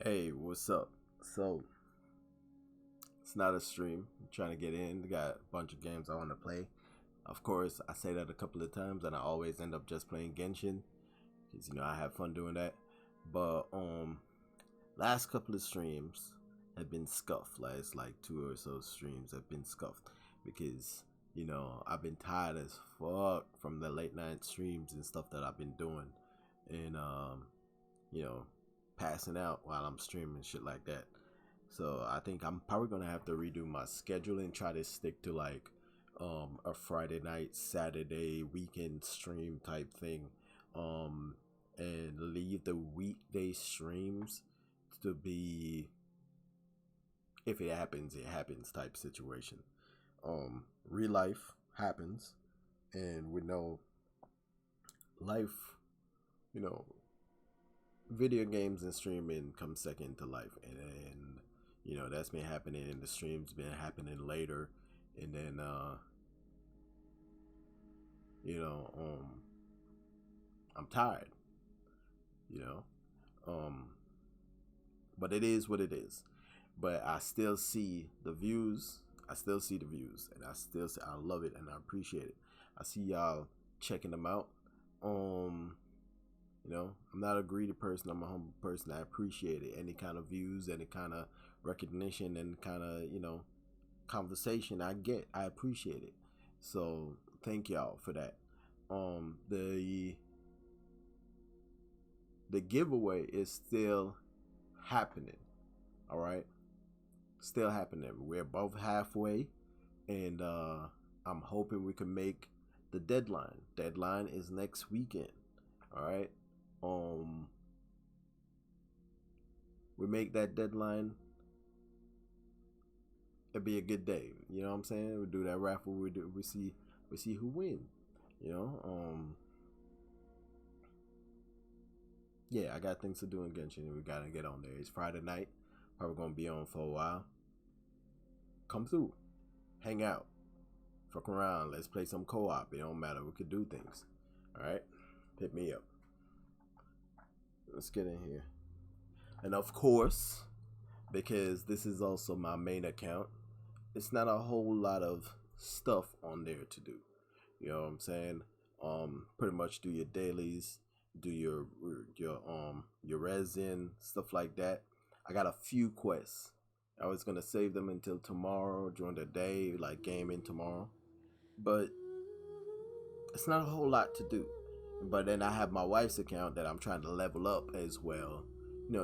Hey, what's up? So, it's not a stream. I'm trying to get in. Got a bunch of games I want to play. Of course, I say that a couple of times, and I always end up just playing Genshin because I have fun doing that. But last couple of streams have been scuffed. Last like two or so streams have been scuffed because I've been tired as fuck from the late night streams and stuff that I've been doing, and you know, passing out while I'm streaming shit like that. So I think I'm probably gonna have to redo my schedule and try to stick to like a Friday night, Saturday weekend stream type thing. Um and leave the weekday streams to be, if it happens type situation. Real life happens, and we know life, you know, video games and streaming come second to life, and that's been happening, and the streams been happening later, and then you know um I'm tired, you know um but it is what it is. But I still see the views. And I love it and I appreciate it. I see y'all checking them out. um I'm not a greedy person. I'm a humble person. I appreciate it. Any kind of views, any kind of recognition, and kind of conversation I get, I appreciate it. So thank y'all for that. The giveaway is still happening. All right, still happening. We're above halfway, and I'm hoping we can make the deadline. Deadline is next weekend. All right. Um, we make that deadline, it'd be a good day. You know what I'm saying? We do that raffle. We see who win. You know. Yeah, I got things to do in Genshin. We gotta get on there. It's Friday night. Probably gonna be on for a while. Come through, hang out, fuck around. Let's play some co-op. It don't matter. We could do things. All right, hit me up. Let's get in here. And of course, because this is also my main account, it's not a whole lot of stuff on there to do. You know what I'm saying? Pretty much do your dailies, do your resin, stuff like that. I got a few quests. I was gonna save them until tomorrow during the day, like gaming tomorrow. But it's not a whole lot to do. But then I have my wife's account that I'm trying to level up as well.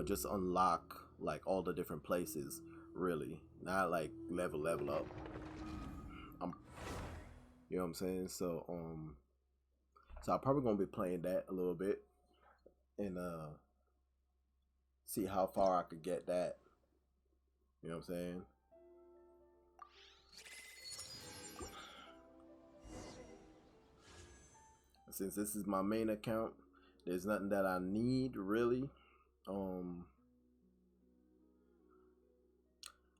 Just unlock like all the different places, really. Not like level up. I'm You know what I'm saying? So I'm probably gonna be playing that a little bit, and see how far I could get that. You know what I'm saying? Since this is my main account, there's nothing that I need really. Um,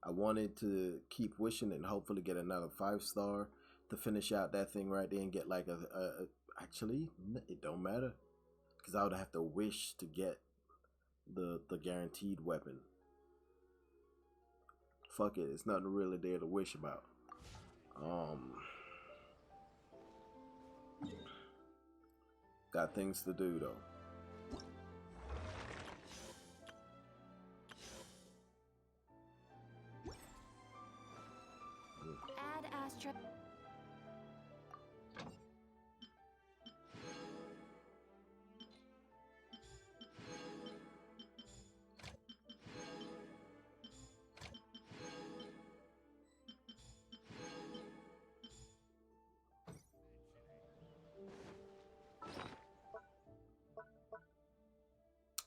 I wanted to keep wishing and hopefully get another 5-star to finish out that thing right there and get like actually, it don't matter, because I would have to wish to get the guaranteed weapon. Fuck it, it's nothing really there to wish about. Got things to do though. Add Astra.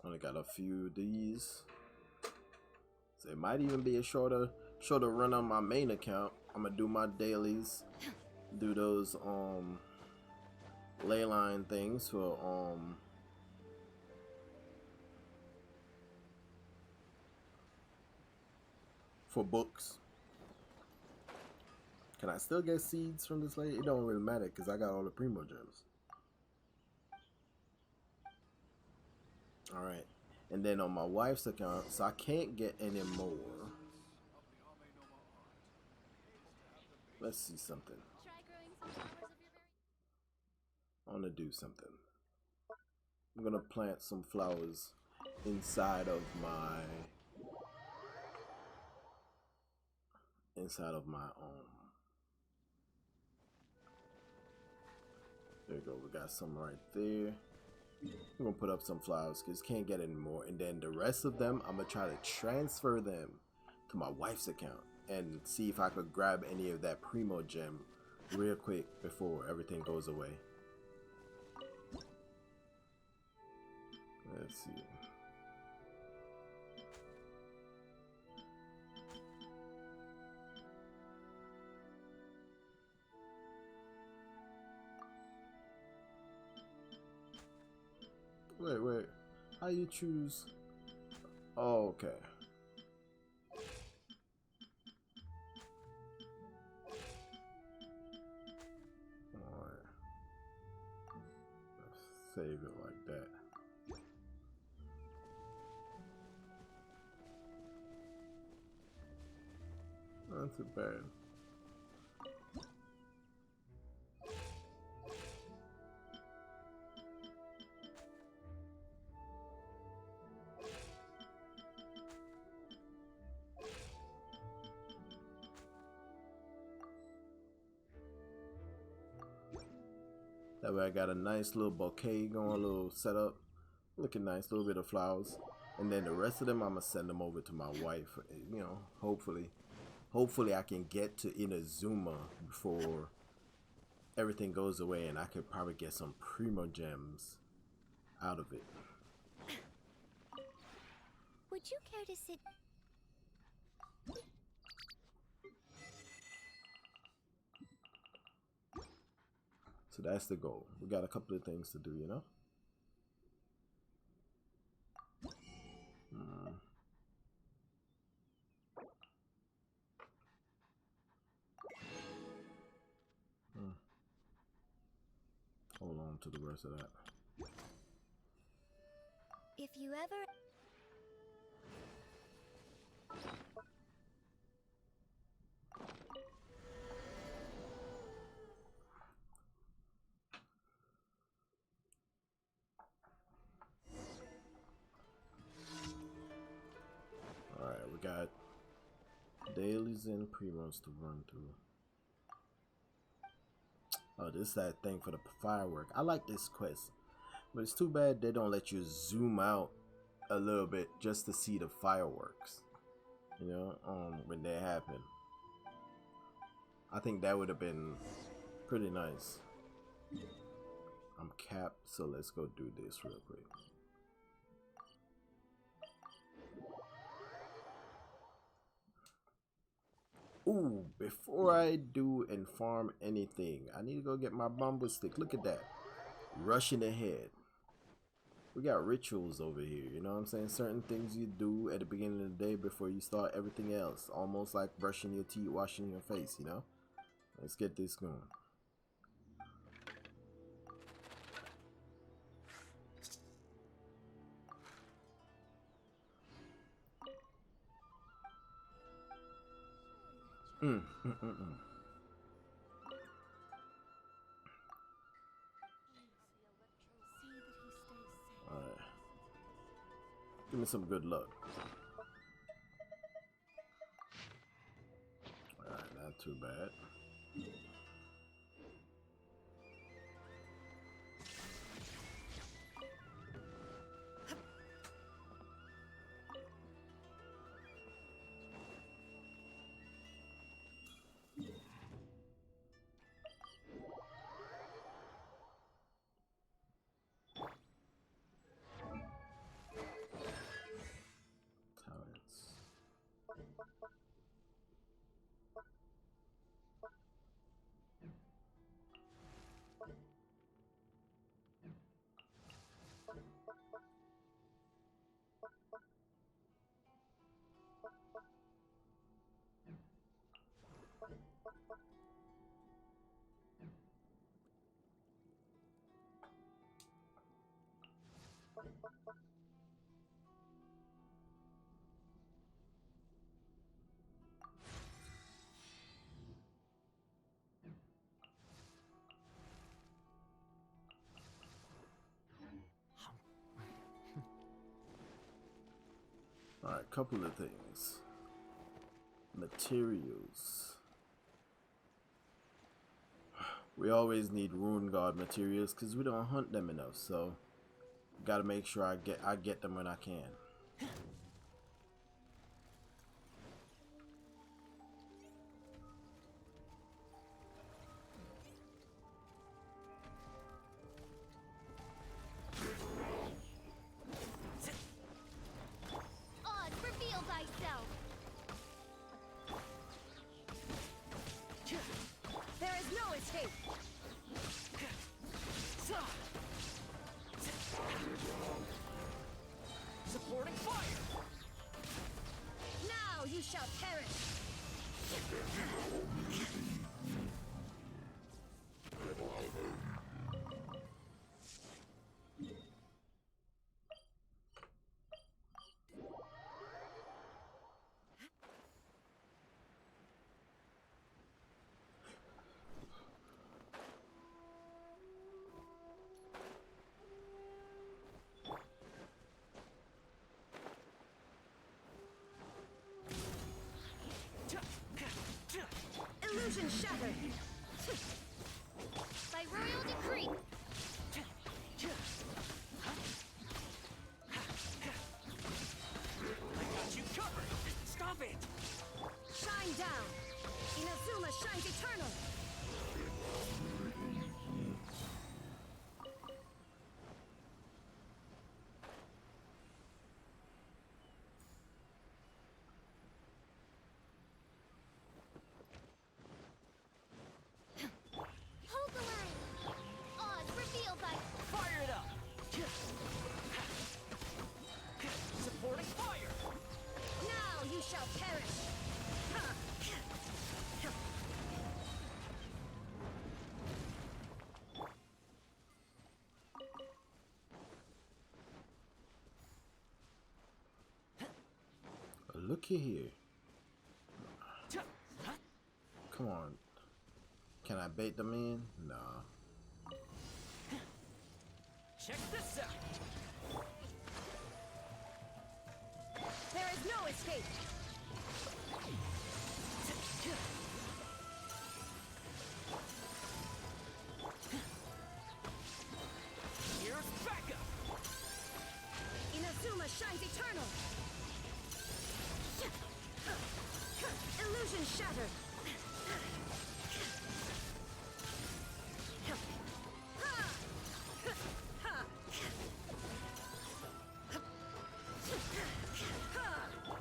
Only got a few of these. So it might even be a shorter run on my main account. I'm gonna do my dailies, do those leyline things for books. Can I still get seeds from this lady? It don't really matter because I got all the primo gems. Alright. And then on my wife's account, so I can't get any more. Let's see something. I want to do something. I'm gonna plant some flowers inside of my there you go, we got some right there. I'm gonna put up some flowers because can't get any more, and then the rest of them I'm gonna try to transfer them to my wife's account and see if I could grab any of that Primo gem real quick before everything goes away. Let's see. Wait. How you choose? Oh, okay. Alright. Let's save it like that. Not too bad. That way I got a nice little bouquet going, a little setup. Looking nice, a little bit of flowers. And then the rest of them, I'm going to send them over to my wife. You know, hopefully I can get to Inazuma before everything goes away. And I could probably get some Primo gems out of it. Would you care to sit? So that's the goal. We got a couple of things to do, you know? Hold on to the rest of that. If you ever... Alright, we got dailies and primos to run through. Oh, this is that thing for the firework. I like this quest, but it's too bad they don't let you zoom out a little bit just to see the fireworks. You know, when they happen. I think that would have been pretty nice. I'm capped, so let's go do this real quick. Ooh, before I do and farm anything, I need to go get my bamboo stick. Look at that. Rushing ahead. We got rituals over here, you know what I'm saying? Certain things you do at the beginning of the day before you start everything else. Almost like brushing your teeth, washing your face, you know? Let's get this going. Alright. Give me some good luck. Alright, not too bad. Alright, couple of things. Materials. We always need Rune Guard materials because we don't hunt them enough, so gotta make sure I get them when I can. Supporting fire! Now you shall perish! Illusion shattered! By royal decree! I got you covered! Stop it! Shine down! Inazuma shines eternal! Looky here. Come on. Can I bait them in? Nah. Check this out. There is no escape. Here's backup. Inazuma shines eternal. Illusion shattered.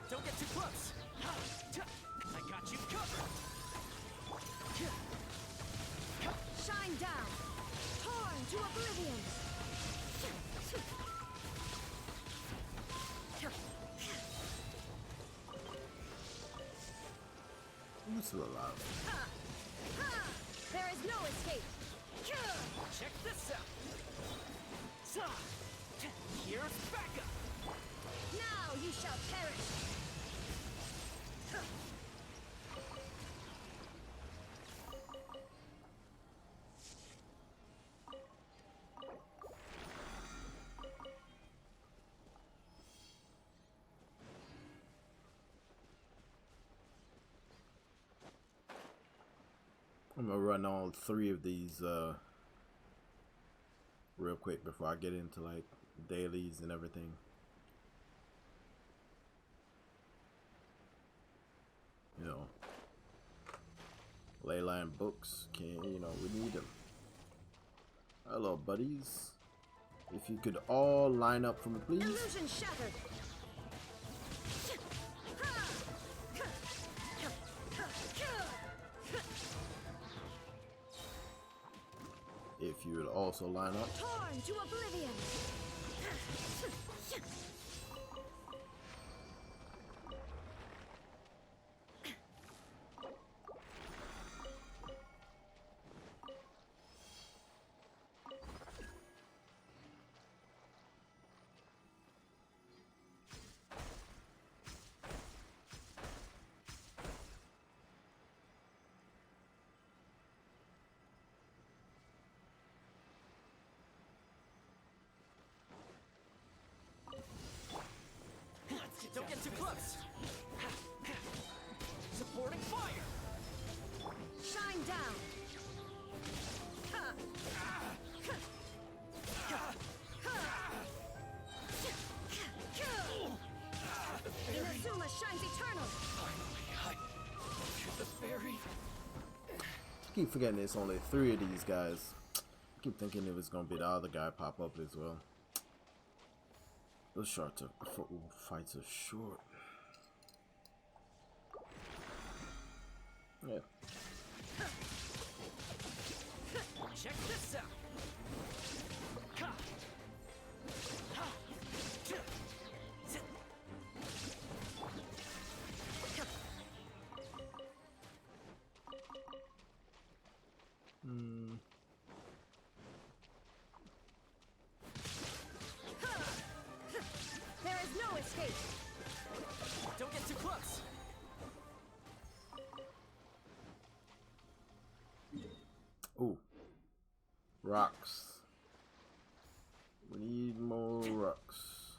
Don't get too close. I got you covered. Shine down. Torn to oblivion. Who's still alive? There is no escape. Check this out. Here's backup. Now you shall perish. I'm gonna run all three of these real quick before I get into like dailies and everything. You know, Leyline books, we need them. Hello, buddies. If you could all line up for me, please. Illusion shattered. If you would also line up. Torn to oblivion. shines eternal. The fairy. I keep forgetting it's only 3 of these guys. I keep thinking it was gonna be the other guy pop up as well. Those fights are short. Yeah. Check this out. There is no escape. Don't get too close. Ooh. Rocks. We need more rocks.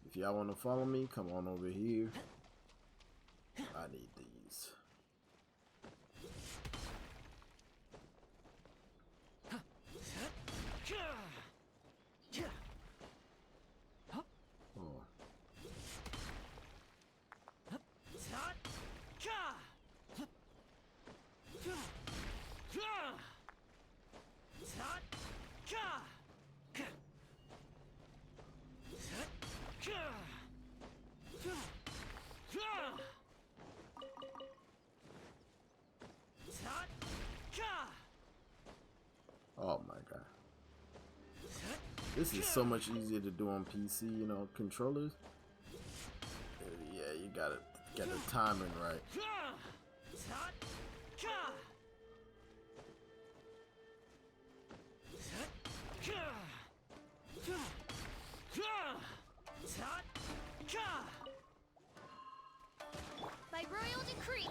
If y'all want to follow me, come on over here. I need these. Oh. Oh my god. This is so much easier to do on PC, you know, controllers. Yeah, you gotta get the timing right. By royal decree.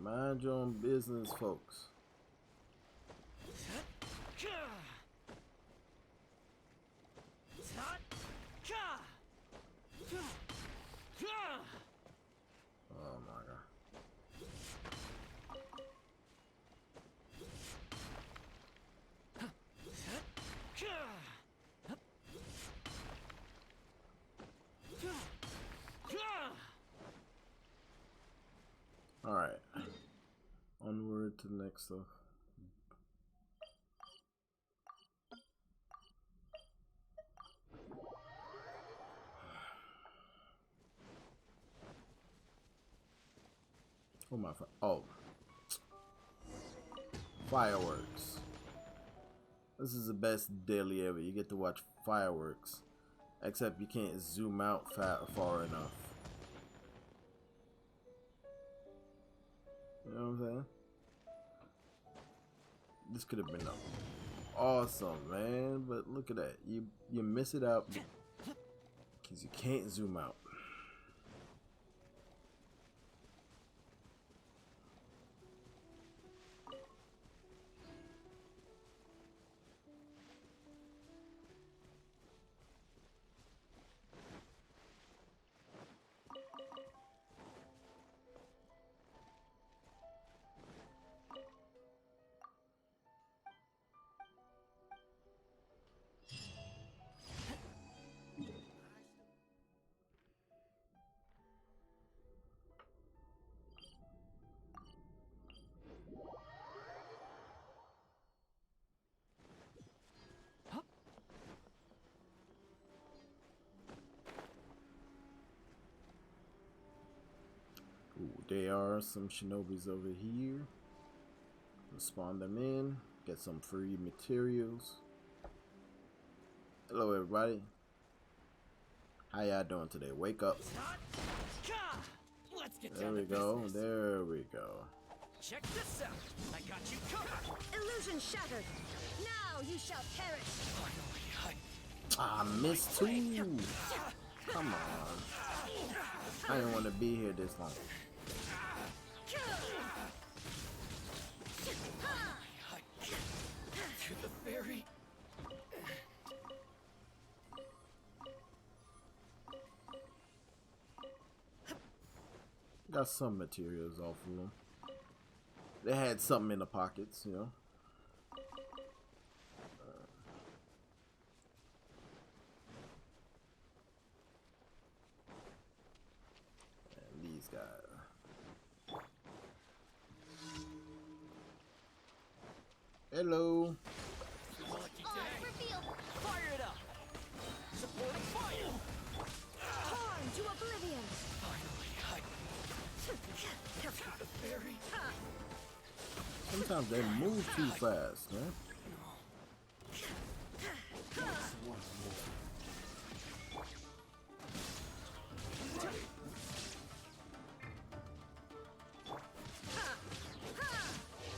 Mind your own business, folks. Oh my god. Alright. Onward to the next stuff. Oh my, oh. Fireworks. This is the best daily ever. You get to watch fireworks. Except you can't zoom out far enough. You know what I'm saying? This could have been awesome, man. But look at that. You miss it out because you can't zoom out. Ooh, there are some shinobis over here. We'll spawn them in, get some free materials. Hello everybody. How y'all doing today? Wake up. Let's get There down we to go. business. There we go. Check this out. I got you covered. Illusion shattered. Now you shall perish. Finally, Ah, I missed too. Come on. I didn't want to be here this long. to the fairy. Got some materials off of them. They had something in the pockets, you know. Hello. Lucky On day. reveal. Fire it up. Supporting fire. Torn to oblivion. Finally, I the fairy. Sometimes they move too fast, man.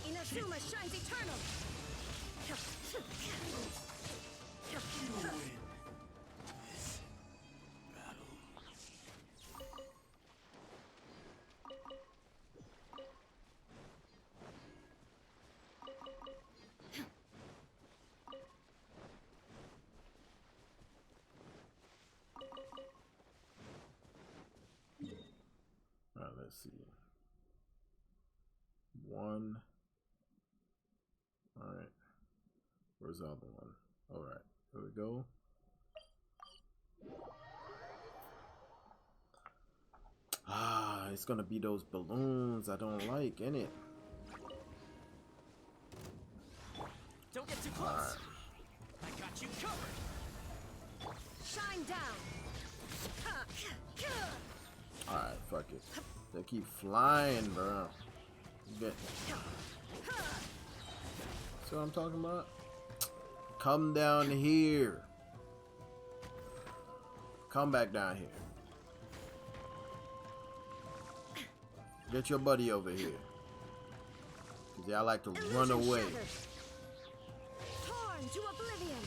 Inazuma shines eternal. Alright, let's see. One. Alright. Where's the other one? Alright, here we go. Ah, it's gonna be those balloons I don't like, innit? Don't get too close. I got you covered. Shine down. Alright, fuck it. They keep flying, bro. Get. See what I'm talking about? Come down here. Come back down here. Get your buddy over here. Cause y'all like to run Illusion away. shattered. Torn to oblivion.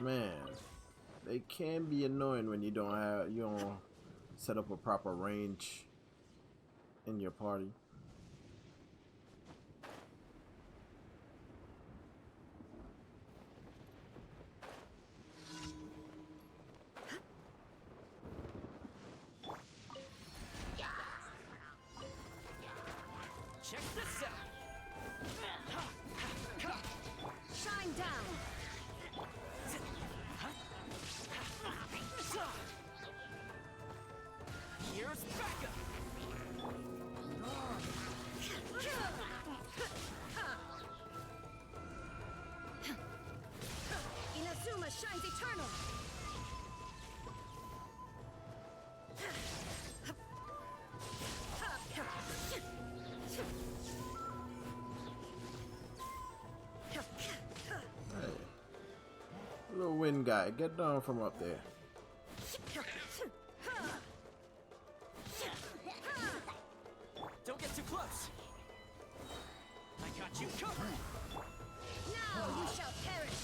Man, they can be annoying when you don't set up a proper range in your party. Check this out. Shine down. Here's backup. Inazuma shines eternal. Hey, little wind guy, get down from up there. Don't get too close. I got you covered. Now you shall perish.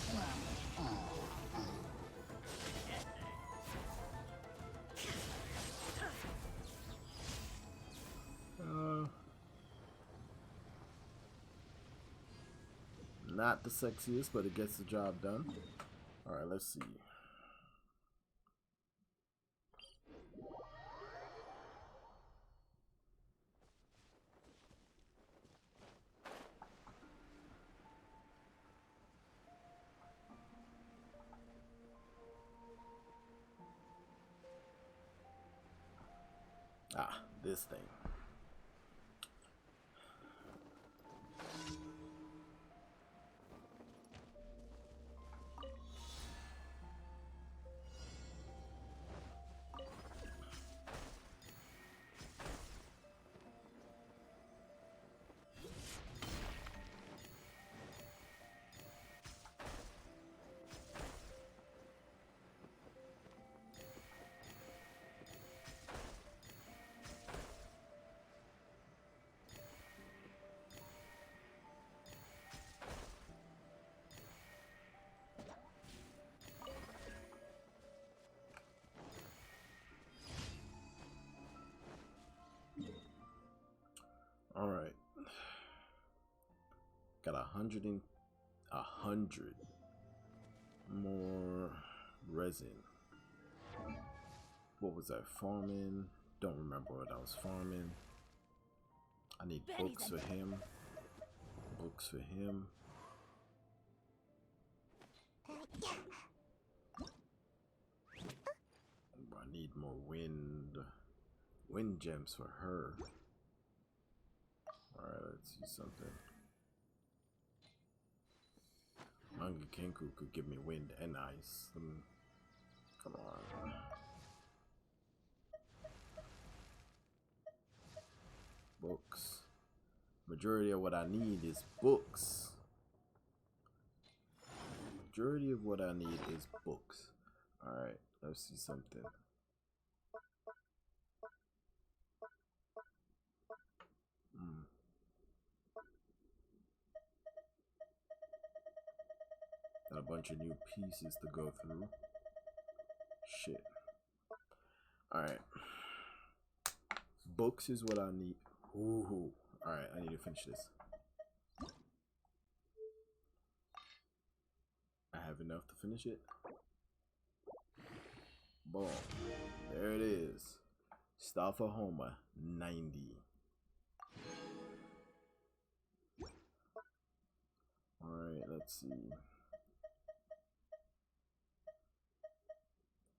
Not the sexiest, but it gets the job done. Alright, let's see. Ah, this thing. All right, got 100 more resin. What was that farming? Don't remember what I was farming. I need books for him. Books for him. I need more wind gems for her. Alright, let's see something. Manga Kenku could give me wind and ice. Come on. Books. Majority of what I need is books. Majority of what I need is books. Alright, let's see something. Got a bunch of new pieces to go through. Shit. Alright. Books is what I need. Ooh. Alright, I need to finish this. I have enough to finish it. Boom. There it is. Star for Homer 90. Alright, let's see.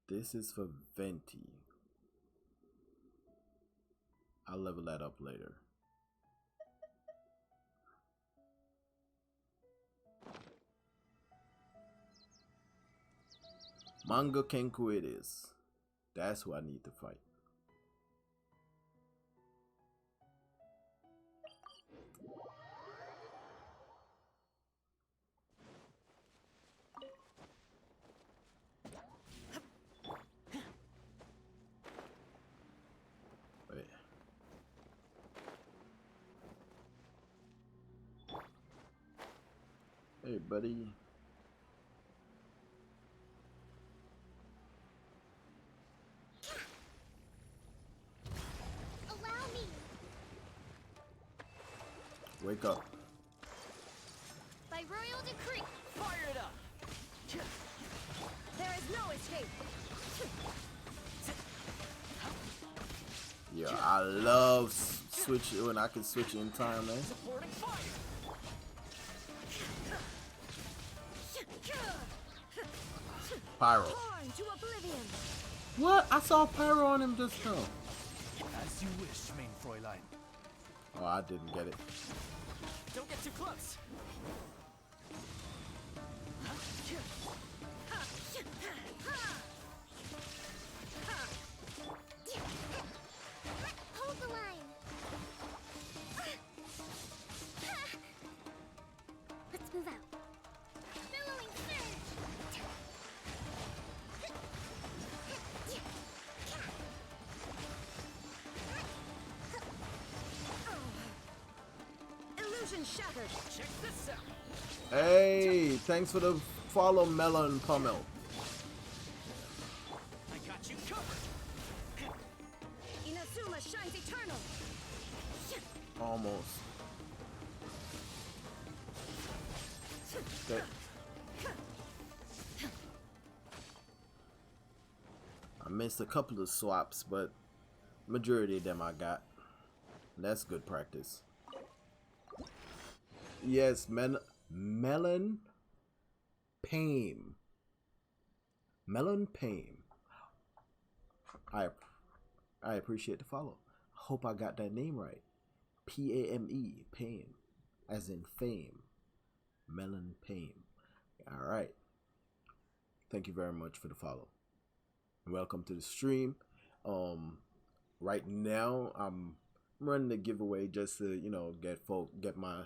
This is for Venti. I'll level that up later. Manga Kenku it is. That's who I need to fight. Wait. Hey, buddy. Wake up. By royal decree. Fire it up! There is no escape. Yeah, I love switch when I can switch in time, man. Supporting fire! Pyro. Torn to oblivion. What? I saw Pyro on him just now. As you wish, main Fräulein. Oh, I didn't get it. Don't get too close. Hold the line. Let's move out. Billowing surge. Illusion shattered. Check this out. Hey, thanks for the follow, Melon Pummel. I got you covered. Inazuma shines eternal. Almost. Okay. I missed a couple of swaps, but majority of them I got. That's good practice. Yes, Melon Pame. Melon Pame. I appreciate the follow. Hope I got that name right. P-A-M-E, Pame, as in fame. Melon Pame. All right. Thank you very much for the follow. Welcome to the stream. Right now I'm running a giveaway just to, you know, get my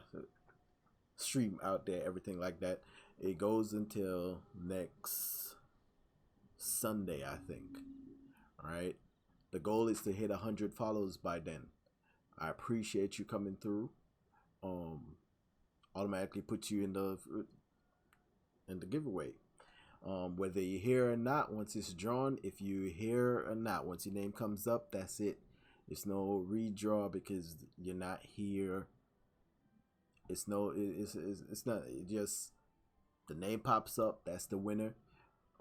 stream out there, everything like that. It goes until next Sunday, I think. All right. The goal is to hit 100 follows by then. I appreciate you coming through. Automatically put you in the giveaway. Whether you're here or not, once it's drawn, if you're here or not, once your name comes up, that's it. It's no redraw because you're not here. It's not. It just the name pops up. That's the winner.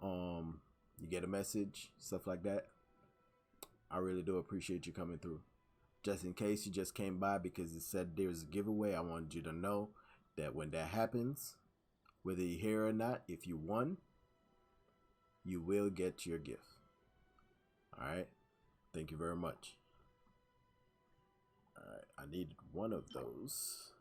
You get a message, stuff like that. I really do appreciate you coming through. Just in case you just came by because it said there's a giveaway, I wanted you to know that when that happens, whether you're here or not, if you won, you will get your gift. Alright? Thank you very much. Alright, I needed one of those.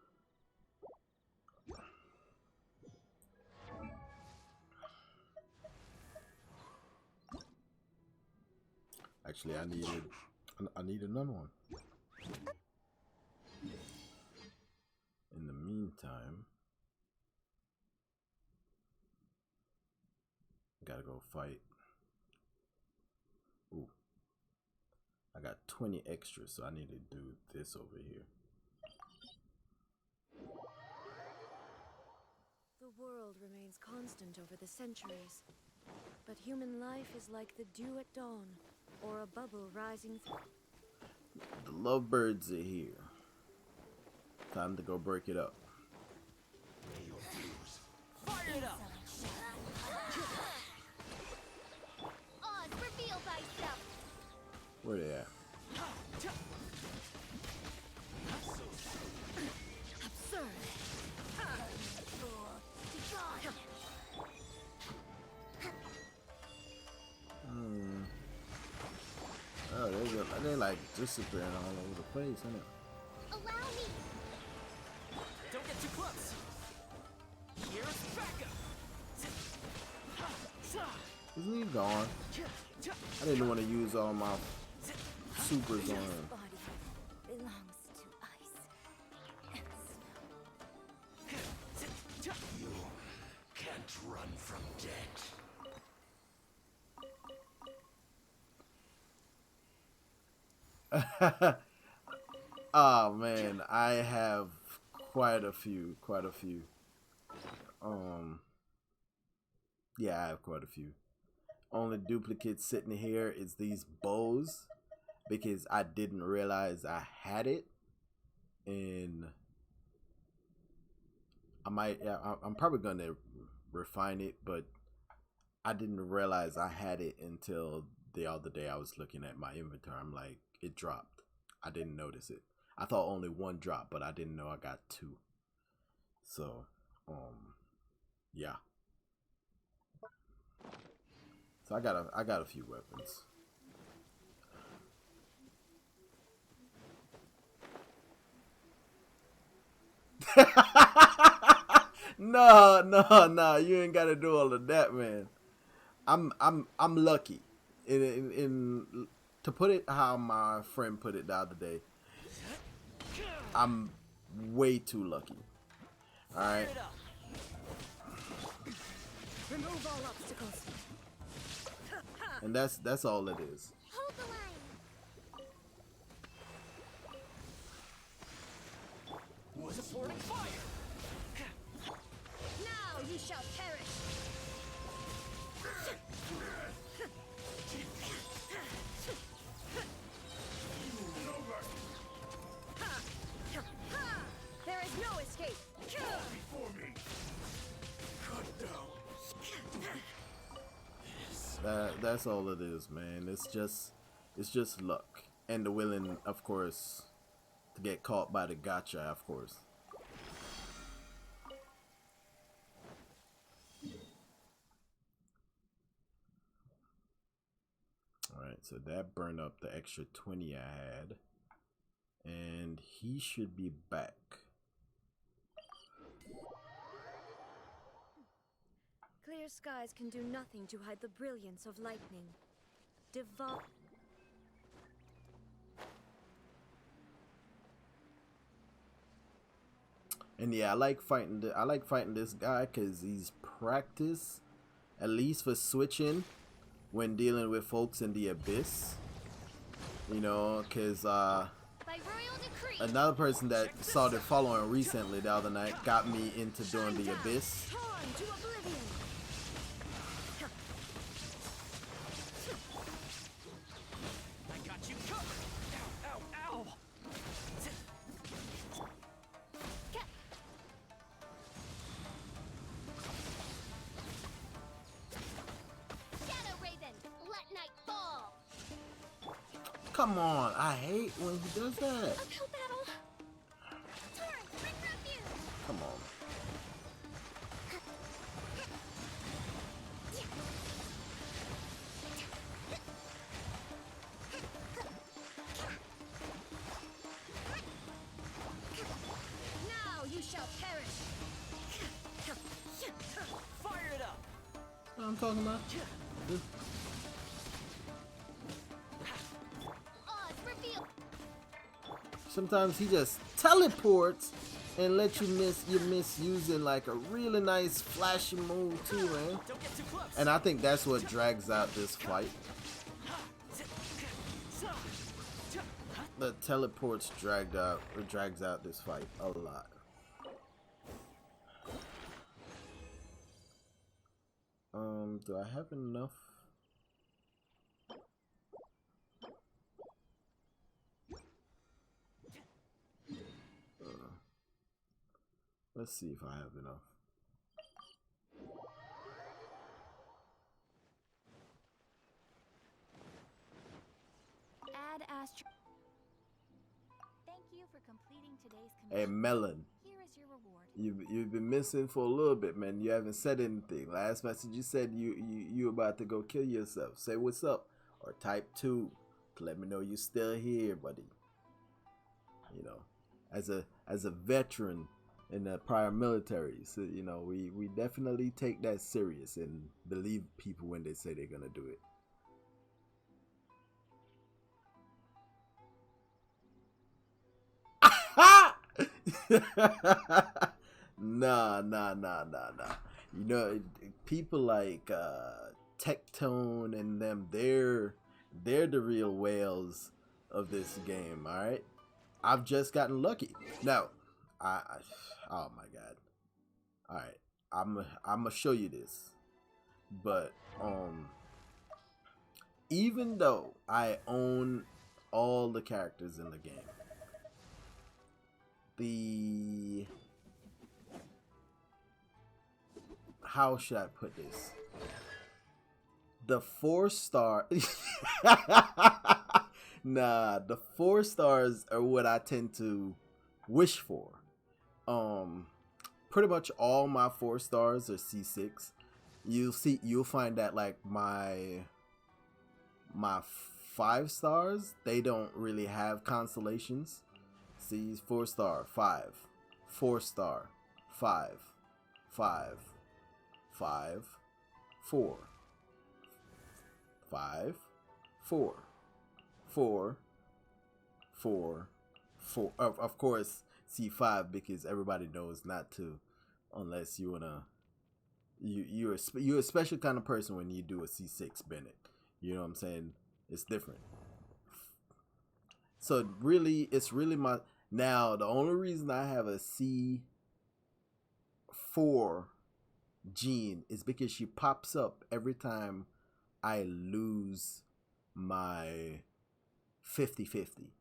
Actually, I need another one. In the meantime, gotta go fight. Ooh, I got 20 extras, so I need to do this over here. The world remains constant over the centuries, but human life is like the dew at dawn, or a bubble rising through. The lovebirds are here. Time to go break it up. Fire it up! Oz, reveal thyself. Where they at? Absurd! Oh, they're like disappearing all over the place, isn't it? Allow me. Don't get too close. Here's backup. Isn't he gone? I didn't want to use all my supers on him. Body belongs to ice and snow. You can't run from death. Oh man, I have quite a few. Yeah, I have quite a few. Only duplicates sitting here is these bows, because I didn't realize I had it, and I'm probably gonna refine it, but I didn't realize I had it until the other day. I was looking at my inventory. I'm like, it dropped. I didn't notice it. I thought only one dropped, but I didn't know I got two. So, yeah. So I got a few weapons. No, you ain't gotta do all of that, man. I'm lucky. In to put it how my friend put it the other day, I'm way too lucky. All right. Remove all obstacles. And that's all it is. Hold the line. Supporting fire. Now you shall perish. There is no escape. Before me. Cut down. That's all it is, man. It's just luck and the willing, of course, to get caught by the gotcha, of course. Alright, so that burned up the extra 20 I had. And he should be back. Clear skies can do nothing to hide the brilliance of lightning. Devour. And yeah, I like fighting this guy because he's practiced, at least for switching when dealing with folks in the abyss. You know, because By royal decree. another person that started following recently the other night got me into doing the abyss. Torn to oblivion. I got you covered. Ow, ow, ow. Shadow Raven, let night fall. Come on, I hate when he does that. Uphill battle. Torrent, bring refuge. Come on. I'm talking about? Odds reveal. Sometimes he just teleports and let you miss using like a really nice flashy move too, man. Don't get too close. And I think that's what drags out this fight. The teleports drags out this fight a lot. Do I have enough? Let's see if I have enough. Add Astro. Thank you for completing today's Hey, commission. Melon. Here is your reward. You've been missing for a little bit, man. You haven't said anything. Last message you said you about to go kill yourself. Say what's up or type 2 to let me know you're still here, buddy. You know, as a veteran in the prior military, so you know we definitely take that serious and believe people when they say they're gonna do it. Nah. You know, people like Tectone and them, they're the real whales of this game. All right, I've just gotten lucky. Now, oh my god. All right, I'm gonna show you this, but even though I own all the characters in the game, how should I put this? The 4-star nah, the 4 stars are what I tend to wish for. Pretty much all my 4 stars are C6. You'll find that like my 5 stars, they don't really have constellations. See, 4 star, 5, 4 star, 5, 5, 5, 4, 5, 4, 4, 4, 4. Of course, C5 because everybody knows not to, unless you wanna. You're a special kind of person when you do a C6 Bennett. You know what I'm saying? It's different. So really, it's really my. Now, the only reason I have a C4 Jean is because she pops up every time I lose my 50-50.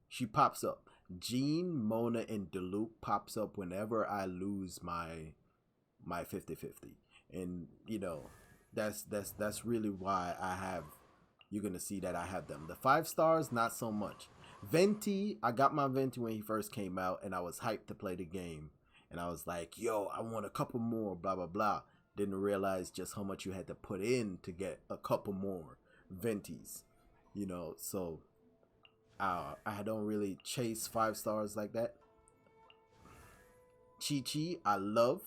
She pops up. Jean, Mona, and Diluc pops up whenever I lose my 50-50. And, you know, that's really why I have. You're going to see that I have them. The 5 stars, not so much. Venti, I got my Venti when he first came out, and I was hyped to play the game. And I was like, yo, I want a couple more, blah, blah, blah. Didn't realize just how much you had to put in to get a couple more Ventis. You know, so I don't really chase 5 stars like that. Chi-Chi, I love.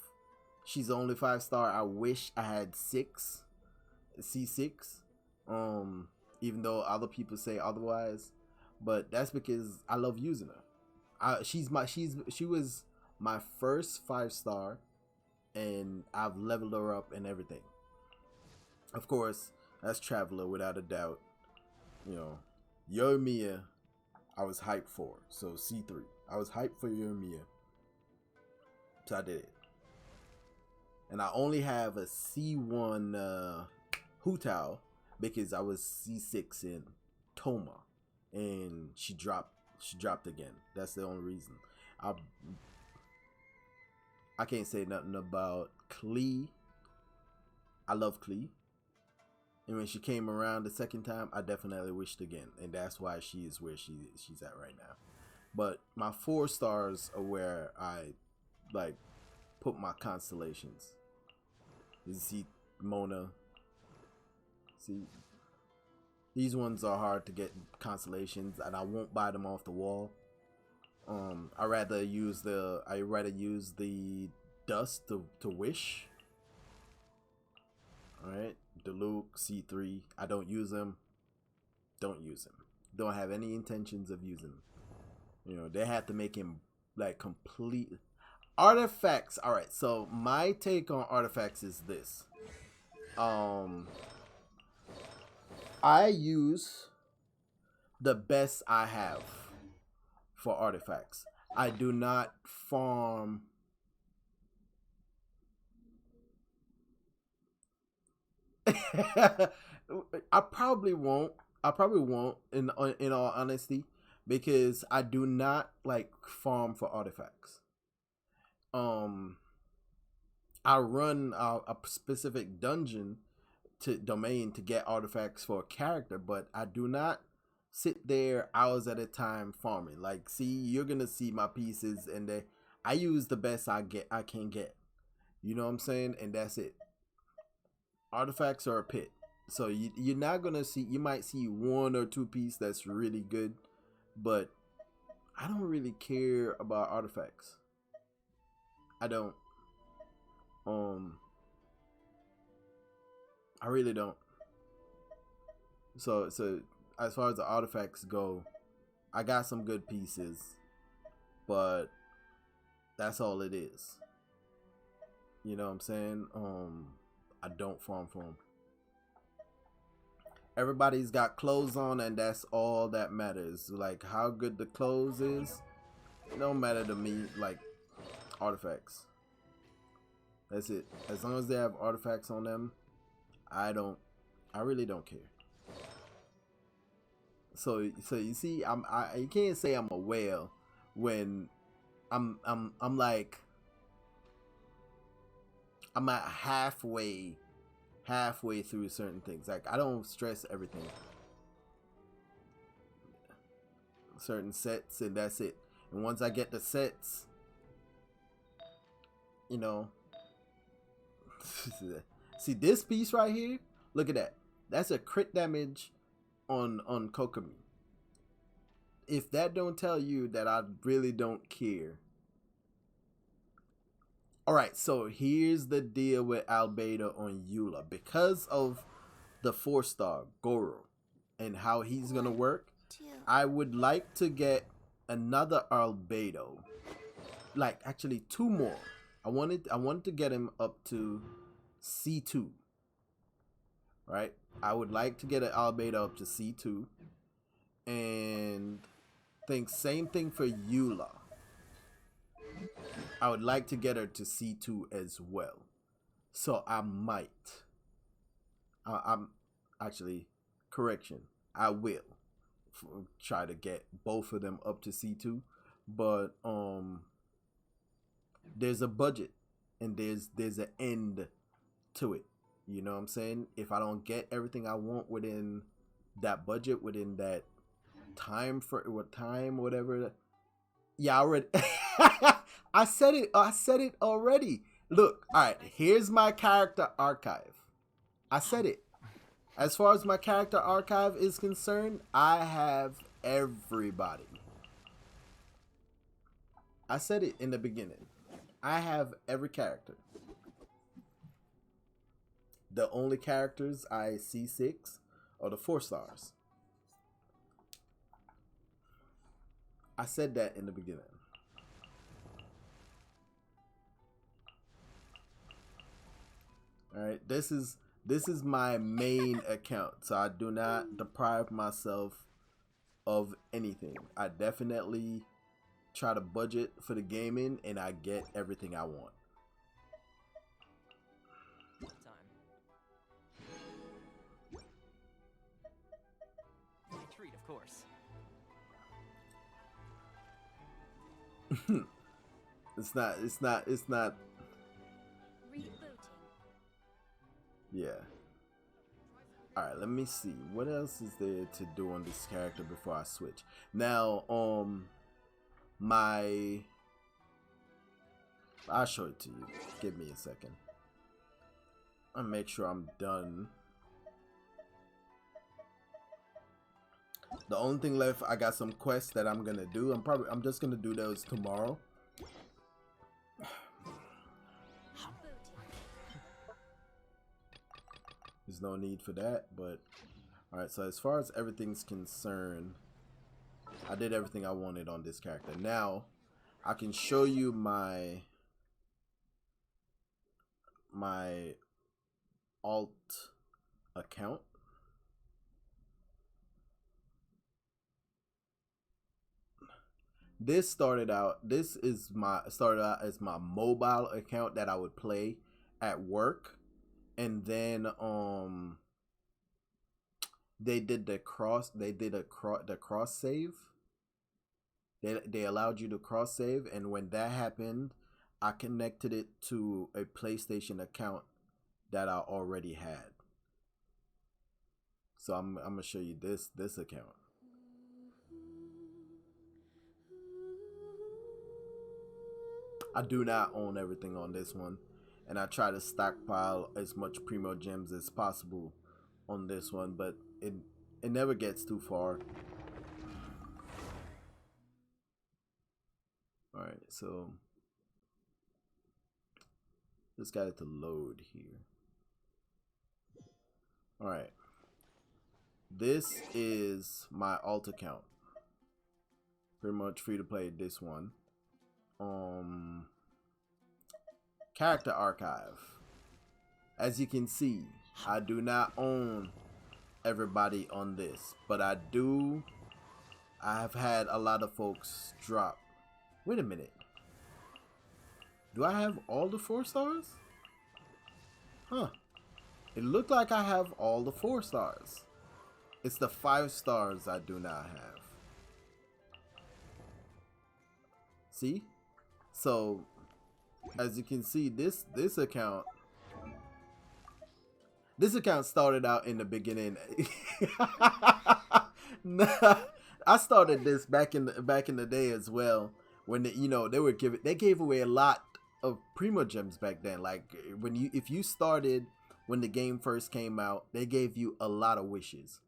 She's the only 5 star. I wish I had 6. C6. Even though other people say otherwise. But that's because I love using her. She was my first 5 star, and I've leveled her up and everything. Of course, that's Traveler without a doubt. You know, Yoimiya, I was hyped for. So C3, I was hyped for Yoimiya. So I did it. And I only have a C1 Hu Tao because I was C6 in Toma. And she dropped again. That's the only reason. I can't say nothing about Klee. I love Klee. And when she came around the second time, I definitely wished again. And that's why she is where she's at right now. But my 4 stars are where I like put my constellations. You see Mona. See, these ones are hard to get constellations, and I won't buy them off the wall. I rather use the dust to wish. Alright, Diluc, C3. I don't use them. Don't use him. Don't have any intentions of using him. You know, they have to make him like complete artifacts. All right, so my take on artifacts is this. I use the best I have for artifacts. I do not farm. I probably won't. In all honesty, because I do not like farm for artifacts. I run a specific dungeon to domain to get artifacts for a character, but I do not sit there hours at a time farming. Like, see, you're gonna see my pieces, and I use the best I can get. You know what I'm saying? And that's it. Artifacts are a pit. So you're not gonna see. You might see one or two piece that's really good, but I don't really care about artifacts. I don't. I really don't. So as far as the artifacts go, I got some good pieces, but that's all it is. You know what I'm saying? I don't farm for them. Everybody's got clothes on, and that's all that matters. Like, how good the clothes is, it don't matter to me. Like, artifacts. That's it. As long as they have artifacts on them, I really don't care. So you see, you can't say I'm a whale when I'm at halfway through certain things. Like, I don't stress everything. Certain sets, and that's it. And once I get the sets, you know, see this piece right here? Look at that. That's a crit damage on Kokomi. If that don't tell you that I really don't care. Alright, so here's the deal with Albedo on Eula. Because of the 4-star Goro and how he's gonna work, I would like to get another Albedo. Like, actually 2 more. I wanted to get him up to C2. Right? I would like to get an Albedo up to C2. And think same thing for Eula. I would like to get her to C2 as well. So I might. I'm actually, correction, I will try to get both of them up to C2. But there's a budget, and there's an end to it. You know what I'm saying? If I don't get everything I want within that budget, within that time whatever. Yeah, I already I said it already. Look, alright, here's my character archive. I said it. As far as my character archive is concerned, I have everybody. I said it in the beginning. I have every character. The only characters I C6 are the 4-stars. I said that in the beginning. Alright, this is my main account, so I do not deprive myself of anything. I definitely try to budget for the gaming, and I get everything I want. My treat, of course. It's not. Rebooting. Yeah. Alright, let me see. What else is there to do on this character before I switch? Now, I'll show it to you. Give me a second. I'll make sure I'm done. The only thing left, I got some quests that I'm gonna do. I'm just gonna do those tomorrow. there's no need for that. But all right, so as far as everything's concerned, I did everything I wanted on this character. Now I can show you my alt account. This started out as my mobile account that I would play at work, and then they did the cross save. They allowed you to cross save, and when that happened, I connected it to a PlayStation account that I already had. So I'm gonna show you this account. I do not own everything on this one, and I try to stockpile as much Primo Gems as possible on this one, but it never gets too far. Alright, so just got it to load here. Alright, this is my alt account. Pretty much free to play this one. Character archive. As you can see, I do not own everybody on this, but I have had a lot of folks drop. Wait a minute, do I have all the 4 stars? Huh, it looked like I have all the 4 stars. It's the 5 stars I do not have. See? So as you can see, this account started out in the beginning. I started this back in the day as well, when they gave away a lot of Primo Gems back then. Like if you started when the game first came out, they gave you a lot of wishes.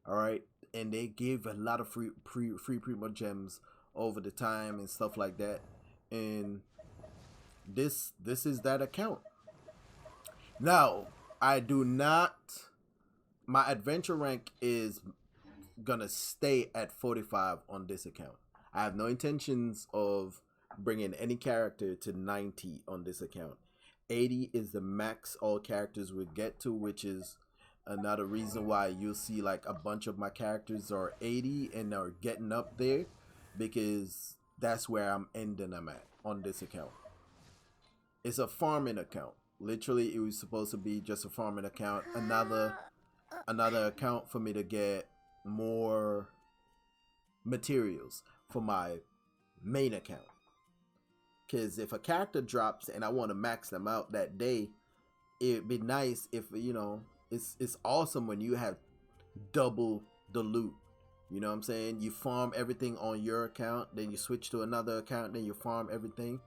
All right, and they gave a lot of free Primo Gems over the time and stuff like that. And this is that account. Now, I do not, my adventure rank is gonna stay at 45 on this account. I have no intentions of bringing any character to 90 on this account. 80 is the max all characters would get to, which is another reason why you'll see like a bunch of my characters are 80 and are getting up there, because that's where I'm ending them at on this account. It's a farming account. Literally, it was supposed to be just a farming account. Another account for me to get more materials for my main account. Because if a character drops and I want to max them out that day, it'd be nice if, it's awesome when you have double the loot. You know what I'm saying? You farm everything on your account, then you switch to another account, then you farm everything.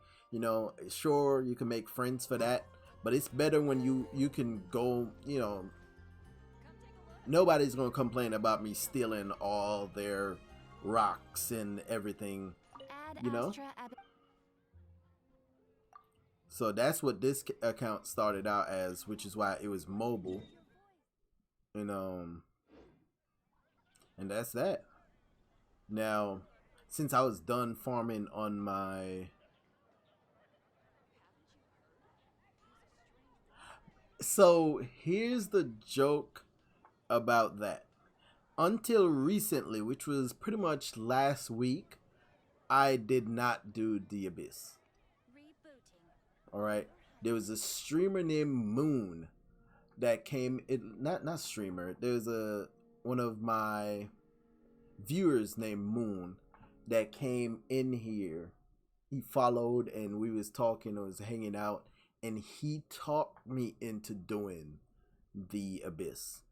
Sure, you can make friends for that, but it's better when you can go, nobody's gonna complain about me stealing all their rocks and everything, So that's what this account started out as, which is why it was mobile. And that's that. Now, since I was done farming on my... So here's the joke about that. Until recently, which was pretty much last week, I did not do the Abyss. Alright, there was a streamer named Moon that came, not streamer, there's one of my viewers named Moon that came in here. He followed and we was talking, was hanging out, and he talked me into doing the Abyss.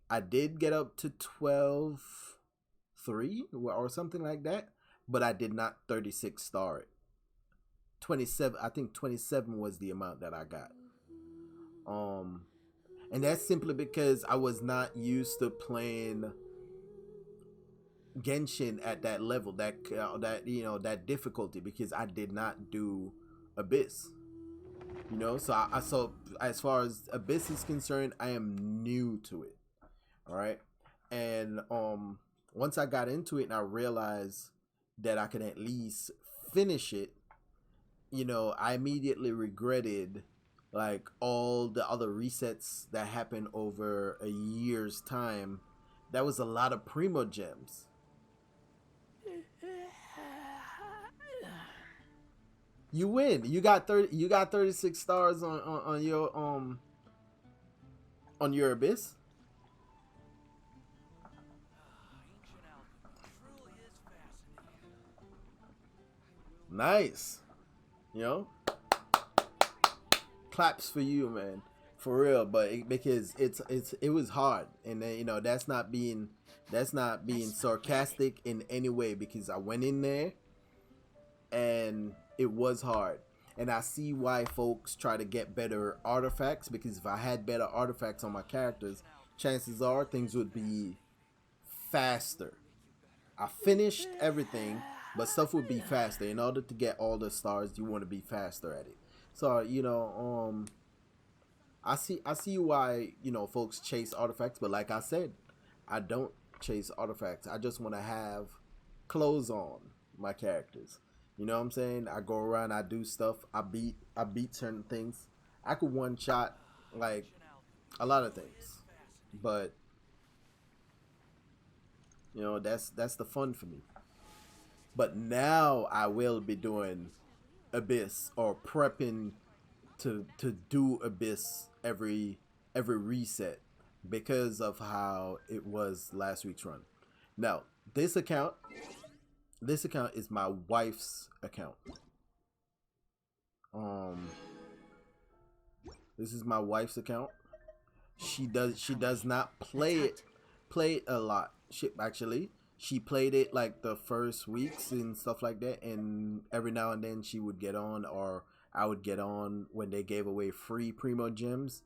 I did get up to 12-3 or something like that, but I did not 36 star it. 27, I think 27 was the amount that I got. And that's simply because I was not used to playing Genshin at that level, that difficulty, because I did not do Abyss. You know, so so as far as Abyss is concerned, I am new to it. All right, and once I got into it and I realized that I could at least finish it, you know, I immediately regretted like all the other resets that happened over a year's time. That was a lot of primo gems. You win. You got 30. You got 36 stars on your Abyss. Nice. You know, claps for you, man, for real. But because it was hard, and then, you know, that's not being sarcastic in any way, because I went in there and it was hard. And I see why folks try to get better artifacts, because if I had better artifacts on my characters, chances are things would be faster. I finished everything, but stuff would be faster. In order to get all the stars, you want to be faster at it. So, you know, I see why, you know, folks chase artifacts, but like I said, I don't chase artifacts. I just want to have clothes on my characters. You know what I'm saying? I go around, I do stuff, I beat certain things. I could one shot like a lot of things, but you know, that's the fun for me. But now I will be doing Abyss, or prepping to do Abyss every reset, because of how it was last week's run. Now, this account is my wife's account. This is my wife's account. She does not play it a lot. She played it like the first weeks and stuff like that, and every now and then she would get on, or I would get on when they gave away free primo gems.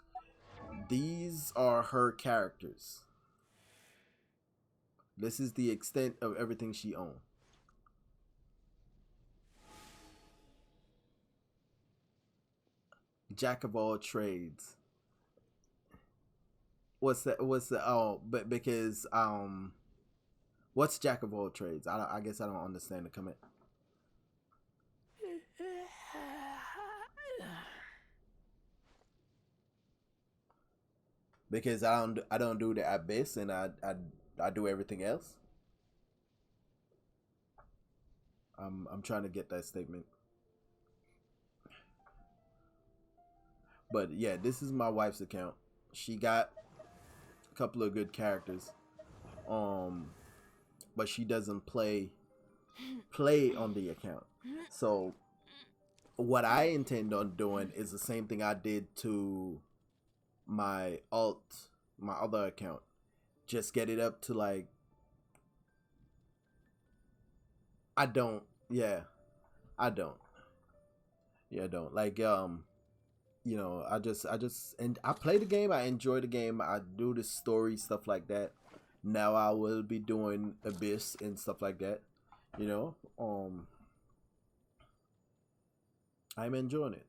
These are her characters. This is the extent of everything she owns. Jack of all trades. What's that? Oh, but because what's Jack of all trades? I guess I don't understand the comment. Because I don't do the Abyss, and I do everything else. I'm trying to get that statement. But yeah, this is my wife's account. She got a couple of good characters. But she doesn't play on the account. So what I intend on doing is the same thing I did to my other account. Just get it up to like, I don't like, you know, I just and I play the game, I enjoy the game, I do the story stuff like that. Now I will be doing Abyss and stuff like that, you know. I'm enjoying it.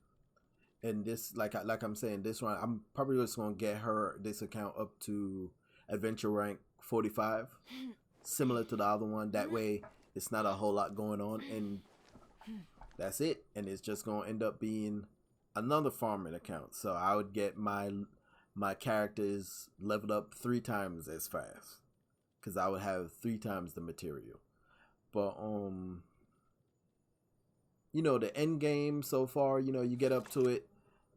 And this, like I'm saying, this one, I'm probably just gonna get this account up to adventure rank 45, similar to the other one. That way it's not a whole lot going on, and that's it. And it's just gonna end up being another farming account. So I would get my characters leveled up 3 times as fast, because I would have 3 times the material. But you know, the end game so far, you know, you get up to it,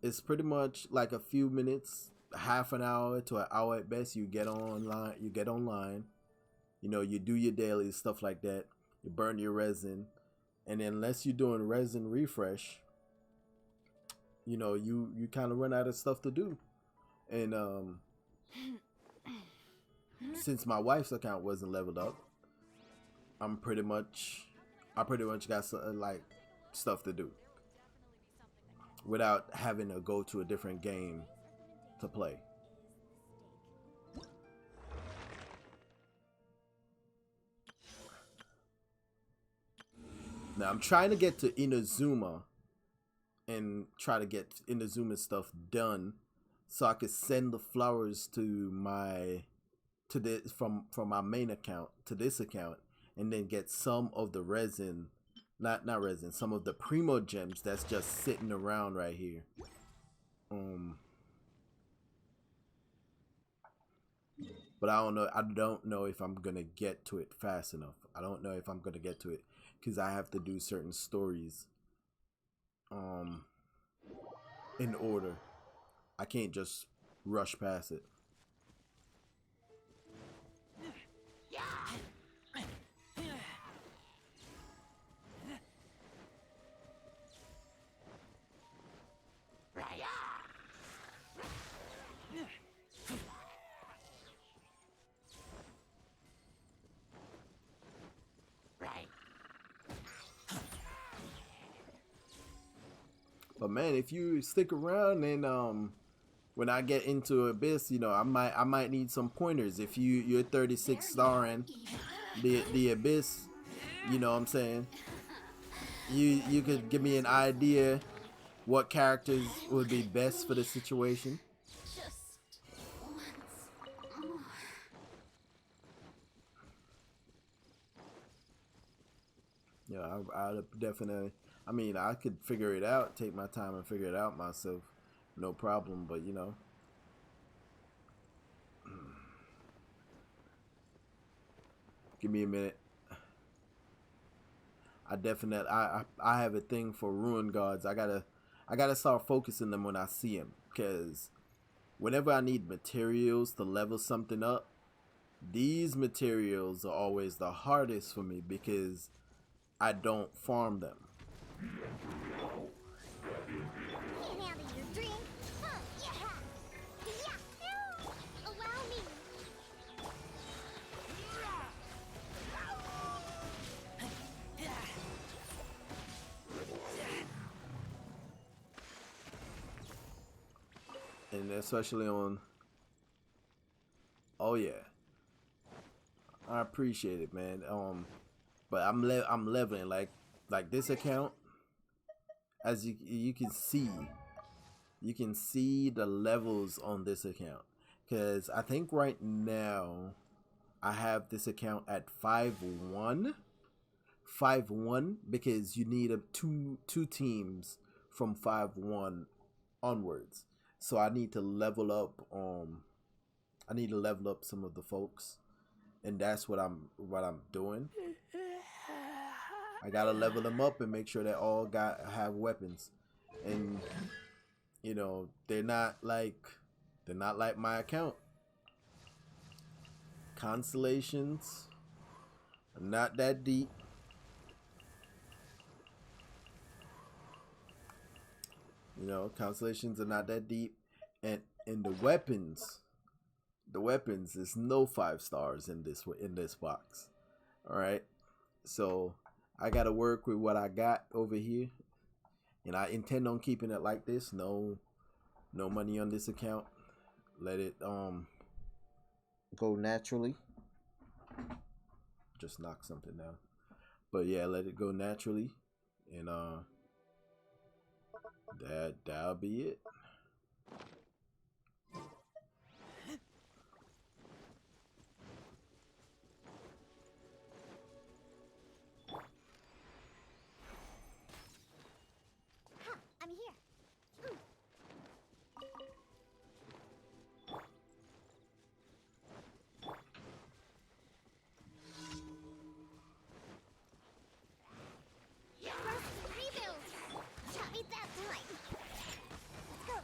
it's pretty much like a few minutes, half an hour to an hour at best. You get online, you know, you do your daily stuff like that, you burn your resin, and then unless you're doing resin refresh, you know, you kind of run out of stuff to do. And since my wife's account wasn't leveled up, I pretty much got some, like, stuff to do without having to go to a different game to play. Now I'm trying to get to Inazuma and try to get Inazuma stuff done, so I could send the flowers to this from my main account to this account, and then get some of the resin, not resin, some of the primo gems that's just sitting around right here. But I don't know if I'm gonna get to it fast enough. I don't know if I'm gonna get to it because I have to do certain stories in order. I can't just rush past it. But man, if you stick around, and when I get into Abyss, you know, I might need some pointers. If you're 36 starring the Abyss, you know what I'm saying? You could give me an idea what characters would be best for the situation. Just once more. Yeah, I definitely. I mean, I could figure it out, take my time and figure it out myself, no problem. But you know, give me a minute. I have a thing for ruin guards. I gotta start focusing them when I see them, because whenever I need materials to level something up, these materials are always the hardest for me because I don't farm them. Get out of your dream. Yeah. Allow me. And especially on, oh yeah, I appreciate it, man. But I'm leveling like this account. As you can see the levels on this account, because I think right now I have this account at 5-1, because you need two teams from 5-1 onwards. So I need to level up. I need to level up some of the folks, and that's what I'm doing. I gotta level them up and make sure they all have weapons, and you know they're not like my account. Constellations are not that deep. You know, constellations are not that deep, and the weapons is no 5 stars in this box. All right, so I gotta work with what I got over here, and I intend on keeping it like this. No money on this account. Let it go naturally. Just knock something down, but yeah, let it go naturally, and that'll be it. I'm here. Rebuild. Tell me that time. Let's go.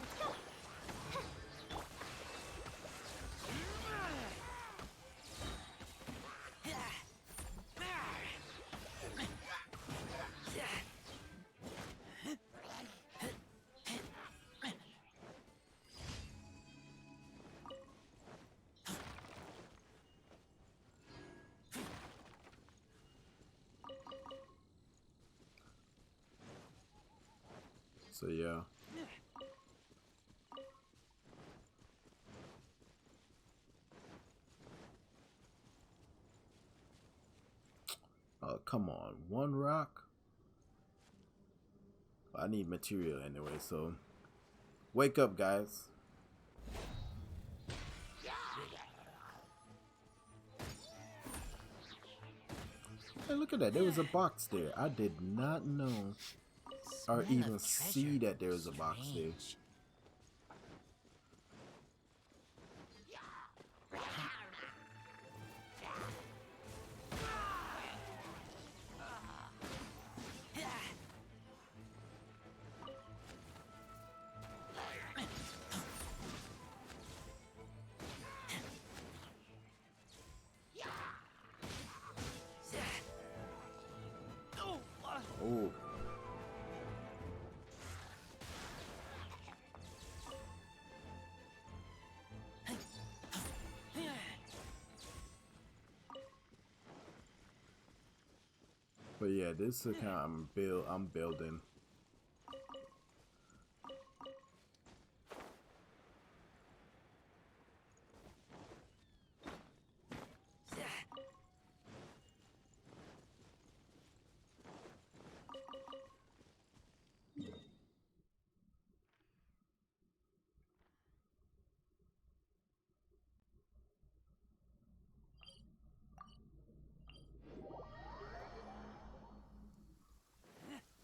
So yeah. Oh, come on. One rock? I need material anyway, so wake up, guys. Hey, look at that. There was a box there. I did not know or Smell even of see treasure. that there was a box there. Strange. Oh. But yeah, this account I'm building.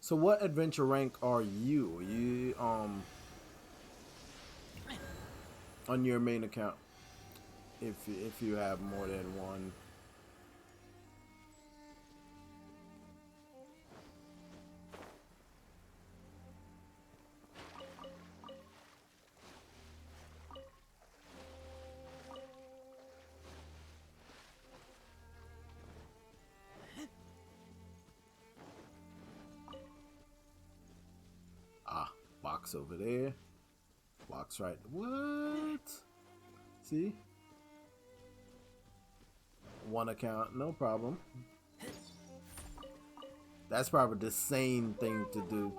So what adventure rank are you? You on your main account, if you have more than one. Ah, box over there. Box right. What? See? One account, no problem. That's probably the same thing to do.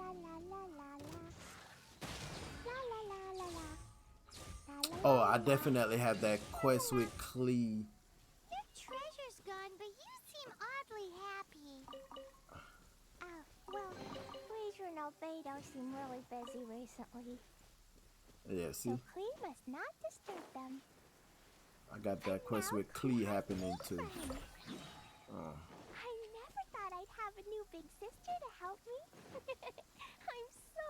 Oh, I definitely have that quest with Klee. Your treasure's gone, but you seem oddly happy. Oh, well, Leisure and Albedo seem really busy recently. Yeah, see? So Clee must not disturb them. I got that quest with Klee happening too. Oh. I never thought I'd have a new big sister to help me. I'm so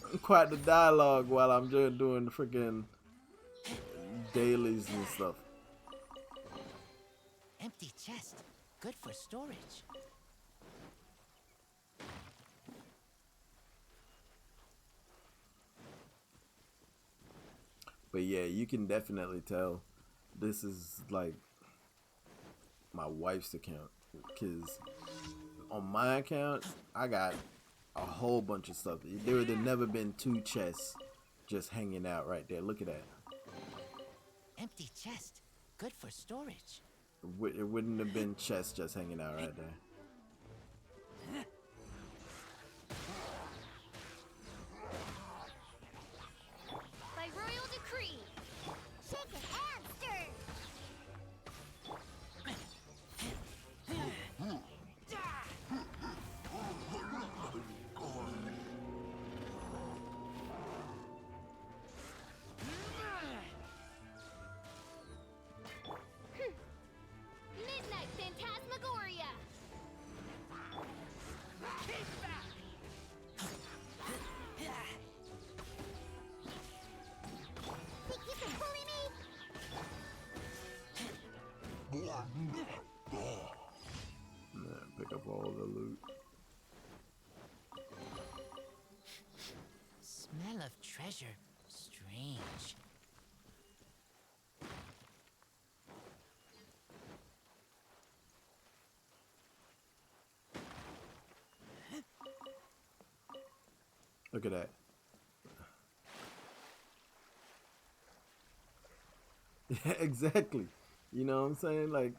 happy. Quite the dialogue while I'm just doing the freaking dailies and stuff. Empty chest. Good for storage. But yeah, you can definitely tell this is like my wife's account, because on my account I got a whole bunch of stuff. There would have never been two chests just hanging out right there. Look at that. Empty chest. Good for storage. It wouldn't have been chests just hanging out right there. By royal decree, shaken and stirred. Midnight Phantasmagoria. Think you can bully me? Yeah, pick up all the loot. Smell of treasure. Strange. Look at that. Yeah, exactly. You know what I'm saying? Like,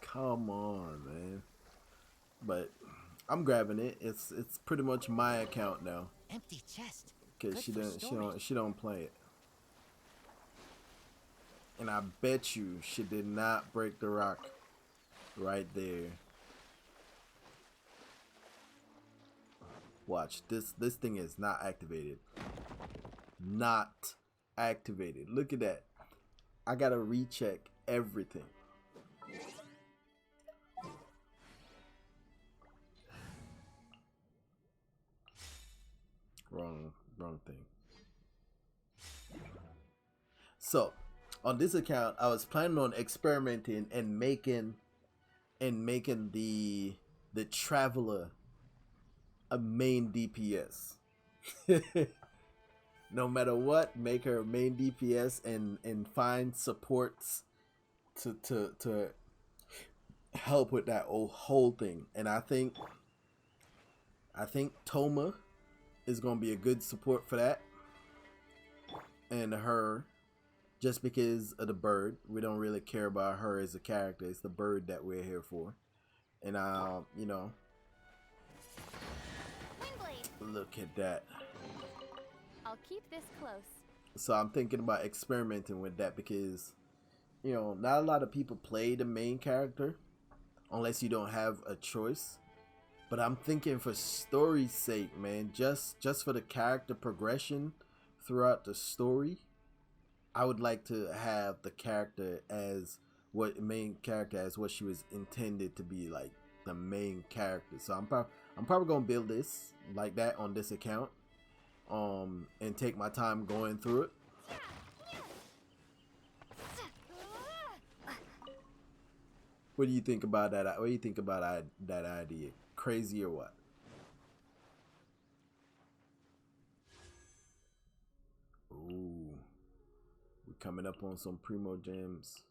come on, man. But I'm grabbing it. It's pretty much my account now, Empty chest. because Good for she don't play it. And I bet you she did not break the rock right there. Watch this thing is not activated. Not activated. Look at that. I gotta recheck everything. Wrong thing. So on this account, I was planning on experimenting and making the Traveler a main DPS. No matter what, make her a main DPS and find supports to help with that whole thing. And I think Toma is gonna be a good support for that. And her, just because of the bird, we don't really care about her as a character. It's the bird that we're here for. And you know, Windblade. look at that. I'll keep this close. So I'm thinking about experimenting with that because, you know, not a lot of people play the main character unless you don't have a choice. But I'm thinking for story's sake, man, just for the character progression throughout the story, I would like to have the character as what she was intended to be, like the main character. So I'm probably gonna build this like that on this account, and take my time going through it. What do you think about that? What do you think about that idea? Crazy or what? Ooh, we're coming up on some primo gems.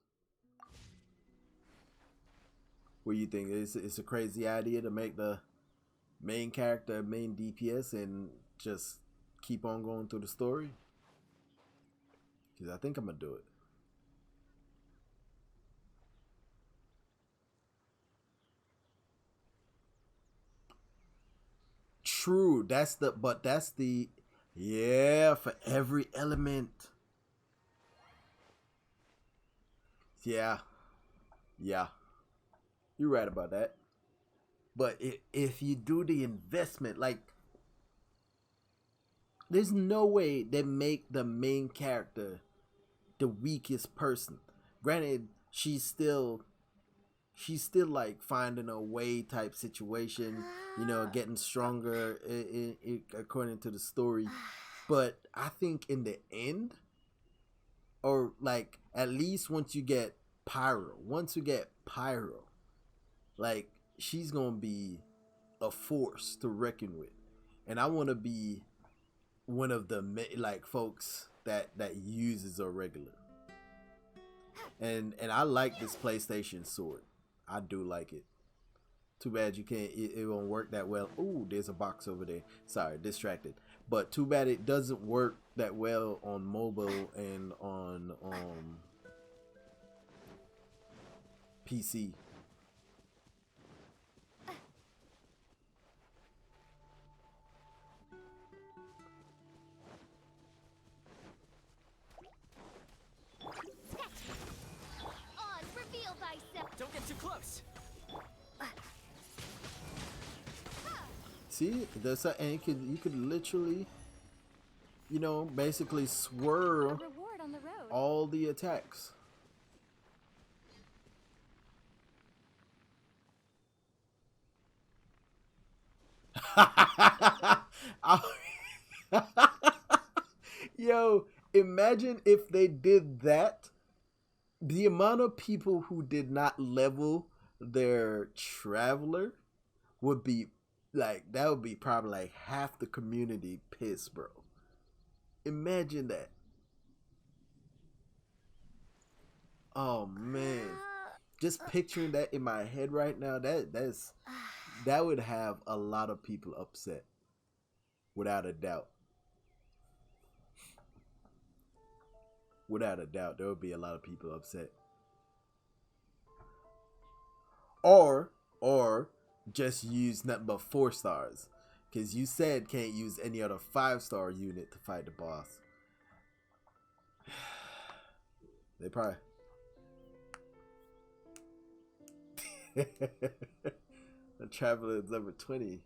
What do you think? It's a crazy idea to make the main character main DPS and just keep on going through the story? Because I think I'm gonna do it. True, that's the yeah, for every element. Yeah, you're right about that. But if you do the investment, like, there's no way they make the main character the weakest person. Granted, she's still like finding a way type situation, you know, getting stronger according to the story. But I think in the end, or like at least once you get Pyro, like, she's gonna be a force to reckon with. And I want to be one of the like folks that uses a regular. And I like this PlayStation sword. I do like it. Too bad you can't, it won't work that well. Ooh, there's a box over there. Sorry, distracted. But too bad it doesn't work that well on mobile and on PC. On, reveal thyself. Don't get too close. See, and you could literally, you know, basically swirl Reward on the road. all the attacks. Yo, imagine if they did that. The amount of people who did not level their Traveler would be like, that would be probably like half the community pissed, bro. Imagine that. Oh man, just picturing that in my head right now, that would have a lot of people upset, without a doubt. Without a doubt, there would be a lot of people upset. Or just use nothing but 4 stars, because you said can't use any other 5-star unit to fight the boss. They probably. The Traveler is number 20.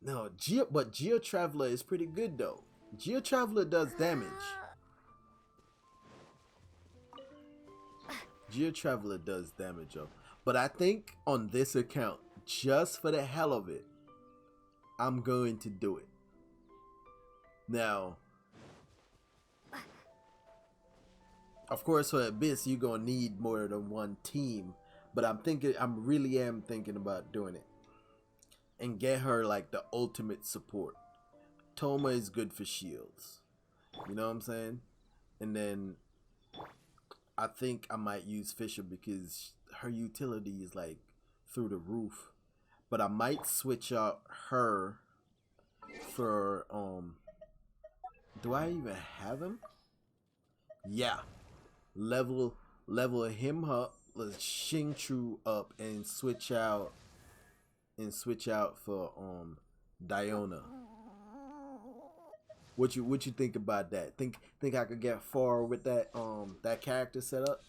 No, but Geo Traveler is pretty good though. Geo Traveler does damage. Geo Traveler does damage though. But I think on this account, just for the hell of it, I'm going to do it. Now, of course, for Abyss, you're gonna need more than one team. But I really am thinking about doing it. And get her like the ultimate support. Toma is good for shields. You know what I'm saying? And then I think I might use Fisher because her utility is like through the roof. But I might switch out her for do I even have him? Yeah. Level him up, let's Xingqiu up and switch out for Diona. What you think about that? Think I could get far with that that character setup?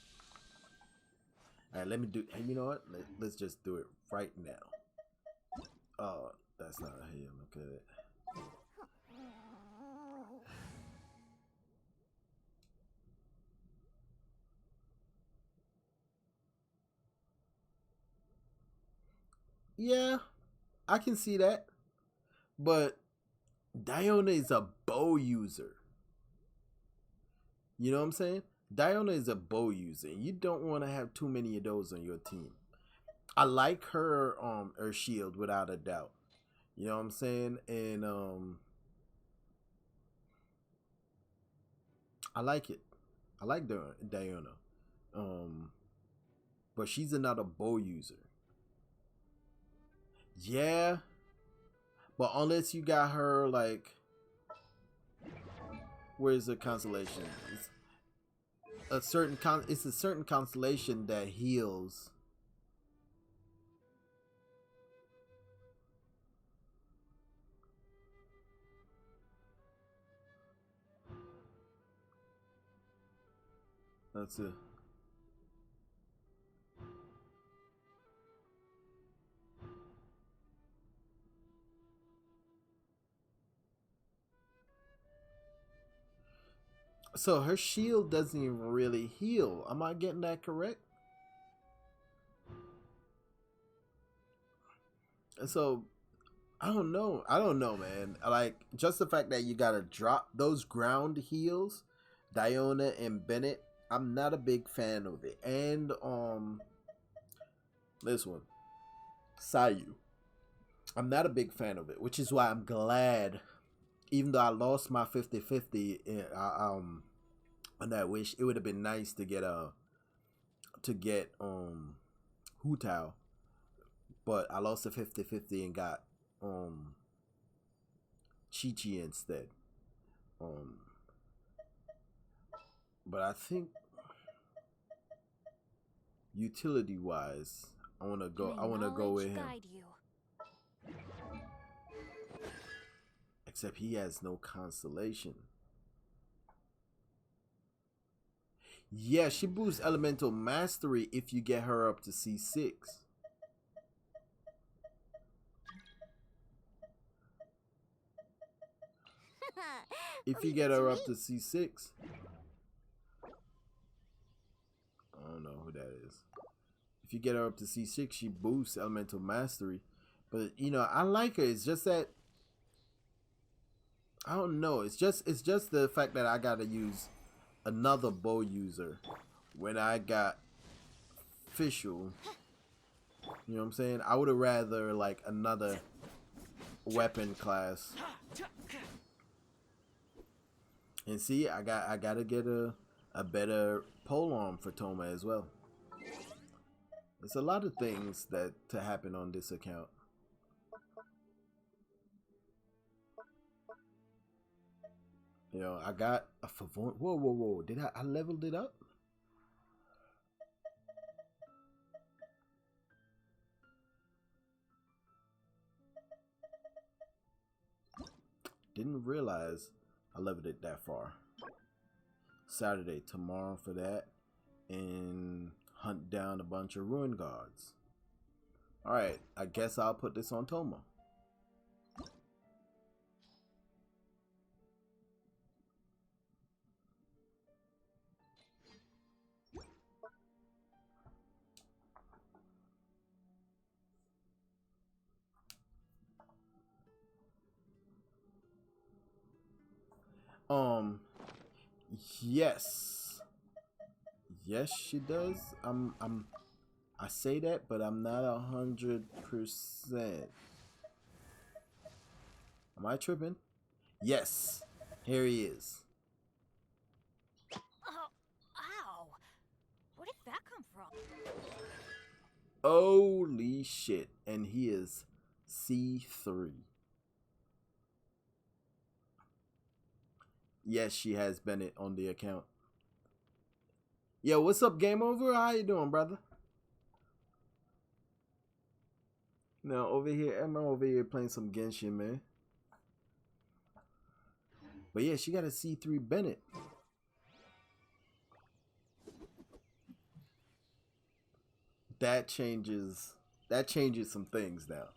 Alright, let me do, you know what? Let's just do it right now. Oh, that's not how you look at it. Yeah, I can see that. But Diona is a bow user. You know what I'm saying? Diona is a bow user. You don't want to have too many of those on your team. I like her shield without a doubt. You know what I'm saying? And I like it. I like Diona. But she's another bow user. Yeah, but unless you got her like, where's the constellation? It's a certain constellation that heals. That's it. So her shield doesn't even really heal. Am I getting that correct? So I don't know. I don't know, man. Like just the fact that you gotta drop those ground heals, Diona and Bennett, I'm not a big fan of it. And this one, Sayu, I'm not a big fan of it, which is why I'm glad. Even though I lost my 50-50 on that wish, it would have been nice to get Hu Tao, but I lost the 50-50 and got Chi-Chi instead. But I think utility wise, I wanna go with him. Except he has no constellation. Yeah, she boosts elemental mastery if you get her up to C6. If you get her up to C6. I don't know who that is. If you get her up to C6, she boosts elemental mastery. But you know, I like her. It's just that I don't know. It's just the fact that I gotta use another bow user when I got Fischl. You know what I'm saying? I would have rather like another weapon class. And see, I gotta get a better polearm for Toma as well. There's a lot of things that to happen on this account. You know, I got a favor. Whoa. Did I leveled it up? Didn't realize I leveled it that far. Saturday, tomorrow for that. And hunt down a bunch of ruin guards. Alright, I guess I'll put this on Toma. Yes. Yes, she does. I say that, but I'm not 100%. Am I tripping? Yes. Here he is. Oh, ow! Where did that come from? Holy shit. And he is C3. Yes, she has Bennett on the account. Yo, what's up, Game Over? How you doing, brother? No, I'm over here playing some Genshin, man. But yeah, she got a C3 Bennett. That changes some things now.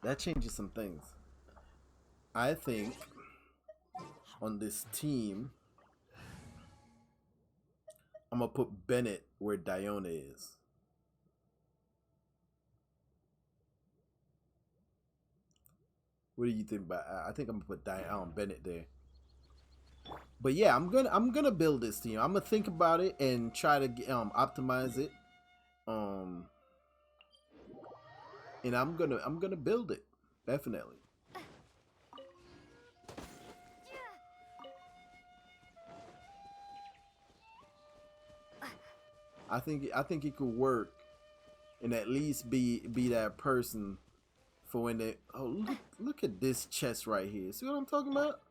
That changes some things. I think on this team, I'm gonna put Bennett where Diona is. What do you think about? I think I'm gonna put Bennett there. But yeah, I'm gonna build this team. I'm gonna think about it and try to optimize it. And I'm gonna build it, definitely. I think it could work, and at least be that person for when they. Oh, look at this chest right here. See what I'm talking about?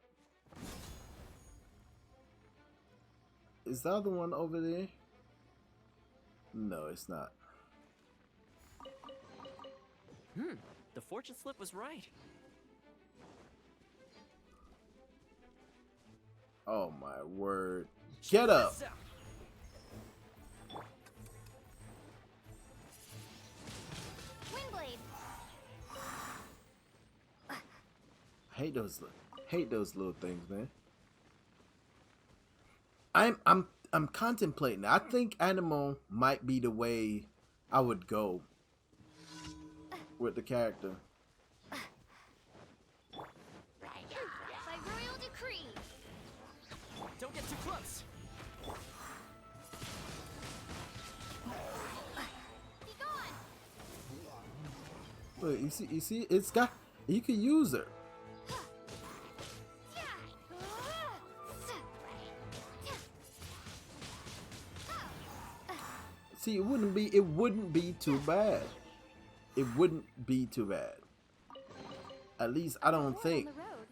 Is the other one over there? No, it's not. The fortune slip was right. Oh my word! Get up! Windblade. Hate those little things, man. I'm contemplating. I think Animal might be the way I would go with the character. By royal decree. Don't get too close. Be gone. Look, you see, it's got. You can use her. See, it wouldn't be too bad. It wouldn't be too bad. At least I don't think. On the road.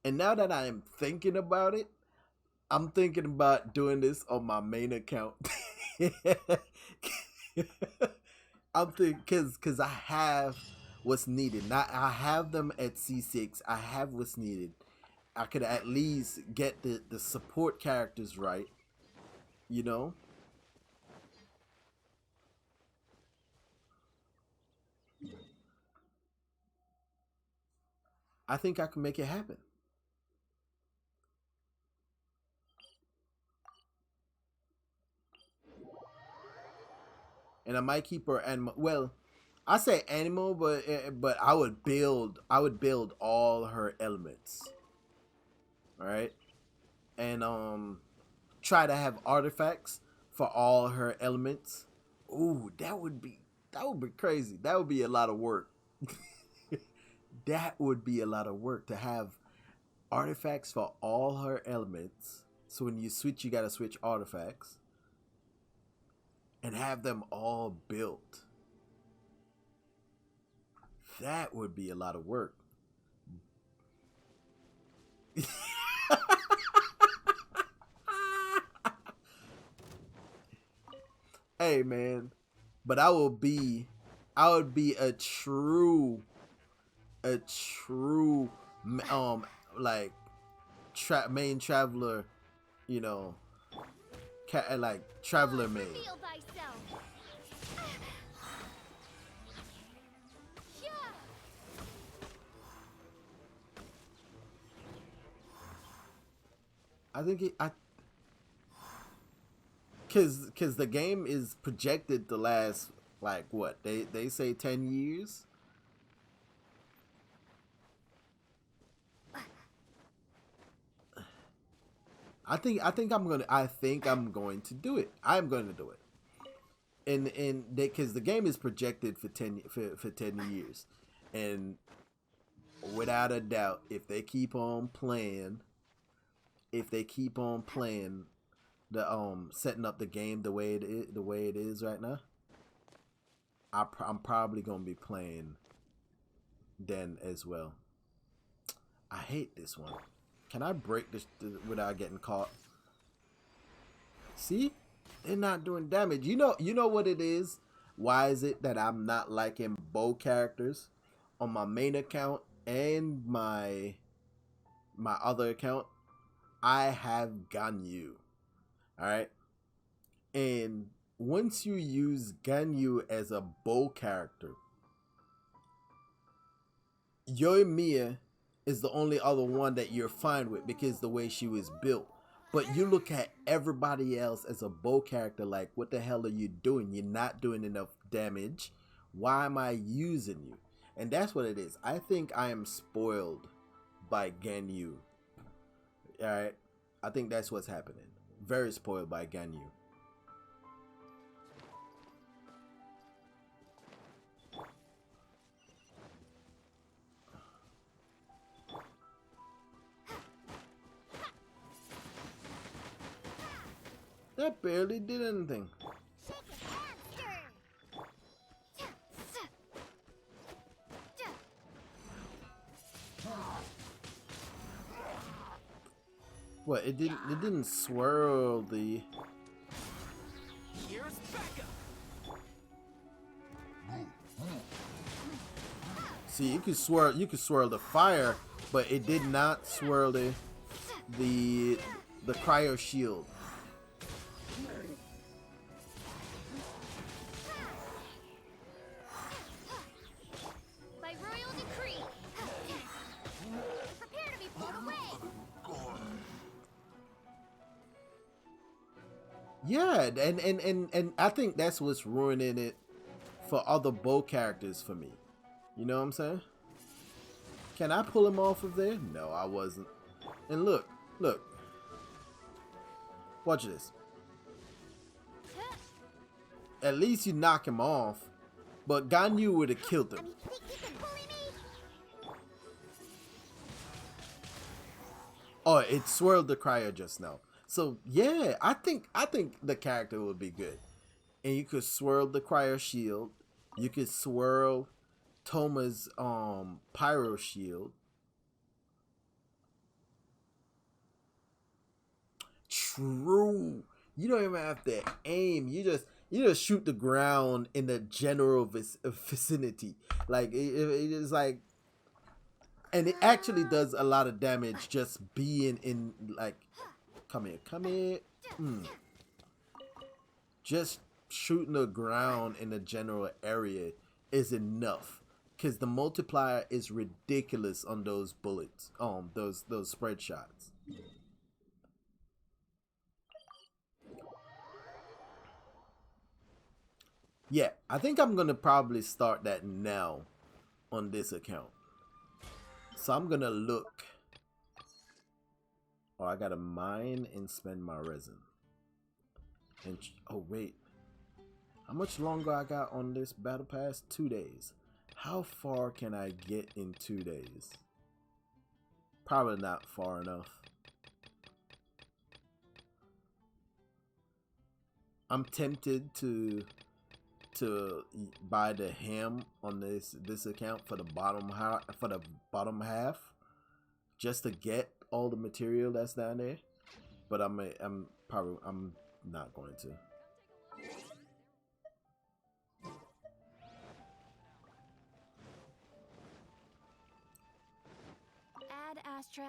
And now that I am thinking about it, I'm thinking about doing this on my main account. I'm thinking because I have what's needed. Now I have them at C6. I have what's needed. I could at least get the support characters right, you know? I think I can make it happen. And I might keep her animal. Well, I say animal, but I would build all her elements. All right, and try to have artifacts for all her elements. Ooh, that would be crazy. That would be a lot of work. That would be a lot of work to have artifacts for all her elements. So when you switch, you gotta switch artifacts and have them all built. That would be a lot of work. Hey man, but I would be a true like main traveler, you know, like traveler main. Reveal thyself. I think cause the game is projected to last like what they say 10 years. I think I'm going to do it. I'm going to do it. And because the game is projected for 10 years, and without a doubt, if they keep on playing the setting up the game the way it is right now, I'm probably gonna be playing then as well. I hate this one. Can I break this without getting caught? See? They're not doing damage. You know what it is? Why is it that I'm not liking bow characters on my main account and my other account? I have Ganyu. Alright? And once you use Ganyu as a bow character, Yoimiya is the only other one that you're fine with because the way she was built. But you look at everybody else as a bow character like, what the hell are you doing? You're not doing enough damage. Why am I using you? And that's what it is. I think I am spoiled by Ganyu. Alright? I think that's what's happening. Very spoiled by Ganyu. That barely did anything. Shake it, monster! What? It didn't swirl the. Here's backup. See, you could swirl the fire, but it did not swirl the cryo shield. By royal decree! Prepare to be blown away! Yeah, and I think that's what's ruining it for other bow characters for me. You know what I'm saying? Can I pull him off of there? No, I wasn't. And look. Watch this. At least you knock him off. But Ganyu would have killed him. You think you can bully me? Oh, it swirled the cryo just now. So yeah, I think the character would be good. And you could swirl the cryo shield. You could swirl Toma's pyro shield. True. You don't even have to aim. You just shoot the ground in the general vicinity. Like it is like, and it actually does a lot of damage just being in like. Come here. Just shooting the ground in the general area is enough. Because the multiplier is ridiculous on those bullets. Those spread shots. Yeah, I think I'm going to probably start that now on this account. So I'm going to look. Oh, I got to mine and spend my resin. And oh, wait. How much longer I got on this battle pass? 2 days. How far can I get in 2 days? Probably not far enough. I'm tempted to buy the ham on this account for the bottom half, just to get all the material that's down there. But I'm not going to. Add Astra.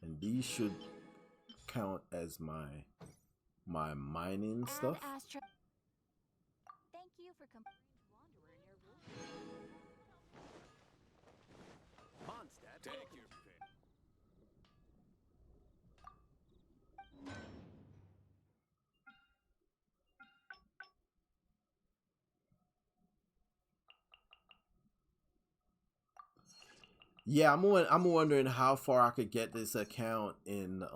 And these should count as my mining stuff. Astra. Thank you for completing Yeah, I'm wondering how far I could get this account in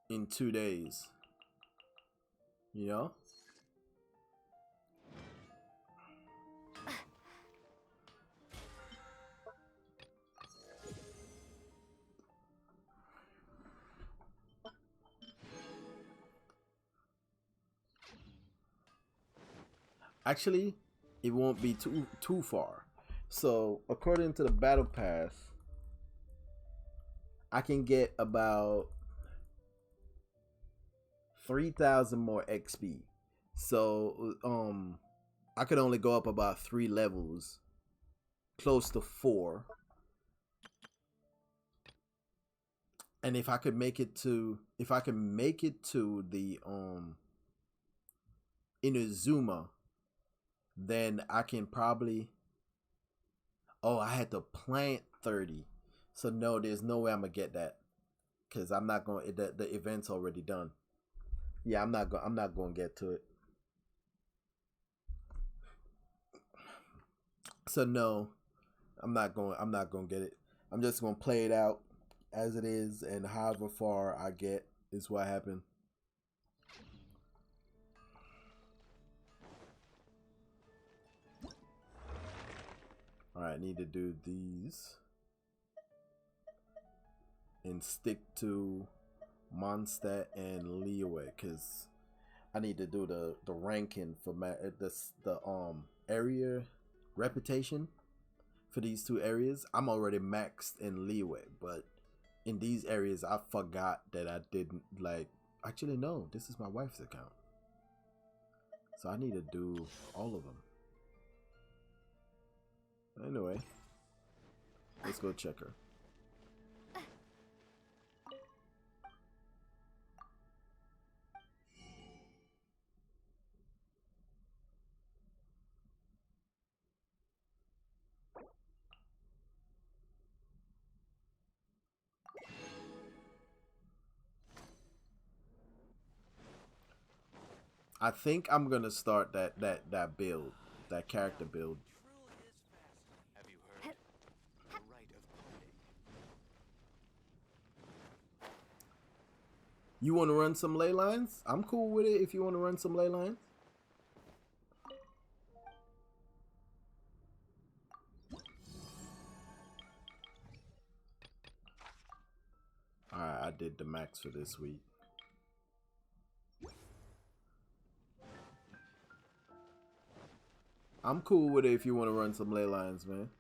2 days. You know? Actually, it won't be too far. So, according to the battle pass, I can get about 3,000 more XP. So, I could only go up about 3 levels, close to 4. And if I could make it to the Inazuma, then I can probably, oh, I had to plant 30. So no, there's no way I'm gonna get that, cuz I'm not going, the event's already done. Yeah, I'm not going to get to it. So no, I'm not going to get it. I'm just going to play it out as it is, and however far I get is what happened. Alright, I need to do these and stick to Mondstadt and Liyue, because I need to do the ranking for the area reputation for these 2 areas. I'm already maxed in Liyue, but in these areas I forgot that I didn't, like, actually no, this is my wife's account, so I need to do all of them. Anyway, let's go check her. I think I'm gonna start that build, that character build. Have you heard? The rite of parting. You want to run some ley lines? I'm cool with it if you want to run some ley lines. Alright, I did the max for this week. I'm cool with it if you want to run some ley lines, man.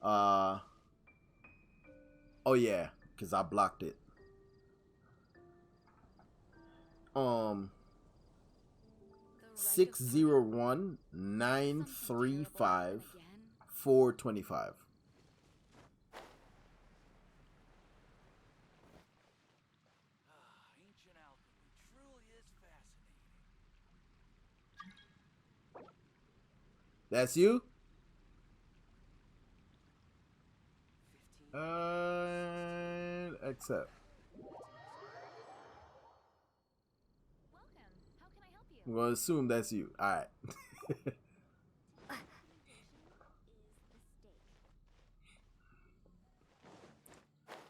Oh yeah, because I blocked it. 601-935-425. Ancient alchemy truly is fascinating. That's you? 15. And accept. Welcome. How can I help you? I'm gonna assume that's you. Alright.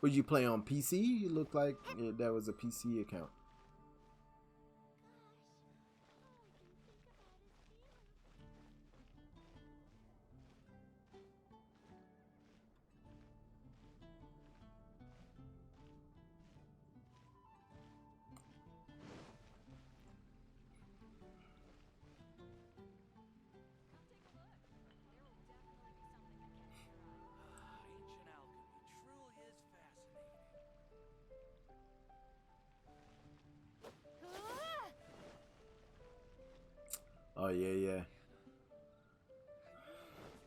Would you play on PC? You look like that was a PC account. Ancient alchemy truly is fascinating. Oh yeah.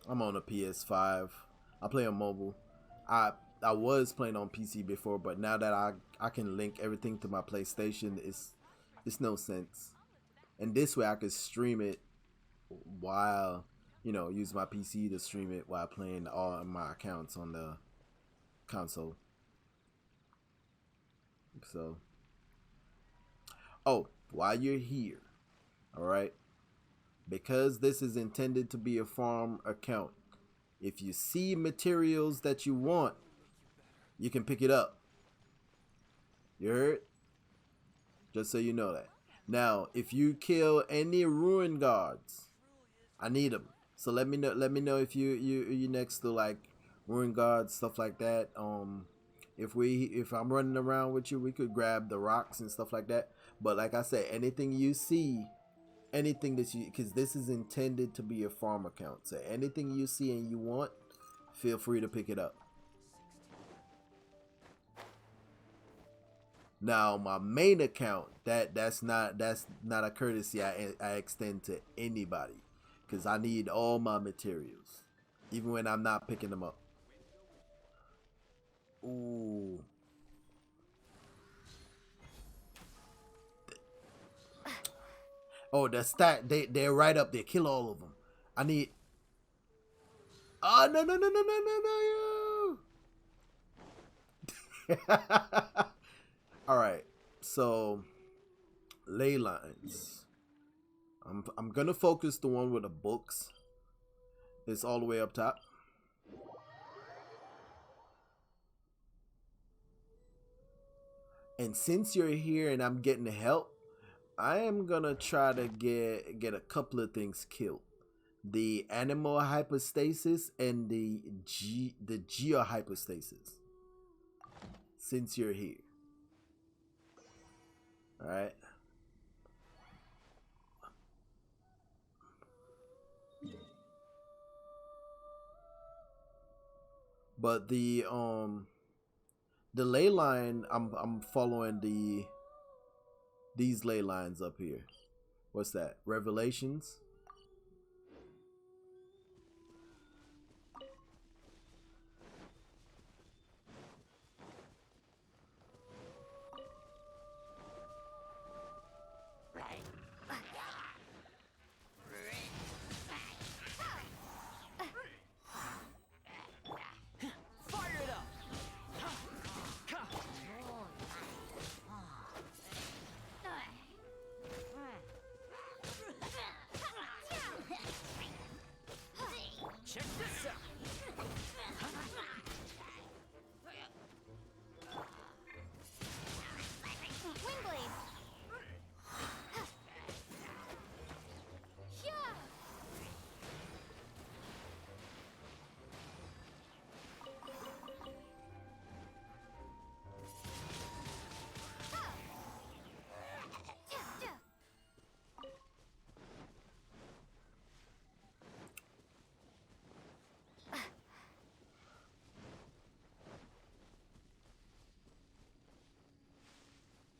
I'm on a PS5. I play on mobile. I was playing on PC before, but now that I can link everything to my PlayStation, it's no sense. And this way I could stream it while, use my PC to stream it while playing all of my accounts on the console. So, oh, while you're here, all right, because this is intended to be a farm account, if you see materials that you want, you can pick it up. You heard? Just so you know that. Now, if you kill any ruin guards, I need them. So let me know. Let me know if you next to like ruin guards, stuff like that. If I'm running around with you, we could grab the rocks and stuff like that. But like I said, anything you see, anything that you, because this is intended to be a farm account. So anything you see and you want, feel free to pick it up. Now my main account, that's not a courtesy I extend to anybody, because I need all my materials, even when I'm not picking them up. Ooh. Oh, the stat, they're right up there. Kill all of them. I need. Oh, no. All right. So, ley lines. I'm gonna focus the one with the books. It's all the way up top. And since you're here and I'm getting help, I am gonna try to get a couple of things killed. The animal hypostasis and the geohypostasis. Since you're here. Alright. But the ley line, I'm following these ley lines up here. What's that? Revelations. Check this out. Windblade. Yeah.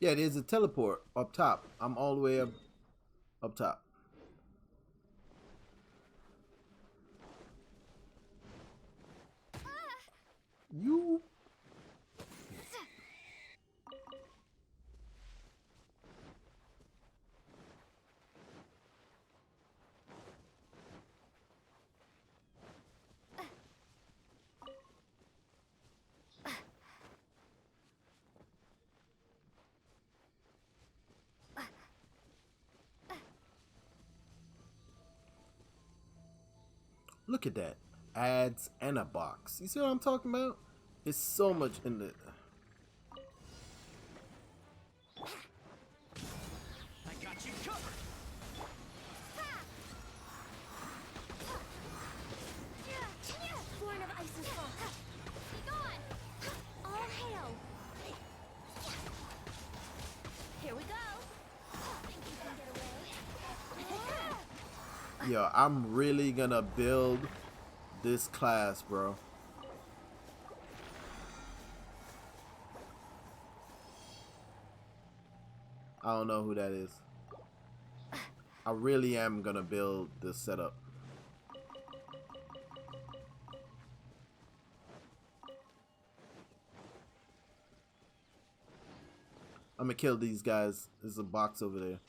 Yeah, there's a teleport up top. I'm all the way up top. You. Look at that. Ads and a box. You see what I'm talking about? It's so much in the... I got you covered. Born of ice and salt. Be gone. All hail. Here we go. Think you can get away? Yo, I'm really gonna build this class, bro. I don't know who that is. I really am gonna build this setup. I'm gonna kill these guys. There's a box over there.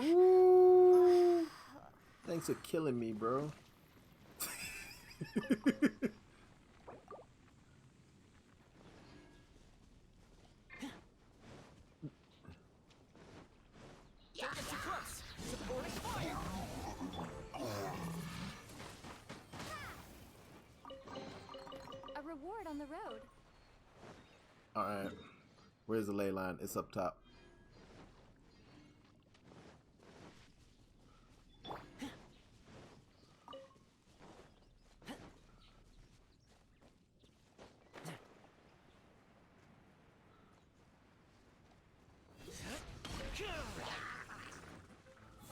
Ooh. Thanks for killing me, bro. word on the road. Alright. Where's the ley line? It's up top.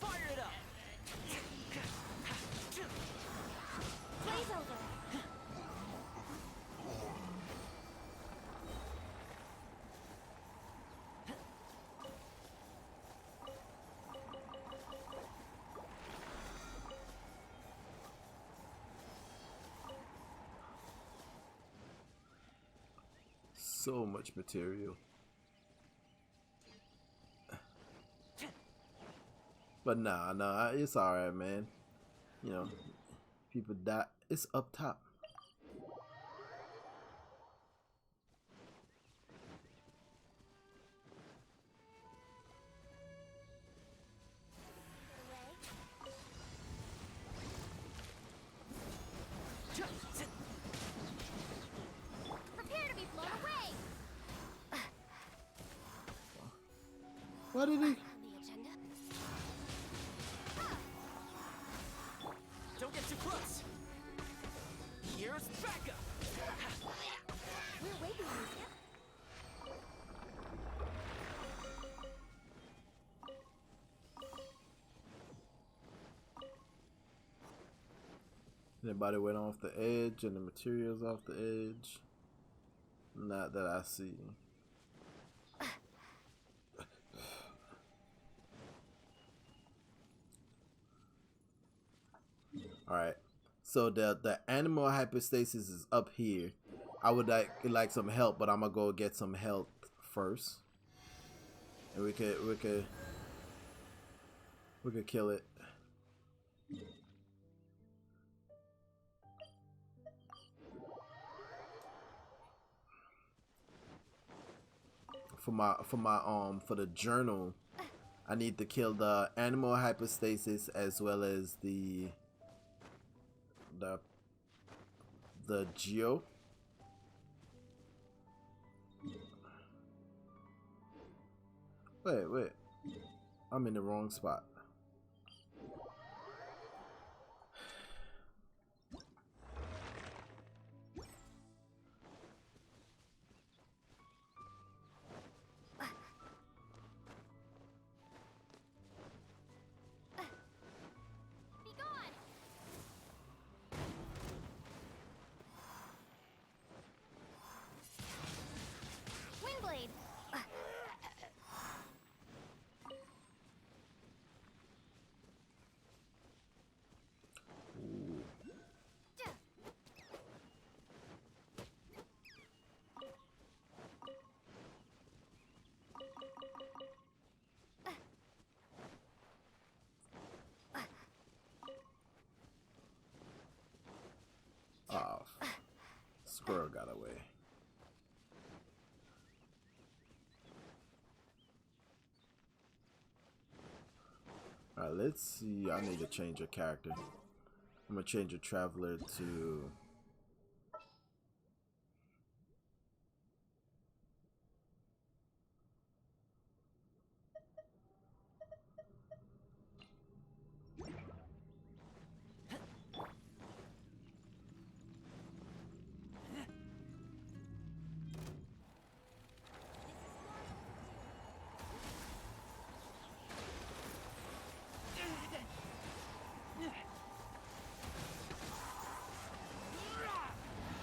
Fire it up! Blaze over. So much material. But nah, it's alright, man. You know, people die. It's up top. Prepare to be blown away. What did he? On the agenda. Don't get too close! Here's backup! We're waiting on you. Anybody went off the edge and the materials off the edge? Not that I see. Alright. So the animal hypostasis is up here. I would like some help, but I'm gonna go get some health first. And we could kill it. For the journal, I need to kill the animal hypostasis as well as the geo. Wait. I'm in the wrong spot. Be gone. Windblade. Oh, squirrel got away. Alright, let's see. I need to change a character. I'm gonna change a traveler to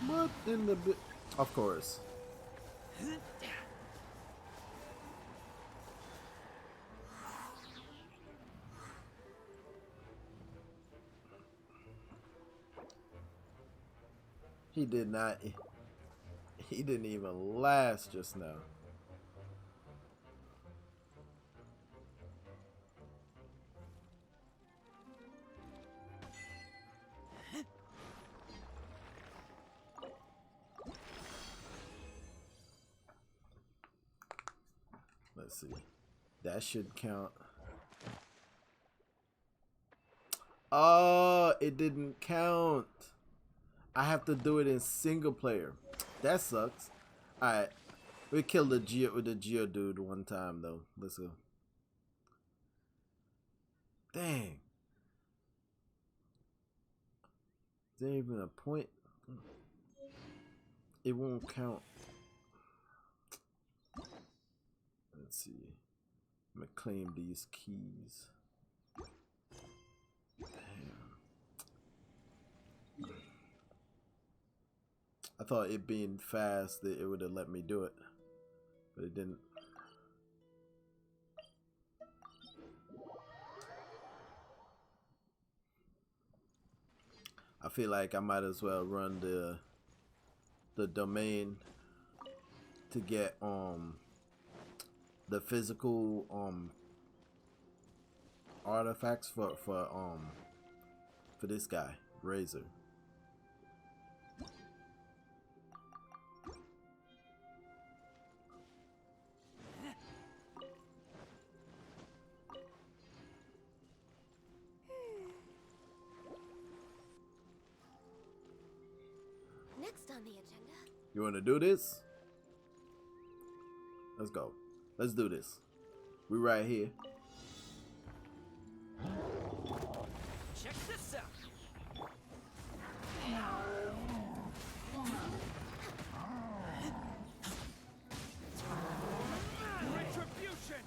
what in the of course. He did not. He didn't even last just now. Let's see. That should count. Oh, it didn't count. I have to do it in single player. That sucks. Alright. We killed the Geodude one time though. Let's go. Dang. Is there even a point? It won't count. Let's see. I'm gonna claim these keys. Damn. I thought it being fast that it would have let me do it, but it didn't. I feel like I might as well run the domain to get the physical artifacts for this guy, Razor. Next on the agenda. You want to do this? Let's go. Let's do this. We right here. Check this out. Retribution.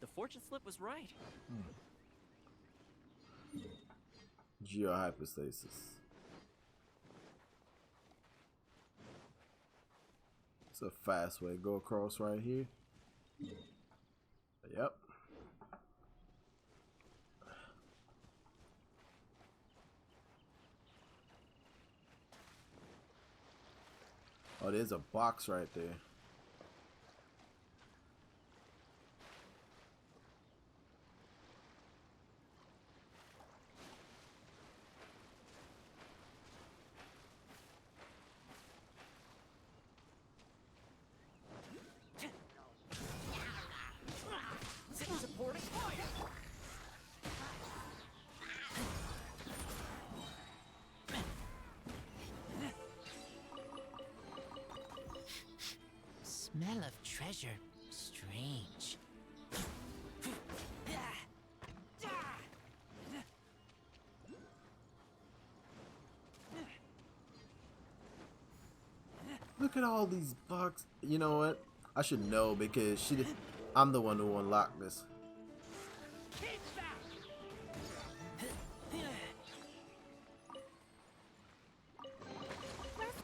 The fortune slip was right. Geohypostasis. It's a fast way. Go across right here. Yep. Oh, there's a box right there. Supporting fire. Smell of treasure. Strange. Look at all these bugs. You know what? I should know because I'm the one who unlocked this.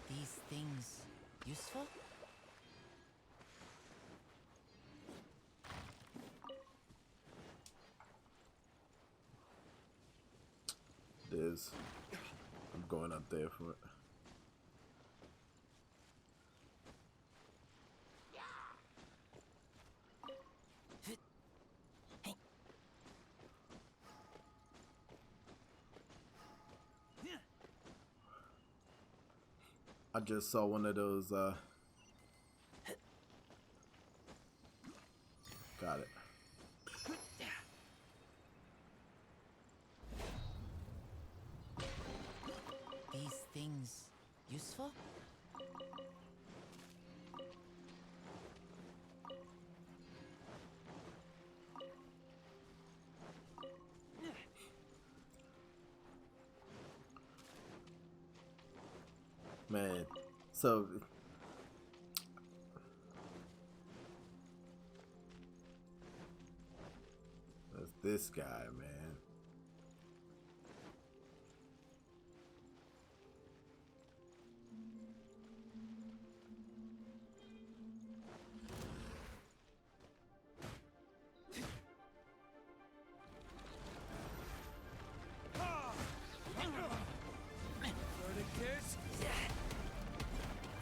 These things useful? It is. I'm going up there for it. I just saw one of those, got it. These things useful? Man, so that's this guy, man.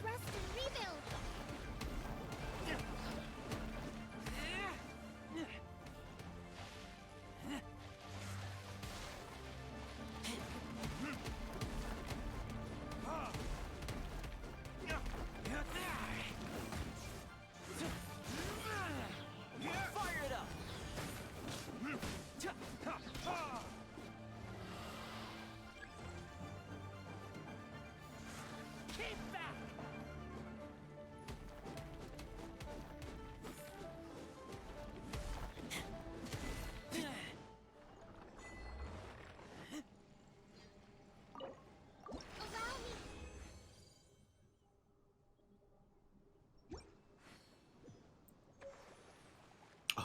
Rest and rebuild.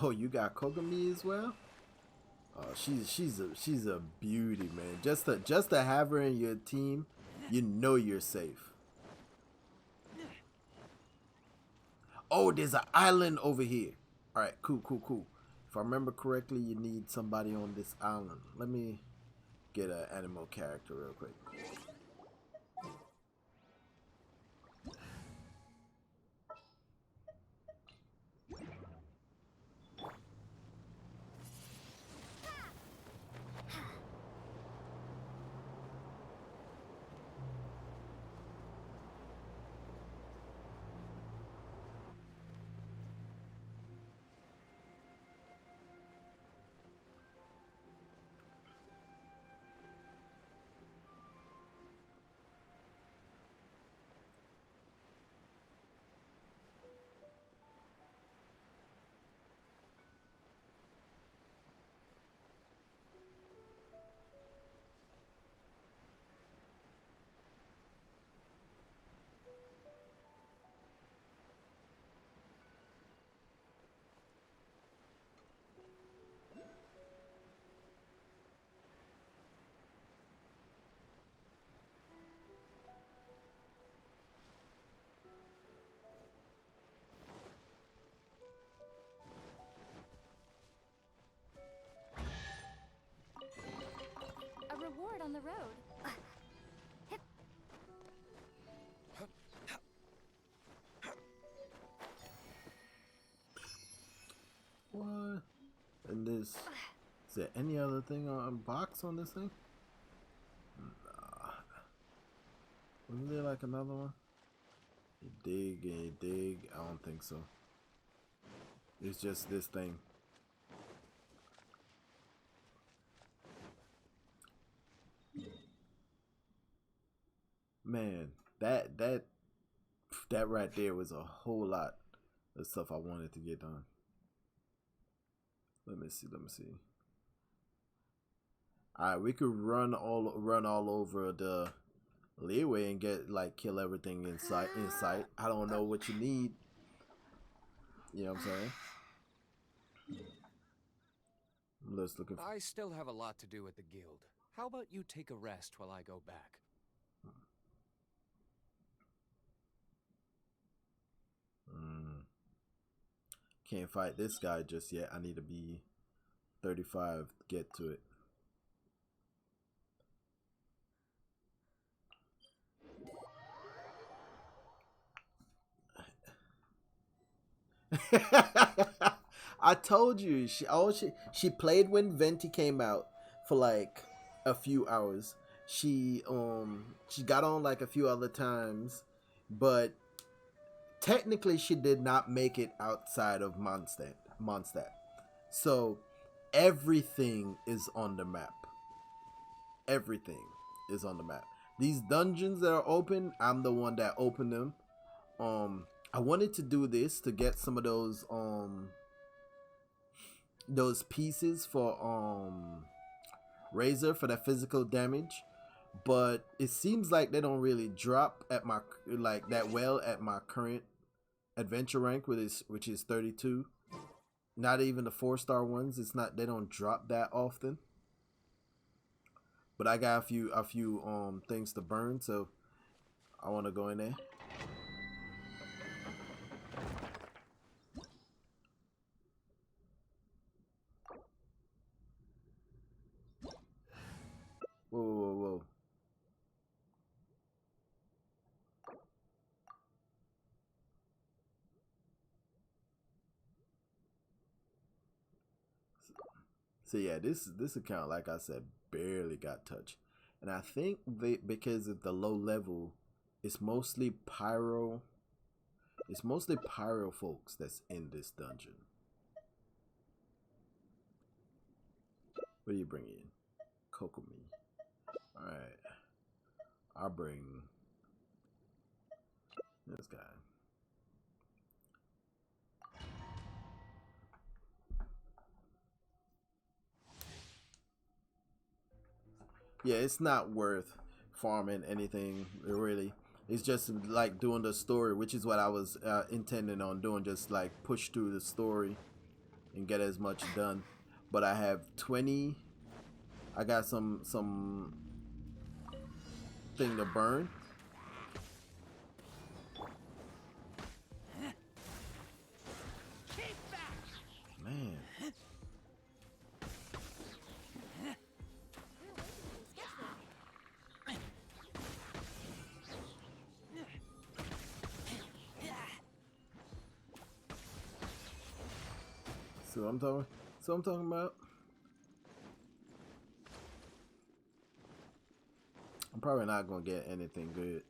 Oh, you got Kogami as well? Oh, she's a beauty, man. Just to have her in your team, you know you're safe. Oh, there's an island over here. All right, cool. If I remember correctly, you need somebody on this island. Let me get an animal character real quick. A reward on the road. What? And this, is there any other thing on box on this thing? Nah. Wasn't there like another one? You dig and you dig. I don't think so. It's just this thing. Man, that right there was a whole lot of stuff I wanted to get done. Let me see. Alright, we could run all over the leeway and get like kill everything in sight. I don't know what you need. You know what I'm saying? I'm just looking for I still have a lot to do at the guild. How about you take a rest while I go back? Can't fight this guy just yet. I need to be 35 to get to it. I told you she played when Venti came out for like a few hours. She got on like a few other times, but technically she did not make it outside of Mondstadt. So everything is on the map. Everything is on the map. These dungeons that are open, I'm the one that opened them. I wanted to do this to get some of those pieces for Razor for that physical damage, but it seems like they don't really drop at my like that well at my current adventure rank, which is 32. Not even the 4-star ones. They don't drop that often. But I got a few things to burn, so I want to go in there. Whoa. So yeah, this account, like I said, barely got touched. And I think because of the low level, it's mostly pyro folks that's in this dungeon. What do you bring in? Kokomi. Alright. I'll bring this guy. Yeah, it's not worth farming anything, really. It's just like doing the story, which is what I was intending on doing, just like push through the story and get as much done. But I have 20. I got some thing to burn. Man. So I'm talking about. I'm probably not gonna get anything good.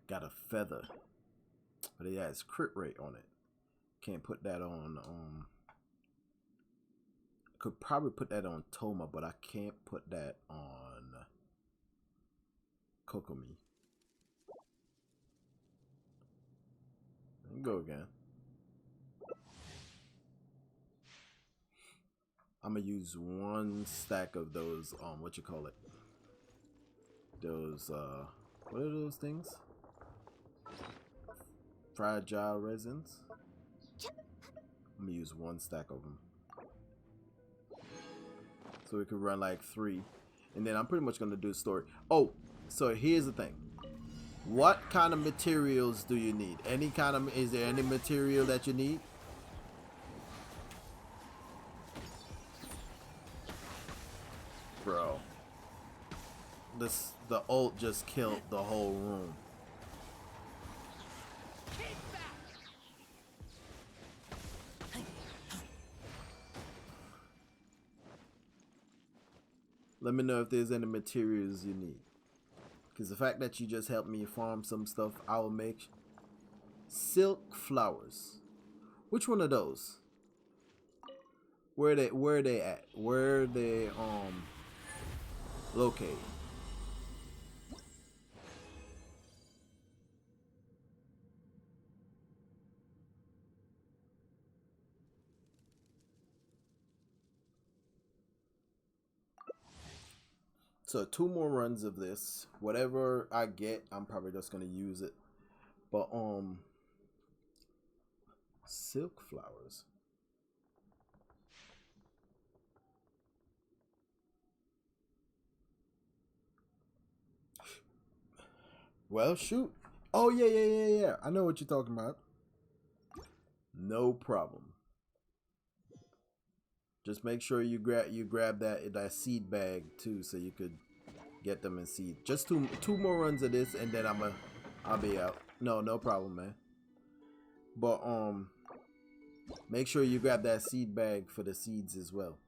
Got a feather, but it has crit rate on it. Can't put that on. Could probably put that on Toma, but I can't put that on Kokomi. Go again. I'm gonna use 1 stack of those. What you call it? Those what are those things? Fragile resins. I'm gonna use 1 stack of them, so we could run like 3, and then I'm pretty much gonna do story. Oh, so here's the thing. What kind of materials do you need? Any kind of, is there any material that you need? Bro. The ult just killed the whole room. Let me know if there's any materials you need. Because the fact that you just helped me farm some stuff, I will make silk flowers. Which one of those? Where are they at? Where are they located? So 2 more runs of this. Whatever I get, I'm probably just gonna use it. But silk flowers. Well, shoot. Oh yeah. I know what you're talking about. No problem. Just make sure you grab that seed bag too, so you could get them in seed. Just two more runs of this, and then I'll be out. No problem, man. But make sure you grab that seed bag for the seeds as well.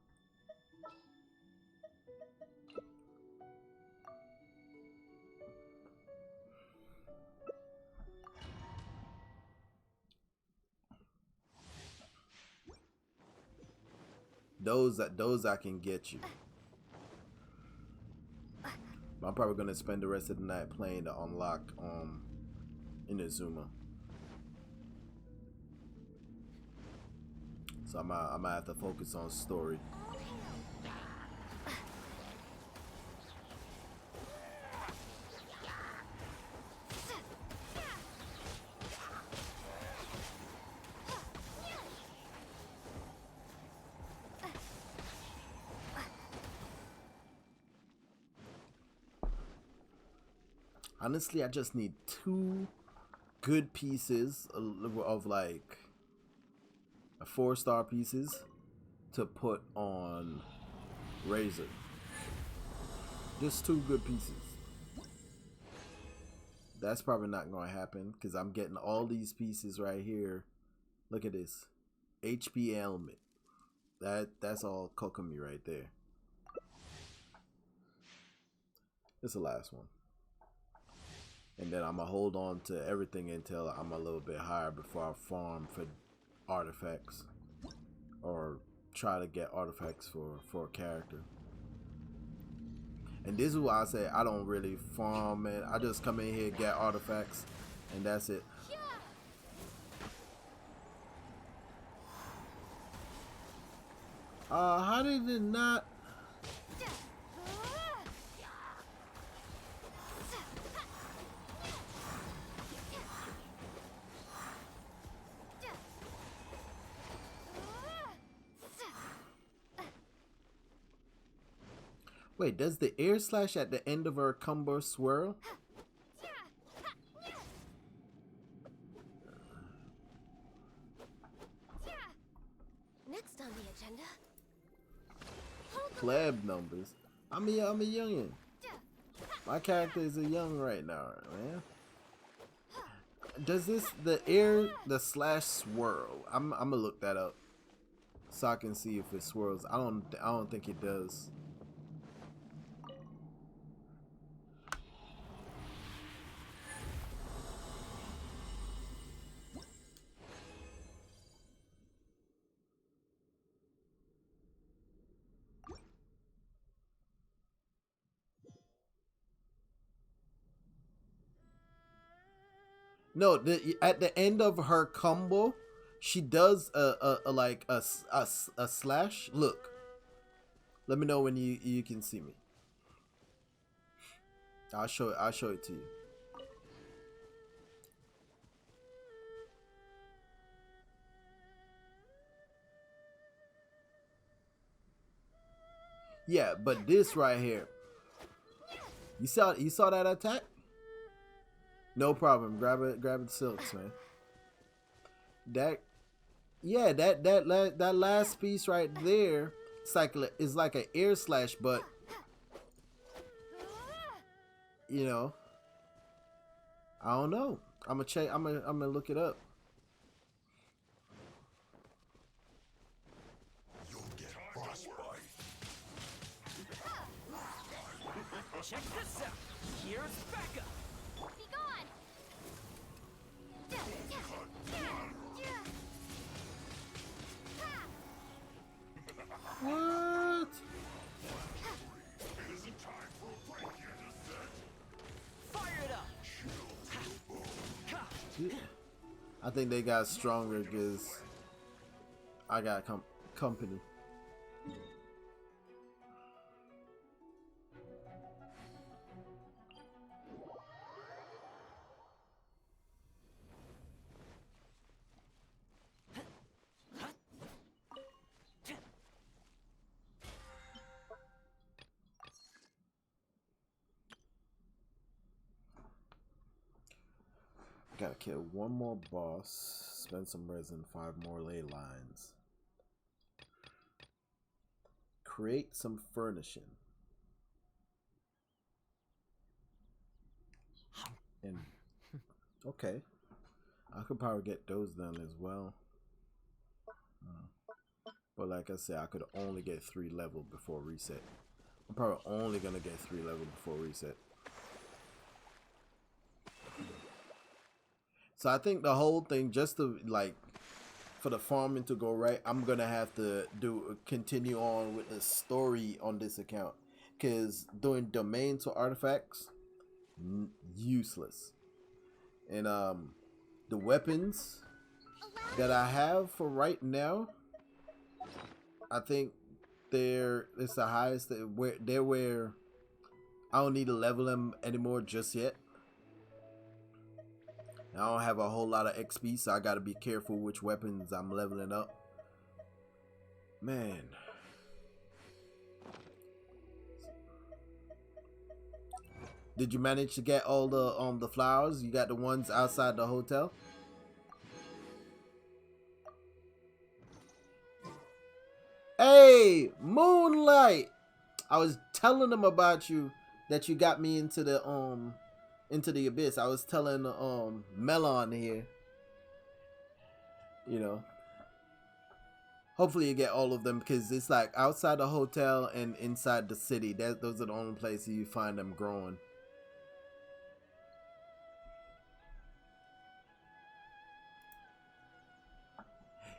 Those I can get you. But I'm probably gonna spend the rest of the night playing to unlock Inazuma. So I'm gonna have to focus on story. Honestly, I just need 2 good pieces of like 4-star pieces to put on Razor. Just 2 good pieces. That's probably not going to happen because I'm getting all these pieces right here. Look at this. HP Helmet. That's all Kokomi right there. It's the last one. And then I'm going to hold on to everything until I'm a little bit higher before I farm for artifacts. Or try to get artifacts for a character. And this is why I say I don't really farm, man. I just come in here, get artifacts, and that's it. How did it not... Wait, does the air slash at the end of her combo swirl? Next on the agenda. Pleb numbers. I'm a youngin. My character is a young right now, man. Does the slash swirl? I'm gonna look that up so I can see if it swirls. I don't think it does. No, at the end of her combo, she does a slash. Look, let me know when you can see me. I'll show it to you. Yeah, but this right here, you saw that attack? No problem. Grab it, silks, man. That last piece right there, it's like an air slash, but you know, I don't know. I'm gonna look it up. Check this out. Here's Becca. Be gone! What? Fire it up. I think they got stronger because I got company. Gotta kill one more boss, spend some resin, 5 more ley lines. Create some furnishing. And okay, I could probably get those done as well. But like I said, I could only get 3 level before reset. I'm probably only gonna get 3 level before reset. So I think the whole thing, just to like, for the farming to go right, I'm gonna have to continue on with the story on this account, because doing domain to artifacts, useless. And the weapons that I have for right now, I think it's the highest where I don't need to level them anymore just yet. I don't have a whole lot of XP, so I gotta be careful which weapons I'm leveling up. Man. Did you manage to get all the flowers? You got the ones outside the hotel? Hey, Moonlight! I was telling them about you, that you got me into the abyss. I was telling Melon here, you know, hopefully you get all of them, because it's like outside the hotel and inside the city, those are the only places you find them growing.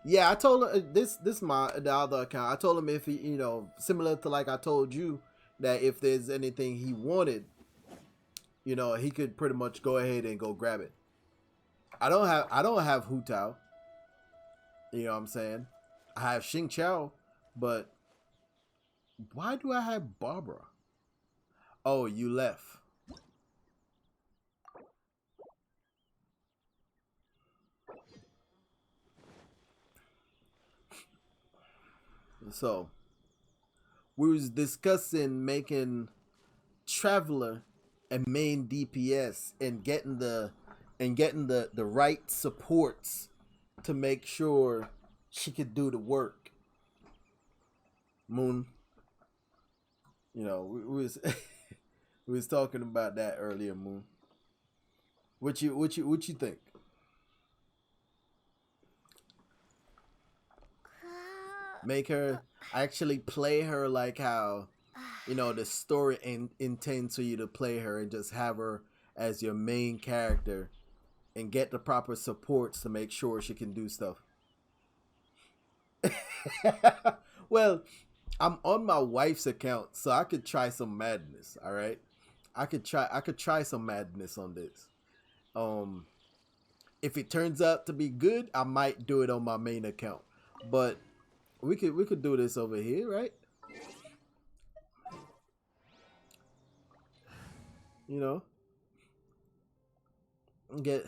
Yeah, I told him this the other account. I told him if he, you know, similar to like I told you, that if there's anything he wanted, you know, he could pretty much go ahead and go grab it. I don't have Hu Tao. You know what I'm saying? I have Xing Qiao, but why do I have Barbara? Oh, you left. So, we was discussing making Traveler a main DPS and getting the right supports to make sure she could do the work. Moon, you know, we was we was talking about that earlier, Moon. What you think? Make her actually play her like how, you know, the story intends for you to play her, and just have her as your main character and get the proper supports to make sure she can do stuff. Well, I'm on my wife's account, so I could try some madness, all right? I could try some madness on this. If it turns out to be good, I might do it on my main account. But we could do this over here, right? You know, get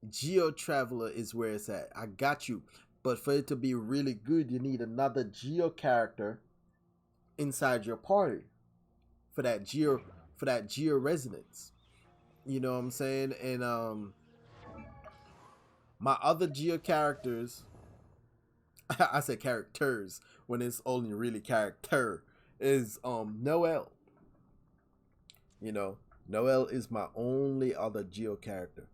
Geo Traveler is where it's at. I got you. But for it to be really good, you need another Geo character inside your party for that Geo resonance. You know what I'm saying? And my other Geo characters, I say characters when it's only really character, is Noelle. You know, Noelle is my only other Geo character.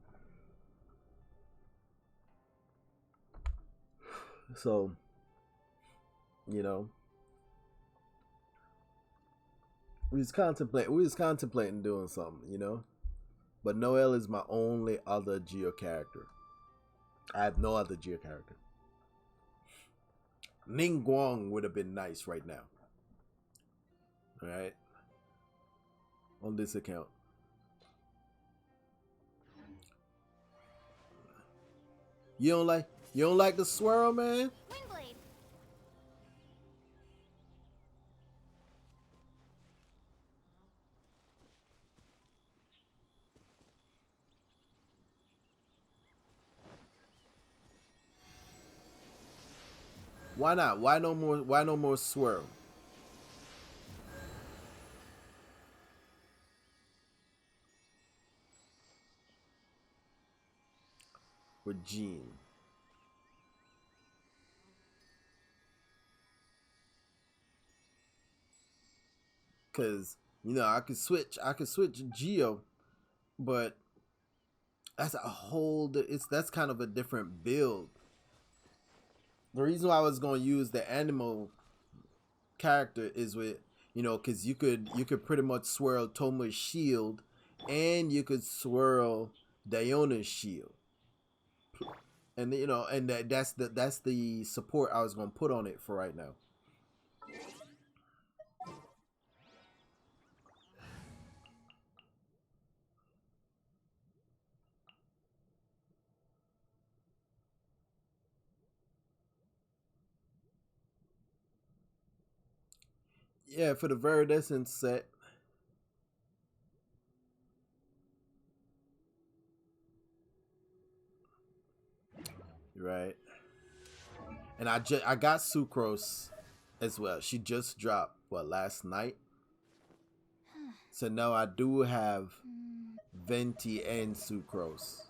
So, you know, we was contemplating doing something, you know. But Noelle is my only other Geo character. I have no other Geo character. Ningguang would have been nice right now. Alright. On this account. You don't like the swirl, man? Windblade. Why not? Why no more swirl? With Jean. Cause, you know, I could switch Geo, but that's that's kind of a different build. The reason why I was gonna use the animal character is with, you know, cause you could pretty much swirl Toma's shield, and you could swirl Diona's shield. And you know, and that's the support I was gonna put on it for right now. Yeah, for the Viridescent set. Right. And I got Sucrose as well. She just dropped last night. So now I do have Venti and Sucrose.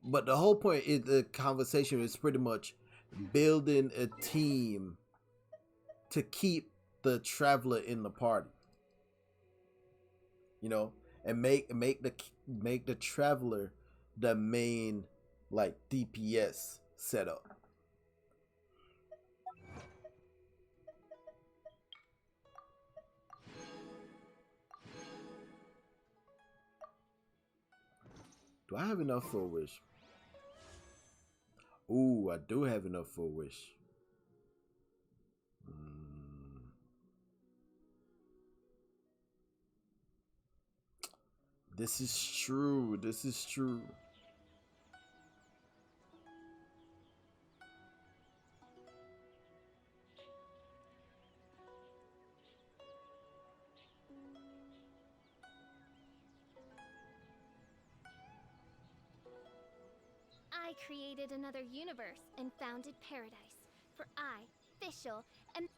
But the whole point is the conversation is pretty much building a team to keep the Traveler in the party. You know, and make the Traveler the main like DPS setup. Do I have enough for a wish? Ooh, I do have enough for a wish. This is true. This is true. I created another universe and founded paradise, for I, official, and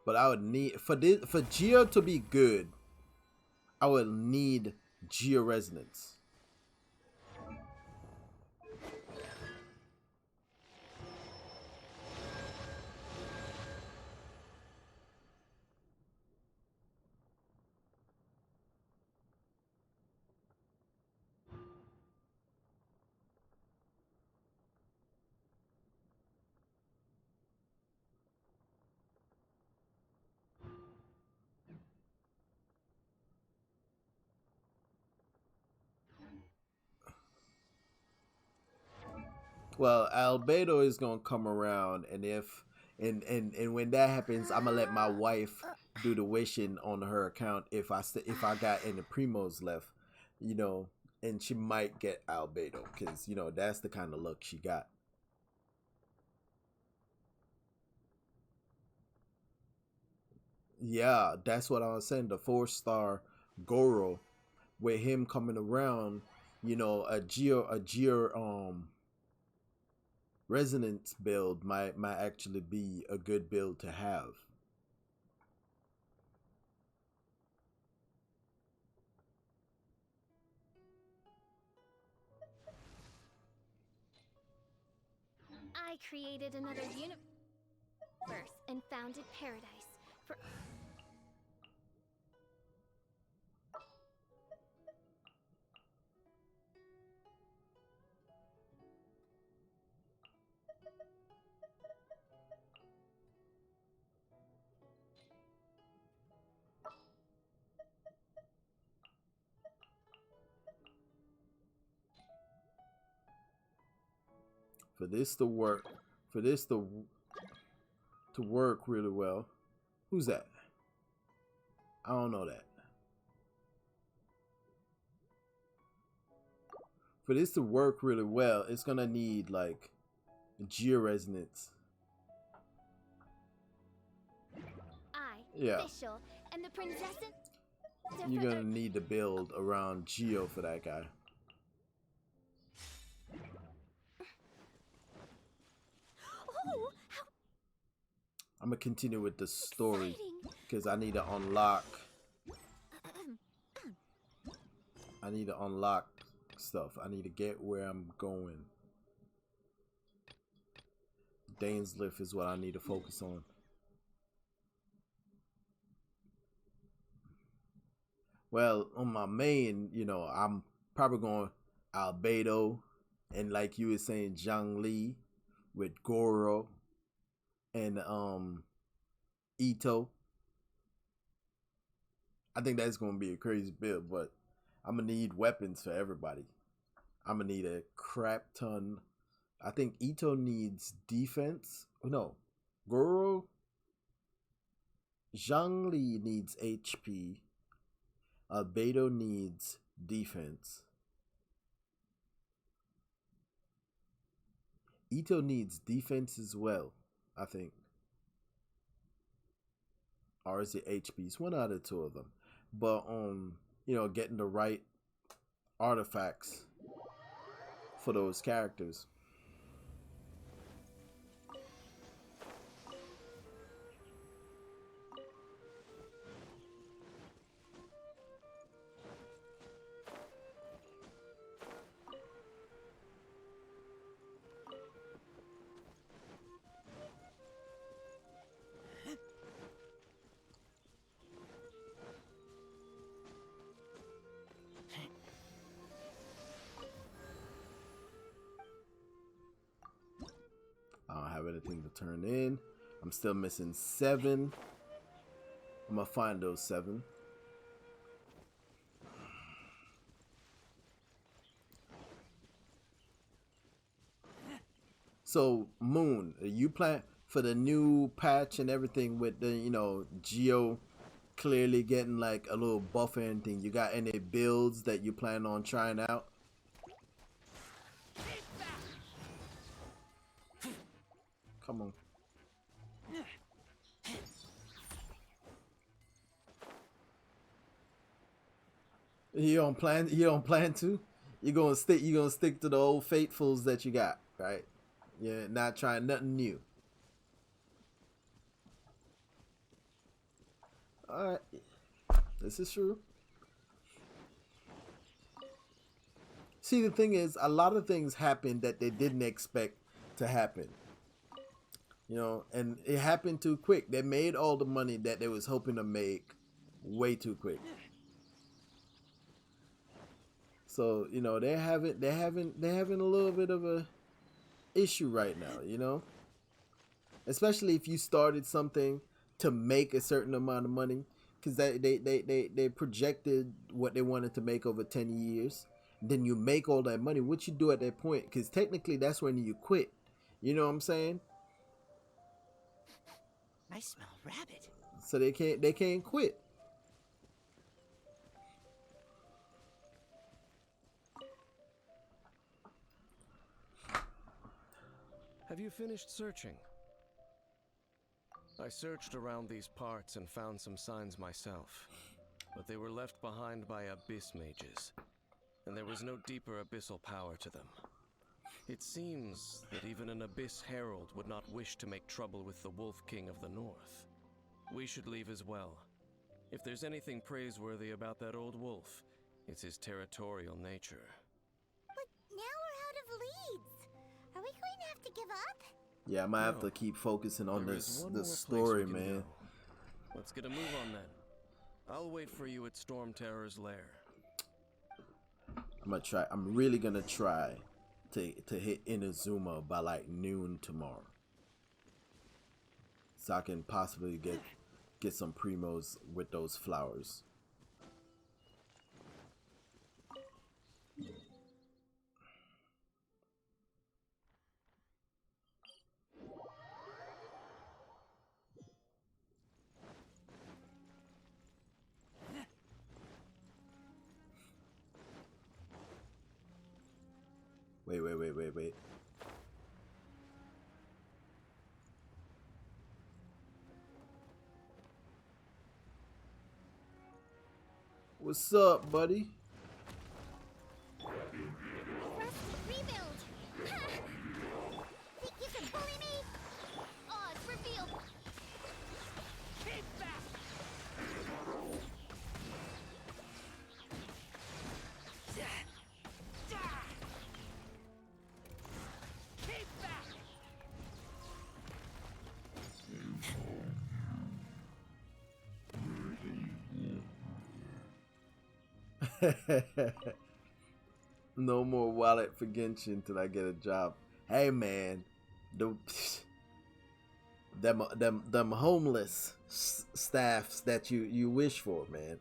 But I would need for Geo to be good, I would need Geo Resonance. Well, Albedo is gonna come around, and and when that happens, I'm gonna let my wife do the wishing on her account if I got any primos left, you know, and she might get Albedo because you know that's the kind of luck she got. Yeah, that's what I was saying. The 4-star Goro with him coming around, you know, a Geo resonance build might actually be a good build to have. I created another universe and founded paradise for. For this to work, to work really well. Who's that? I don't know that. For this to work really well, it's gonna need like Geo Resonance. Yeah. Official, and the princess. You're gonna need to build around Geo for that guy. Oh, how I'm gonna continue with the story exciting. because I need to unlock. I need to unlock stuff. I need to get where I'm going. Dainsliff is what I need to focus on. Well, on my main, you know, I'm probably going Albedo, and like you were saying, Zhongli with Goro and Ito. I think that's gonna be a crazy build, but I'm gonna need weapons for everybody. I'm gonna need a crap ton. I think Ito needs defense. No, Goro. Zhongli needs HP. Albedo needs defense. Ito needs defense as well, I think. Or is it HP? It's one out of two of them. But you know, getting the right artifacts for those characters. I don't have anything to turn in. I'm still missing 7. I'm gonna find those 7. So Moon, you plan for the new patch and everything with the, you know, Geo clearly getting like a little buff or anything? You got any builds that you plan on trying out? Come on. You don't plan. You don't plan to. You're gonna stick. You're gonna stick to the old faithfuls that you got, right? You're not trying nothing new. All right, this is true. See, the thing is, a lot of things happened that they didn't expect to happen. You know, and it happened too quick. They made all the money that they was hoping to make way too quick. So, you know, they're having a little bit of a issue right now, you know? Especially if you started something to make a certain amount of money, because they projected what they wanted to make over 10 years. Then you make all that money. What you do at that point? Because technically that's when you quit. You know what I'm saying? I smell rabbit. So they can't quit. Have you finished searching? I searched around these parts and found some signs myself, but they were left behind by abyss mages, and there was no deeper abyssal power to them. It seems that even an abyss herald would not wish to make trouble with the Wolf King of the North. We should leave as well. If there's anything praiseworthy about that old wolf, it's his territorial nature. But now we're out of leads. Are we going to have to give up? Yeah, I might have No. to keep focusing on There this is one this more story, place we can man. go. Let's get a move on then. I'll wait for you at Storm Terror's lair. I'm really gonna try to hit Inazuma by like noon tomorrow, so I can possibly get some primos with those flowers. Wait. What's up, buddy? Rusty rebuild. Ha! Think you can bully me? Odds revealed. Keep back! Keep back! No more wallet for Genshin till I get a job. Hey man, them homeless staffs that you wish for, man.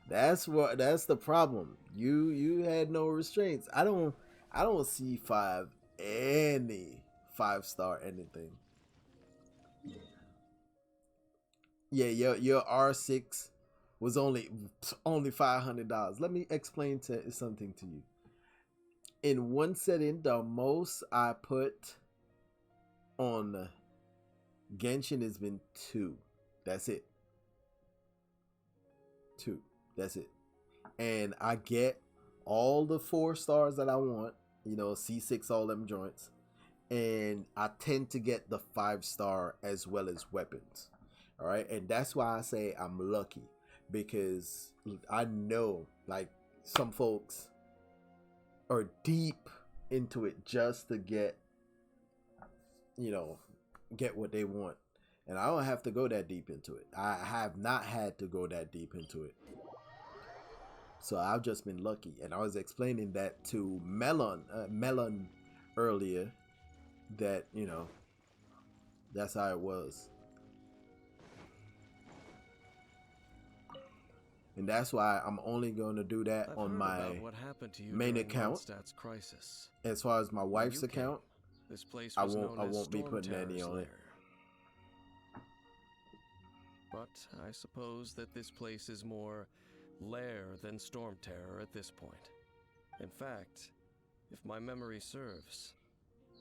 That's the problem. You had no restraints. I don't see any 5-star anything. Yeah, your R6 was only $500. Let me explain something to you. In one setting, the most I put on Genshin has been 2. That's it. 2. That's it. And I get all the 4 stars that I want. You know, C6, all them joints. And I tend to get the 5-star as well as weapons. All right. And that's why I say I'm lucky. Because I know, like, some folks are deep into it just to get what they want. And I don't have to go that deep into it. I have not had to go that deep into it. So I've just been lucky. And I was explaining that to Melon earlier, that, you know, that's how it was. And that's why I'm only going to do that I've on heard my about what happened to you main during account. Mondstadt's crisis. As far as my When wife's you came, account, this place I was won't known as be Storm putting any Terror's on it. lair. But I suppose that this place is more lair than Storm Terror at this point. In fact, if my memory serves,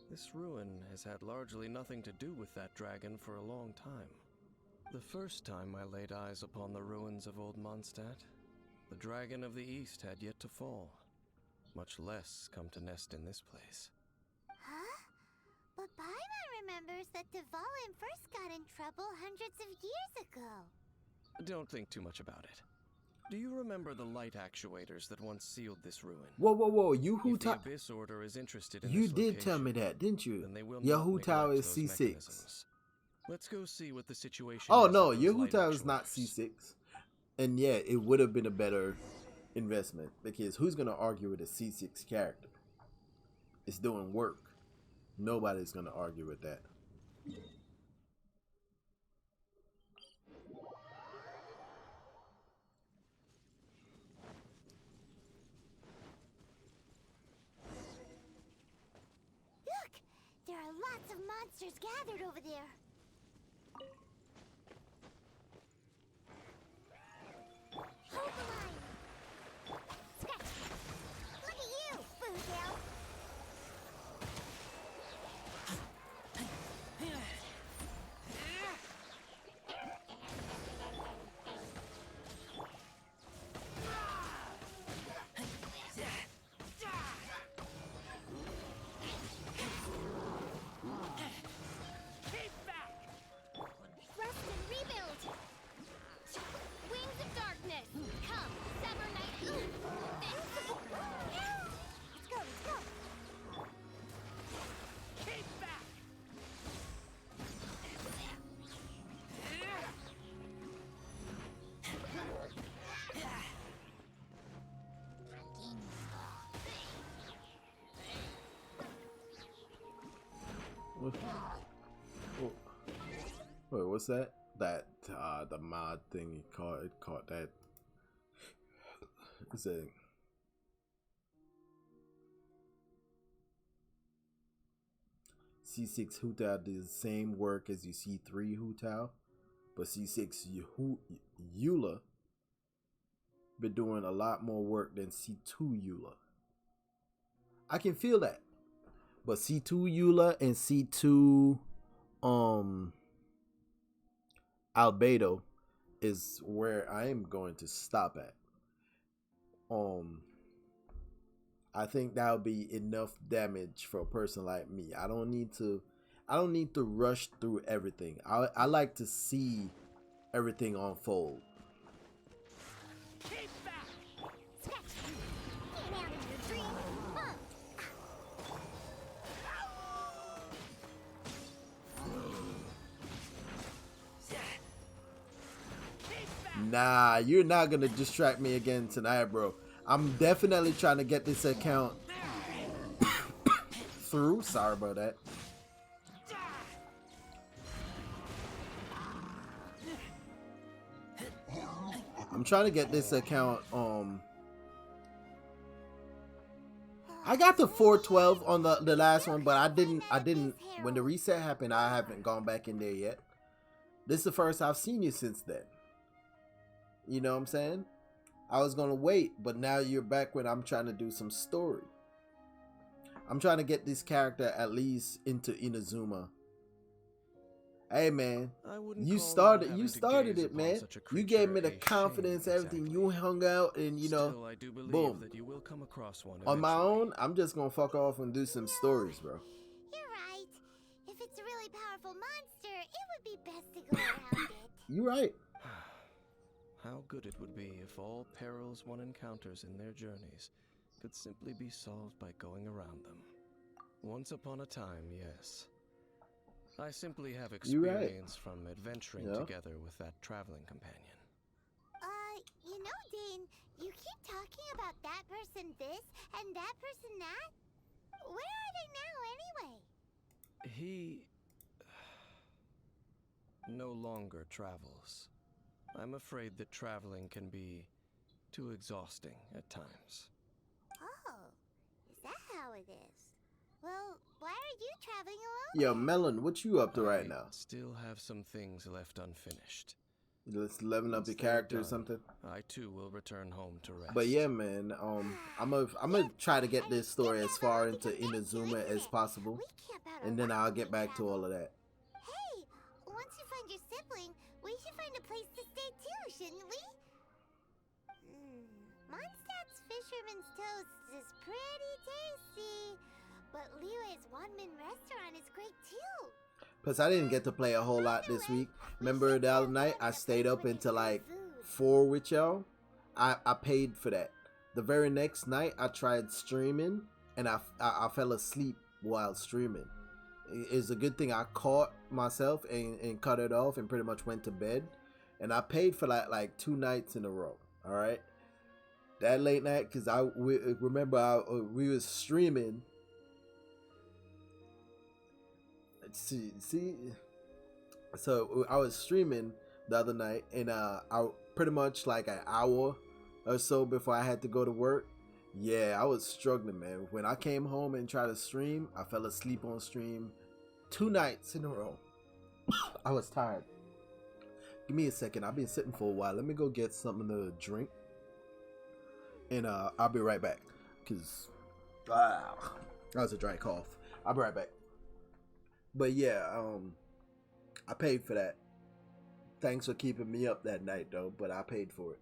this ruin has had largely nothing to do with that dragon for a long time. The first time I laid eyes upon the ruins of Old Mondstadt, The dragon of the east had yet to fall, much less come to nest in this place. Huh? But Paimon remembers that Dvalin first got in trouble hundreds of years ago. Don't think too much about it. Do you remember the light actuators that once sealed this ruin? Whoa! You who If the ta- Abyss Order is interested in You this did tell me location, that, didn't you? then they will Your not Hu-Tao neglect is those C6. mechanisms. Let's go see what the situation Oh is no, with your those light Hu-Tao is not actuators. C6. And yeah, it would have been a better investment because who's gonna argue with a C6 character? It's doing work. Nobody's gonna argue with that. Look! There are lots of monsters gathered over there. Hold the line! Scratch! Look at you, Boozle! Keep back! Rest and rebuild! Wings of darkness! Come, sever night! Invincible! Let's go, let's go! Keep back! Wait, what's that? That the mod thing it caught that. It's a C6 Hu-Tao did the same work as you C3 Hu-Tao, but C6 Eula been doing a lot more work than C2 Eula. I can feel that. But C2 Eula and C2 Albedo is where I am going to stop at. I think that'll be enough damage for a person like me. I don't need to rush through everything. I like to see everything unfold. Keep back! Scratch! Get out of your dream! Nah, you're not gonna distract me again tonight, bro. I'm definitely trying to get this account through. Sorry about that. I'm trying to get this account. I got the 412 on the last one, but I didn't. When the reset happened, I haven't gone back in there yet. This is the first I've seen you since then. You know what I'm saying? I was gonna wait, but now you're back when I'm trying to do some story. I'm trying to get this character at least into Inazuma. Hey man, you started it, man. You gave me the confidence, everything. You hung out and Still, I do believe boom. that you will come across one On my eventually. own, I'm just gonna fuck off and do some stories, bro. You're right. If it's a really powerful monster, it would be best to go around it. You right. How good it would be if all perils one encounters in their journeys could simply be solved by going around them. Once upon a time, yes. I simply have You right. experience from adventuring Yeah. together with that traveling companion. You know, Dane, you keep talking about that person this and that person that. Where are they now, anyway? He no longer travels. I'm afraid that traveling can be too exhausting at times. Oh, is that how it is? Well, why are you traveling alone? Yo, Melon, what you up to right I now? still have some things left unfinished. Let's leveling up Once your they're character or done, something. I too will return home to rest. But yeah, man, I'm gonna try to get this story as far into Inazuma as possible, We camp out a and then lot I'll when get we back to travel. all of that. Hey, once you find your sibling, we should find a place to stay too, shouldn't we? Mondstadt's Fisherman's Toast is pretty tasty, but Liyue's one-man restaurant is great too. Plus, I didn't get to play a whole lot this week. Remember the other night I stayed up until like 4 with y'all? I paid for that. The very next night I tried streaming and I fell asleep while streaming. It's a good thing I caught myself and cut it off and pretty much went to bed. And I paid for like 2 nights in a row. All right, that late night, because remember we was streaming. See, so I was streaming the other night, and I pretty much like an hour or so before I had to go to work. Yeah, I was struggling, man. When I came home and tried to stream, I fell asleep on stream 2 nights in a row. I was tired. Give me a second. I've been sitting for a while. Let me go get something to drink, and I'll be right back. Cause that was a dry cough. I'll be right back. But yeah, I paid for that. Thanks for keeping me up that night, though. But I paid for it.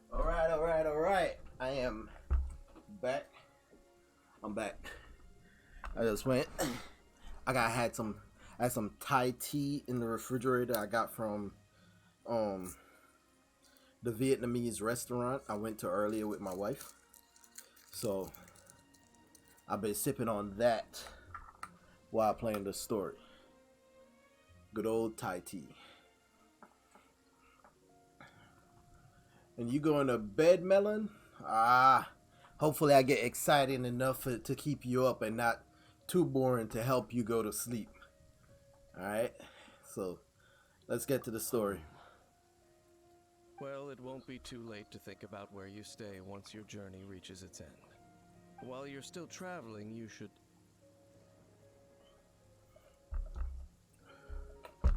All right. I am back. I'm back. I just went. I had some Thai tea in the refrigerator I got from the Vietnamese restaurant I went to earlier with my wife. So I've been sipping on that while playing the story. Good old Thai tea. And you going to bed, Melon? Hopefully I get exciting enough to keep you up and not too boring to help you go to sleep. Alright? So, let's get to the story. Well, it won't be too late to think about where you stay once your journey reaches its end. While you're still traveling, you should... Huh?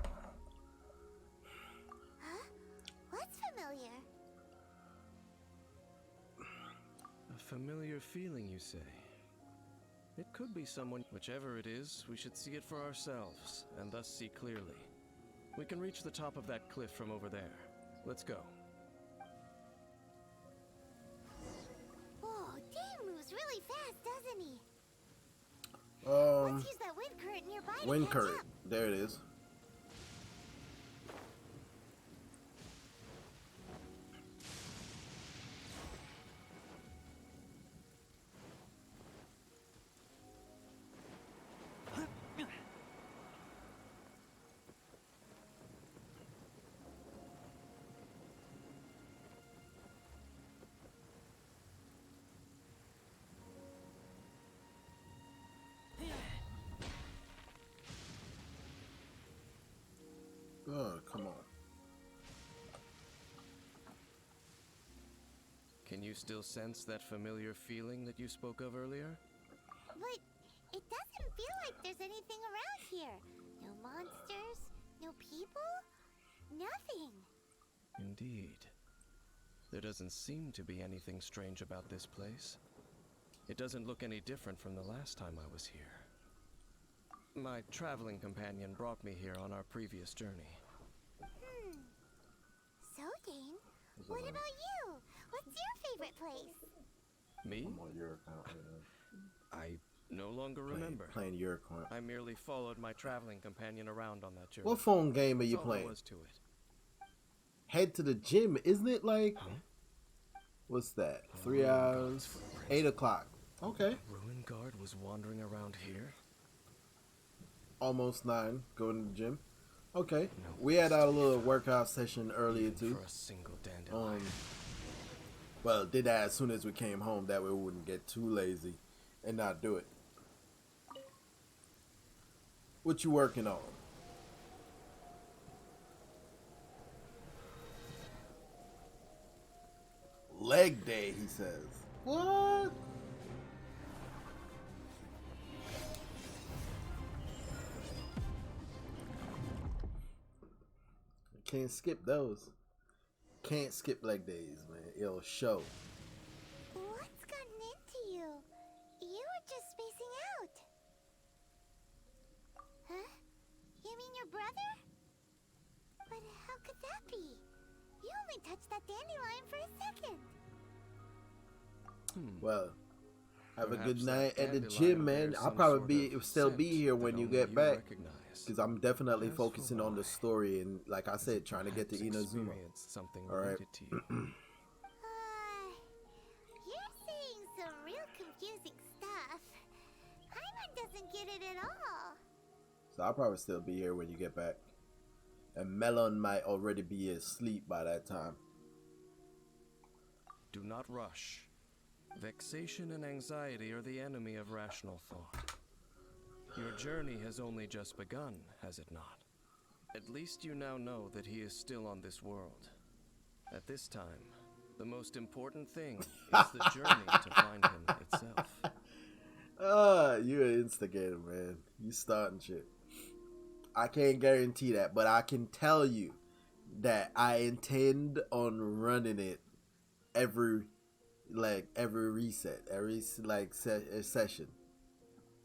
What's familiar? A familiar feeling, you say? It could be someone. Whichever it is, we should see it for ourselves, and thus see clearly. We can reach the top of that cliff from over there. Let's go. try to Wind catch current. up. There it is. Oh, come on. Can you still sense that familiar feeling that you spoke of earlier? But it doesn't feel like there's anything around here. No monsters, no people, nothing. Indeed. There doesn't seem to be anything strange about this place. It doesn't look any different from the last time I was here. My traveling companion brought me here on our previous journey. So, Dane, what about you? What's your favorite place? Me? I'm on your account right now. I no longer remember. Playing your account. I merely followed my traveling companion around on that journey. What phone game are you That's all there playing? was to it. Head to the gym. Isn't it like... What's that? 3 hours? 8 o'clock. Okay. Ruin Guard was wandering around here? Almost 9. Going to the gym. Okay. We had our little workout session earlier too. For a single dandelion. Well, did that as soon as we came home. That way we wouldn't get too lazy and not do it. What you working on? Leg day, he says. What? Can't skip those. Can't skip leg days, man. It'll show. What's gotten into you? You were just spacing out. Huh? You mean your brother? But how could that be? You only touched that dandelion for a second. Well, have a good Perhaps night that at the dandelion gym, man. bears I'll some probably sort of still be scent here that when you only get back. recognize. Because I'm definitely As for focusing on the why, story and, like I said, trying to get to Perhaps Inazuma. experienced something All right. related to you. You're saying some real confusing stuff. Paimon doesn't get it at all. So I'll probably still be here when you get back. And Melon might already be asleep by that time. Do not rush. Vexation and anxiety are the enemy of rational thought. Your journey has only just begun, has it not? At least you now know that he is still on this world. At this time, the most important thing is the journey to find him itself. You're an instigator, man. You starting shit. I can't guarantee that, but I can tell you that I intend on running it every reset, every session.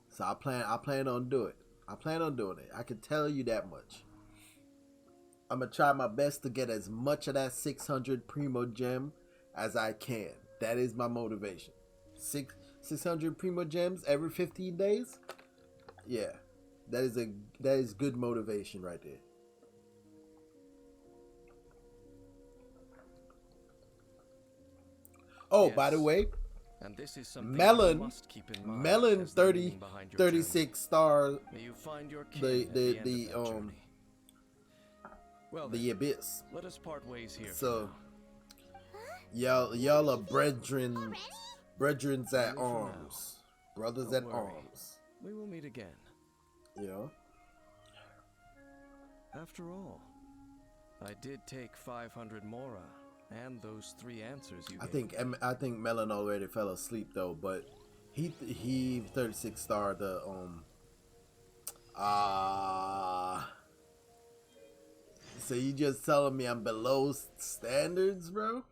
So I plan on doing it. I plan on doing it. I can tell you that much. I'm gonna try my best to get as much of that 600 Primo Gem as I can. That is my motivation. 600 Primo Gems every 15 days. Yeah, that is good motivation right there. Oh, Yes. by the way, And this is something Melon- you must keep in mind Melon as the 30, meaning behind your 36 star journey. May you find your kin the- at the- the end the, of that journey. Well, the then, abyss. let us part ways here. So for now. y'all are brethren, Already? brethrens at Only for now. arms, brothers Don't at worry. arms. We will meet again. You know. After all, I did take 500 Mora and those 3 answers you I gave. think I think Melon already fell asleep though, but he 36 star the So you just telling me I'm below standards, bro?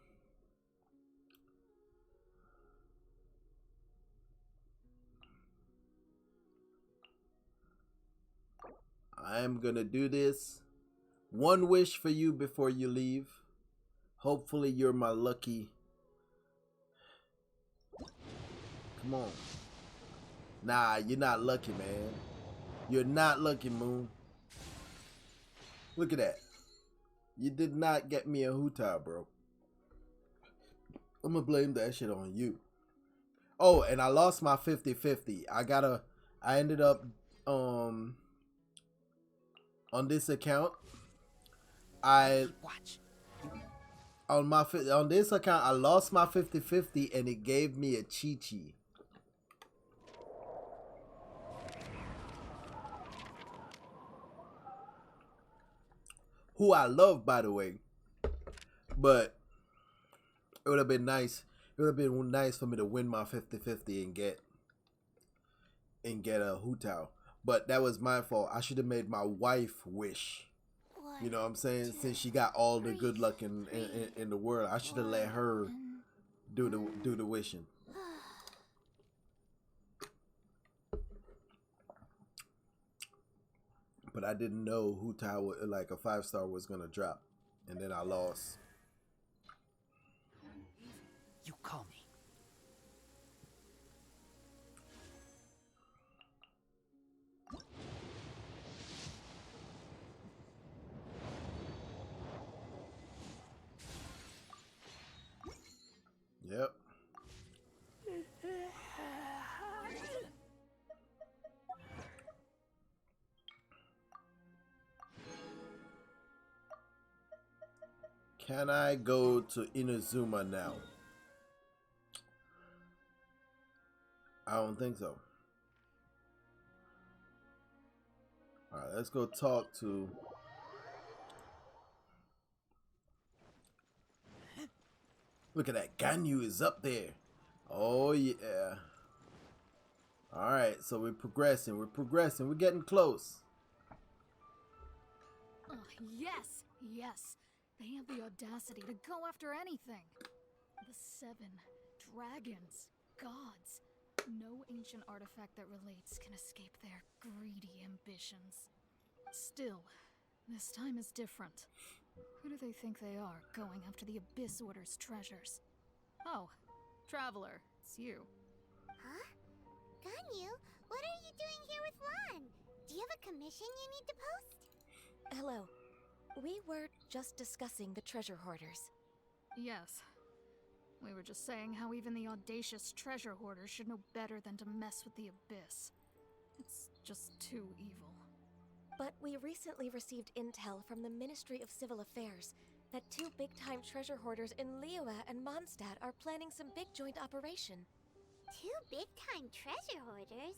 I'm gonna do this. One wish for you before you leave. Hopefully you're my lucky. Come on. Nah, you're not lucky, man. You're not lucky, Moon. Look at that. You did not get me a Huta, bro. I'm gonna blame that shit on you. Oh, and I lost my 50-50. I ended up on this account. Watch. On this account I lost my 50-50 and it gave me a Chi-Chi. Who I love, by the way. But it would have been nice. It would have been nice for me to win my 50-50 and get a Hutao. But that was my fault. I should have made my wife wish. You know what I'm saying? Since she got all the good luck in the world, I should have let her do the wishing. But I didn't know Hutao, like a 5-star, was gonna drop, and then I lost. You call me. Yep. Can I go to Inazuma now? I don't think so. Alright, let's go talk to... Look at that. Ganyu is up there. Oh, yeah. Alright, so we're progressing. We're progressing. We're getting close. Oh, yes, yes. They have the audacity to go after anything. The 7 dragons, gods. No ancient artifact that relates can escape their greedy ambitions. Still, this time is different. Who do they think they are, going after the Abyss Order's treasures? Oh, Traveler, it's you. Huh? Ganyu, what are you doing here with Lan? Do you have a commission you need to post? Hello. We were just discussing the treasure hoarders. Yes. We were just saying how even the audacious treasure hoarders should know better than to mess with the Abyss. It's just too evil. But we recently received intel from the Ministry of Civil Affairs that 2 big-time treasure hoarders in Liyue and Mondstadt are planning some big joint operation. 2 big-time treasure hoarders?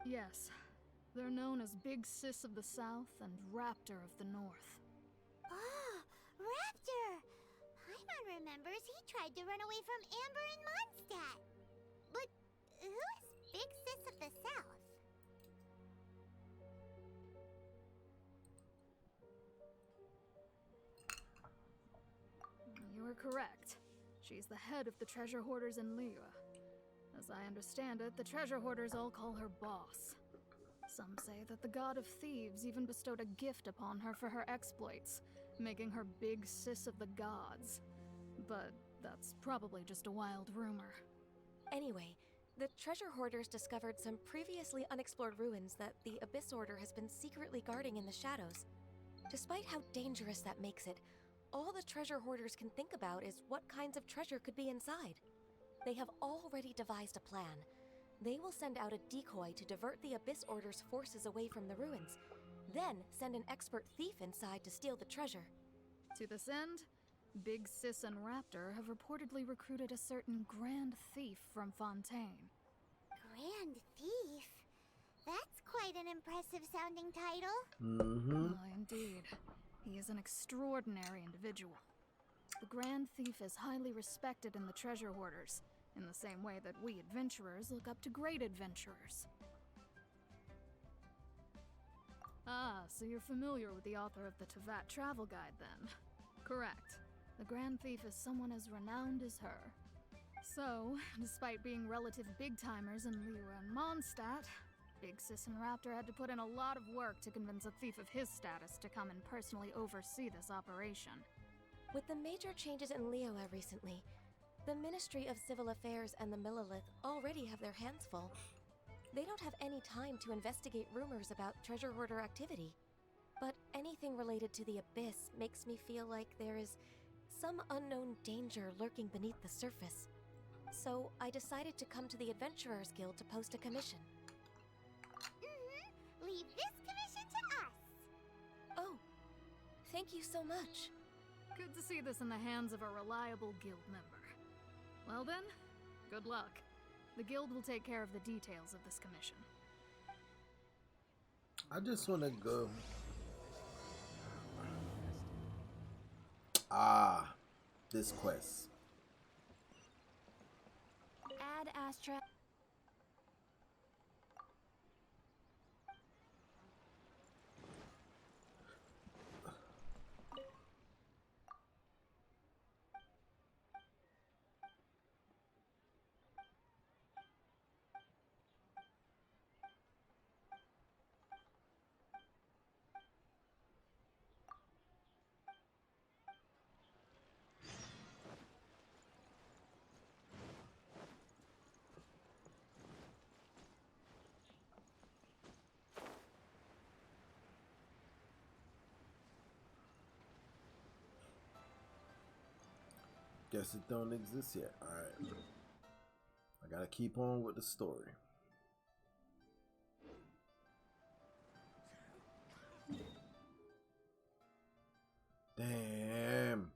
Yes. They're known as Big Sis of the South and Raptor of the North. Oh, Raptor! Paimon remembers he tried to run away from Amber in Mondstadt. But who is Big Sis of the South? You are correct. She's the head of the treasure hoarders in Liyue. As I understand it, the treasure hoarders all call her boss. Some say that the god of thieves even bestowed a gift upon her for her exploits, making her Big Sis of the gods. But that's probably just a wild rumor. Anyway, the treasure hoarders discovered some previously unexplored ruins that the Abyss Order has been secretly guarding in the shadows. Despite how dangerous that makes it, all the treasure hoarders can think about is what kinds of treasure could be inside. They have already devised a plan. They will send out a decoy to divert the Abyss Order's forces away from the ruins, then send an expert thief inside to steal the treasure. To this end, Big Sis and Raptor have reportedly recruited a certain Grand Thief from Fontaine. Grand Thief? That's quite an impressive sounding title. Mm-hmm. Indeed. He is an extraordinary individual. The Grand Thief is highly respected in the treasure hoarders, in the same way that we adventurers look up to great adventurers. Ah, so you're familiar with the author of the Teyvat Travel Guide, then? Correct. The Grand Thief is someone as renowned as her. So, despite being relative big-timers in Liyue and Mondstadt, Big Sis and Raptor had to put in a lot of work to convince a thief of his status to come and personally oversee this operation. With the major changes in Liyue recently, the Ministry of Civil Affairs and the Millelith already have their hands full. They don't have any time to investigate rumors about treasure hoarder activity. But anything related to the Abyss makes me feel like there is some unknown danger lurking beneath the surface. So I decided to come to the Adventurers Guild to post a commission. Leave this commission to us. Oh, thank you so much. Good to see this in the hands of a reliable guild member. Well then, good luck. The guild will take care of the details of this commission. I just want to go. Ah, this quest. Ad Astra. Guess it don't exist yet. Alright. I gotta keep on with the story. Damn.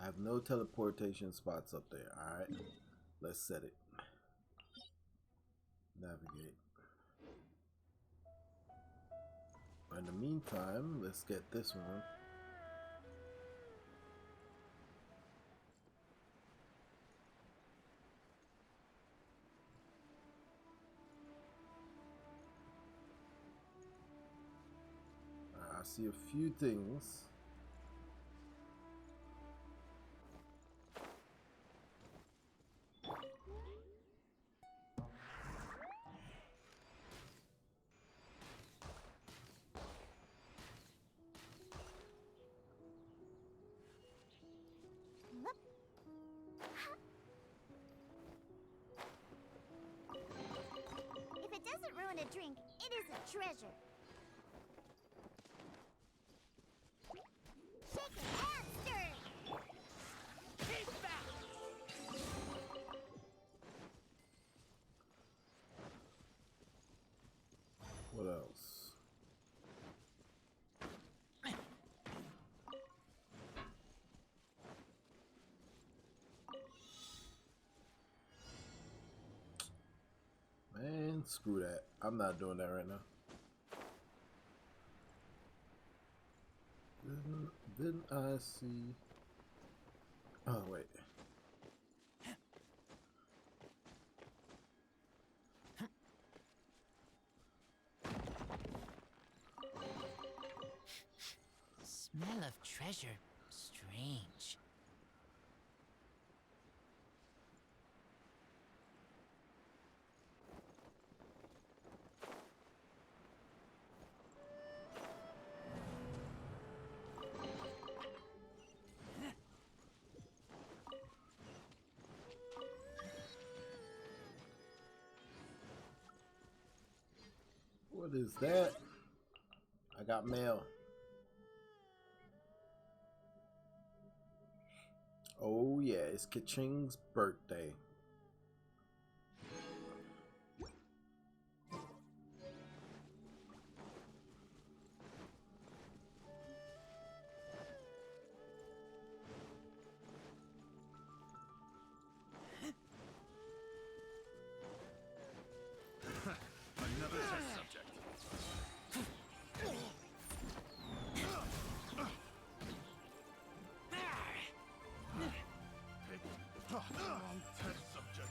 I have no teleportation spots up there. Alright. Let's set it. Navigate. In the meantime, let's get this one. I see a few things. If it doesn't ruin a drink, it is a treasure. Shake it and stir it. Keep back! What else? Man, screw that. I'm not doing that right now. Didn't I see? Oh, wait. Smell of treasure. Strange. What is that? I got mail. Oh yeah, it's Kaching's birthday. Another test subject. Picked the wrong test subject.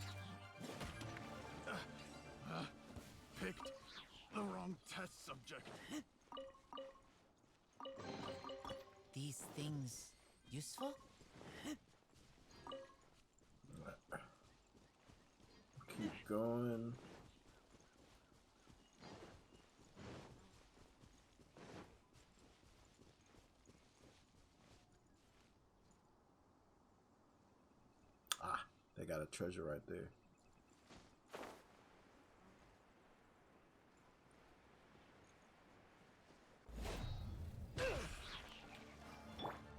Picked the wrong test subject. These things useful? Keep going. They got a treasure right there.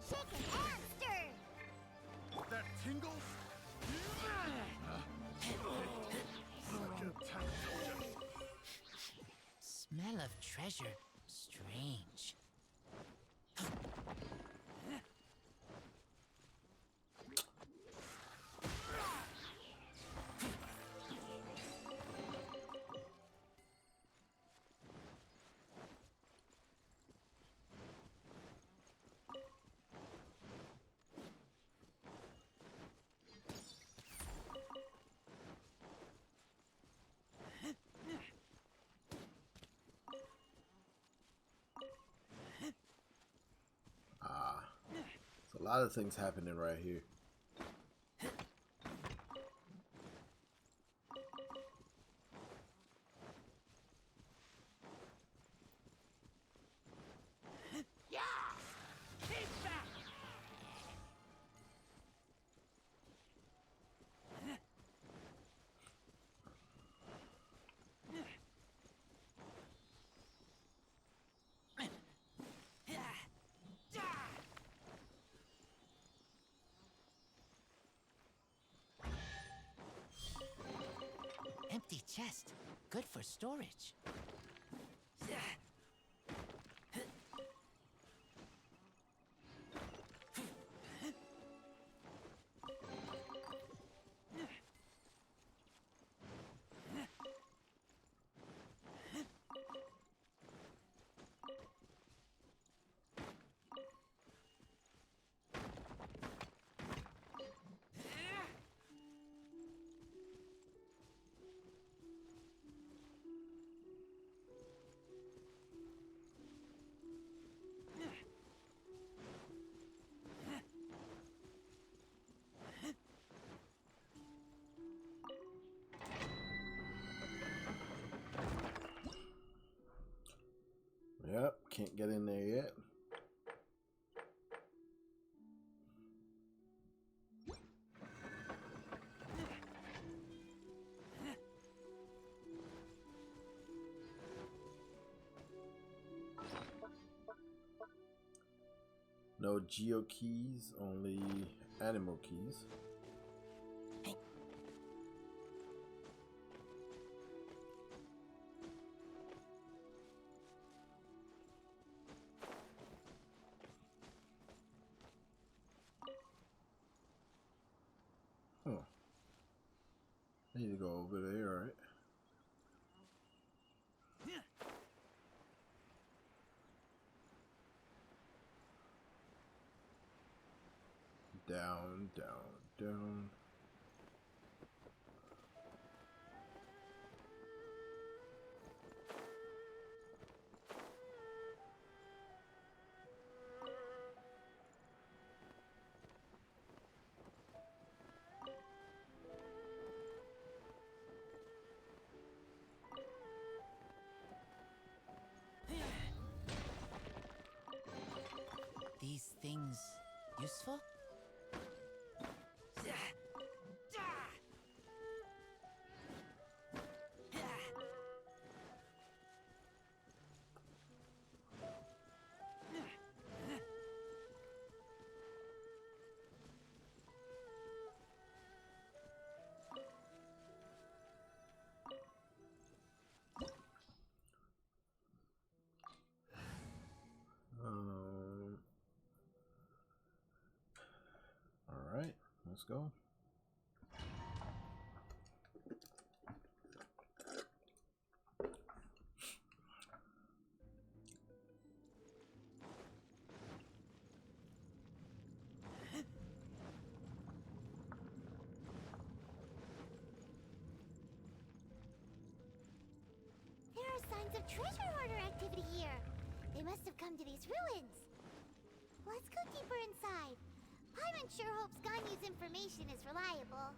Shaken and stirred. That tingles? Subject test subject. Smell of treasure. Strange. So a lot of things happening right here. Empty chest. Good for storage. Yep, can't get in there yet. No geo keys, only animal keys. Oh. I need to go over there, alright. Down, down, down. These things useful? All right, let's go. There are signs of treasure hoarder activity here. They must have come to these ruins. Let's go deeper inside. Paimon sure hopes Ganyu's information is reliable.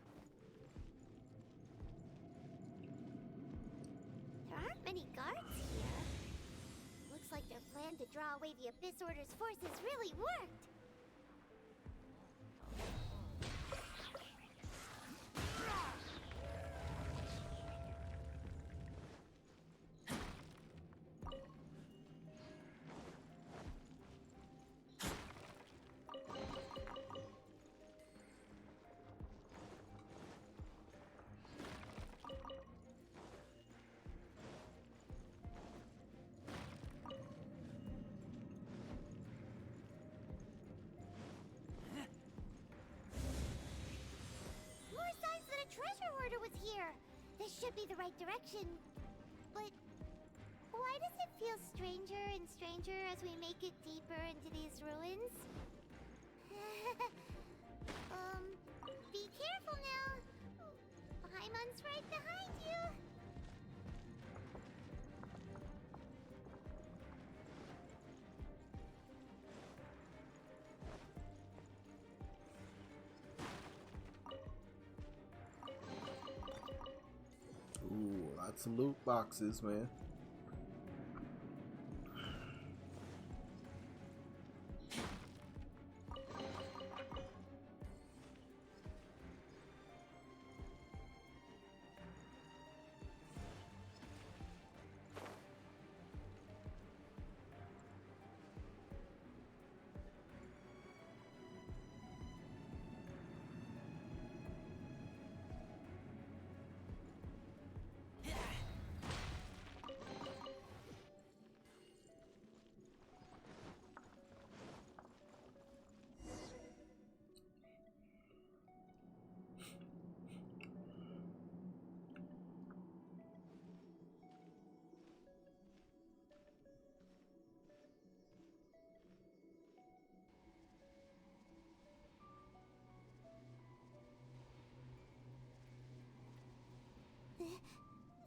There aren't many guards here. Looks like their plan to draw away the Abyss Order's forces really worked. could be the right direction, but why does it feel stranger and stranger as we make it deeper into these ruins? Be careful now. Paimon's right behind you. Ooh, lots of loot boxes, man.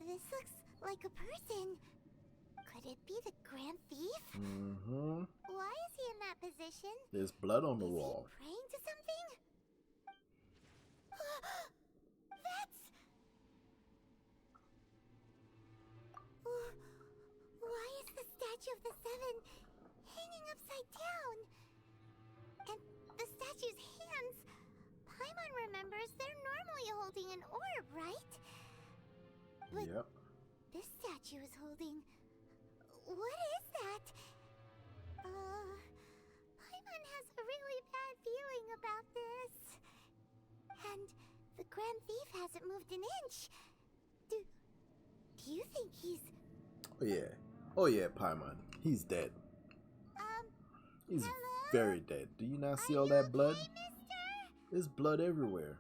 This looks like a person. Could it be the Grand Thief? Mm-hmm. Why is he in that position? There's blood on the Is wall. he praying to something? That's... Why is the statue of the Seven hanging upside down? And the statue's hands... Paimon remembers they're normally holding an orb, right? But Yep. this statue is holding... What is that? Paimon has a really bad feeling about this. And the Grand Thief hasn't moved an inch. Do you think he's... Oh yeah. Oh yeah, Paimon. He's dead. He's hello? very dead. Do you not see Are all you that blood? okay, mister? There's blood everywhere.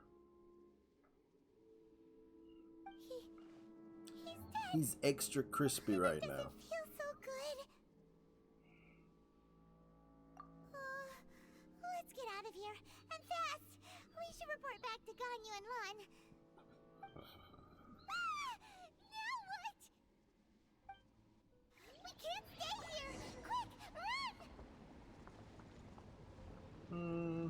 He's dead. He's extra crispy right Doesn't now. feel so good. Let's get out of here, and fast. We should report back to Ganyu and Lon. Now what? We can't stay here. Quick, run! Hmm.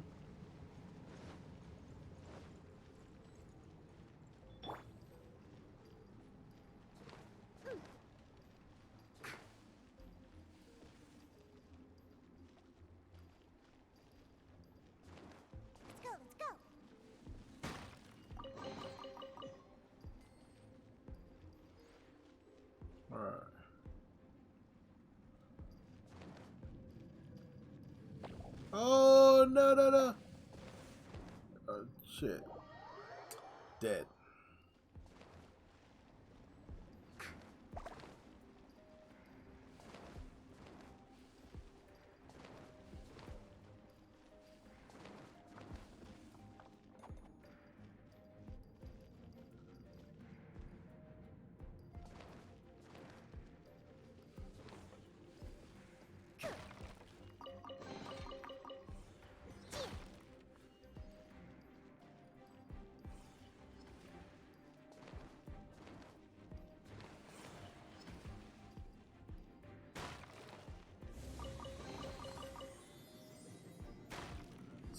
Let's go, let's go. Alright. Oh no no no! Oh shit. Dead.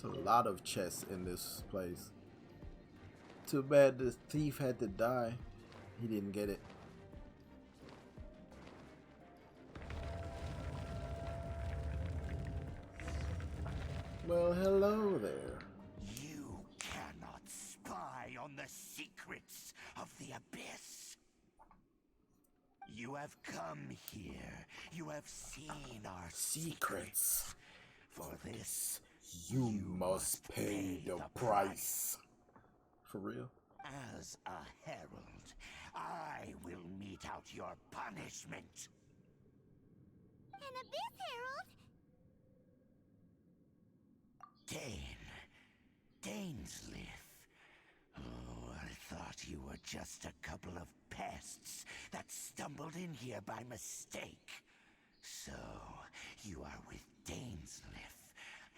There's a lot of chests in this place. Too bad the thief had to die. He didn't get it. Well, hello there. You cannot spy on the secrets of the Abyss. You have come here. You have seen our secrets. For this, You must pay the price. For real? as a herald, I will mete out your punishment. An Abyss Herald? Dainsleif. Oh, I thought you were just a couple of pests that stumbled in here by mistake. So, you are with Dainsliff,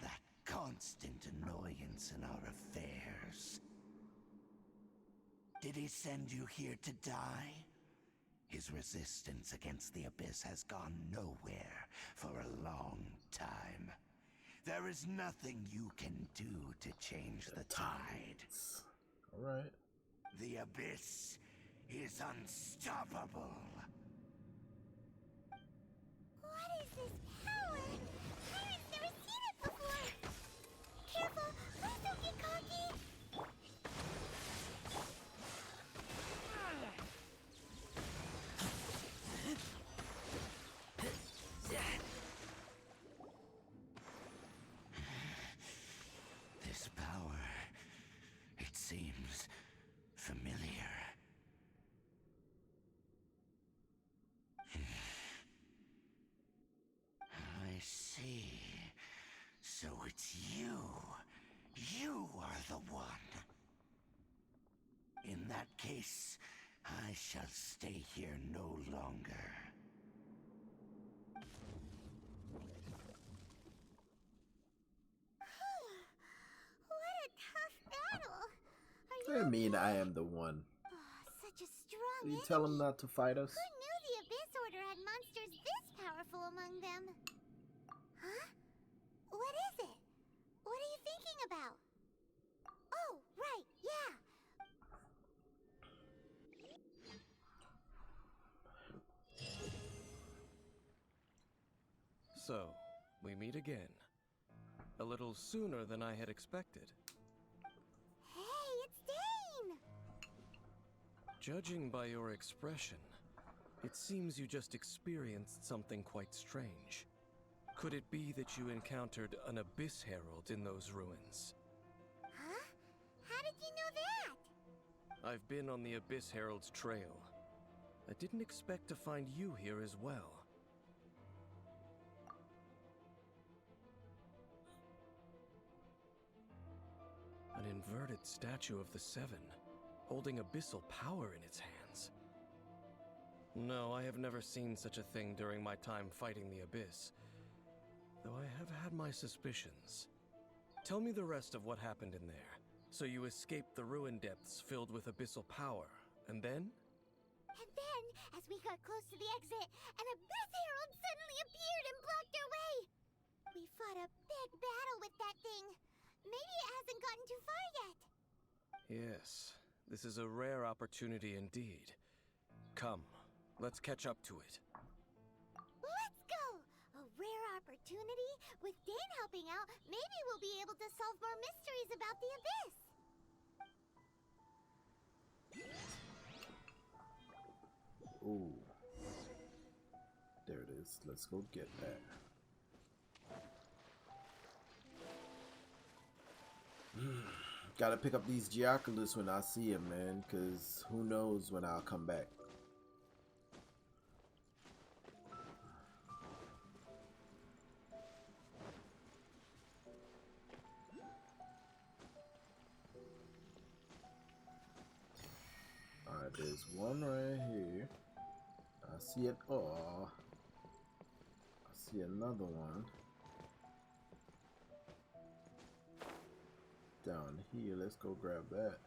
that constant annoyance in our affairs. Did he send you here to die? His resistance against the Abyss has gone nowhere for a long time. There is nothing you can do to change the tide. Alright. The Abyss is unstoppable. What is this power? Pirate's never seen it before! Careful! Please don't get cocky! This power, it seems familiar. I see. So it's you. You are the one. In that case, I shall stay here no longer. What a tough battle! Are you I mean, okay? I am the one. Such a strong You tell him enemy. not to fight us? Who knew the Abyss Order had monsters this powerful among them? Huh? What is it? What are you thinking about? Oh, right, yeah. So, we meet again. A little sooner than I had expected. Hey, it's Dane! Judging by your expression, it seems you just experienced something quite strange. Could it be that you encountered an Abyss Herald in those ruins? Huh? How did you know that? I've been on the Abyss Herald's trail. I didn't expect to find you here as well. An inverted statue of the Seven, holding abyssal power in its hands. No, I have never seen such a thing during my time fighting the Abyss, though I have had my suspicions. Tell me the rest of what happened in there. So you escaped the ruin depths filled with abyssal power, and then? And then, as we got close to the exit, an Abyss Herald suddenly appeared and blocked our way! We fought a big battle with that thing. Maybe it hasn't gotten too far yet. Yes, this is a rare opportunity indeed. Come, let's catch up to it. Let's go! A rare opportunity? With Dane helping out, maybe we'll be able to solve more mysteries about the Abyss. Ooh. There it is. Let's go get that. Gotta pick up these Geoculus when I see him, man, because who knows when I'll come back. Alright, there's one right here. I see it. Oh, I see another one down here. Let's go grab that.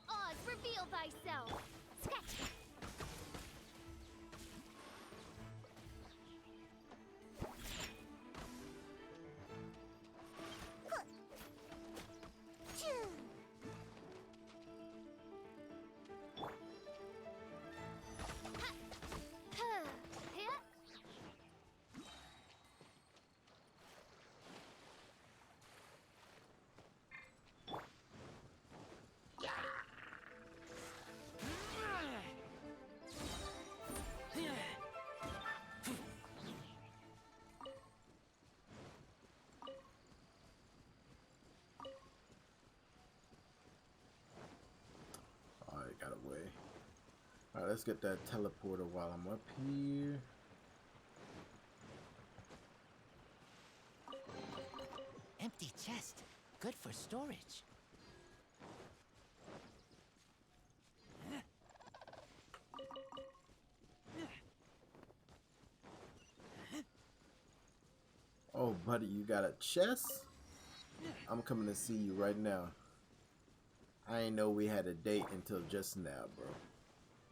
Oz, reveal thyself! Scratch! Huh. Choo. Ha. Huh. Hit. got away. Alright, let's get that teleporter while I'm up here. Empty chest. Good for storage. Oh, buddy, you got a chest? I'm coming to see you right now. I ain't know we had a date until just now, bro.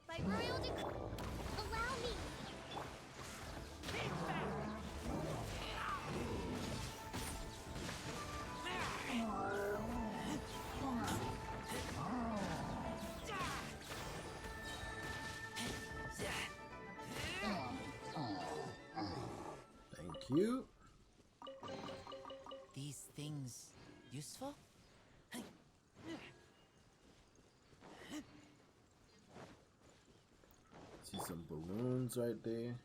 By royal decree, allow me. Thank you. These things useful? See some balloons right there.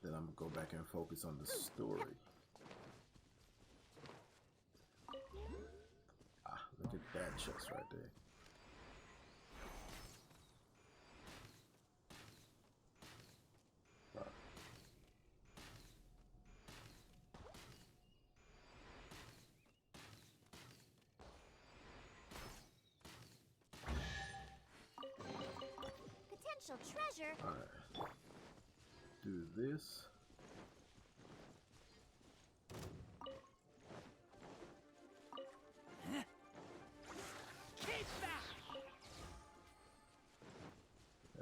Then I'm gonna go back and focus on the story. Ah, look at that chest right there. Wow. Potential treasure. Alright. Do this.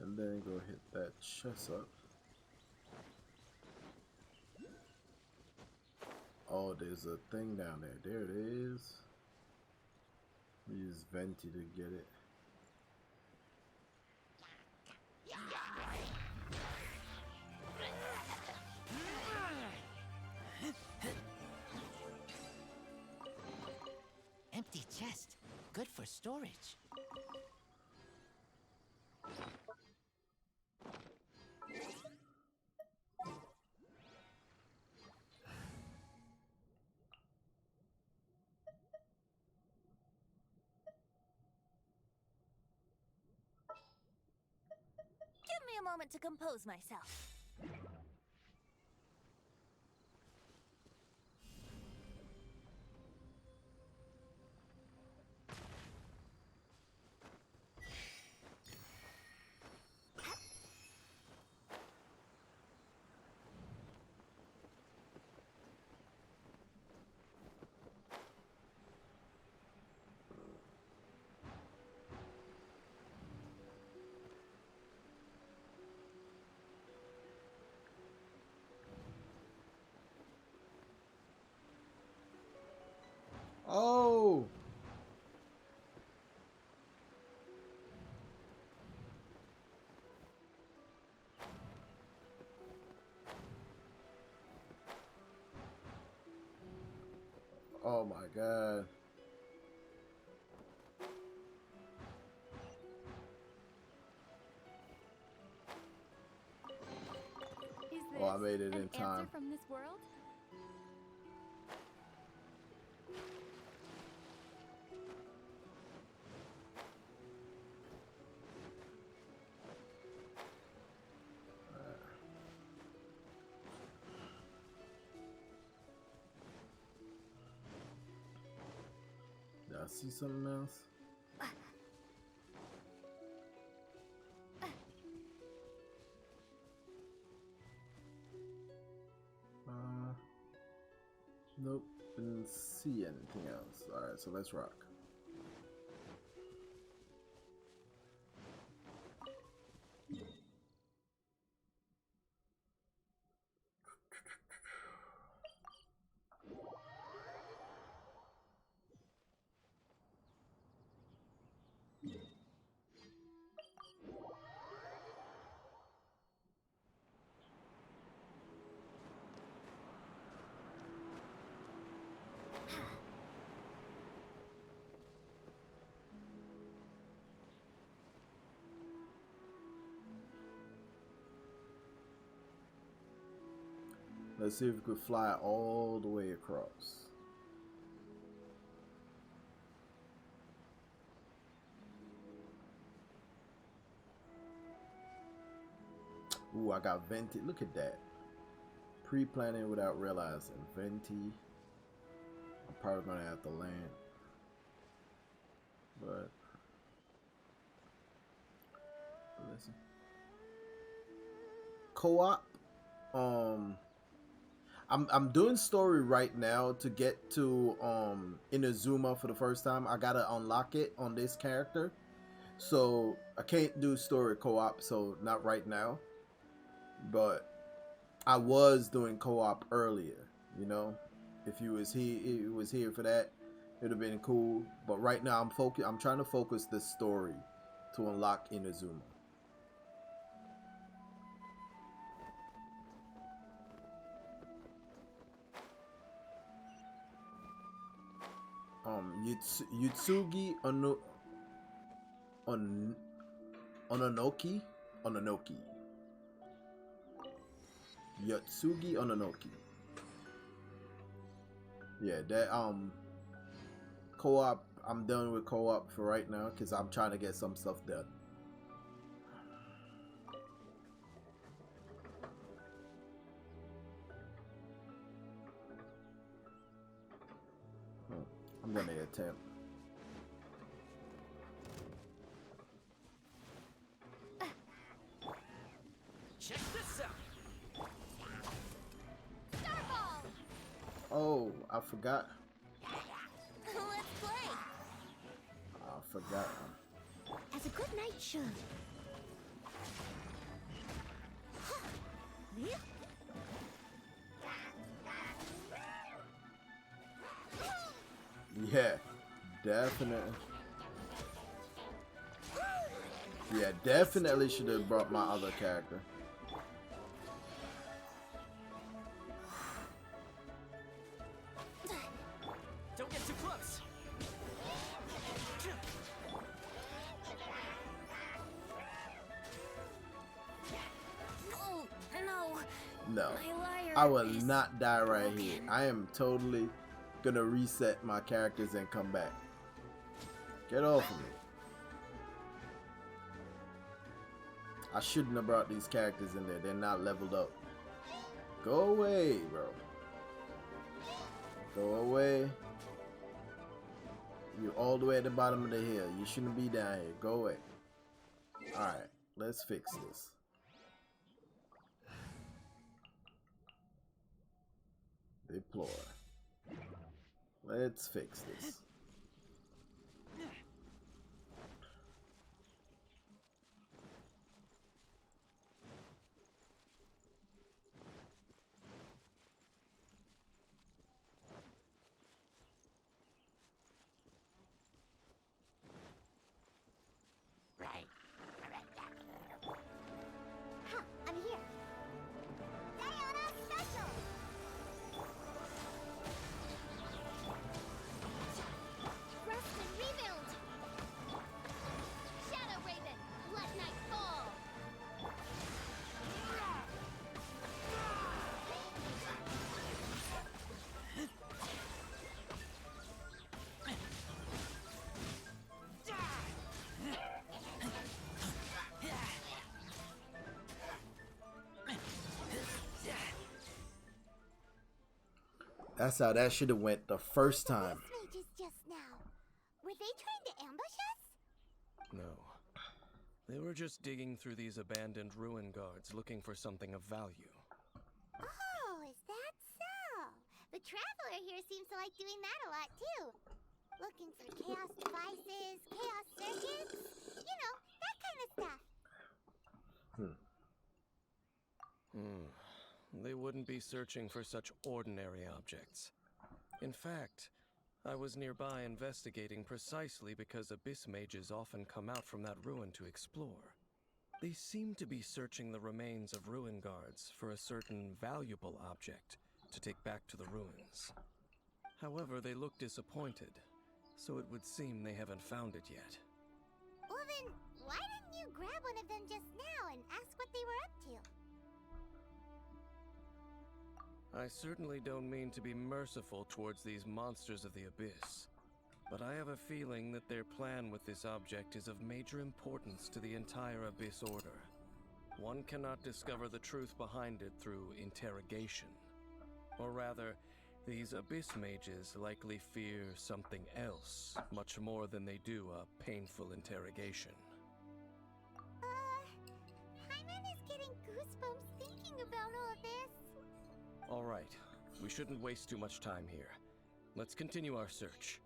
And then go hit that chest up. Oh, there's a thing down there. There it is. We use Venti to get it. Empty chest. Good for storage. Give me a moment to compose myself. Oh! Oh my god. Is this Oh, I made it an in time. answer from this world? Did I see something else? Nope, didn't see anything else. Alright, so let's rock. Let's see if we could fly all the way across. Ooh, I got Venti. Look at that. Pre-planning without realizing. Venti. I'm probably gonna have to land. But listen. Co-op. I'm doing story right now to get to Inazuma for the first time. I gotta unlock it on this character. So I can't do story co-op, so not right now. But I was doing co-op earlier, you know. If you was here for that, it would have been cool. But right now I'm trying to focus the story to unlock Inazuma. Yutsugi Ononoki. Yutsugi Ononoki. Yeah, that co-op. I'm done with co-op for right now because I'm trying to get some stuff done. I'm gonna attempt. Check this out. Starball! Oh, I forgot. Let's play! I forgot. As a good knight should. Yeah, definitely. Yeah, definitely should have brought my other character. Don't get too close. Oh, no. No, My lyre I will is not die right here. broken. I am totally gonna reset my characters and come back. Get off of me. I shouldn't have brought these characters in there. They're not leveled up. Go away, bro. Go away. You're all the way at the bottom of the hill. You shouldn't be down here. Go away. Alright, let's fix this. Deploy. Let's fix this. Ha, I'm here. Diana Special! Rest and rebuild! Shadow Raven, let night fall! That's how that should have went the first time. Mages just now. Were they trying to ambush us? No. They were just digging through these abandoned ruin guards looking for something of value. Oh, is that so? The Traveler here seems to like doing that a lot too. Looking for chaos devices, chaos circuits, you know, that kind of stuff. They wouldn't be searching for such ordinary objects. In fact, I was nearby investigating precisely because abyss mages often come out from that ruin to explore. They seem to be searching the remains of ruin guards for a certain valuable object to take back to the ruins. However, they look disappointed, so it would seem they haven't found it yet. Well then, why didn't you grab one of them just now and ask what they were up to? I certainly don't mean to be merciful towards these monsters of the abyss, but I have a feeling that their plan with this object is of major importance to the entire Abyss Order. one cannot discover the truth behind it through interrogation. Or rather, these Abyss Mages likely fear something else, much more than they do a painful interrogation. Paimon is getting goosebumps thinking about all this. All right, we shouldn't waste too much time here. Let's continue our search.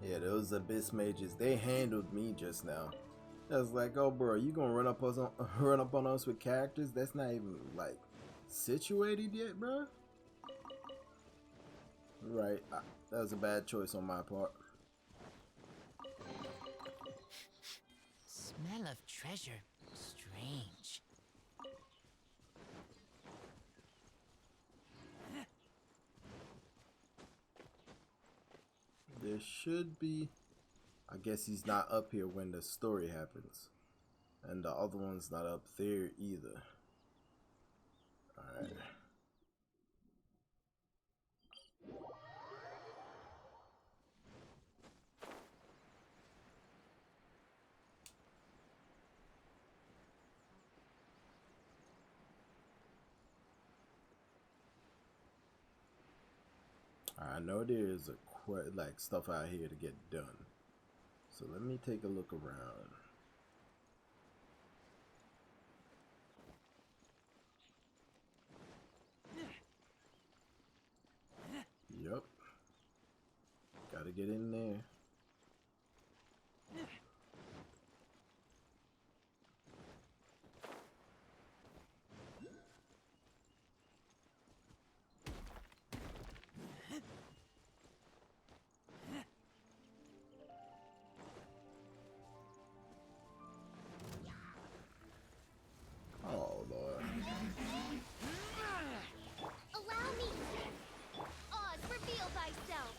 Yeah, those Abyss Mages, they handled me just now. I was like, oh bro, you gonna run up on us with characters that's not even like situated yet, bro? Right, that was a bad choice on my part. Smell of treasure. Strange. There should be. I guess he's not up here when the story happens. And the other one's not up there either. Alright. I know there's like stuff out here to get done. So let me take a look around. Yup. Gotta get in there. Oh, Lord. Allow me. Oz, reveal thyself.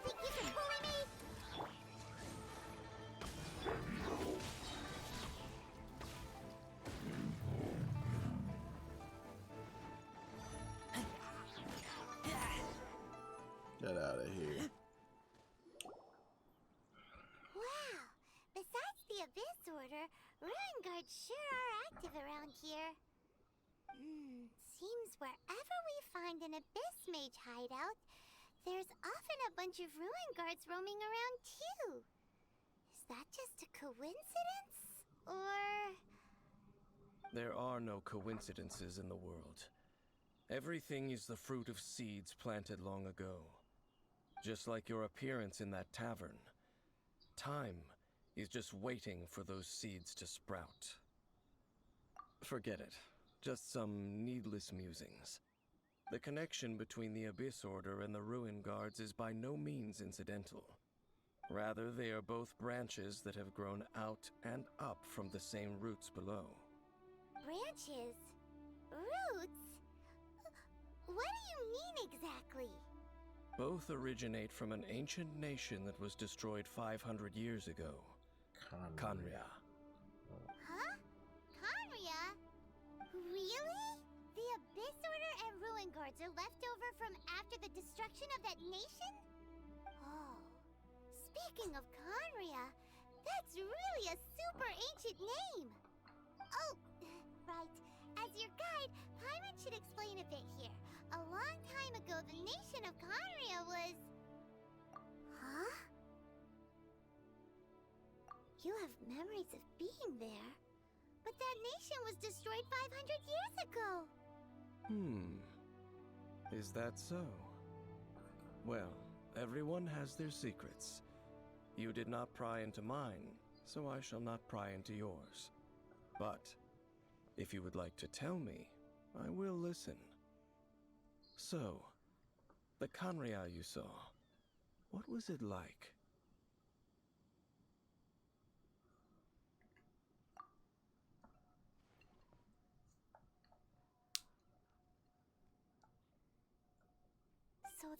Think you can bully me? Get out of here. Wow. Besides the Abyss Order, Ruin Guards sure are active around here. Seems wherever we find an Abyss Mage hideout, there's often a bunch of Ruin Guards roaming around too. Is that just a coincidence? Or... There are no coincidences in the world. Everything is the fruit of seeds planted long ago. Just like your appearance in that tavern. Time is just waiting for those seeds to sprout. Forget it. Just some needless musings. The connection between the Abyss Order and the Ruin Guards is by no means incidental. Rather, they are both branches that have grown out and up from the same roots below. branches? Roots? What do you mean exactly? Both originate from an ancient nation that was destroyed 500 years ago. Khaenri'ah. Huh? Khaenri'ah? Really? The Abyss Order and Ruin Guards are left over from after the destruction of that nation? Oh. Speaking of Khaenri'ah, that's really a super ancient name. Oh, right. As your guide, Paimon should explain a bit here. A long time ago, the nation of Khaenri'ah was... Huh? You have memories of being there. But that nation was destroyed 500 years ago. Is that so? Well, everyone has their secrets. You did not pry into mine, so I shall not pry into yours. But, if you would like to tell me, I will listen. So, the Khaenri'ah you saw, what was it like?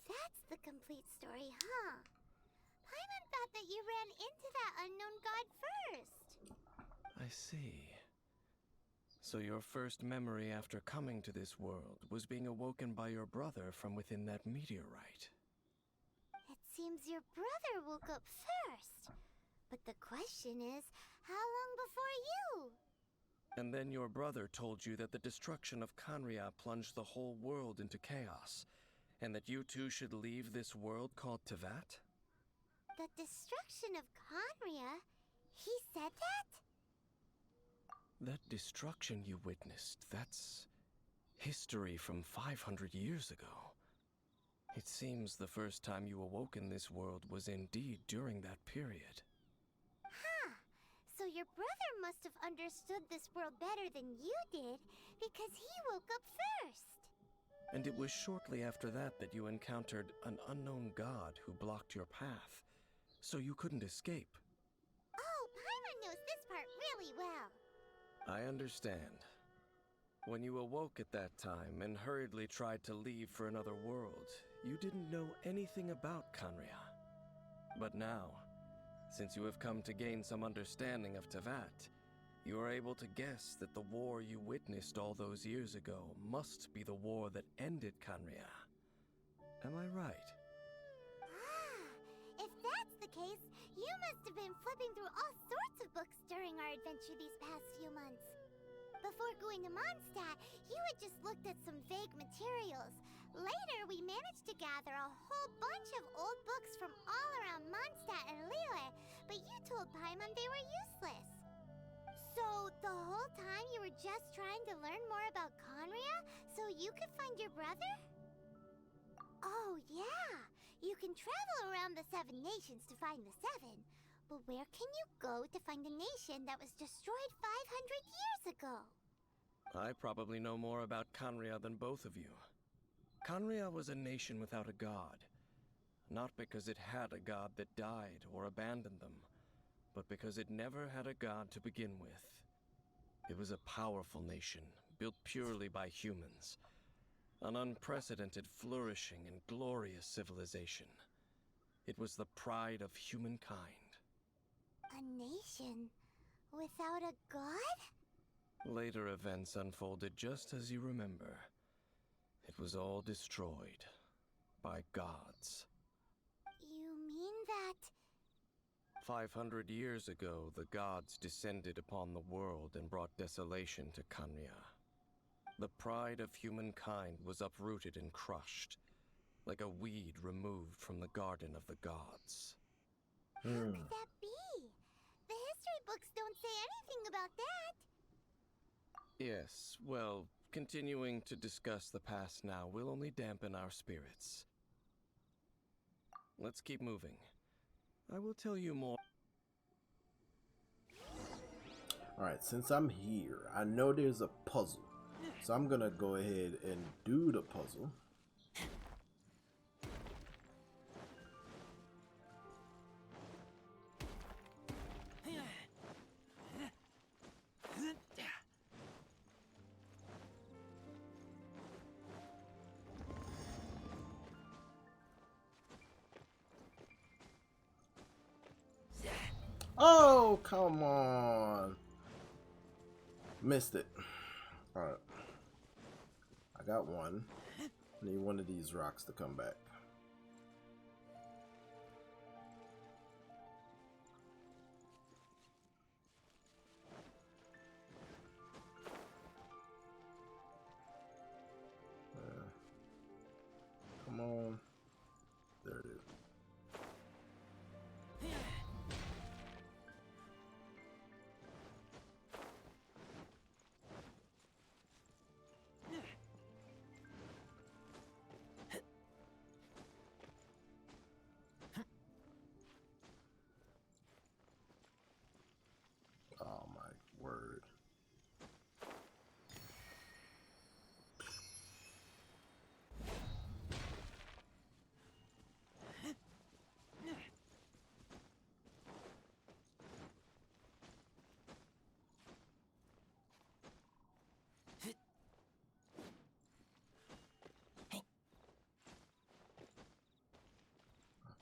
that's the complete story, huh? Paimon thought that you ran into that unknown god first. I see. So your first memory after coming to this world was being awoken by your brother from within that meteorite. It seems your brother woke up first. But the question is, how long before you? And then your brother told you that the destruction of Khaenri'ah plunged the whole world into chaos, and that you two should leave this world called Teyvat? The destruction of Khaenri'ah? He said that? That destruction you witnessed, that's history from 500 years ago. It seems the first time you awoke in this world was indeed during that period. Huh. So your brother must have understood this world better than you did, because he woke up first. And it was shortly after that that you encountered an unknown god who blocked your path, so you couldn't escape. Oh, Paimon knows this part really well. I understand. When you awoke at that time and hurriedly tried to leave for another world, you didn't know anything about Khaenri'ah. But now, since you have come to gain some understanding of Teyvat, you are able to guess that the war you witnessed all those years ago must be the war that ended Khaenri'ah. Am I right? If that's the case, you must have been flipping through all sorts of books during our adventure these past few months. Before going to Mondstadt, you had just looked at some vague materials. Later, we managed to gather a whole bunch of old books from all around Mondstadt and Liyue, but you told Paimon they were useless. So, the whole time you were just trying to learn more about Khaenri'ah so you could find your brother? Oh, yeah. You can travel around the 7 nations to find the 7, but where can you go to find a nation that was destroyed 500 years ago? I probably know more about Khaenri'ah than both of you. Khaenri'ah was a nation without a god. Not because it had a god that died or abandoned them, but because it never had a god to begin with. It was a powerful nation, built purely by humans. An unprecedented, flourishing, and glorious civilization. It was the pride of humankind. A nation without a god? Later events unfolded just as you remember. It was all destroyed by gods. You mean that... 500 years ago, the gods descended upon the world and brought desolation to Khaenri'ah. The pride of humankind was uprooted and crushed, like a weed removed from the garden of the gods. How could that be? The history books don't say anything about that. Yes, well, continuing to discuss the past now will only dampen our spirits. Let's keep moving. I will tell you more. Alright, since I'm here, I know there's a puzzle. So I'm gonna go ahead and do the puzzle. Oh, come on. Missed it. Alright. I got one. Need one of these rocks to come back. Come on. There it is.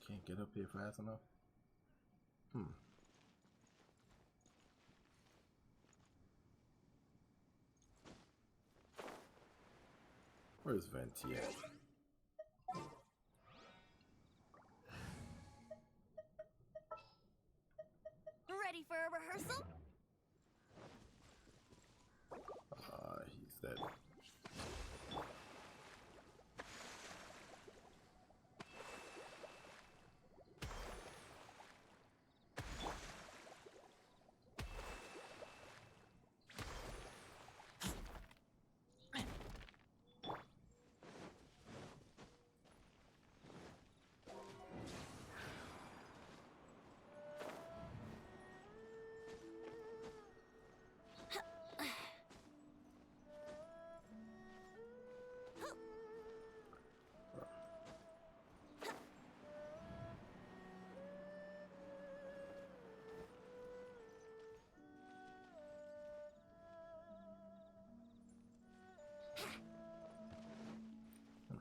Can't get up here fast enough. Where's Venti at? Ready for a rehearsal? He's dead.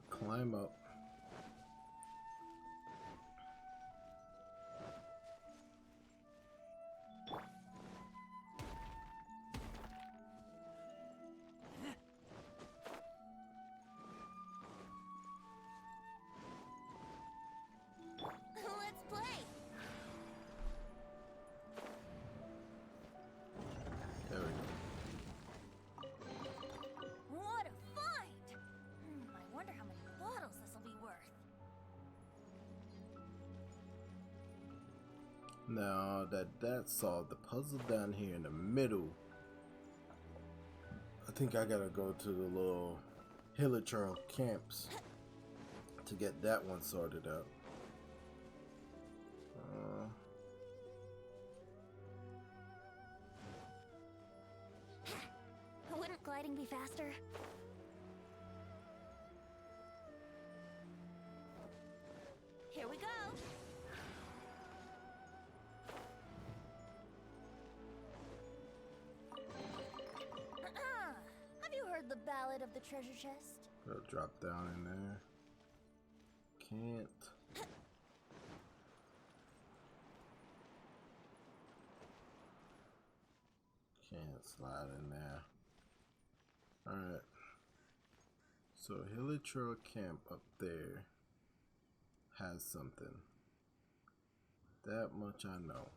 Climb up. Let's play. There we go. What a find! I wonder how many bottles this will be worth. Now that solved the puzzle down here in the middle, I think I gotta go to the little Hilichurl camps to get that one sorted out. Wouldn't gliding be faster? Here we go. Have you heard the ballad of the treasure chest? Gotta drop down in there. Can't. Can't slide in there. Alright. So Hilichurl camp up there has something. That much I know.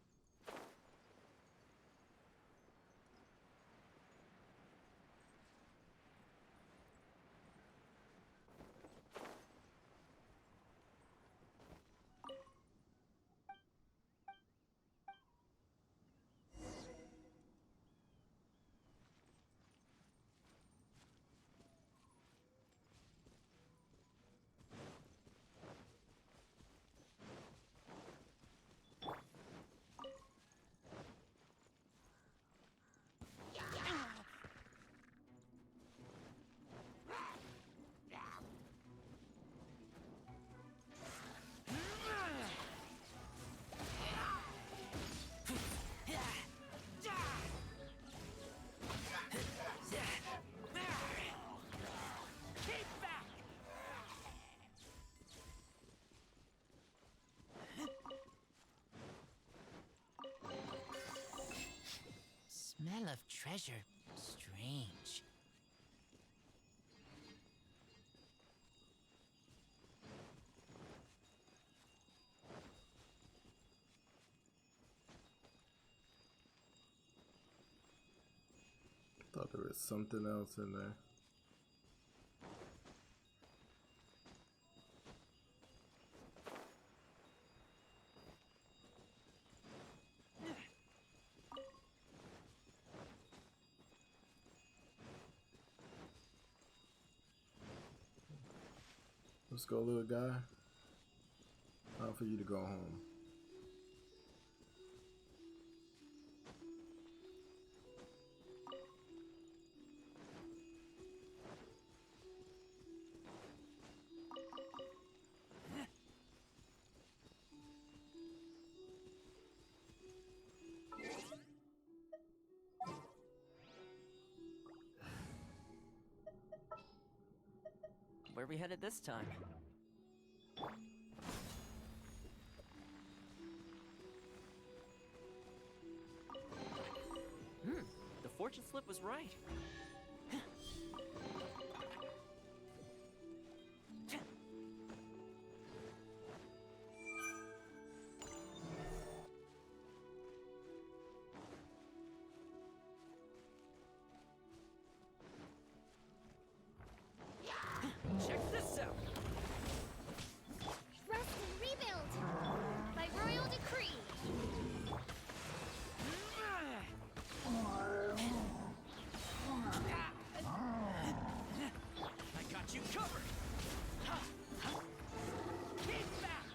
Smell of treasure. Strange. Thought there was something else in there. Let's go, little guy. Time for you to go home. Where are we headed this time? fortune slip was right. Check this out. Rest and rebuild! By royal decree! I got you covered. Keep back.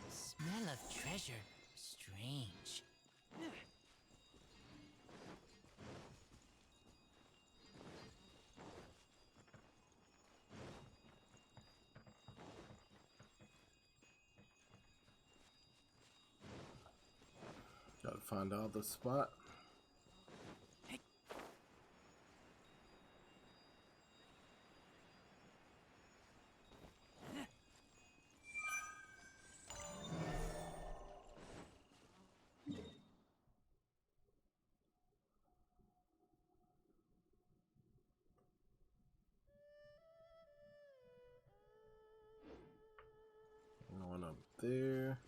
Smell of treasure. Strange. Gotta find out the spot. One up there.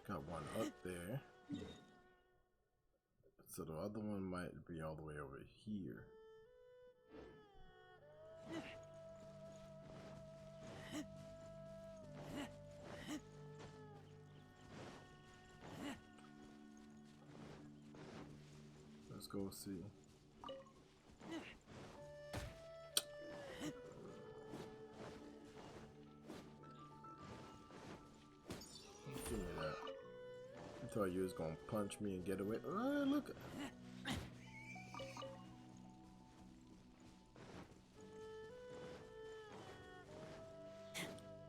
Got one up there. So the other one might be all the way over here. Let's go see. Give me that. I thought you was gonna punch me and get away. Oh, look.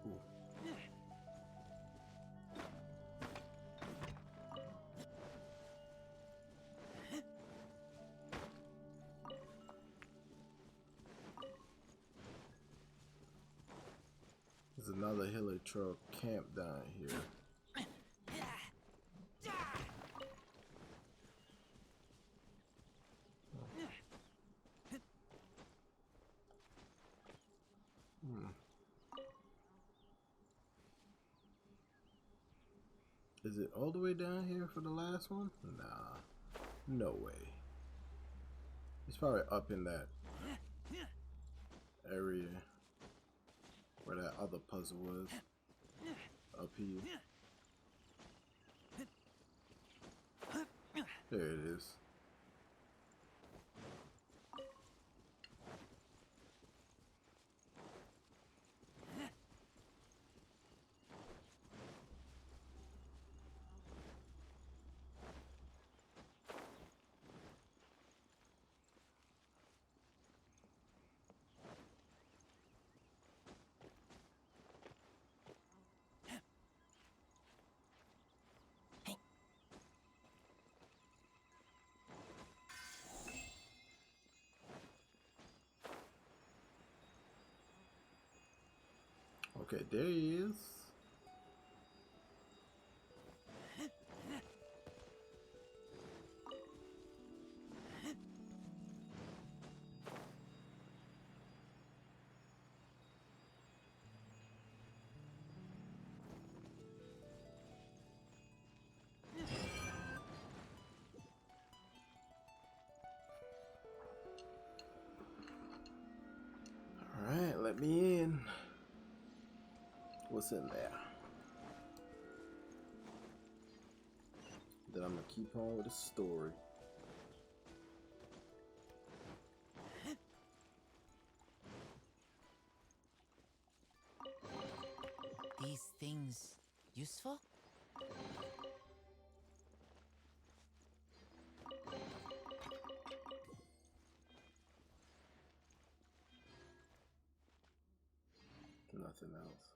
Ooh. There's another Hilichurl camp down here. Is it all the way down here for the last one? Nah, no way. It's probably up in that area where that other puzzle was. Up here. There it is. Okay, there he is. All right, let me in. What's in there? Then I'm gonna keep on with the story. These things useful? Nothing else.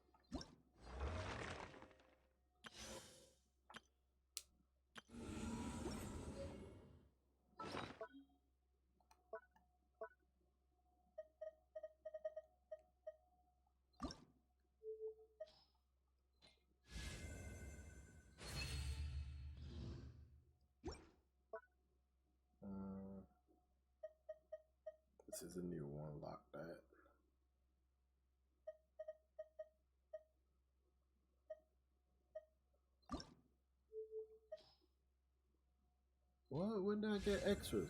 This is a new one. Lock that. What? When did I get extras?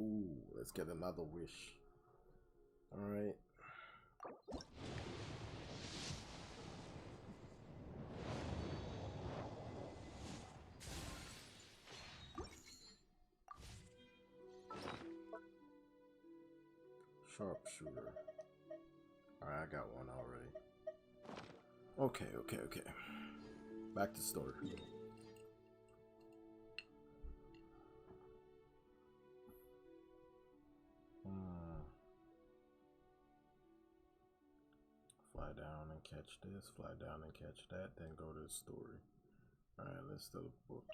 Ooh, let's get another wish. All right. Sharpshooter. Alright, I got one already. Okay. Back to story. Fly down and catch this, fly down and catch that, then go to the story. Alright, let's do the book.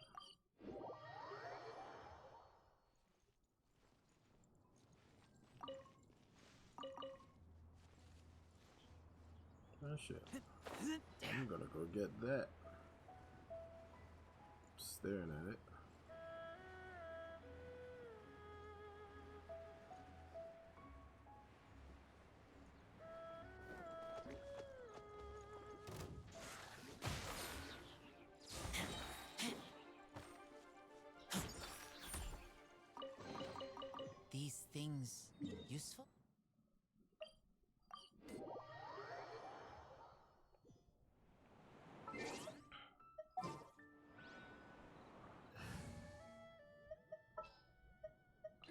Oh shit. I'm gonna go get that. Staring at it. These things useful?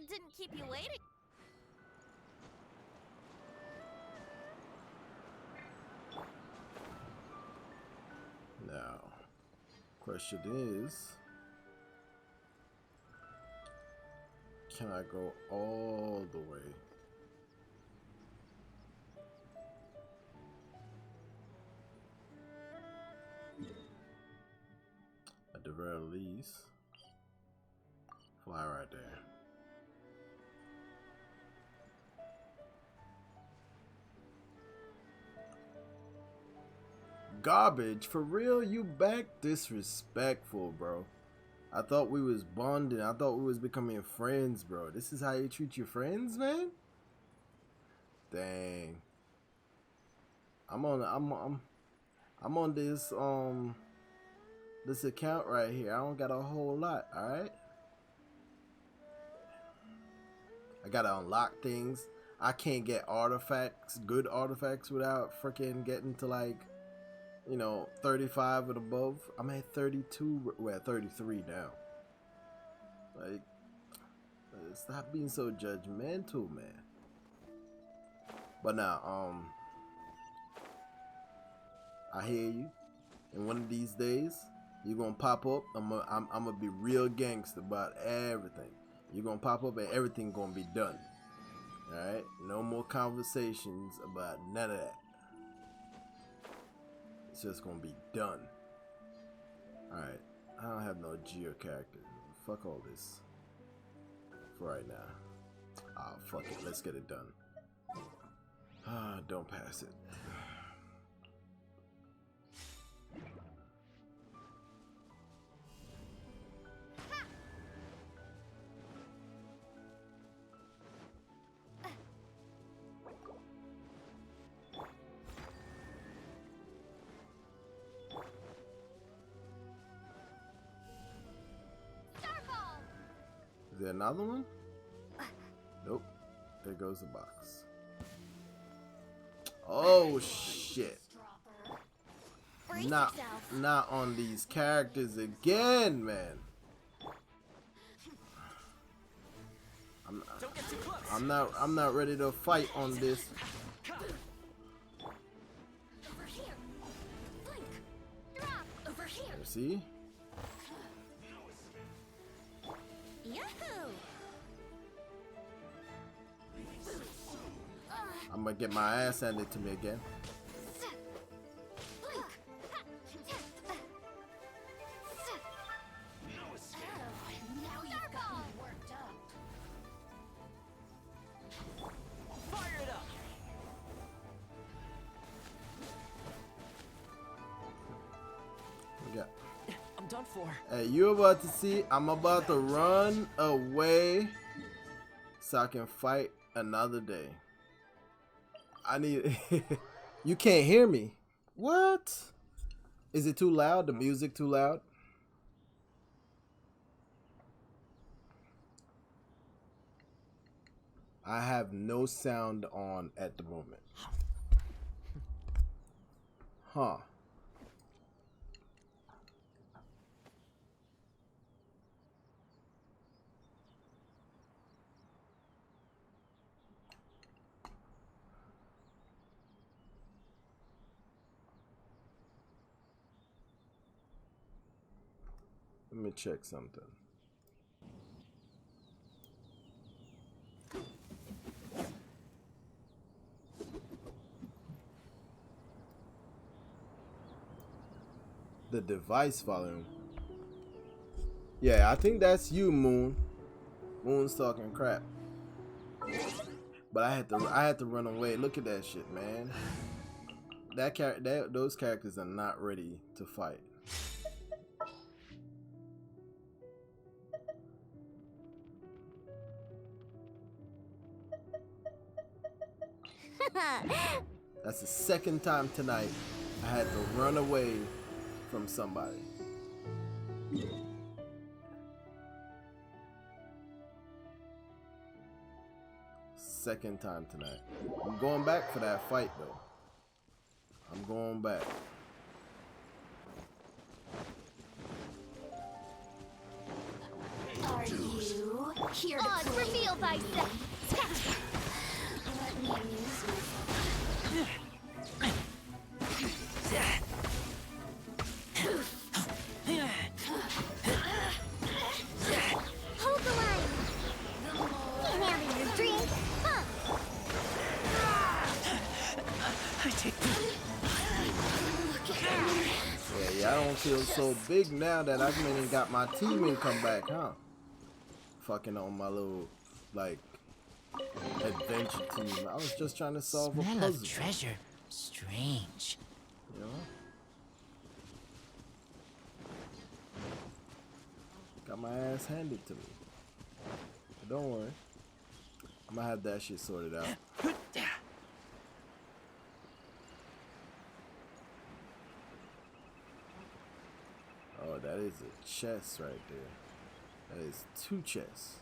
Didn't keep you waiting. Now, question is, can I go all the way? At the very least, fly right there. Garbage, for real? You back? Disrespectful, bro. I thought we was bonding. I thought we was becoming friends, bro. This is how you treat your friends, man? Dang. I'm on this this account right here. I don't got a whole lot, alright? I gotta unlock things. I can't get artifacts, good artifacts, without freaking getting to, like, you know, 35 and above. I'm at 32. We're at 33 now. Like, stop being so judgmental, man. But now, I hear you. And one of these days, you're gonna pop up. I'm gonna be real gangster about everything. You're gonna pop up and everything gonna be done. Alright? No more conversations about none of that. It's just gonna be done. Alright, I don't have no Geo character. Fuck all this. For right now. Ah, fuck it. Let's get it done. Ah, don't pass it. Is there another one? Nope. There goes the box. Oh shit. Not on these characters again, man. I'm not ready to fight on this. See? I'm gonna get my ass handed to me again. I'm done for. Hey, you about to see? I'm about to run away so I can fight another day. I need. You can't hear me. What? Is it too loud? The music too loud? I have no sound on at the moment. Huh. Let me check something. The device volume. Yeah, I think that's you, Moon. Moon's talking crap. But I had to run away. Look at that shit, man. Those characters are not ready to fight. That's the second time tonight I had to run away from somebody. Second time tonight. I'm going back for that fight though. I'm going back. Are you here to play? Reveal thyself. Let me amuse myself. Hold the line. Can't handle your dream, huh? I take Yeah, y'all don't feel so big now that I've been and got my teammate come back, huh? Fucking on my little, like, adventure team. I was just trying to solve a Smell puzzle. of treasure. Strange. You know? Got my ass handed to me. But don't worry. I'm gonna have that shit sorted out. Oh, that is a chest right there. That is 2 chests.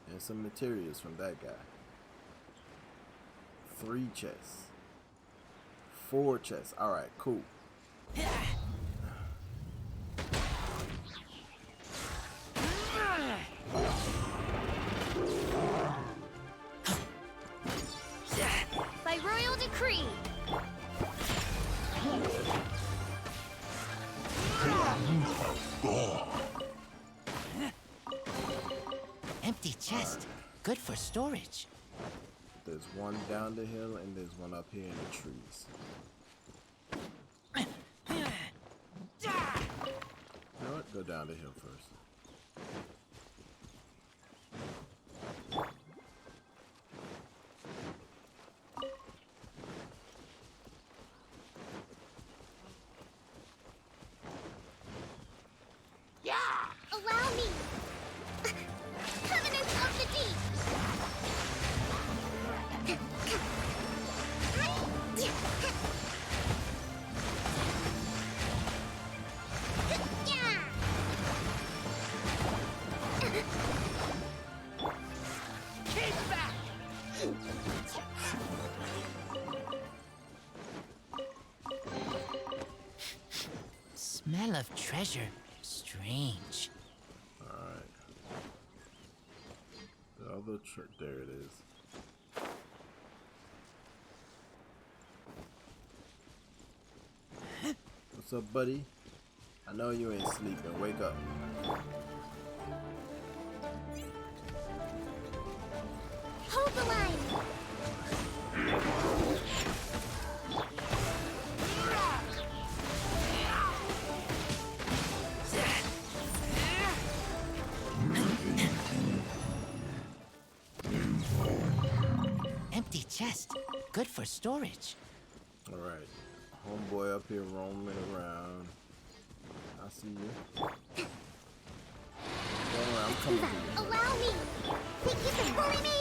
And some materials from that guy. 3 chests. 4 chests. Alright, cool. By royal decree. Empty chest. Good for storage. There's one down the hill and there's one up here in the trees. Go down the hill first. Allow me! Covenant of the Deep! Keep back! Smell of treasure. Strange. Alright. The other trick, there it is. What's up, buddy? I know you ain't sleeping. Wake up. Hold the line! Empty chest. Good for storage. Alright. Homeboy up here roaming around. I see you. Don't worry, I'm coming for you. Allow me! Think you can bully me?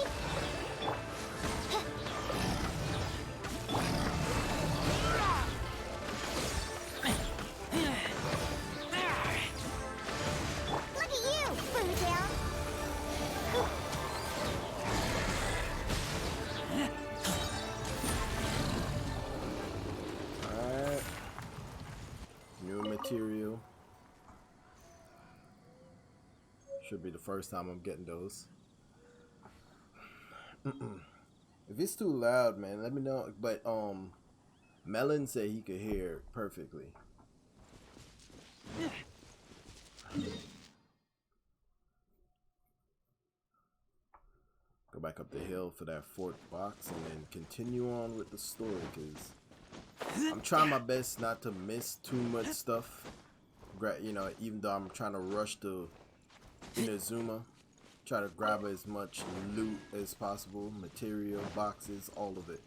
Look at you, Boozle! Alright. New material. Should be the first time I'm getting those. If it's too loud, man, let me know. But Melon said he could hear it perfectly. Go back up the hill for that fourth box and then continue on with the story, because I'm trying my best not to miss too much stuff. You know, even though I'm trying to rush to Inazuma, try to grab as much loot as possible, material, boxes, all of it.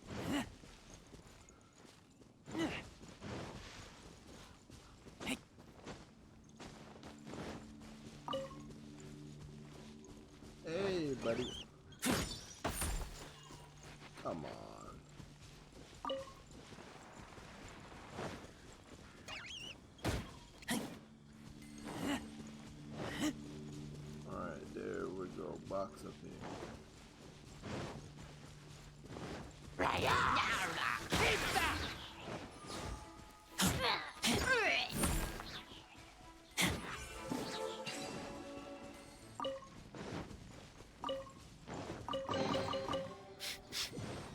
Hey, buddy. Come on. Alright, there we go. Box up here.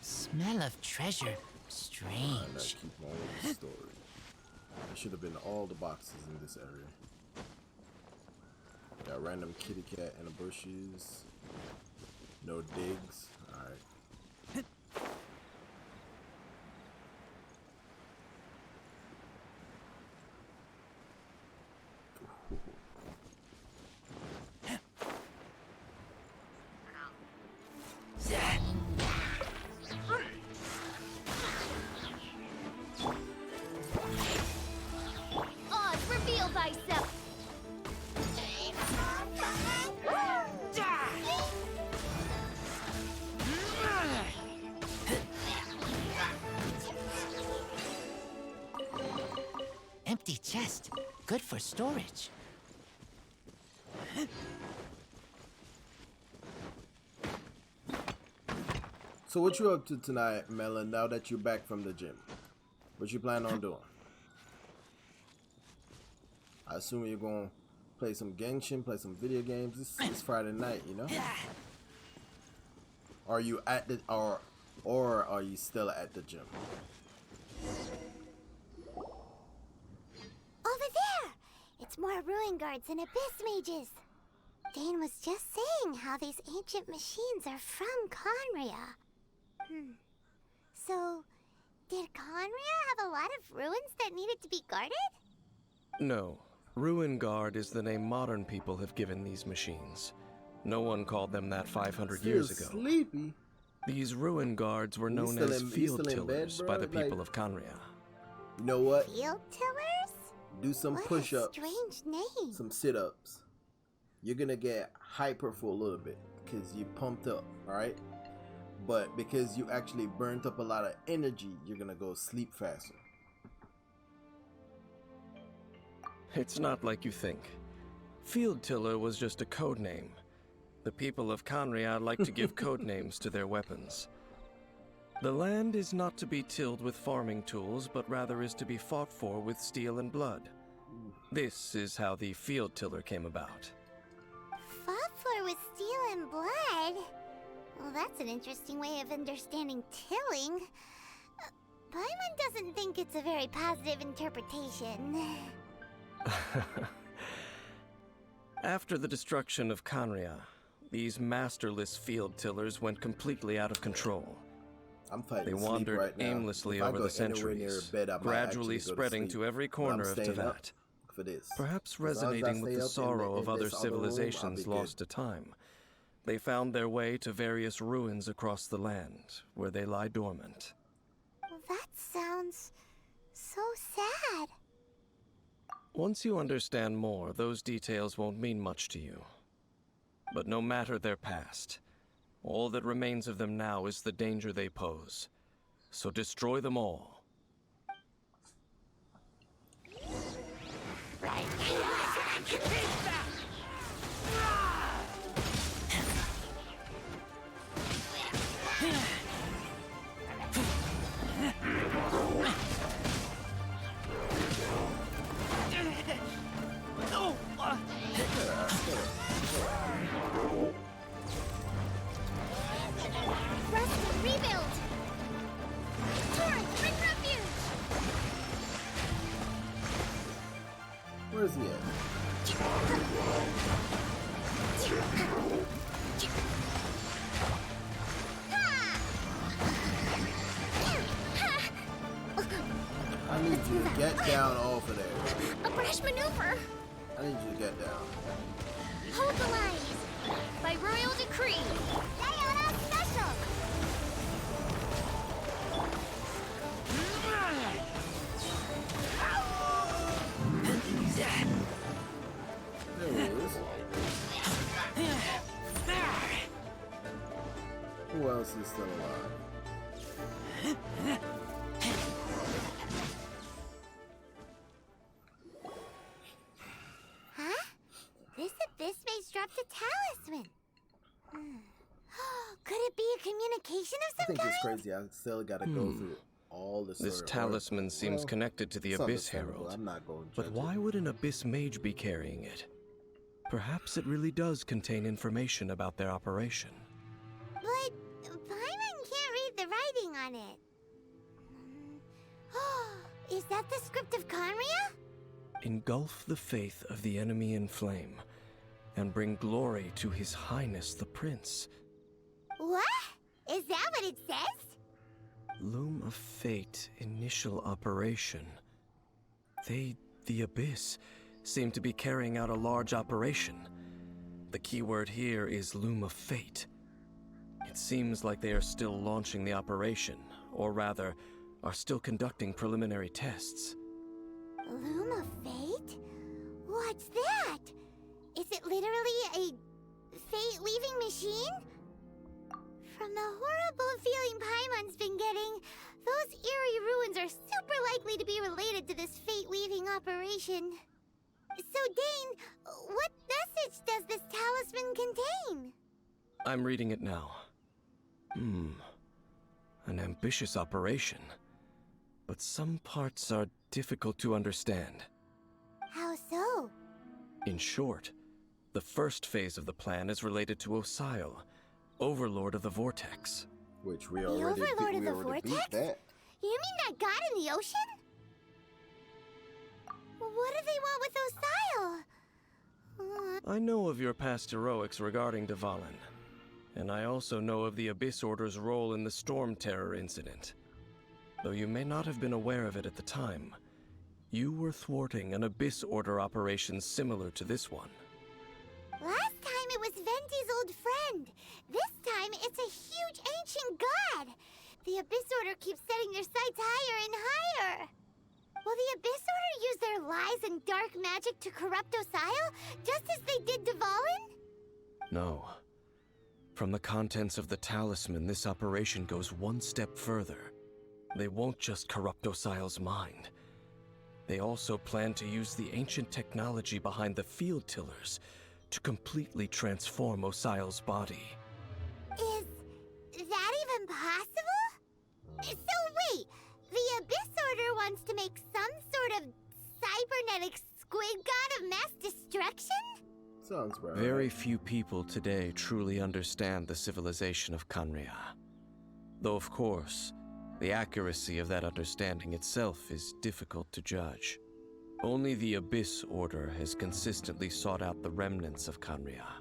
Smell of treasure. Alright, Strange. let's keep on with the story. There should have been all the boxes in this area. Got random kitty cat in the bushes. No digs. Alright. Oz, reveal thyself! Empty chest. Good for storage. So what you up to tonight, Melon, now that you're back from the gym? What you plan on doing? I assume you're going to play some Genshin, play some video games. It's Friday night, you know? Are you at the or are you still at the gym? Over there! It's more ruin guards and abyss mages. Dane was just saying how these ancient machines are from Conria. So, did Conria have a lot of ruins that needed to be guarded? No, Ruin Guard is the name modern people have given these machines. No one called them that 500 years ago. Sleepy. These Ruin Guards were known still as in- you field still in bed, tillers bro? by the people Like- of Khaenri'ah. You know what? Field tillers? Do some What a push-ups, strange name. some sit-ups. You're gonna get hyper for a little bit because you pumped up, all right? But because you actually burnt up a lot of energy, you're gonna go sleep faster. It's not like you think. Field Tiller was just a code name. The people of Khaenri'ah like to give code names to their weapons. The land is not to be tilled with farming tools, but rather is to be fought for with steel and blood. This is how the Field Tiller came about. Fought for with steel and blood? Well, that's an interesting way of understanding tilling. Paimon doesn't think it's a very positive interpretation. After the destruction of Khaenri'ah, these masterless field tillers went completely out of control. I'm fighting They sleep wandered right now. aimlessly If I over go the anywhere near centuries, bed, I might gradually actually go spreading sleep. to every But I'm corner of staying up Teyvat. for this. Perhaps As long as I resonating with stay the up in sorrow of other this other room, I'll civilizations be lost good. to time. They found their way to various ruins across the land, where they lie dormant. That sounds so sad. Once you understand more, those details won't mean much to you. But no matter their past, all that remains of them now is the danger they pose. So destroy them all. Rust, rebuild! Torrent, bring refuge! Where's he at? I need you to get down off of there. A brash maneuver! I need you to get down. Hold the lines! By royal decree! Diana Special! There he is. Who else is still alive? Huh? This abyss base dropped a talisman. Could it be a communication I of some think kind? it's crazy. I still gotta go through all the This sort of talisman work. seems Well, connected to the it's Abyss understandable. Herald. I'm not going to But judge why it. would an Abyss Mage be carrying it? Perhaps it really does contain information about their operation. But Paimon can't read the writing on it. Is that the script of Khaenri'ah? Engulf the faith of the enemy in flame, and bring glory to His Highness the Prince. What? Is that what it says? Loom of Fate initial operation. They, the Abyss, seem to be carrying out a large operation. The keyword here is Loom of Fate. It seems like they are still launching the operation, or rather, are still conducting preliminary tests. Loom of Fate? What's that? Is it literally a fate-weaving machine? From the horrible feeling Paimon's been getting, those eerie ruins are super likely to be related to this fate-weaving operation. So, Dane, what message does this talisman contain? I'm reading it now. An ambitious operation. But some parts are difficult to understand. How so? In short, the first phase of the plan is related to Osial, Overlord of the Vortex. Which we The already Overlord of we the already beat Vortex? that. You mean that god in the ocean? What do they want with Osial? I know of your past heroics regarding Dvalin, and I also know of the Abyss Order's role in the Storm Terror incident. Though you may not have been aware of it at the time, You were thwarting an Abyss Order operation similar to this one. Last time it was Venti's old friend. This time it's a huge ancient god. The Abyss Order keeps setting their sights higher and higher. Will the Abyss Order use their lies and dark magic to corrupt Osile, just as they did Dvalin? No. From the contents of the talisman, this operation goes one step further. They won't just corrupt Osile's mind. They also plan to use the ancient technology behind the field tillers to completely transform Osile's body. Is that even possible? So wait, the Abyss Order wants to make some sort of cybernetic squid god of mass destruction? Sounds right. Very few people today truly understand the civilization of Khaenri'ah. Though, of course, the accuracy of that understanding itself is difficult to judge. Only the Abyss Order has consistently sought out the remnants of Khaenri'ah.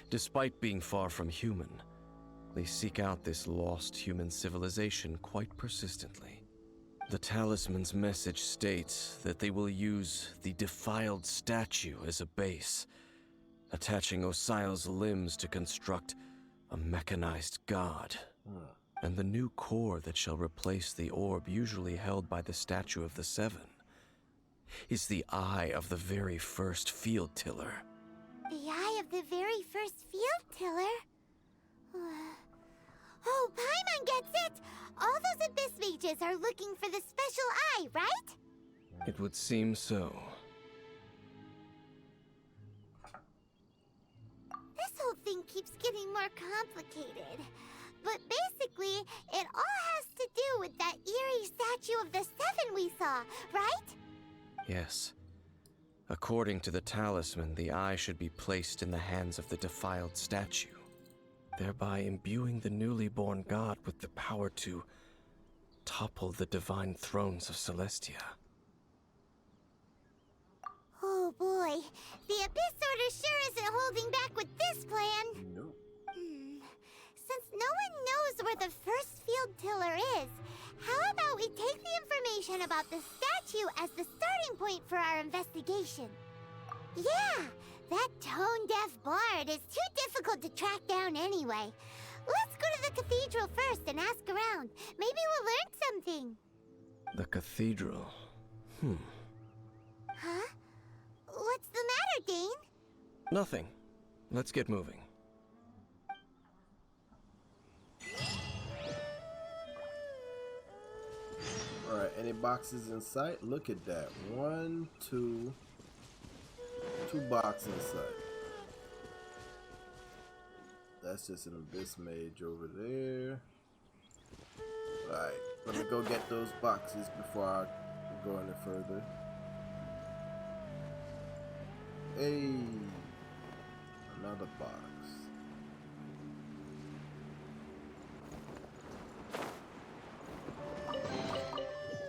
Despite being far from human, they seek out this lost human civilization quite persistently. The talisman's message states that they will use the defiled statue as a base, attaching Osile's limbs to construct a mechanized god. And the new core that shall replace the orb usually held by the Statue of the Seven is the eye of the very first field tiller. The eye of the very first field tiller? Oh, Paimon gets it! All those Abyss mages are looking for the special eye, right? It would seem so. This whole thing keeps getting more complicated. But basically, it all has to do with that eerie Statue of the Seven we saw, right? Yes. According to the talisman, the eye should be placed in the hands of the defiled statue, thereby imbuing the newly born god with the power to topple the divine thrones of Celestia. Oh boy, the Abyss Order sure isn't holding back with this plan. Nope. Since no one knows where the first field tiller is, how about we take the information about the statue as the starting point for our investigation? Yeah, that tone-deaf bard is too difficult to track down anyway. Let's go to the cathedral first and ask around. Maybe we'll learn something. The cathedral. Huh? What's the matter, Dane? Nothing. Let's get moving. Alright, any boxes in sight? Look at that. Two boxes in sight. That's just an Abyss mage over there. Alright, let me go get those boxes before I go any further. Hey, another box.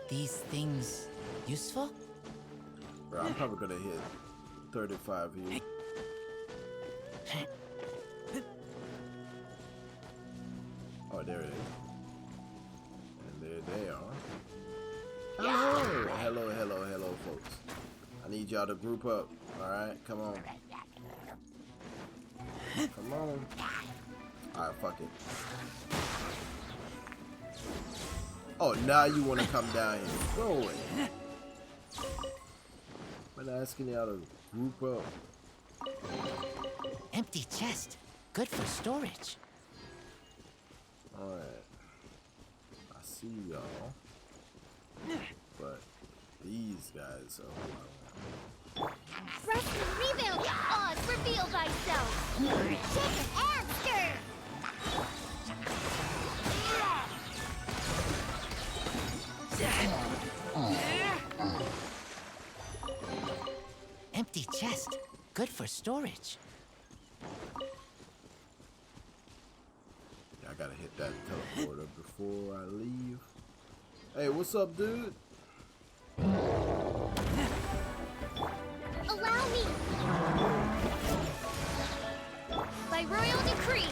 These things useful? Bro, I'm probably gonna hit 35 here. Oh, there it is. And there they are. Hello, hello, folks. I need y'all to group up. Alright, come on. Come on. Alright, fuck it. Oh, now you want to come down here. Go away. I'm asking y'all to group up. Empty chest. Good for storage. Alright. I see y'all. But these guys are... Rush and rebuild! Oz, reveal thyself! Chicken and stir! Empty chest. Good for storage. I gotta hit that teleporter before I leave. Hey, what's up, dude? Allow me! By royal decree!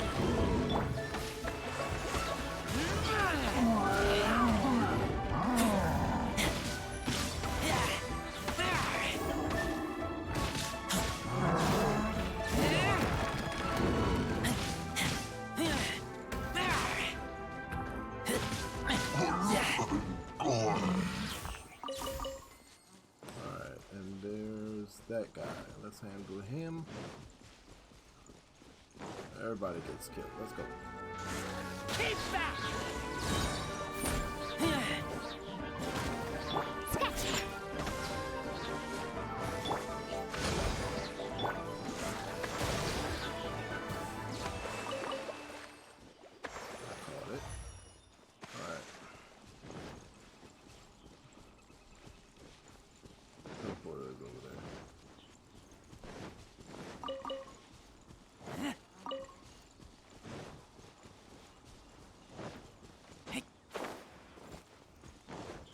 that guy. Let's handle him. Everybody gets killed. Let's go. Keep back! Caught it. Alright. Teleporter is over there.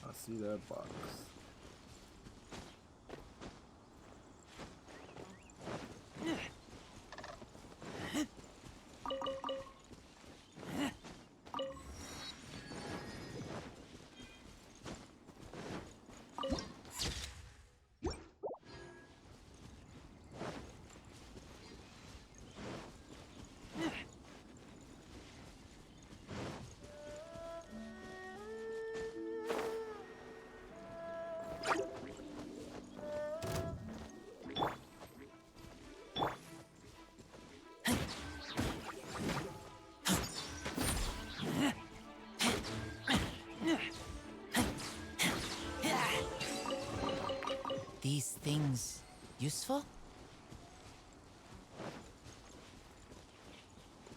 I see that box. These things useful?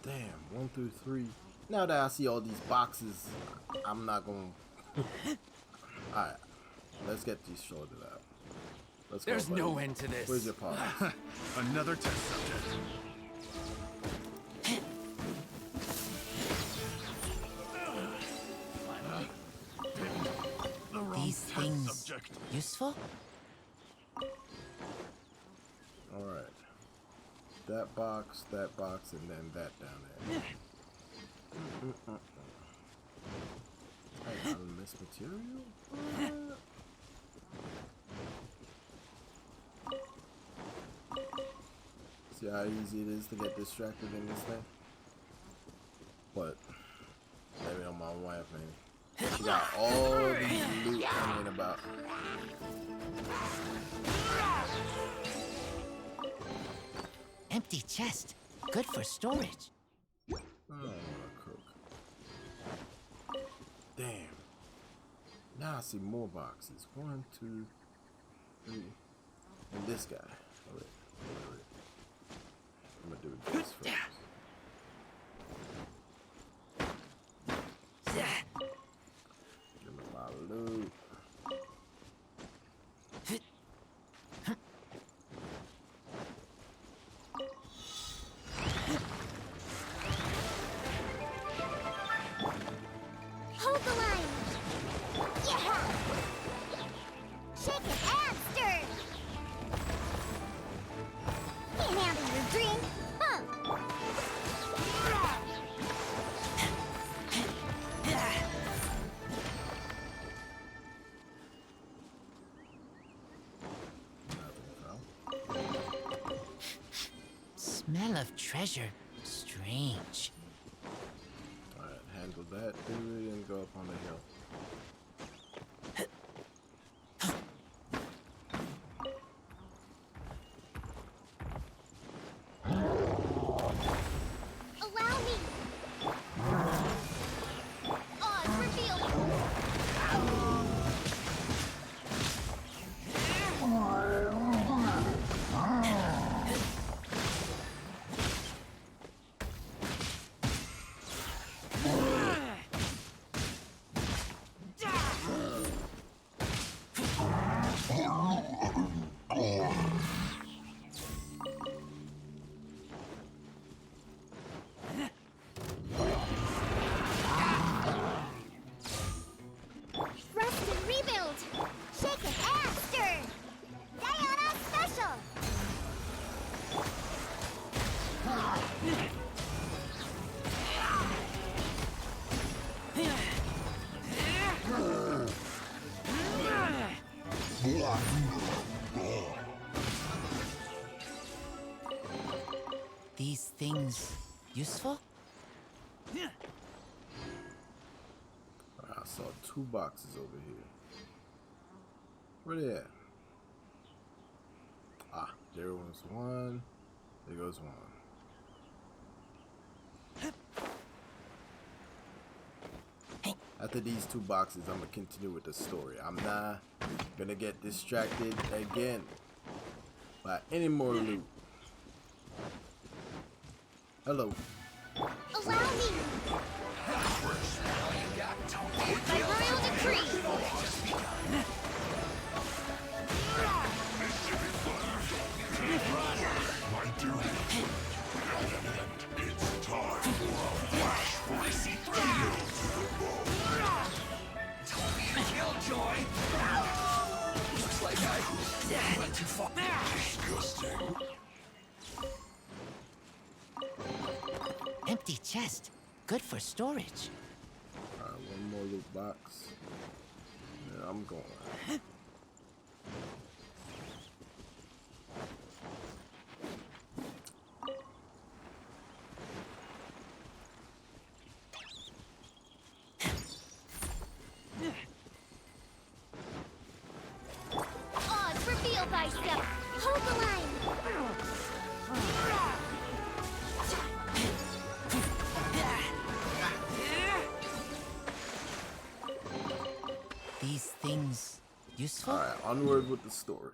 Damn, 1 through 3. Now that I see all these boxes, I'm not gonna. Alright, let's get these sorted out. Let's go. There's no end to this. Where's your part? Another test subject. The wrong These test things subject. useful? Alright. That box, and then that down there. Hey, miss material? See how easy it is to get distracted in this thing? But, maybe on my wife, man. She got all these loot hanging about. Empty chest. Good for storage. Oh, crook. Damn. Now I see more boxes. 1, 2, 3. And this guy. Oh, wait. I'm gonna do this first. Give me my loot. Hold the line! Yeah! Shake it and stir! Can't handle your drink, huh? Smell of treasure. Strange. Alright, handle that dude and go up on the hill. Allow me! Oz revealed! Rest and rebuild! Shake it and stir! Diana Special! These things useful? I saw 2 boxes over here. Where they at? Ah, there was one. There goes one. After these 2 boxes, I'm gonna continue with the story. I'm not gonna get distracted again by any more loot. Hello. Allow me! By royal decree! My duty. It's time for a flash spicy thrill to the bone. Tell me to kill, Joy. Looks like I went too far. Disgusting. Empty chest. Good for storage. Alright, one more loot box. And I'm going. Odds, reveal thyself! Hold the line! These things useful? Alright, onward with the story.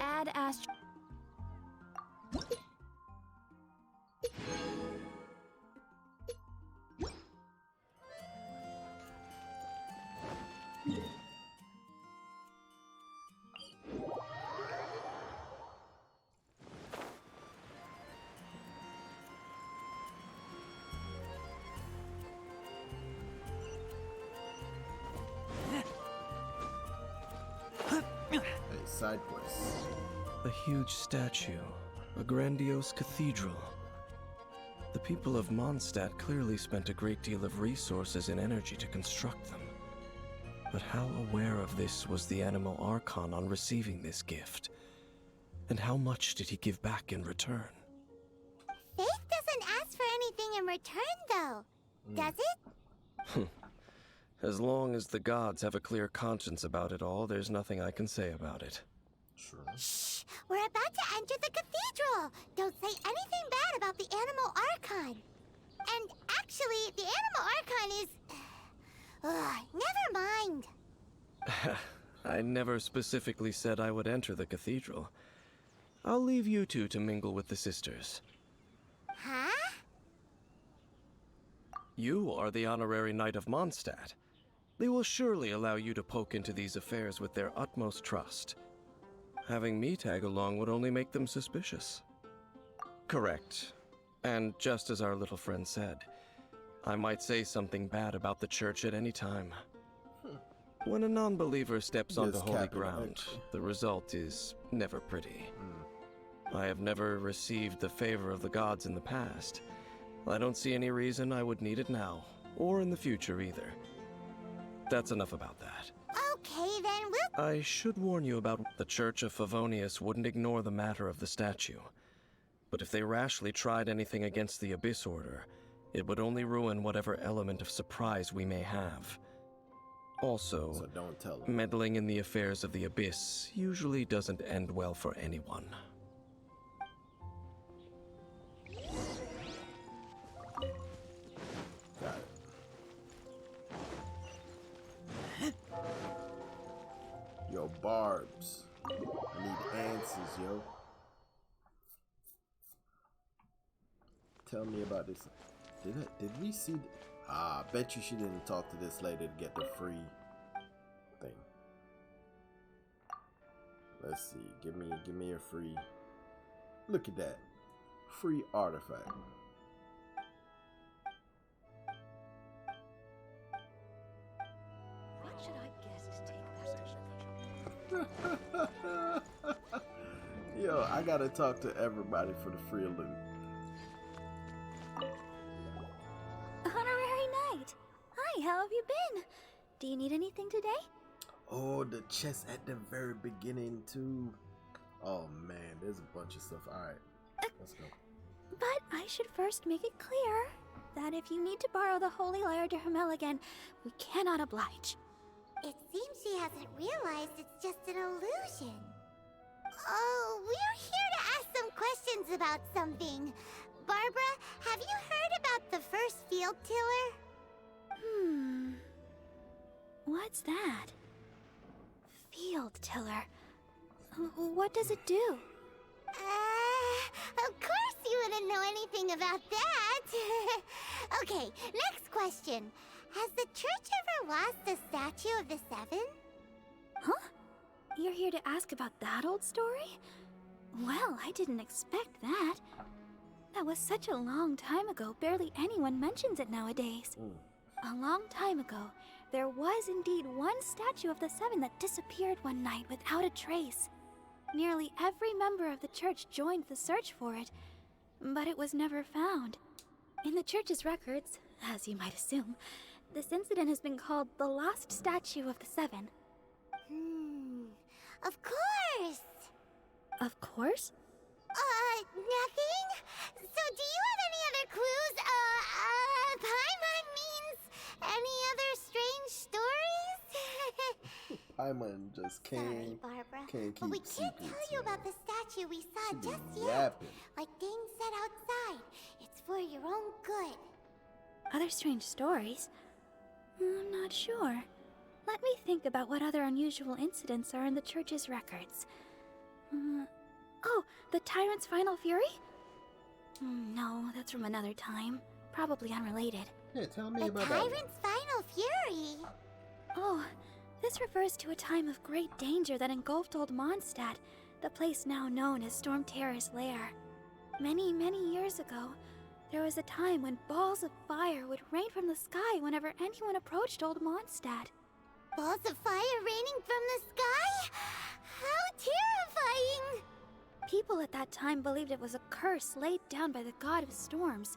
Add Astro. Hey, side quest. A huge statue, a grandiose cathedral. The people of Mondstadt clearly spent a great deal of resources and energy to construct them. But how aware of this was the Animal Archon on receiving this gift? And how much did he give back in return? Faith doesn't ask for anything in return, though. Does it? As long as the gods have a clear conscience about it all, there's nothing I can say about it. Sure. Shh! We're about to enter the cathedral! Don't say anything bad about the Animal Archon. And actually, the Animal Archon is... never mind. I never specifically said I would enter the cathedral. I'll leave you two to mingle with the sisters. Huh? You are the honorary knight of Mondstadt. They will surely allow you to poke into these affairs with their utmost trust. Having me tag along would only make them suspicious. Correct. And just as our little friend said, I might say something bad about the church at any time. When a non-believer steps onto Just holy capping, ground, actually. the result is never pretty. I have never received the favor of the gods in the past. I don't see any reason I would need it now, or in the future either. That's enough about that. Okay, then we'll... I should warn you about the Church of Favonius wouldn't ignore the matter of the statue. But if they rashly tried anything against the Abyss Order, it would only ruin whatever element of surprise we may have. Also, So don't tell them. meddling in the affairs of the Abyss usually doesn't end well for anyone. Got it. Yo, Barbs. I need answers, yo. Tell me about this. Did we see? I bet you she didn't talk to this lady to get the free thing. Let's see. Give me a free. Look at that. Free artifact. What should I guess to take that? Yo, I gotta talk to everybody for the free loot. Honorary Knight! Hi, how have you been? Do you need anything today? Oh, the chest at the very beginning too. Oh man, there's a bunch of stuff. Alright, let's go. But I should first make it clear that if you need to borrow the Holy Lyre to Hermel again, we cannot oblige. It seems she hasn't realized it's just an illusion. Oh, we're here to ask some questions about something. Barbara, have you heard about the first field tiller? What's that? Field tiller. What does it do? Of course you wouldn't know anything about that. Okay, next question. Has the church ever lost a statue of the Seven? Huh? You're here to ask about that old story? Well, I didn't expect that. That was such a long time ago, barely anyone mentions it nowadays. A long time ago, there was indeed one statue of the Seven that disappeared one night without a trace. Nearly every member of the church joined the search for it, but it was never found. In the church's records, as you might assume, this incident has been called the Lost Statue of the Seven. Of course! Of course? Nothing? So do you have any other clues? Paimon means any other strange stories? Paimon just Sorry, Barbara, can't but we keep can't tell secrets, you man. about the statue we saw She be just yet. yapping. Like Dane said outside, it's for your own good. Other strange stories? I'm not sure. Let me think about what other unusual incidents are in the church's records. Oh, the Tyrant's Final Fury? No, that's from another time. Probably unrelated. Yeah, tell me The about that. Tyrant's Final Fury? Oh, this refers to a time of great danger that engulfed Old Mondstadt, the place now known as Storm Terror's lair. Many, many years ago, there was a time when balls of fire would rain from the sky whenever anyone approached Old Mondstadt. Balls of fire raining from the sky? How terrifying! People at that time believed it was a curse laid down by the god of storms,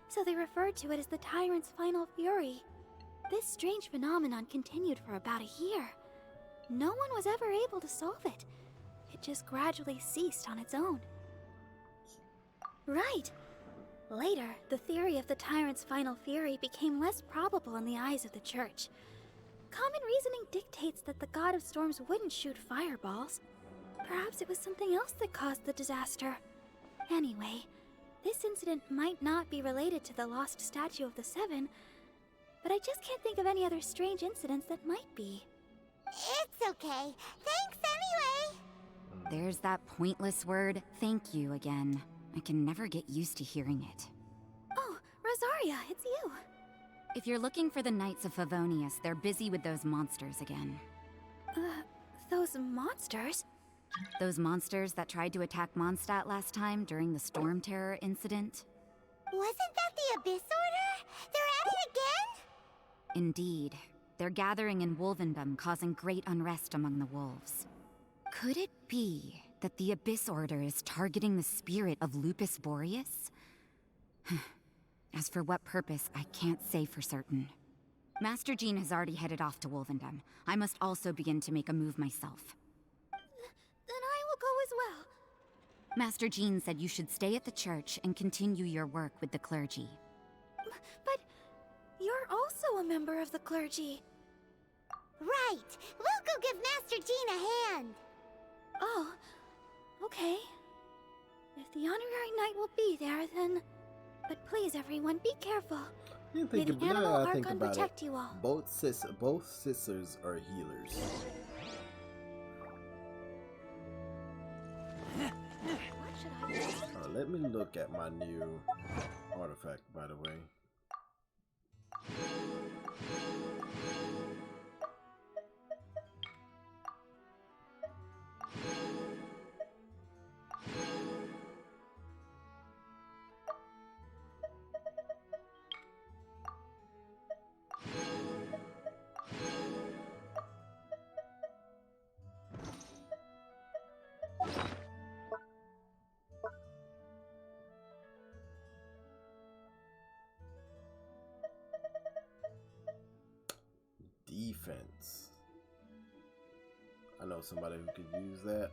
so they referred to it as the Tyrant's Final Fury. This strange phenomenon continued for about a year. No one was ever able to solve it. It just gradually ceased on its own. Right. Later, the theory of the Tyrant's Final Fury became less probable in the eyes of the church. Common reasoning dictates that the god of storms wouldn't shoot fireballs. Perhaps it was something else that caused the disaster. Anyway, this incident might not be related to the lost statue of the Seven, but I just can't think of any other strange incidents that might be. It's okay. Thanks anyway. There's that pointless word, thank you, again. I can never get used to hearing it. Oh, Rosaria, it's you. If you're looking for the Knights of Favonius, they're busy with those monsters again. Those monsters? Those monsters that tried to attack Mondstadt last time during the Storm Terror incident? Wasn't that the Abyss Order? They're at it again? Indeed. They're gathering in Wolvendom, causing great unrest among the wolves. Could it be that the Abyss Order is targeting the spirit of Lupus Boreas? As for what purpose, I can't say for certain. Master Jean has already headed off to Wolvendom. I must also begin to make a move myself. Then I will go as well. Master Jean said you should stay at the church and continue your work with the clergy. But you're also a member of the clergy. Right. We'll go give Master Jean a hand. Oh, okay. If the honorary knight will be there, then... But please, everyone, be careful. May the animal Archon protect you all. Both sisters are healers. What should I do? Let me look at my new artifact, by the way. Defense. I know somebody who could use that.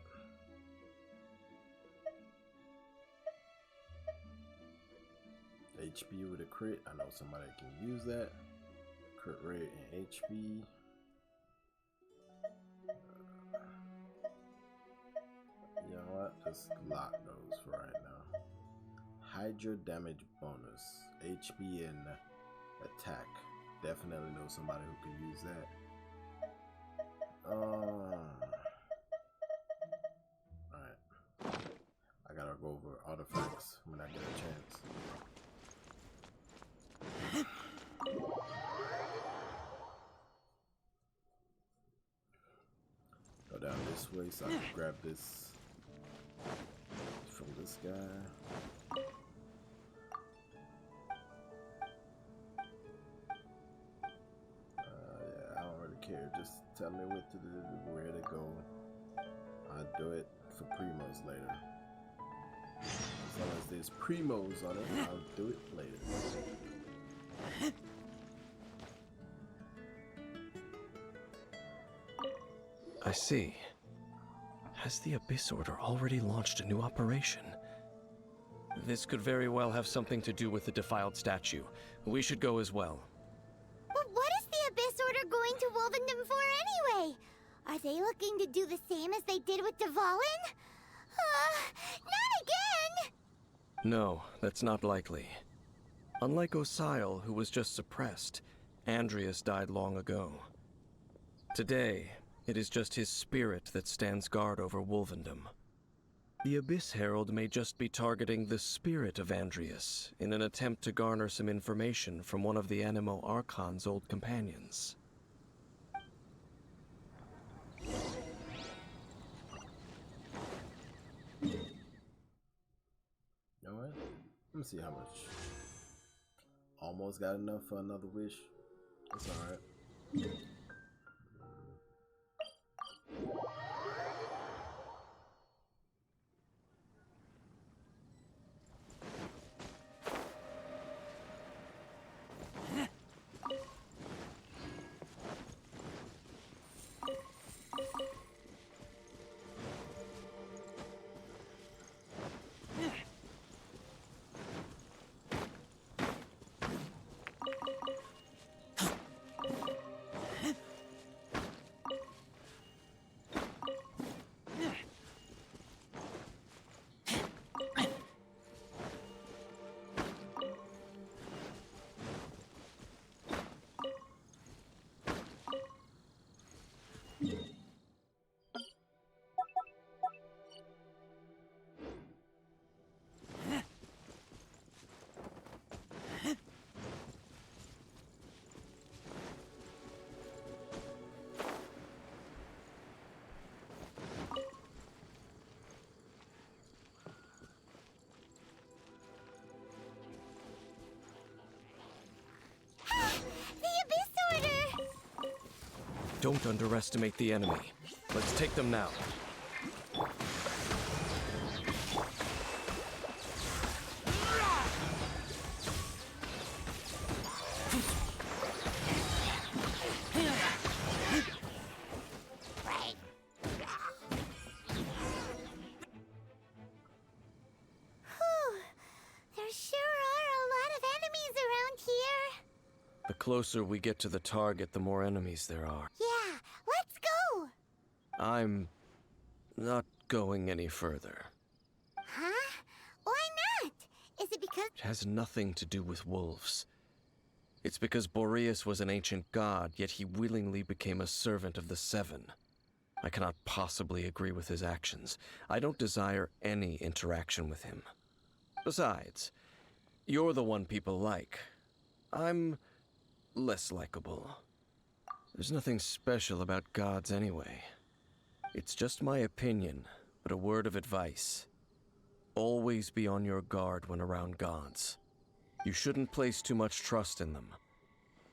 HP with a crit. I know somebody can use that. Crit rate and HP. You know what? Just lock those for right now. Hydra damage bonus. HP and attack. Definitely know somebody who can use that. Alright. I gotta go over artifacts when I get a chance. Go down this way so I can grab this from this guy. Yeah, I don't really care. Just tell me what to do, where to go. I'll do it for primos later. As long as there's primos on it, I'll do it later. I see. Has the Abyss Order already launched a new operation? This could very well have something to do with the defiled statue. We should go as well. But what is the Abyss Order going to Wolvendom for anyway? Are they looking to do the same as they did with Dvalin? Not again! No, that's not likely. Unlike Osile, who was just suppressed, Andrias died long ago. Today, it is just his spirit that stands guard over Wolvendom. The Abyss Herald may just be targeting the spirit of Andrias in an attempt to garner some information from one of the Animo Archon's old companions. You know what? Let me see how much. Almost got enough for another wish. That's alright. Don't underestimate the enemy. Let's take them now. There sure are a lot of enemies around here. The closer we get to the target, the more enemies there are. Yeah, let's go! I'm not going any further. Huh? Why not? Is it because... It has nothing to do with wolves. It's because Boreas was an ancient god, yet he willingly became a servant of the Seven. I cannot possibly agree with his actions. I don't desire any interaction with him. Besides, you're the one people like. I'm less likable. There's nothing special about gods anyway. It's just my opinion, but a word of advice. Always be on your guard when around gods. You shouldn't place too much trust in them.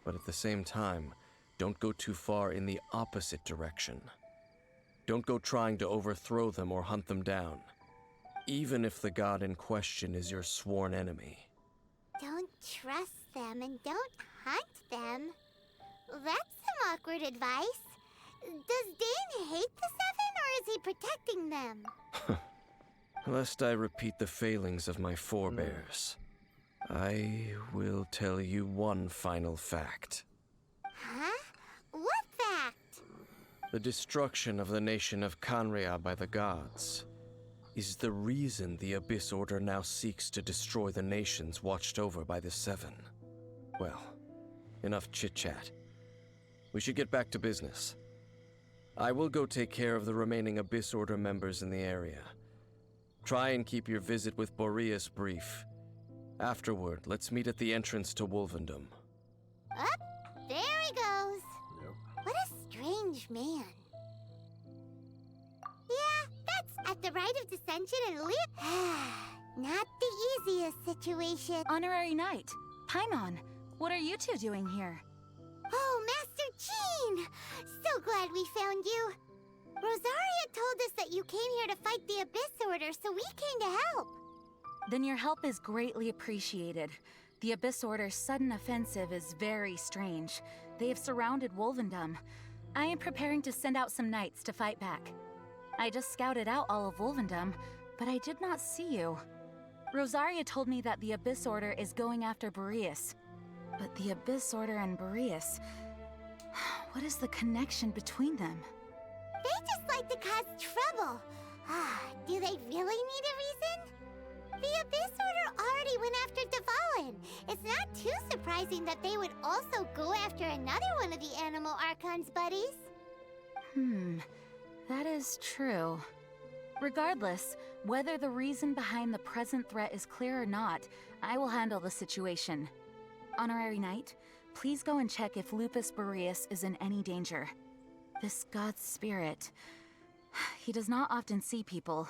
But at the same time, don't go too far in the opposite direction. Don't go trying to overthrow them or hunt them down, even if the god in question is your sworn enemy. Don't trust them and don't hunt them. That's some awkward advice. Does Dane hate the Seven? is he protecting them? Lest I repeat the failings of my forebears, I will tell you one final fact. Huh? What fact? The destruction of the nation of Khaenri'ah by the gods is the reason the Abyss Order now seeks to destroy the nations watched over by the Seven. Well, enough chit-chat. We should get back to business. I will go take care of the remaining Abyss Order members in the area. Try and keep your visit with Boreas brief. Afterward, let's meet at the entrance to Wolvendom. Up, there he goes. Yep. What a strange man. Yeah, that's at the rite of dissension and lit. Not the easiest situation. Honorary Knight, Paimon, what are you two doing here? Oh, Master Jean! So glad we found you. Rosaria told us that you came here to fight the Abyss Order, so we came to help. Then your help is greatly appreciated. The Abyss Order's sudden offensive is very strange. They have surrounded Wolvendom. I am preparing to send out some knights to fight back. I just scouted out all of Wolvendom, but I did not see you. Rosaria told me that the Abyss Order is going after Boreas. But the Abyss Order and Boreas... what is the connection between them? They just like to cause trouble. Do they really need a reason? The Abyss Order already went after Dvalin. It's not too surprising that they would also go after another one of the Animal Archon's buddies. That is true. Regardless, whether the reason behind the present threat is clear or not, I will handle the situation. Honorary Knight, please go and check if Lupus Boreas is in any danger. This god's spirit... he does not often see people,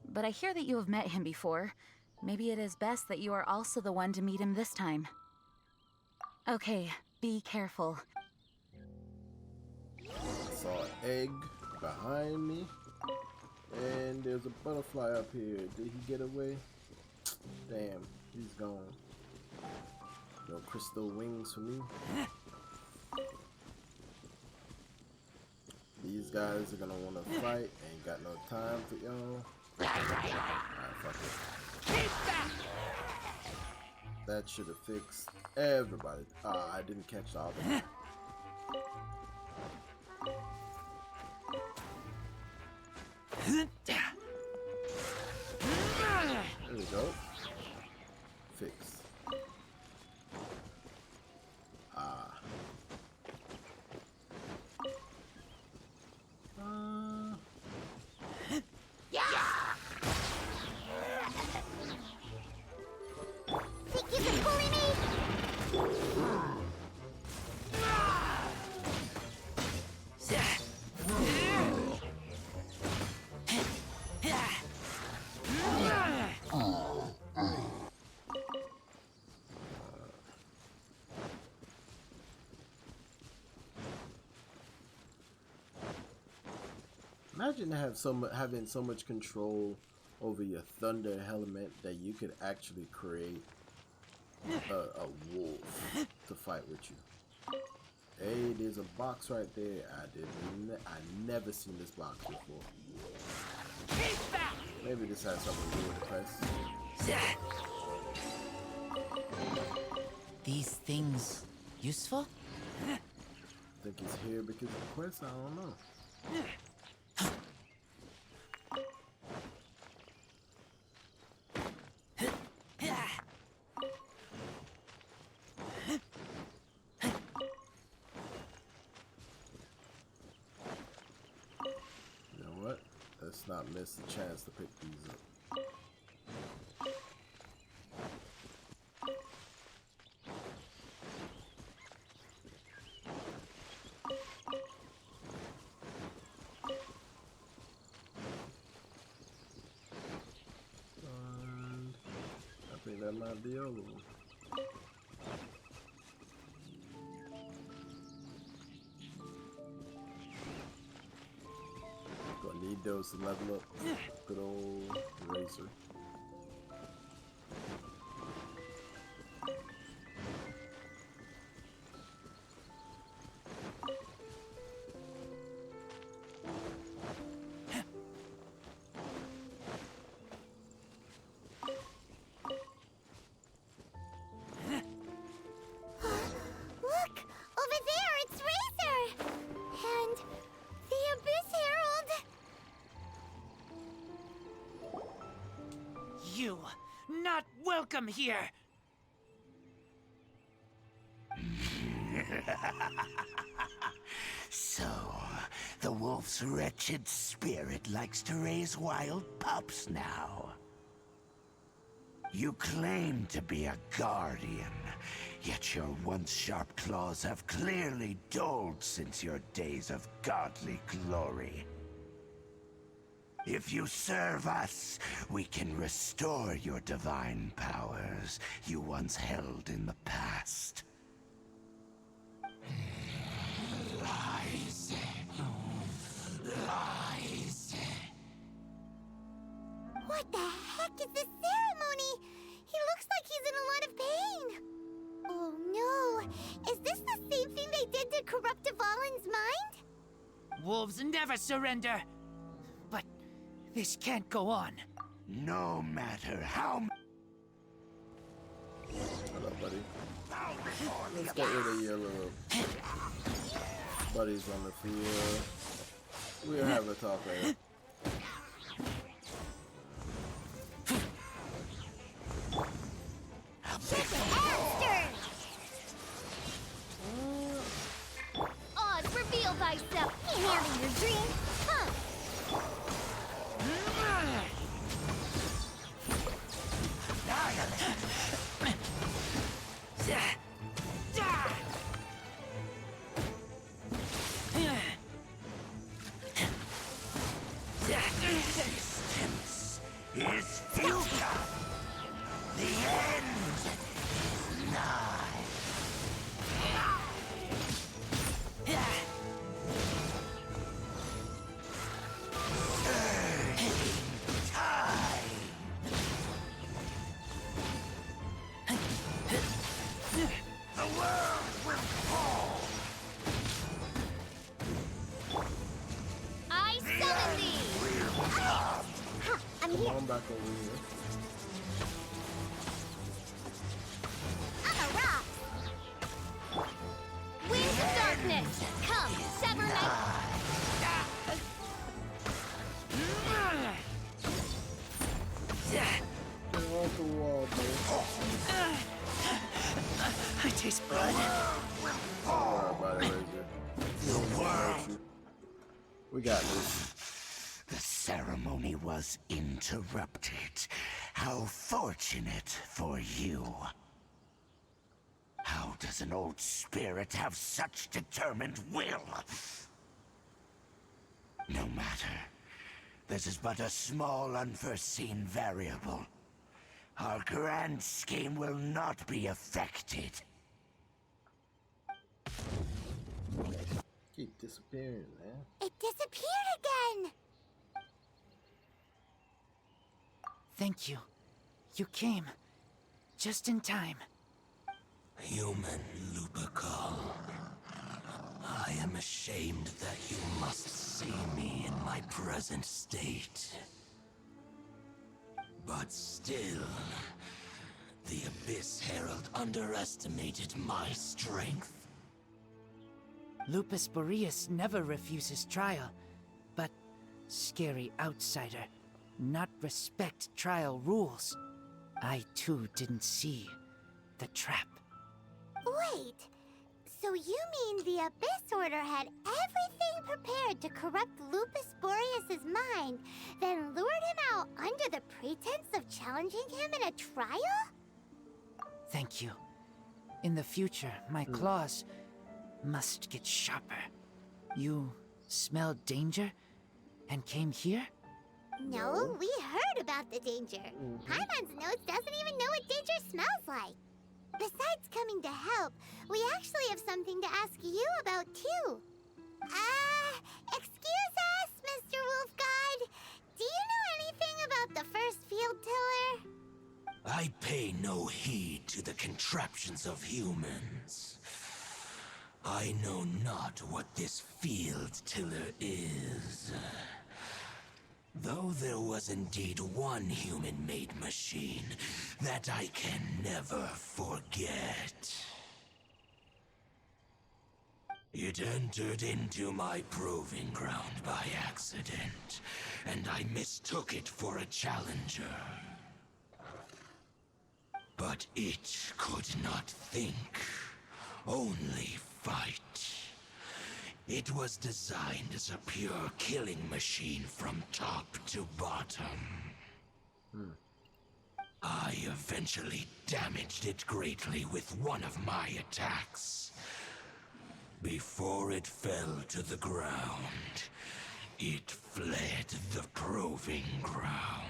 but I hear that you have met him before. Maybe it is best that you are also the one to meet him this time. Okay, be careful. I saw an egg behind me, and there's a butterfly up here. Did he get away? Damn, he's gone. No crystal wings for me. These guys are gonna want to fight. Ain't got no time for y'all. Alright, fuck it. That should have fixed everybody. I didn't catch all of them. There we go. Fix. Think you can bully me? Imagine having so much control over your thunder element that you could actually create a wolf to fight with you. Hey, there's a box right there. I never seen this box before. Maybe this has something to do with the quest. These things useful? I think it's here because of the quest. I don't know. Let's not miss the chance to pick these up. And I think that might be all of them. Need those to level up. Good old Razor. welcome here. So, the wolf's wretched spirit likes to raise wild pups now. You claim to be a guardian, yet your once sharp claws have clearly dulled since your days of godly glory. If you serve us, we can restore your divine powers you once held in the past. Lies. Lies. What the heck is this ceremony? He looks like he's in a lot of pain. Oh no! Is this the same thing they did to corrupt Dvalin's mind? Wolves never surrender. But this can't go on. No matter how... What up, buddy? Let's get rid of your little buddies on the field. We'll have a talk later. Oz, reveal thyself. Can't handle your dreams, huh? Resistance is future. The end is nigh. The world will fall. I summon thee! I'm Come here. on back over here. I'm a rock. Winds of darkness, come, sever my... Get off the wall, buddy. I taste blood. Don't worry about it, Razor. The world. We got this. The ceremony was interrupted. How fortunate for you. How does an old spirit have such determined will? No matter. This is but a small unforeseen variable. Our grand scheme will not be affected. Keep disappearing, man. It disappeared again! Thank you. You came. Just in time. Human Lupercal. I am ashamed that you must see me in my present state. But still, the Abyss Herald underestimated my strength. Lupus Boreas never refuses trial, but scary outsider, not respect trial rules. I too didn't see the trap. Wait, so you mean the Abyss Order had everything prepared to corrupt Lupus Boreas' mind, then lured him out under the pretense of challenging him in a trial? Thank you. In the future, my claws must get sharper. You smelled danger and came here? No, we heard about the danger. Paimon's notes doesn't even know what danger smells like. Besides coming to help, we actually have something to ask you about too. Excuse us, Mr. Wolf God. Do you know anything about the first field tiller? I pay no heed to the contraptions of humans. I know not what this field tiller is. Though there was indeed one human-made machine that I can never forget. It entered into my proving ground by accident, and I mistook it for a challenger. But it could not think, only fight. It was designed as a pure killing machine from top to bottom. I eventually damaged it greatly with one of my attacks. Before it fell to the ground, it fled the proving ground.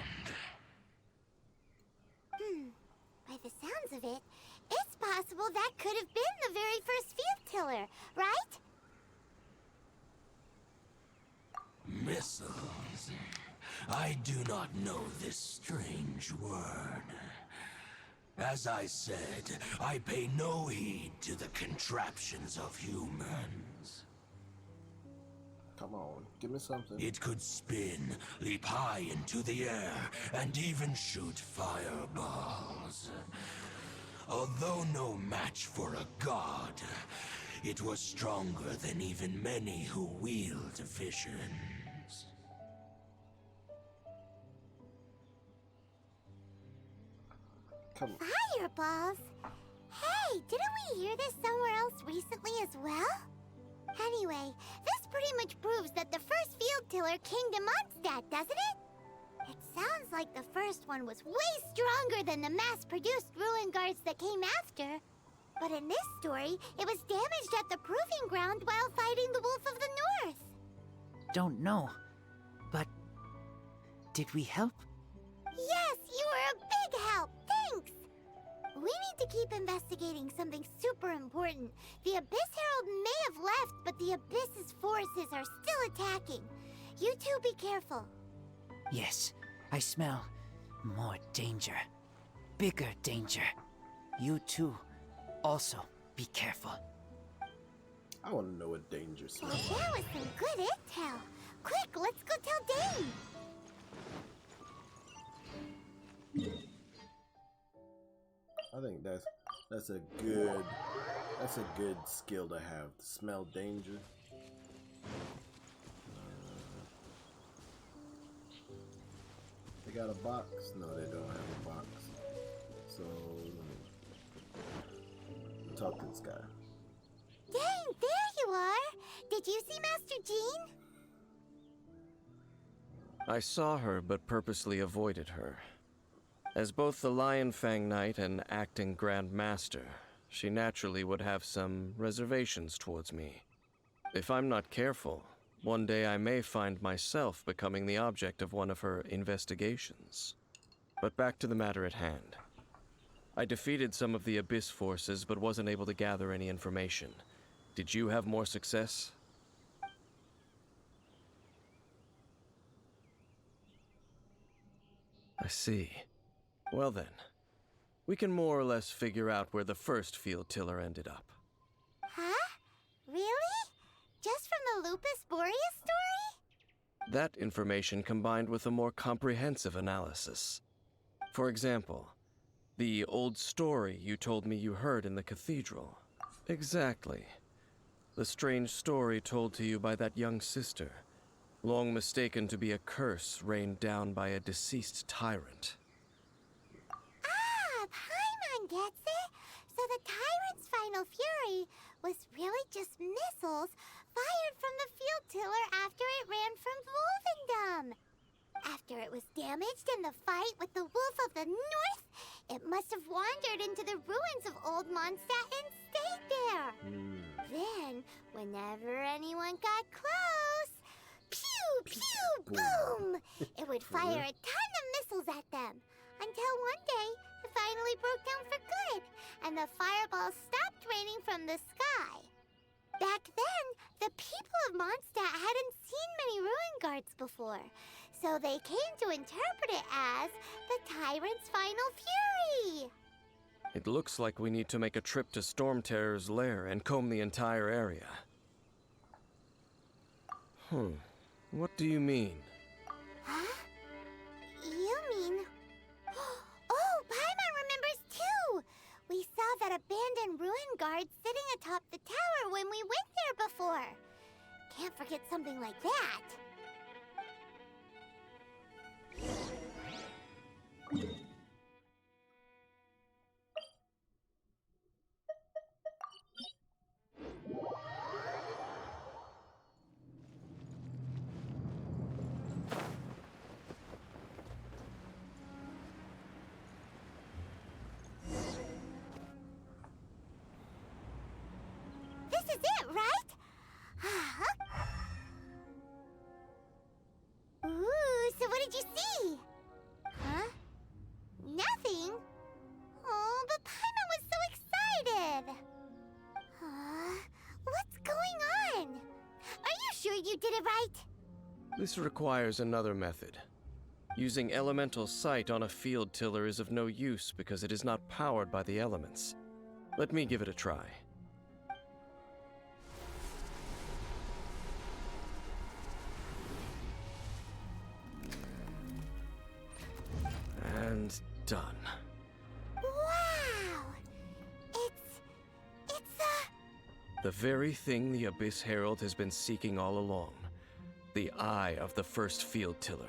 By the sounds of it, it's possible that could have been the very first field tiller, right? Missiles. I do not know this strange word. As I said, I pay no heed to the contraptions of humans. Come on, give me something. It could spin, leap high into the air, and even shoot fireballs. Although no match for a god, it was stronger than even many who wield visions. Come on. Fireballs? Hey, didn't we hear this somewhere else recently as well? Anyway, this pretty much proves that the first field tiller came to Mondstadt, doesn't it? It sounds like the first one was way stronger than the mass-produced ruin guards that came after. But in this story, it was damaged at the proving ground while fighting the Wolf of the North. Don't know, but did we help? Yes, you were a big help. Thanks. We need to keep investigating something super important. The Abyss Herald may have left, but the Abyss's forces are still attacking. You two be careful. Yes, I smell more danger. Bigger danger. You too. Also, be careful. I want to know what danger Well, smells that was some good intel. Quick, let's go tell Dane. I think that's a good skill to have. To smell danger. They got a box? No, they don't have a box. So talk to this guy. Dane, there you are. Did you see Master Jean? I saw her, but purposely avoided her. As both the Lion Fang Knight and acting Grand Master, she naturally would have some reservations towards me. If I'm not careful, one day I may find myself becoming the object of one of her investigations. But back to the matter at hand. I defeated some of the Abyss forces, but wasn't able to gather any information. Did you have more success? I see. Well then, we can more or less figure out where the first field tiller ended up. Huh? Really? Just from the Lupus Boreas story? That information combined with a more comprehensive analysis. For example, the old story you told me you heard in the cathedral. Exactly. The strange story told to you by that young sister, long mistaken to be a curse rained down by a deceased tyrant. Ah, Paimon gets it. So the tyrant's final fury was really just missiles fired from the field tiller after it ran from Wolvendom. After it was damaged in the fight with the Wolf of the North, it must have wandered into the ruins of Old Mondstadt and stayed there. Then, whenever anyone got close, pew, pew, boom! It would fire a ton of missiles at them. Until one day, it finally broke down for good, and the fireballs stopped raining from the sky. Back then, the people of Mondstadt hadn't seen many ruin guards before, so they came to interpret it as the tyrant's final fury. It looks like we need to make a trip to Storm Terror's lair and comb the entire area. What do you mean? Huh? You mean... Oh, Paimon remembers too! We saw that abandoned ruin guard sitting atop the tower when we went there before. Can't forget something like that. this is it, right? Ooh, so what did you see? Huh? Nothing? Oh, but Paimon was so excited! What's going on? Are you sure you did it right? This requires another method. Using elemental sight on a field tiller is of no use because it is not powered by the elements. Let me give it a try. And done. Wow! It's the very thing the Abyss Herald has been seeking all along. The eye of the first field tiller.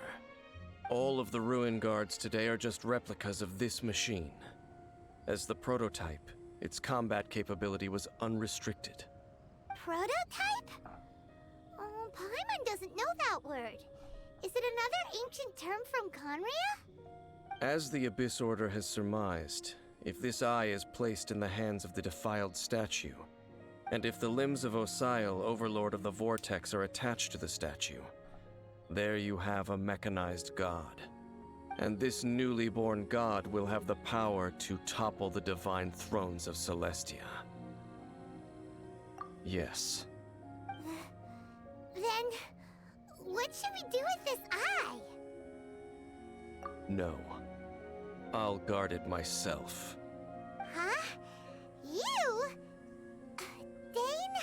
All of the ruin guards today are just replicas of this machine. As the prototype, its combat capability was unrestricted. Prototype? Oh, Paimon doesn't know that word. Is it another ancient term from Conria? As the Abyss Order has surmised, if this eye is placed in the hands of the defiled statue, and if the limbs of Osial, Overlord of the Vortex, are attached to the statue, there you have a mechanized god. And this newly born god will have the power to topple the divine thrones of Celestia. Yes. Then, what should we do with this eye? No. I'll guard it myself. Huh? You? Dane?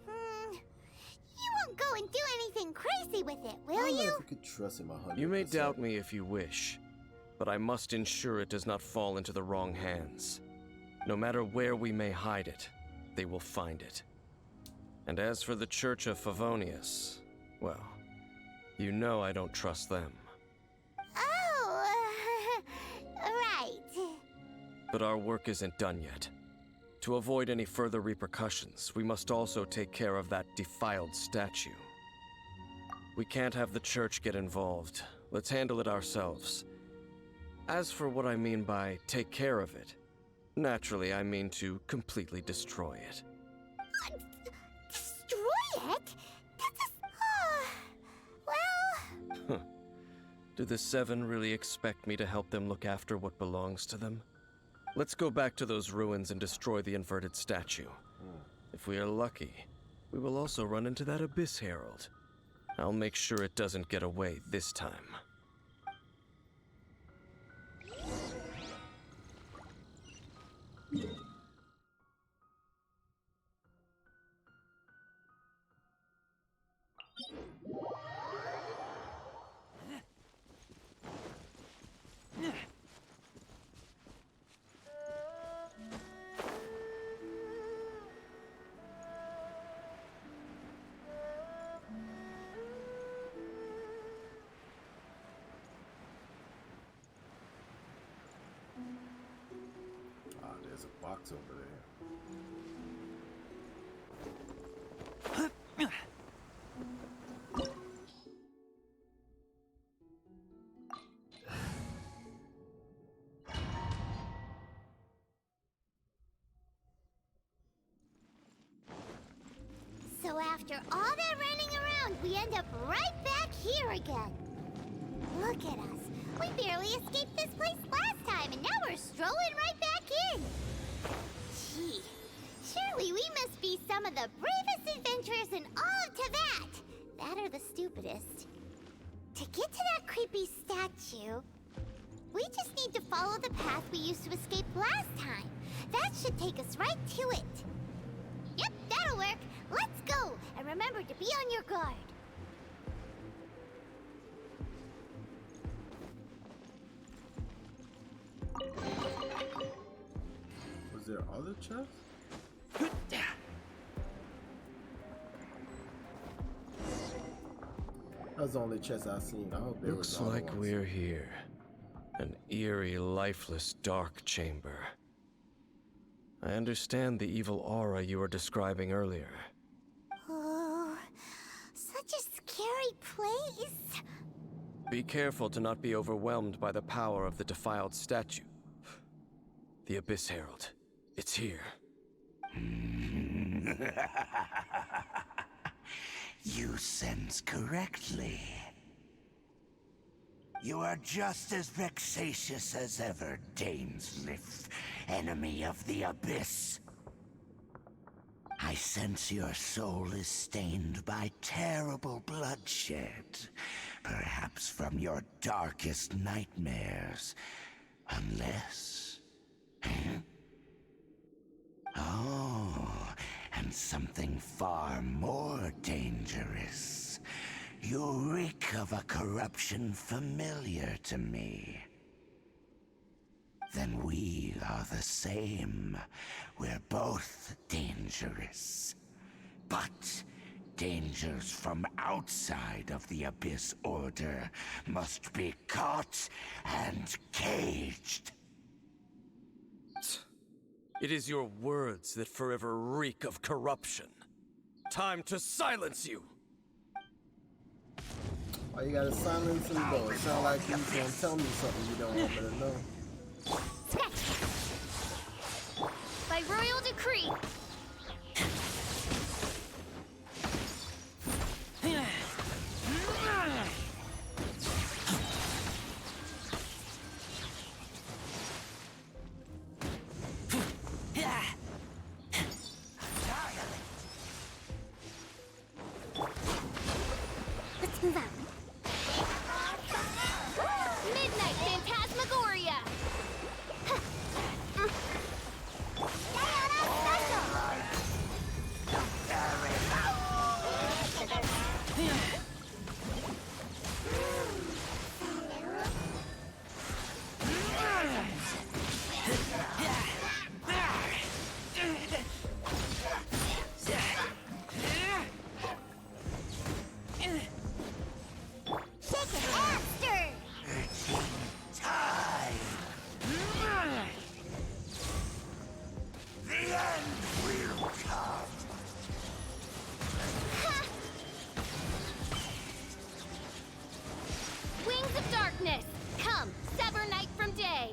You won't go and do anything crazy with it, will I don't know you? if you could trust him 100%. You may doubt me if you wish, but I must ensure it does not fall into the wrong hands. No matter where we may hide it, they will find it. And as for the Church of Favonius, well, you know I don't trust them. Oh, right. But our work isn't done yet. To avoid any further repercussions, we must also take care of that defiled statue. We can't have the church get involved. Let's handle it ourselves. As for what I mean by take care of it, naturally I mean to completely destroy it. Destroy it? Well... Do the Seven really expect me to help them look after what belongs to them? Let's go back to those ruins and destroy the inverted statue. If we are lucky, we will also run into that Abyss Herald. I'll make sure it doesn't get away this time. There's a box over there. So after all that running around, we end up right back here again. Look at us. We barely escaped this place last time, and now we're strolling right back in. Gee, surely we must be some of the bravest adventurers in all of Teyvat. That or the stupidest. To get to that creepy statue, we just need to follow the path we used to escape last time. That should take us right to it. Yep, that'll work. Let's go, and remember to be on your guard. Was there other chests? That's the only chest I've seen. I hope there Looks was other like ones. we're here. An eerie, lifeless, dark chamber. I understand the evil aura you were describing earlier. Oh, such a scary place. Be careful to not be overwhelmed by the power of the defiled statue. The Abyss Herald. It's here. You sense correctly. You are just as vexatious as ever, Dainsleif, enemy of the Abyss. I sense your soul is stained by terrible bloodshed, perhaps from your darkest nightmares, unless... Oh, and something far more dangerous. You reek of a corruption familiar to me. Then we are the same. We're both dangerous. But dangers from outside of the Abyss Order must be caught and caged. It is your words that forever reek of corruption. Time to silence you! Why you gotta silence him though? It sound like he's gonna tell me something you don't want me to know. By royal decree. Let's move out. Midnight Phantasmagoria! Wings of darkness, come, sever night from day.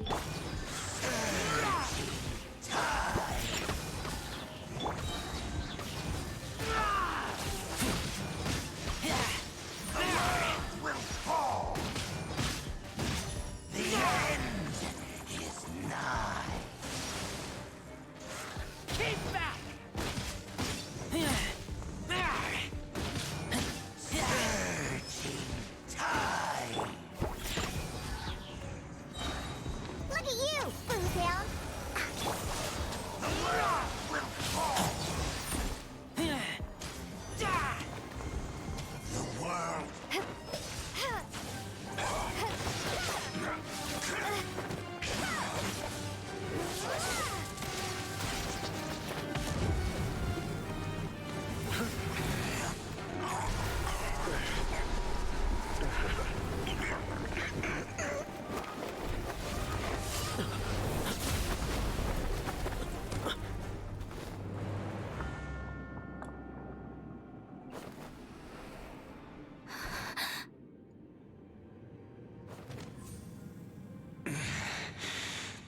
Look at you, Boomtown. The world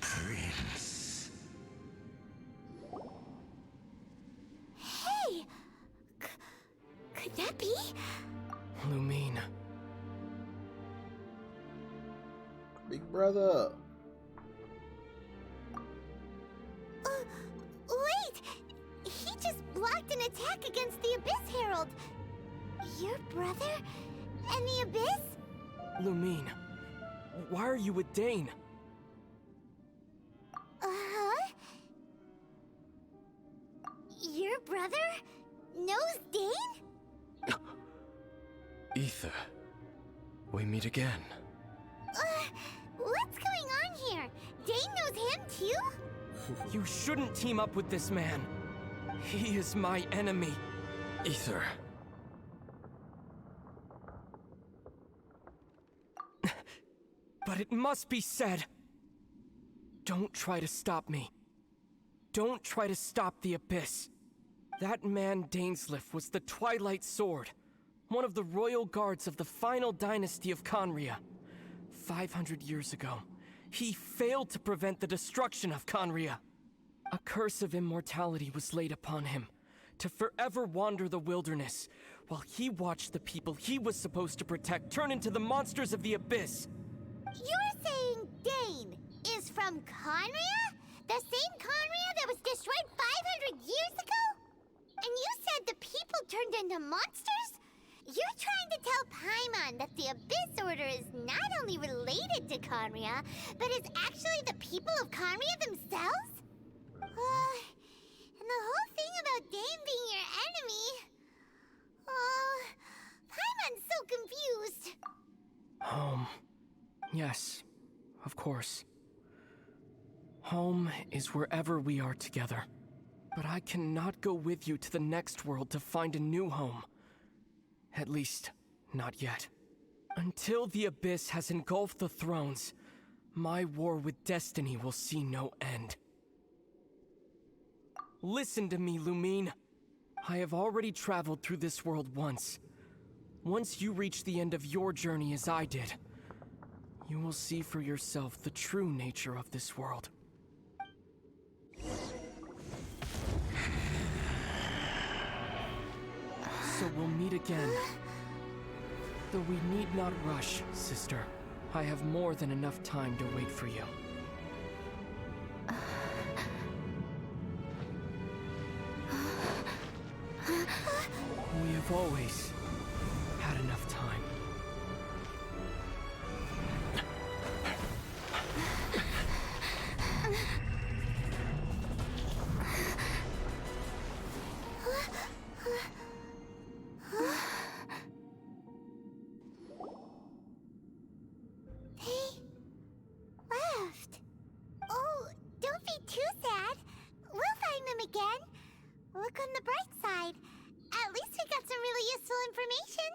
Prince. Hey! Could that be? Lumine. Big brother. Wait! He just blocked an attack against the Abyss Herald. Your brother and the Abyss? Lumine. Why are you with Dane? Uh-huh. Your brother knows Dane? Ether. We meet again. What's going on here? Dane knows him too? You shouldn't team up with this man. He is my enemy. Ether. But it must be said. Don't try to stop me. Don't try to stop the Abyss. That man Dainsleif was the Twilight Sword, one of the royal guards of the final dynasty of Khaenri'ah. 500 years ago, he failed to prevent the destruction of Khaenri'ah. A curse of immortality was laid upon him, to forever wander the wilderness, while he watched the people he was supposed to protect turn into the monsters of the Abyss. You're saying Dane is from Conria? The same Conria that was destroyed 500 years ago? And you said the people turned into monsters? You're trying to tell Paimon that the Abyss Order is not only related to Conria, but is actually the people of Conria themselves? And the whole thing about Dane being your enemy... Paimon's so confused. Home. Yes, of course. Home is wherever we are together. But I cannot go with you to the next world to find a new home. At least, not yet. Until the Abyss has engulfed the thrones, my war with destiny will see no end. Listen to me, Lumine. I have already traveled through this world once. Once you reach the end of your journey as I did, you will see for yourself the true nature of this world. So we'll meet again. Though we need not rush, sister. I have more than enough time to wait for you. We have always had enough time. Look on the bright side. At least we got some really useful information.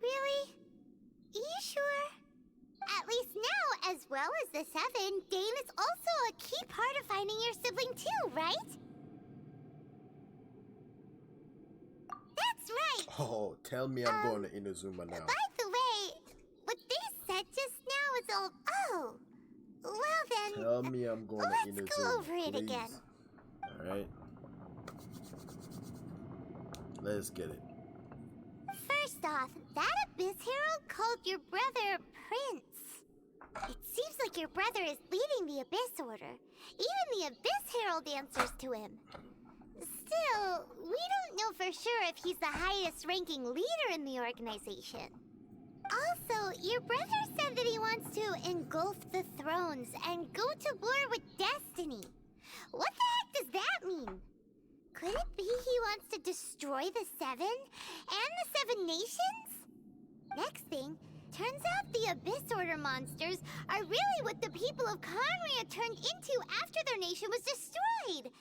Really? You sure? At least now, as well as the Seven, Dane is also a key part of finding your sibling too, right? That's right! Oh, tell me I'm going to Inazuma now. By the way, what they said just now is all... Oh! Well then... Tell me I'm going to Inazuma, let's go over it please. again. Alright. Let's get it. First off, that Abyss Herald called your brother Prince. It seems like your brother is leading the Abyss Order. Even the Abyss Herald answers to him. Still, we don't know for sure if he's the highest-ranking leader in the organization. Also, your brother said that he wants to engulf the thrones and go to war with destiny. What the heck does that mean? Could it be he wants to destroy the Seven and the Seven Nations? Next thing, turns out the Abyss Order monsters are really what the people of Conria turned into after their nation was destroyed.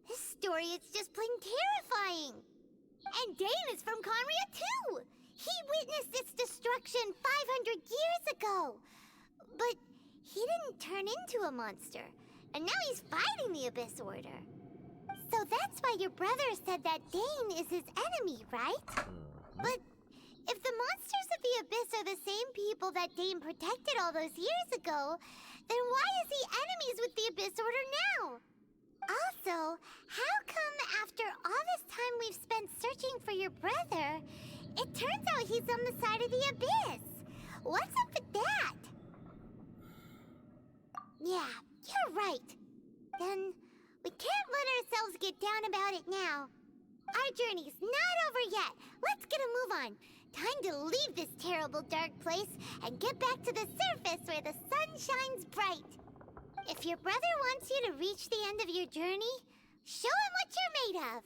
This story is just plain terrifying. And Dane is from Conria too. He witnessed its destruction 500 years ago. But he didn't turn into a monster. And now he's fighting the Abyss Order. So that's why your brother said that Dane is his enemy, right? But if the monsters of the Abyss are the same people that Dane protected all those years ago, then why is he enemies with the Abyss Order now? Also, how come after all this time we've spent searching for your brother, it turns out he's on the side of the Abyss? What's up with that? Yeah, you're right. Then we can't let ourselves get down about it now. Our journey's not over yet. Let's get a move on. Time to leave this terrible dark place and get back to the surface where the sun shines bright. If your brother wants you to reach the end of your journey, show him what you're made of.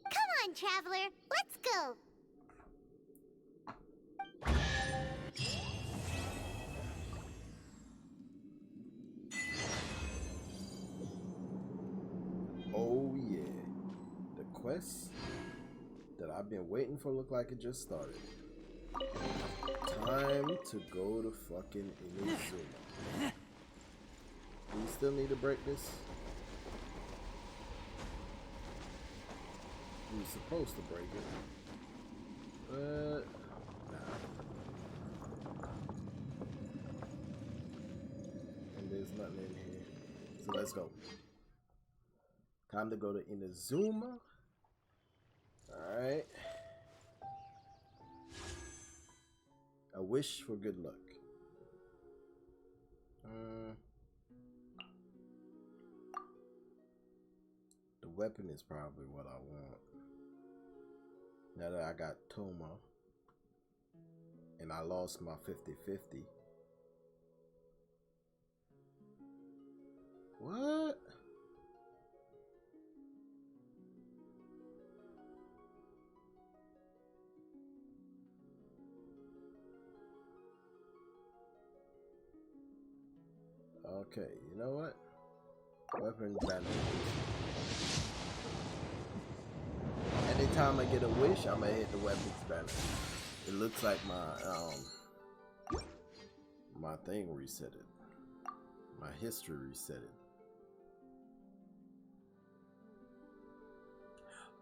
Come on, traveler. Let's go. Oh yeah, the quest that I've been waiting for look like it just started. Time to go to fucking Inazuma. Do you still need to break this? You're supposed to break it. But nah. And there's nothing in here. So let's go. Time to go to Inazuma Alright. A wish for good luck. The weapon is probably what I want. Now that I got Toma and I lost my 50-50. What? Okay, you know what? Weapons banner. Anytime I get a wish, I'm gonna hit the weapons banner. It looks like my thing reset it. My history reset it.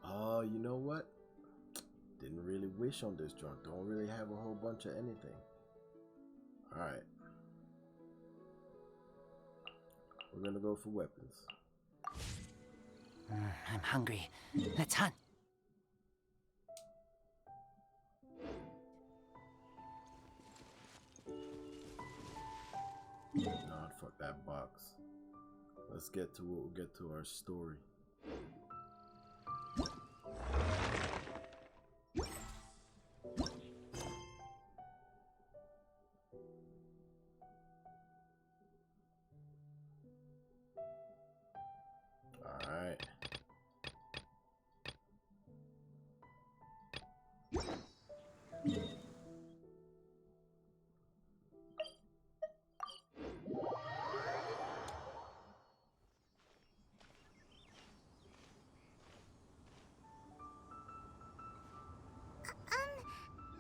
Oh, you know what? Didn't really wish on this joint. Don't really have a whole bunch of anything. Alright. We're gonna go for weapons. I'm hungry. Let's hunt. Nah, fuck that box. Let's get to what we'll get to our story. Alright.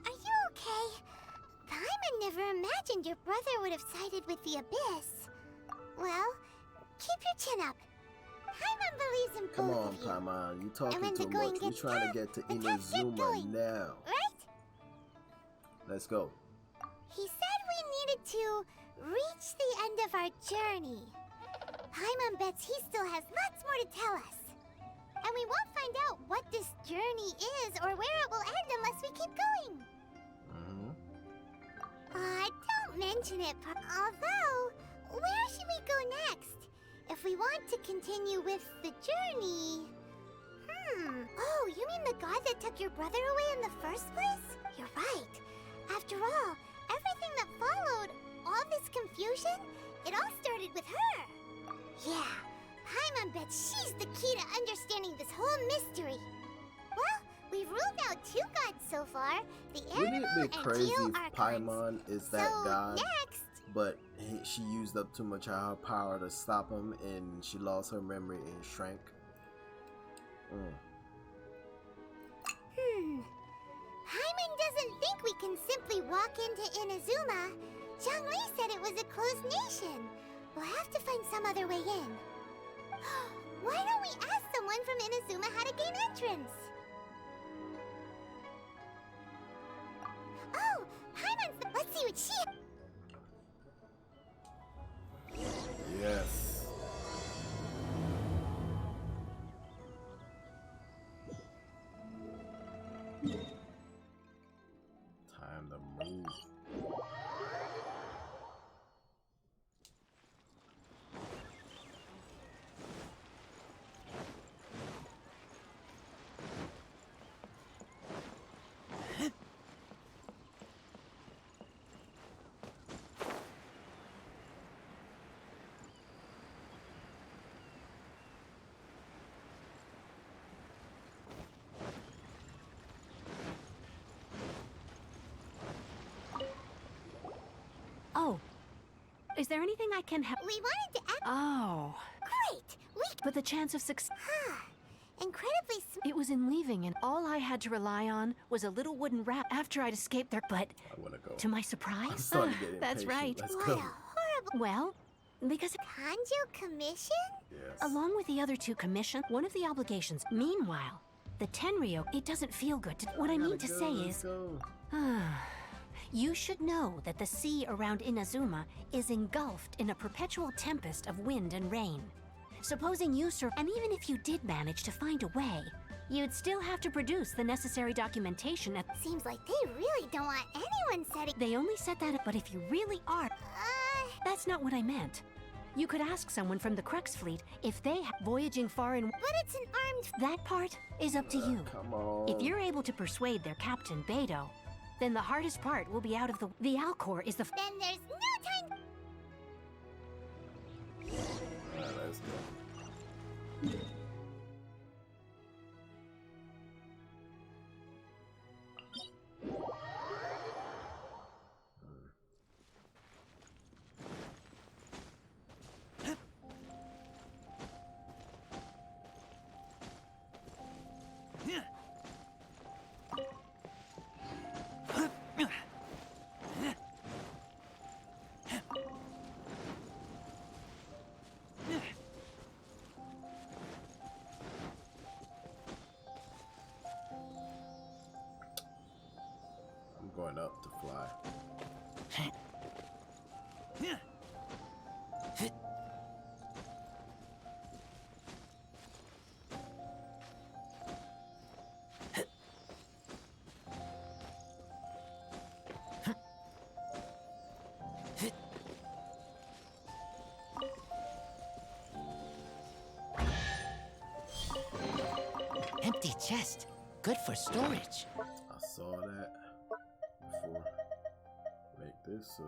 Are you okay? Paimon never imagined your brother would have sided with the Abyss. Well, keep your chin up. Paimon believes in Come both on, of you. Paimon. You And talking when the too going much. We're gets trying tough, to get to the tough get Inazuma going, now. Right? Let's go. He said we needed to reach the end of our journey. Paimon bets he still has lots more to tell us. And we won't find out what this journey is or where it will end unless we keep going. Don't mention it, although, where should we go next? If we want to continue with the journey... Oh, you mean the god that took your brother away in the first place? You're right. After all, everything that followed, all this confusion, it all started with her. Yeah, Paimon bets she's the key to understanding this whole mystery. Well, we've ruled out 2 gods so far, the Wouldn't animal it and be crazy Geo if Archons. Paimon is that So god, next, but she used up too much of her power to stop him and she lost her memory and shrank? Paimon doesn't think we can simply walk into Inazuma. Zhongli said it was a closed nation. We'll have to find some other way in. Why don't we ask someone from Inazuma how to gain entrance? Oh, Paimon's the... Let's see what she... Yes. Time to move. Oh. Is there anything I can help? We wanted to ask... Oh. Great! We... But the chance of success... Incredibly It was in leaving, and all I had to rely on was a little wooden rat after I'd escaped there. But I wanna go. to my surprise, starting to get that's impatient. right. Let's What go. a horrible... Well, because Kanjo commission? Yes. along with the other 2 commissions, one of the obligations. Meanwhile, the Tenryo, it doesn't feel good. What I mean to say is, you should know that the sea around Inazuma is engulfed in a perpetual tempest of wind and rain. Supposing you and even if you did manage to find a way, you'd still have to produce the necessary documentation at— Seems like they really don't want anyone setting— They only said that, but if you really are— That's not what I meant. You could ask someone from the Crux fleet if they voyaging far and— But it's an armed— That part is up to you. Come on. If you're able to persuade their captain, Beidou, then the hardest part will be out of the— The Alcor is the— Then there's no time— Alright, let's go. I'm going up to fly. Empty chest. Good for storage. I saw that before. Make this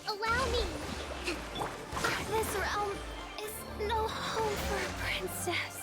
Allow me! This realm is no home for a princess.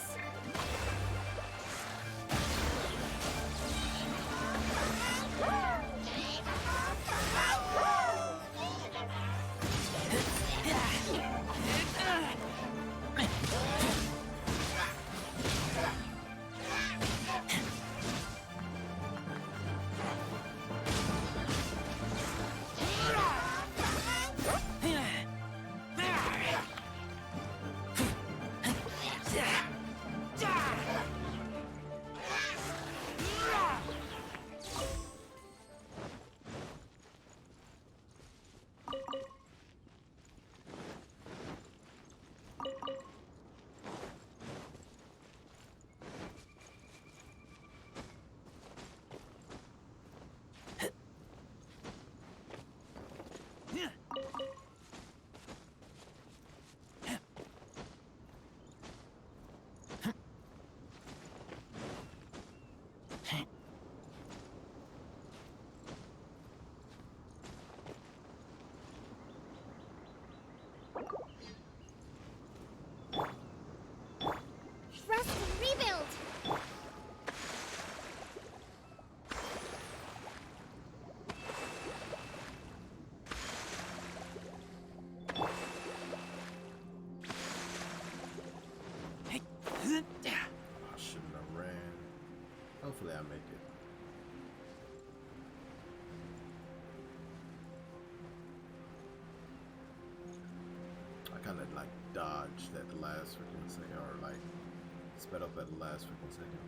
Rest and rebuild! I shouldn't have ran. Hopefully I make it. I kind of like dodged at the last freaking second, or like sped up at the last freaking second.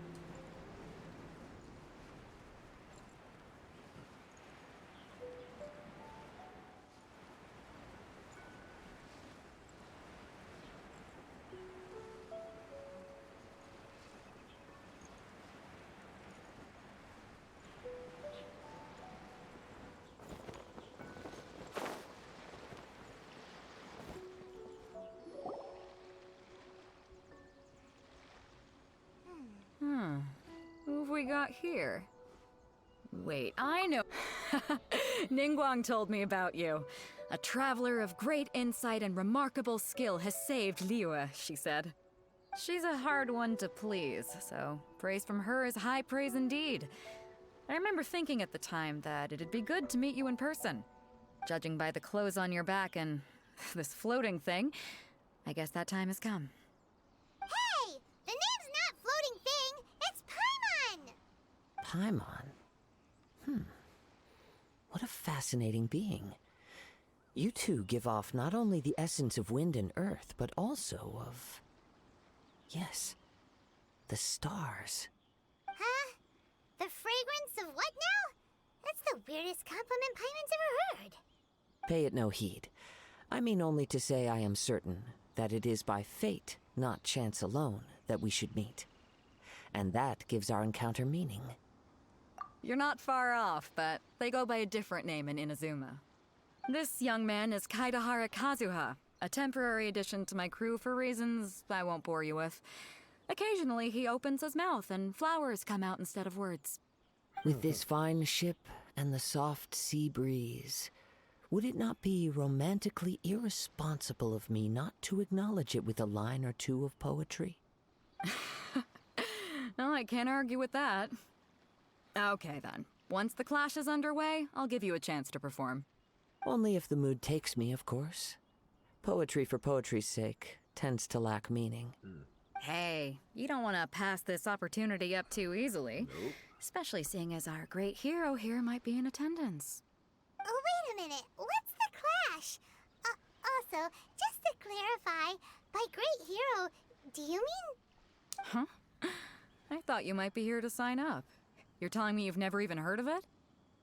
Who have we got here? Wait, I know. Ningguang told me about you. A traveler of great insight and remarkable skill has saved Liyue, she said. She's a hard one to please, so praise from her is high praise indeed. I remember thinking at the time that it'd be good to meet you in person. judging by the clothes on your back and this floating thing, I guess that time has come. Hey! The name's not Floating Thing! It's Paimon! Paimon? What a fascinating being. You two give off not only the essence of wind and earth, but also of... yes, the stars. Huh? The fragrance of what now? That's the weirdest compliment Paimon's ever heard. Pay it no heed. I mean only to say I am certain that it is by fate, not chance alone, that we should meet. And that gives our encounter meaning. You're not far off, but they go by a different name in Inazuma. This young man is Kaidahara Kazuha, a temporary addition to my crew for reasons I won't bore you with. Occasionally, he opens his mouth and flowers come out instead of words. With this fine ship and the soft sea breeze, would it not be romantically irresponsible of me not to acknowledge it with a line or two of poetry? No, I can't argue with that. Okay then. Once the clash is underway, I'll give you a chance to perform. Only if the mood takes me, of course. Poetry for poetry's sake tends to lack meaning. Hey, you don't want to pass this opportunity up too easily. Nope. Especially seeing as our great hero here might be in attendance. Oh, wait a minute. What's the clash? Also, just to clarify, by great hero, do you mean... Huh? I thought you might be here to sign up. You're telling me you've never even heard of it?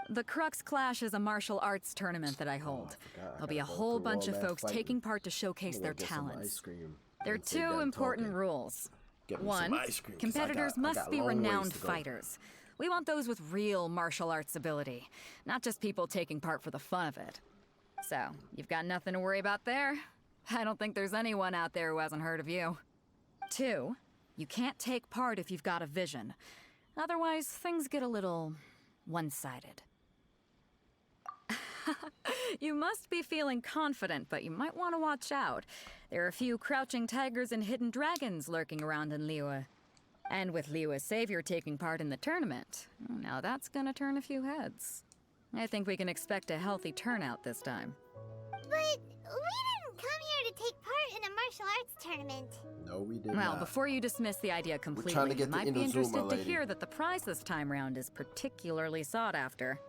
The Crux Clash is a martial arts tournament that I hold. There'll be a whole bunch of folks taking part to showcase their talents. There are two important rules. One, competitors must be renowned fighters. We want those with real martial arts ability, not just people taking part for the fun of it. So, you've got nothing to worry about there. I don't think there's anyone out there who hasn't heard of you. Two, you can't take part if you've got a vision. Otherwise, things get a little one-sided. You must be feeling confident, but you might want to watch out. There are a few crouching tigers and hidden dragons lurking around in Liyue. And with Liyue's savior taking part in the tournament, now that's gonna turn a few heads. I think we can expect a healthy turnout this time. But we didn't come here to take part in a martial arts tournament. No, we did Well, not. before you dismiss the idea completely, trying to you get might the be Inazuma interested to lady. hear that the prize this time round is particularly sought after.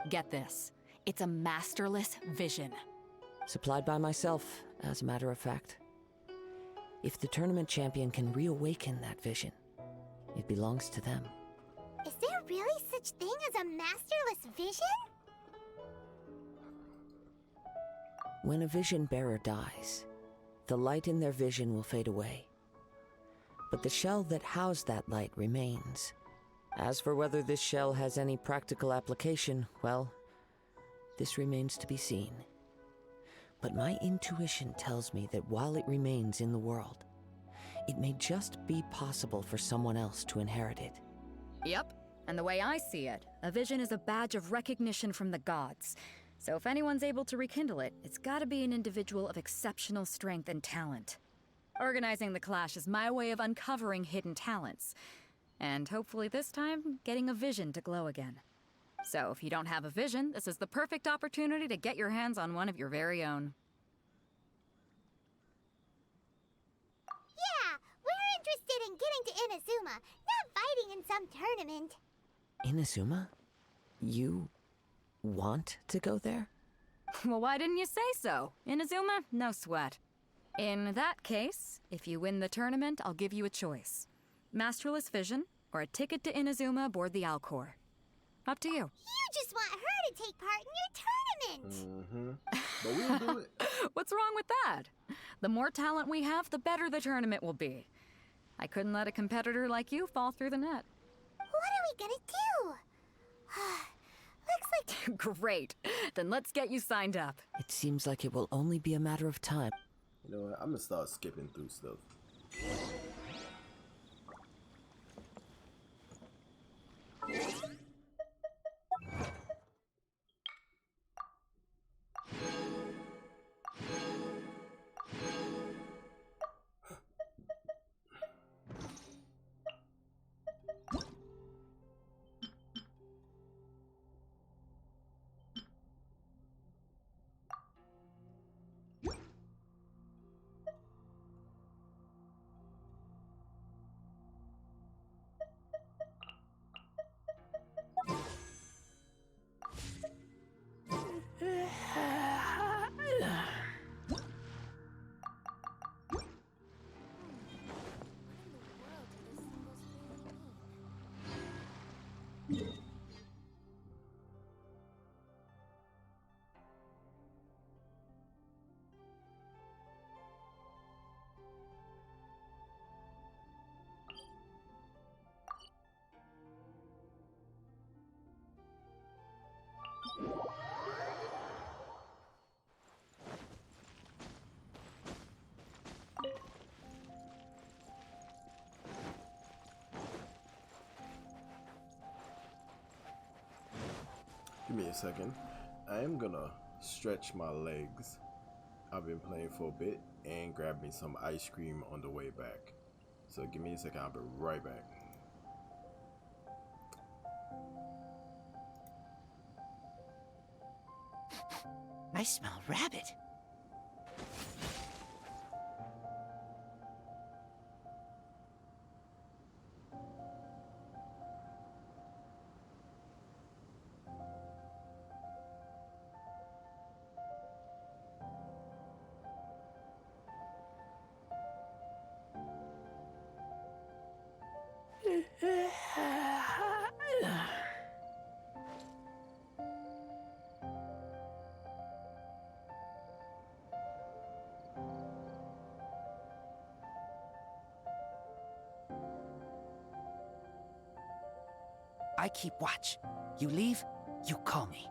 Get this. It's a masterless vision. Supplied by myself, as a matter of fact. If the tournament champion can reawaken that vision, it belongs to them. Is there really such thing as a masterless vision? When a vision bearer dies, the light in their vision will fade away. But the shell that housed that light remains. As for whether this shell has any practical application, well, this remains to be seen. But my intuition tells me that while it remains in the world, it may just be possible for someone else to inherit it. Yep. And the way I see it, a vision is a badge of recognition from the gods. So if anyone's able to rekindle it, it's gotta be an individual of exceptional strength and talent. Organizing the clash is my way of uncovering hidden talents. And hopefully this time, getting a vision to glow again. So if you don't have a vision, this is the perfect opportunity to get your hands on one of your very own. Yeah, we're interested in getting to Inazuma, not fighting in some tournament. Inazuma? You want to go there? Well, why didn't you say so? Inazuma? No sweat. In that case, if you win the tournament, I'll give you a choice. Masterless Vision, or a ticket to Inazuma aboard the Alcor. Up to you. You just want her to take part in your tournament. But we'll do it. What's wrong with that? The more talent we have, the better the tournament will be. I couldn't let a competitor like you fall through the net. What are we gonna do? Looks like... Great. Then let's get you signed up. It seems like it will only be a matter of time. You know what? I'm gonna start skipping through stuff. Give me a second. I am gonna stretch my legs. I've been playing for a bit and grab me some ice cream on the way back. So give me a second, I'll be right back. I smell rabbit. I keep watch. You leave, you call me.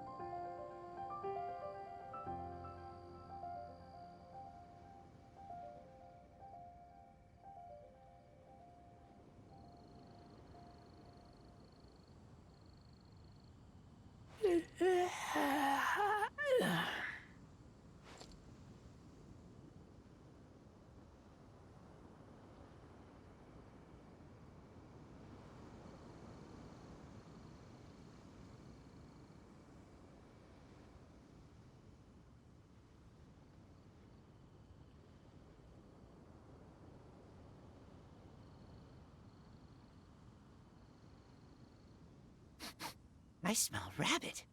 I smell rabbit.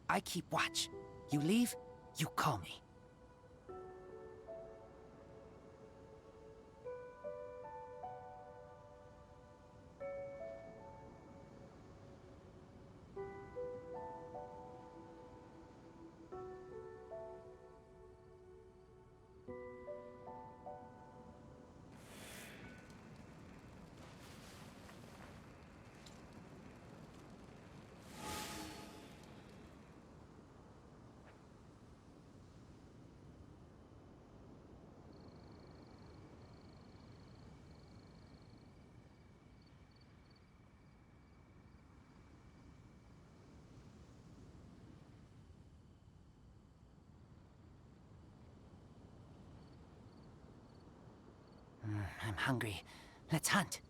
I keep watch. You leave, you call me. I'm hungry. Let's hunt.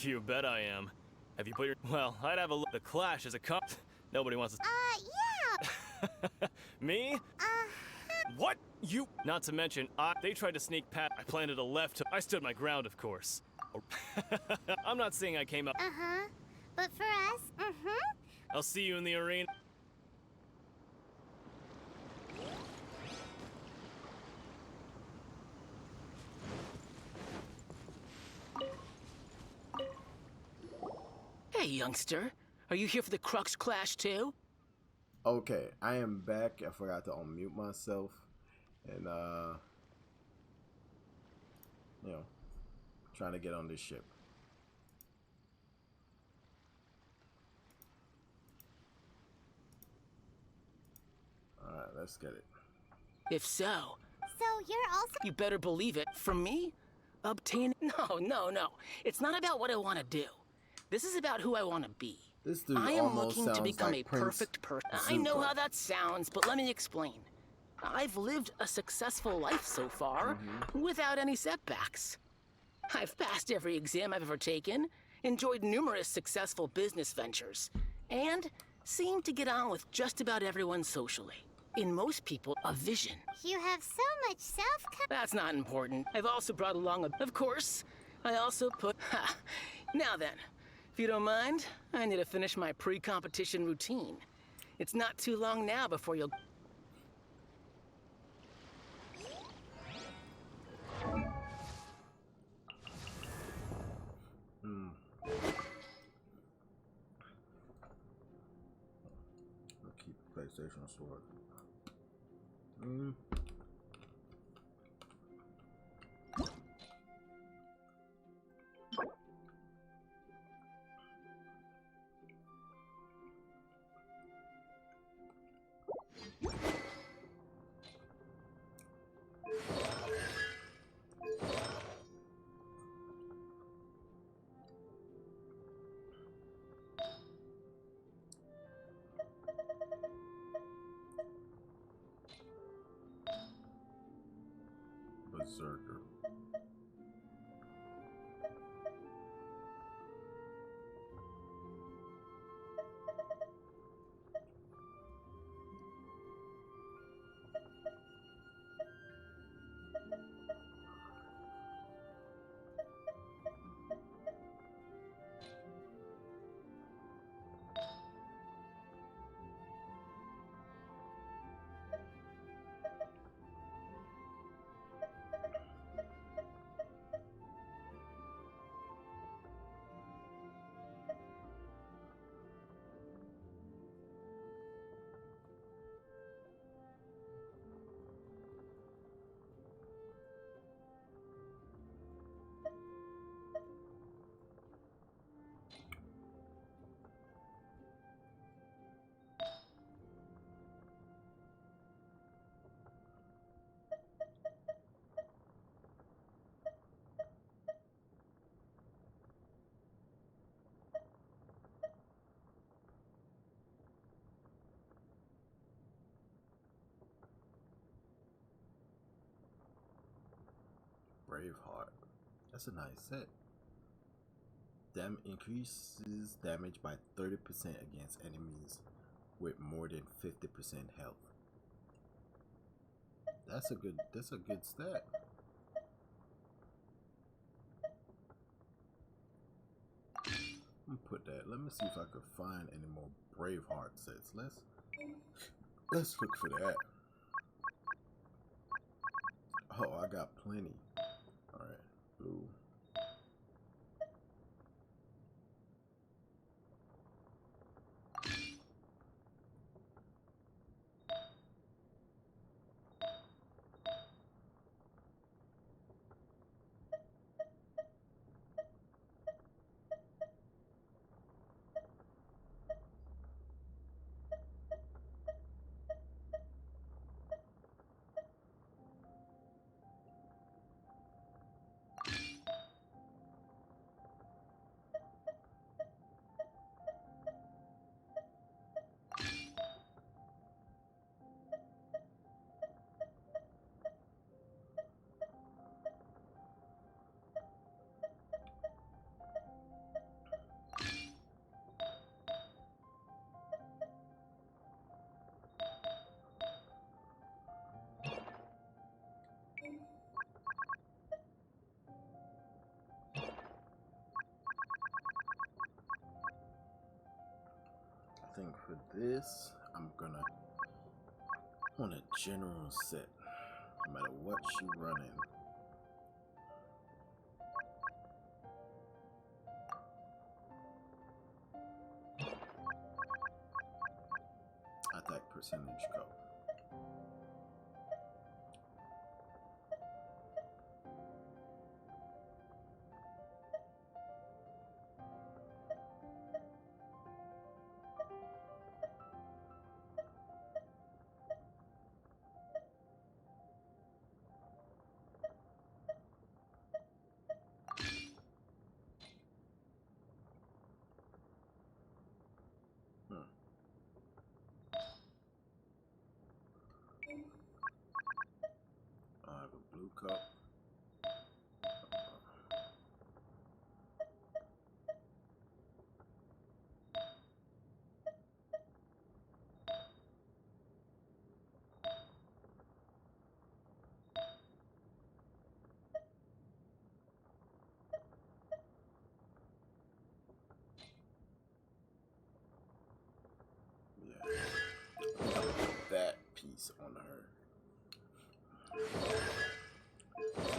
You bet I am. Have you put your... Well, I'd have a look. The Clash is a Nobody wants to... Yeah! Me? What? You... Not to mention, they tried to sneak past. I planted a left hook. I stood my ground, of course. I'm not saying I came up... Uh-huh. But for us, I'll see you in the arena. Hey, youngster. Are you here for the Crux Clash too? Okay, I am back. I forgot to unmute myself. And, you know, trying to get on this ship. Alright, let's get it. If so... So you're also... You better believe it. From me? Obtain... No. It's not about what I want to do. This is about who I want to be. This dude I am almost looking to become like a perfect person. I know how that sounds, but let me explain. I've lived a successful life so far, without any setbacks. I've passed every exam I've ever taken, enjoyed numerous successful business ventures, and seem to get on with just about everyone socially. In most people, a vision. You have so much self-confidence. That's not important. I've also brought along Of course, I also put... Now then, if you don't mind, I need to finish my pre-competition routine. It's not too long now before you'll... I'll keep PlayStation Sword. Berserker. Braveheart. That's a nice set. Increases damage by 30% against enemies with more than 50% health. That's a good stat. I'm gonna put that. Let me see if I could find any more Braveheart sets. Let's look for that. Oh, I got plenty. Alright, blue. think for this, I'm gonna want a general set, no matter what you running. Attack percentage go. I have a blue cup. Yeah, that piece on her.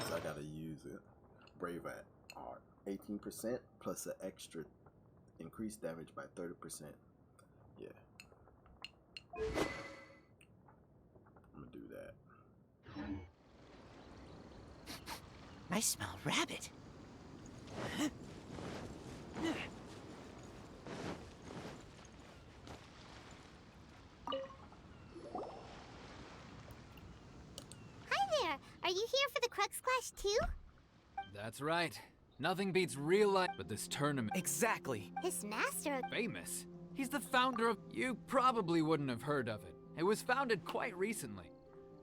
So I gotta use it. Brave at art. 18% plus an extra increased damage by 30%. Yeah. I'm gonna do that. I smell rabbit. Are you here for the Crux Clash too? That's right. Nothing beats real life but this tournament. Exactly. His master... Famous. He's the founder of... You probably wouldn't have heard of it. It was founded quite recently.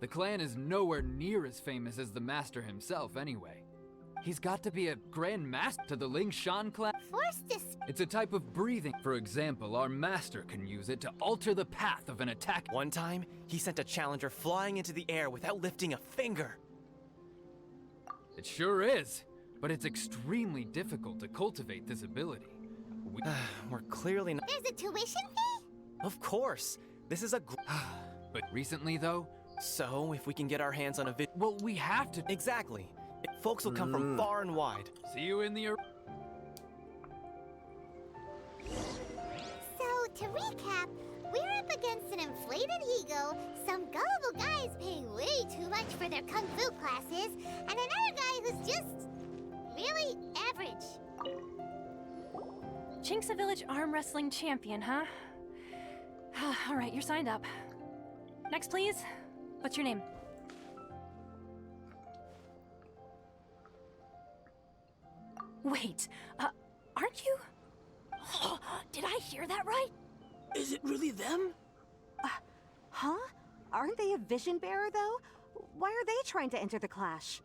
The clan is nowhere near as famous as the master himself anyway. He's got to be a grand master to the Ling Shan clan. Force dis... It's a type of breathing. For example, our master can use it to alter the path of an attack. One time, he sent a challenger flying into the air without lifting a finger. It sure is, but it's extremely difficult to cultivate this ability. We're clearly not... There's a tuition fee? Of course. This is a... But recently, though... So, if we can get our hands on a vid... Well, we have to... Exactly. Folks will come from far and wide. See you in the... So, to recap, we're up against an inflated ego, some gullible guys paying way too much for their kung fu classes, and another guy who's just... really average. Chinxa Village arm wrestling champion, huh? Alright, you're signed up. Next, please. What's your name? Wait, aren't you? Did I hear that right? Is it really them? Huh? Aren't they a vision bearer, though? Why are they trying to enter the clash?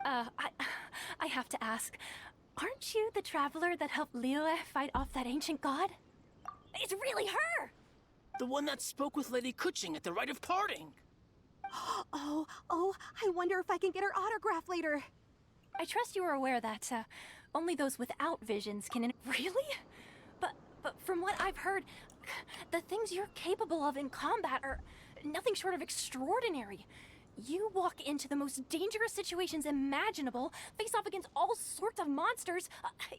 I have to ask. Aren't you the traveler that helped Liyue fight off that ancient god? It's really her! The one that spoke with Lady Kuching at the Rite of Parting. Oh, I wonder if I can get her autograph later. I trust you are aware that, only those without visions can Really? But from what I've heard, the things you're capable of in combat are nothing short of extraordinary. You walk into the most dangerous situations imaginable, face off against all sorts of monsters,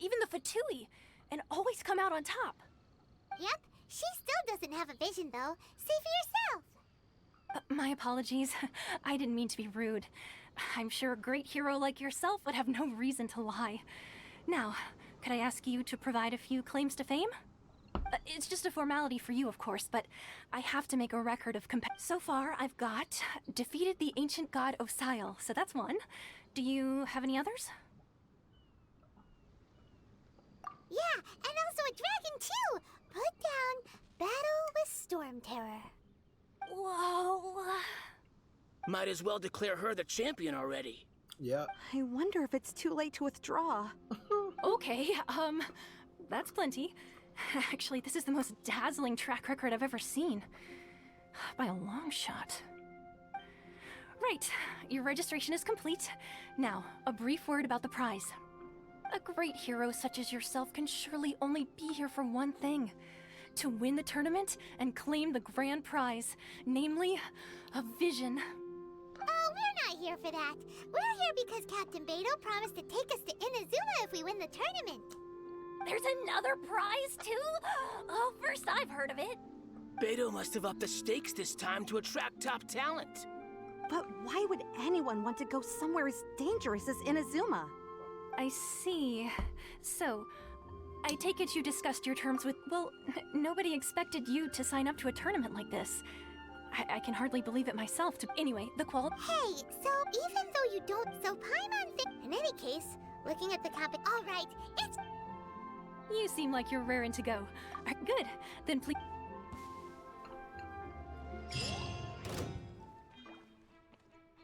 even the Fatui, and always come out on top. Yep, she still doesn't have a vision, though. See for yourself. My apologies. I didn't mean to be rude. I'm sure a great hero like yourself would have no reason to lie. Now, could I ask you to provide a few claims to fame? It's just a formality for you, of course, but I have to make a record of So far, I've got defeated the ancient god Osail, so that's one. Do you have any others? Yeah, and also a dragon, too! Put down Battle with Storm Terror. Whoa. Might as well declare her the champion already. Yeah. I wonder if it's too late to withdraw. Okay, that's plenty. Actually, this is the most dazzling track record I've ever seen. By a long shot. Right, your registration is complete. Now, a brief word about the prize. A great hero such as yourself can surely only be here for one thing. to win the tournament and claim the grand prize, namely, a vision. Oh, we're not here for that. We're here because Captain Beidou promised to take us to Inazuma if we win the tournament. There's another prize, too? Oh, first I've heard of it. Beidou must have upped the stakes this time to attract top talent. But why would anyone want to go somewhere as dangerous as Inazuma? I see. So, I take it you discussed your terms with... Well, nobody expected you to sign up to a tournament like this. I can hardly believe it myself. Anyway, the qual... Hey, so even though you don't... So Paimon in any case, looking at the all right, it's... You seem like you're raring to go. Good. Then please...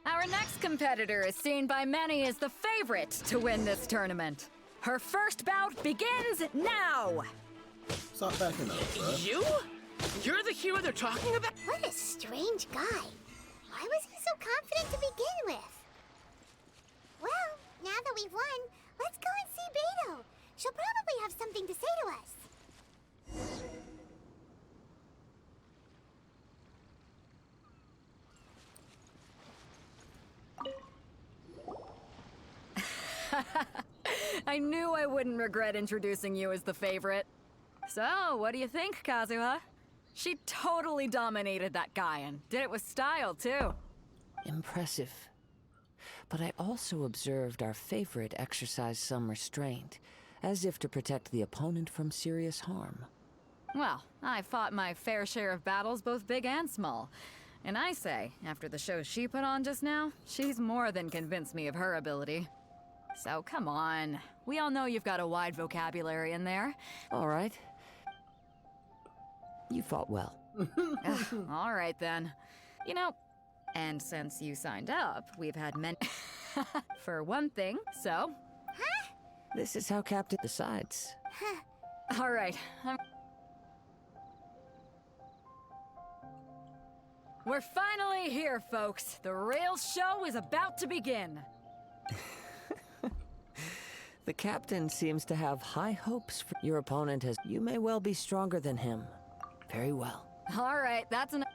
Our next competitor is seen by many as the favorite to win this tournament. Her first bout begins now! Stop backing up, bro. You? You're the hero they're talking about? What a strange guy. Why was he so confident to begin with? Well, now that we've won, let's go and see Beidou. She'll probably have something to say to us. I knew I wouldn't regret introducing you as the favorite. So, what do you think, Kazuha? She totally dominated that guy and did it with style, too. Impressive. But I also observed our favorite exercise some restraint, as if to protect the opponent from serious harm. Well, I fought my fair share of battles, both big and small. And I say, after the show she put on just now, she's more than convinced me of her ability. So come on. We all know you've got a wide vocabulary in there. All right. You fought well. All right, then. You know, and since you signed up, we've had many... For one thing, so... Huh? This is how Captain decides. All right. We're finally here, folks. The real show is about to begin. The captain seems to have high hopes for your opponent as you may well be stronger than him. Very well. All right, that's enough.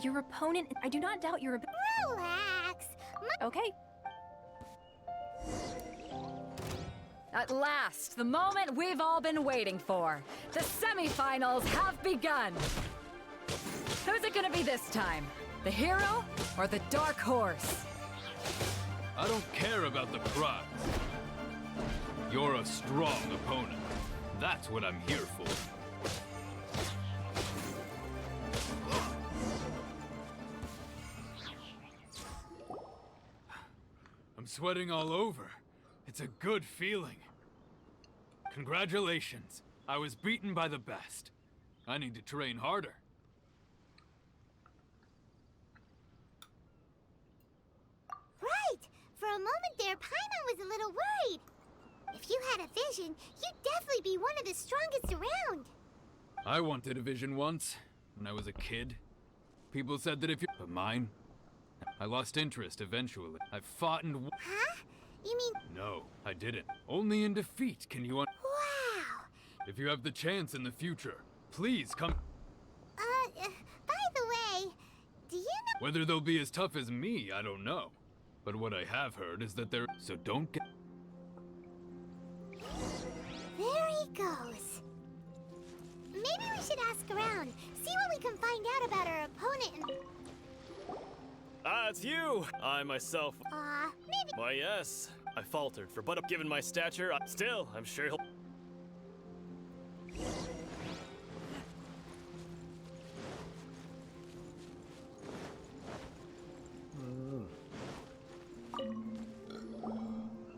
Your opponent... I do not doubt your... Relax. Okay. At last, the moment we've all been waiting for. The semifinals have begun. Who's it gonna be this time? The hero or the dark horse? I don't care about the prize. You're a strong opponent. That's what I'm here for. I'm sweating all over. It's a good feeling. Congratulations. I was beaten by the best. I need to train harder. Right! For a moment there, Paimon was a little worried. If you had a vision, you'd definitely be one of the strongest around. I wanted a vision once, when I was a kid. People said that if you... But mine? I lost interest eventually. I fought and... Huh? You mean... No, I didn't. Only in defeat can you... Wow! If you have the chance in the future, please come... by the way, do you know... Whether they'll be as tough as me, I don't know. But what I have heard is that they're... So don't get... There he goes. Maybe we should ask around, see what we can find out about our opponent and... Ah, it's you! I myself... maybe... Why, yes. I faltered, but given my stature, still, I'm sure he'll...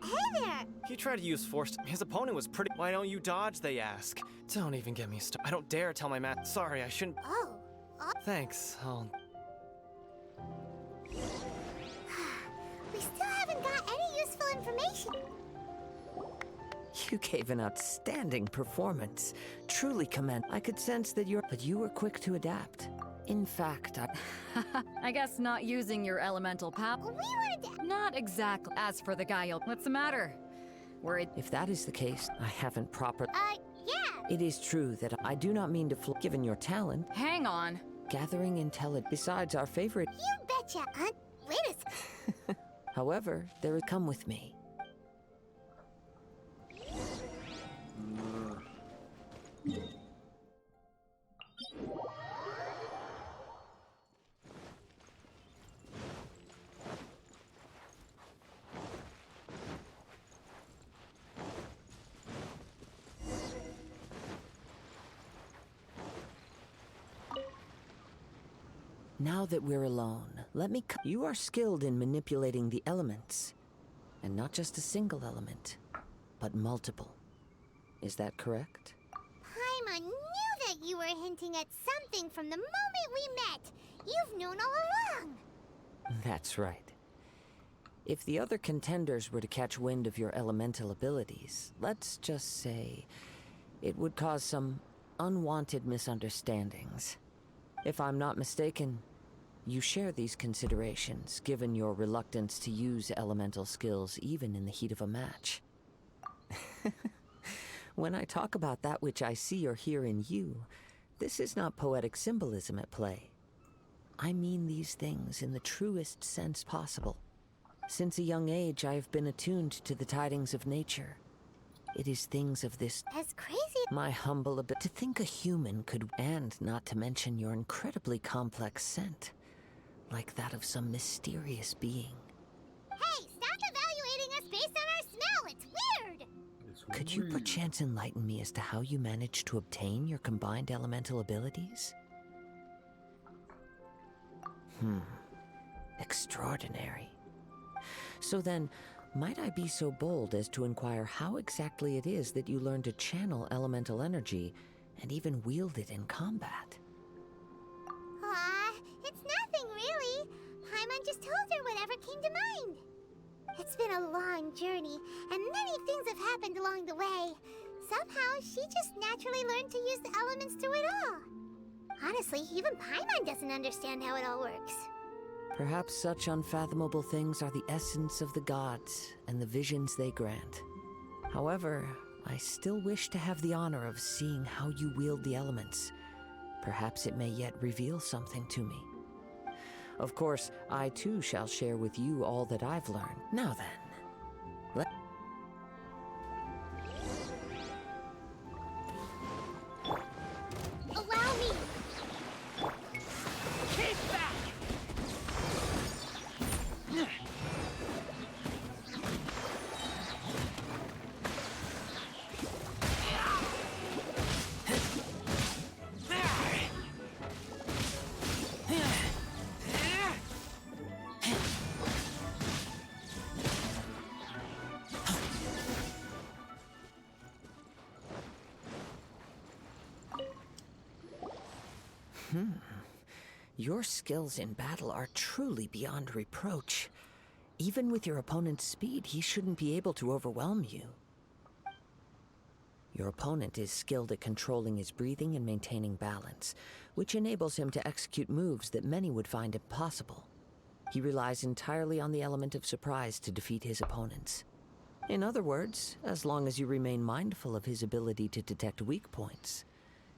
Hey there! He tried to use force. His opponent was pretty... Why don't you dodge, they ask. Don't even get me started. I don't dare tell my man. Sorry, I shouldn't... Oh. Thanks, We still haven't got any useful information. You gave an outstanding performance. Truly commend. I could sense that but you were quick to adapt. In fact, I guess not using your elemental power. We wanted to... Not exactly. As for the guy, what's the matter? Worried? if that is the case, I haven't proper... yeah. It is true that I do not mean to given your talent. Hang on. Gathering intelligence besides our favorite. You betcha. Wait a second. However, there is come with me. Now that we're alone, let me you are skilled in manipulating the elements. And not just a single element, but multiple. Is that correct? Paimon knew that you were hinting at something from the moment we met. You've known all along. That's right. If the other contenders were to catch wind of your elemental abilities, let's just say it would cause some unwanted misunderstandings. If I'm not mistaken, you share these considerations, given your reluctance to use elemental skills even in the heat of a match. When I talk about that which I see or hear in you, this is not poetic symbolism at play. I mean these things in the truest sense possible. Since a young age, I have been attuned to the tidings of nature. It is things of this... As crazy... My humble ability to think a human could... And not to mention your incredibly complex scent. Like that of some mysterious being. Hey, stop evaluating us based on our smell! It's weird! Could you perchance enlighten me as to how you managed to obtain your combined elemental abilities? Extraordinary. So then, might I be so bold as to inquire how exactly it is that you learned to channel elemental energy and even wield it in combat? It's nothing really. Paimon just told her whatever came to mind. It's been a long journey, and many things have happened along the way. Somehow, she just naturally learned to use the elements through it all. Honestly, even Paimon doesn't understand how it all works. Perhaps such unfathomable things are the essence of the gods and the visions they grant. However, I still wish to have the honor of seeing how you wield the elements. Perhaps it may yet reveal something to me. Of course, I too shall share with you all that I've learned. Now then, Allow me! Keep back! Your skills in battle are truly beyond reproach. Even with your opponent's speed, he shouldn't be able to overwhelm you. Your opponent is skilled at controlling his breathing and maintaining balance, which enables him to execute moves that many would find impossible. He relies entirely on the element of surprise to defeat his opponents. In other words, as long as you remain mindful of his ability to detect weak points,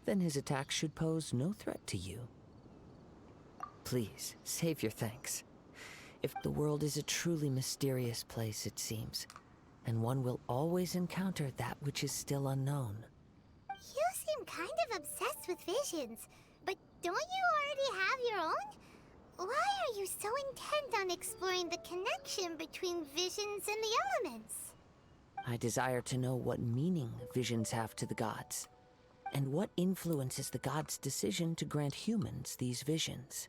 then his attacks should pose no threat to you. Please, save your thanks. If the world is a truly mysterious place, it seems, and one will always encounter that which is still unknown. You seem kind of obsessed with visions, but don't you already have your own? Why are you so intent on exploring the connection between visions and the elements? I desire to know what meaning visions have to the gods, and what influences the gods' decision to grant humans these visions.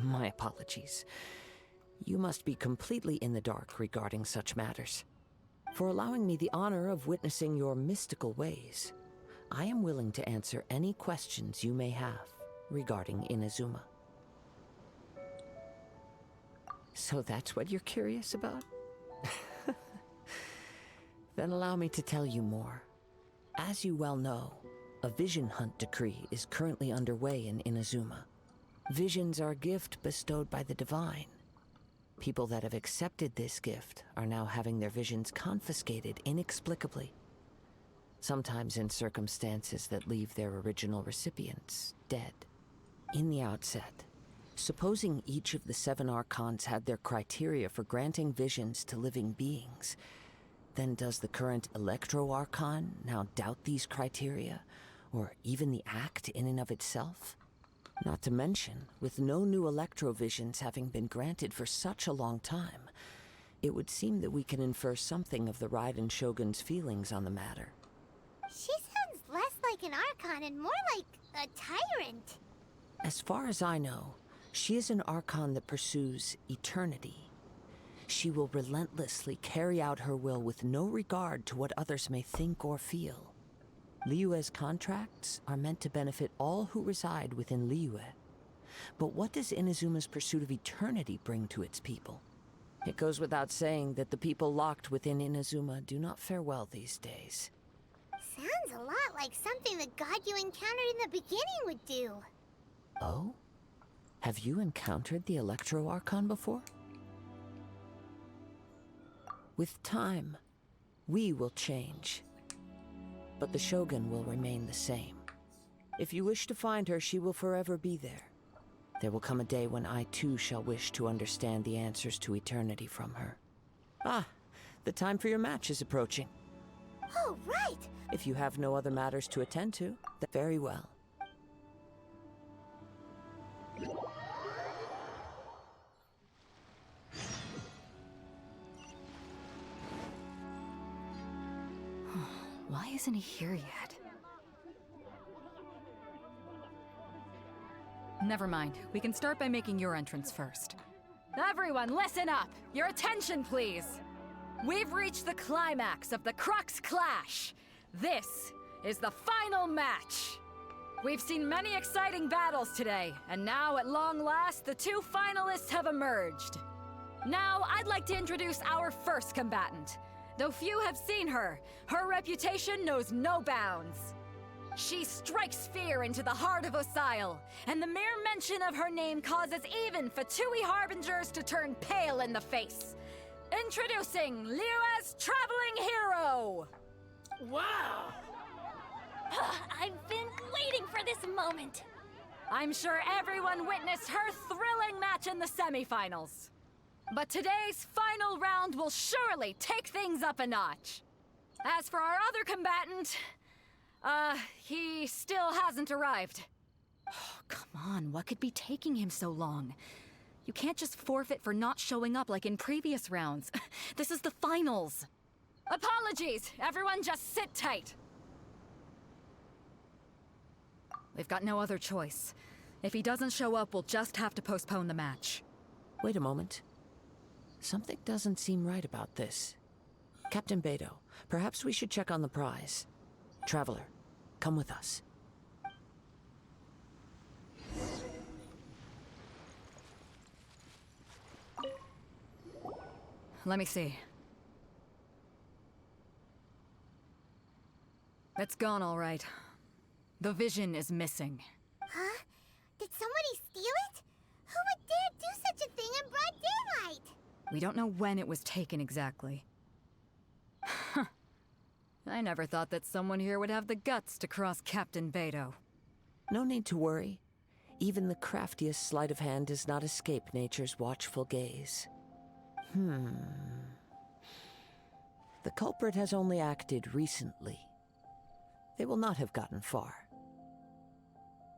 My apologies. You must be completely in the dark regarding such matters. For allowing me the honor of witnessing your mystical ways, I am willing to answer any questions you may have regarding Inazuma. So that's what you're curious about? Then allow me to tell you more. As you well know, a vision hunt decree is currently underway in Inazuma. Visions are a gift bestowed by the divine. People that have accepted this gift are now having their visions confiscated inexplicably. Sometimes in circumstances that leave their original recipients dead. In the outset, supposing each of the 7 Archons had their criteria for granting visions to living beings, then does the current Electro Archon now doubt these criteria, or even the act in and of itself? Not to mention, with no new Electrovisions having been granted for such a long time, it would seem that we can infer something of the Raiden Shogun's feelings on the matter. She sounds less like an Archon and more like a tyrant. As far as I know, she is an Archon that pursues eternity. She will relentlessly carry out her will with no regard to what others may think or feel. Liyue's contracts are meant to benefit all who reside within Liyue. But what does Inazuma's pursuit of eternity bring to its people? It goes without saying that the people locked within Inazuma do not fare well these days. Sounds a lot like something the god you encountered in the beginning would do. Oh? Have you encountered the Electro Archon before? With time, we will change. But the Shogun will remain the same. If you wish to find her, she will forever be there. There will come a day when I too shall wish to understand the answers to eternity from her. Ah, the time for your match is approaching. Oh, right! If you have no other matters to attend to, then very well. Why isn't he here yet? Never mind. We can start by making your entrance first. Everyone, listen up! Your attention, please! We've reached the climax of the Crux Clash! This is the final match! We've seen many exciting battles today, and now, at long last, the 2 finalists have emerged. Now, I'd like to introduce our first combatant. Though few have seen her, her reputation knows no bounds. She strikes fear into the heart of Osile, and the mere mention of her name causes even Fatui Harbingers to turn pale in the face. Introducing Liyue's traveling hero! Wow! I've been waiting for this moment. I'm sure everyone witnessed her thrilling match in the semifinals. But today's final round will surely take things up a notch. As for our other combatant, he still hasn't arrived. Oh, come on, what could be taking him so long? You can't just forfeit for not showing up like in previous rounds. This is the finals. Apologies, everyone just sit tight. We've got no other choice. If he doesn't show up, we'll just have to postpone the match. Wait a moment. Something doesn't seem right about this. Captain Beidou, perhaps we should check on the prize. Traveler, come with us. Let me see. It's gone all right. The vision is missing. Huh? Did somebody steal it? Who would dare do such a thing in broad daylight? We don't know when it was taken exactly. I never thought that someone here would have the guts to cross Captain Beidou. No need to worry. Even the craftiest sleight of hand does not escape nature's watchful gaze. The culprit has only acted recently. They will not have gotten far.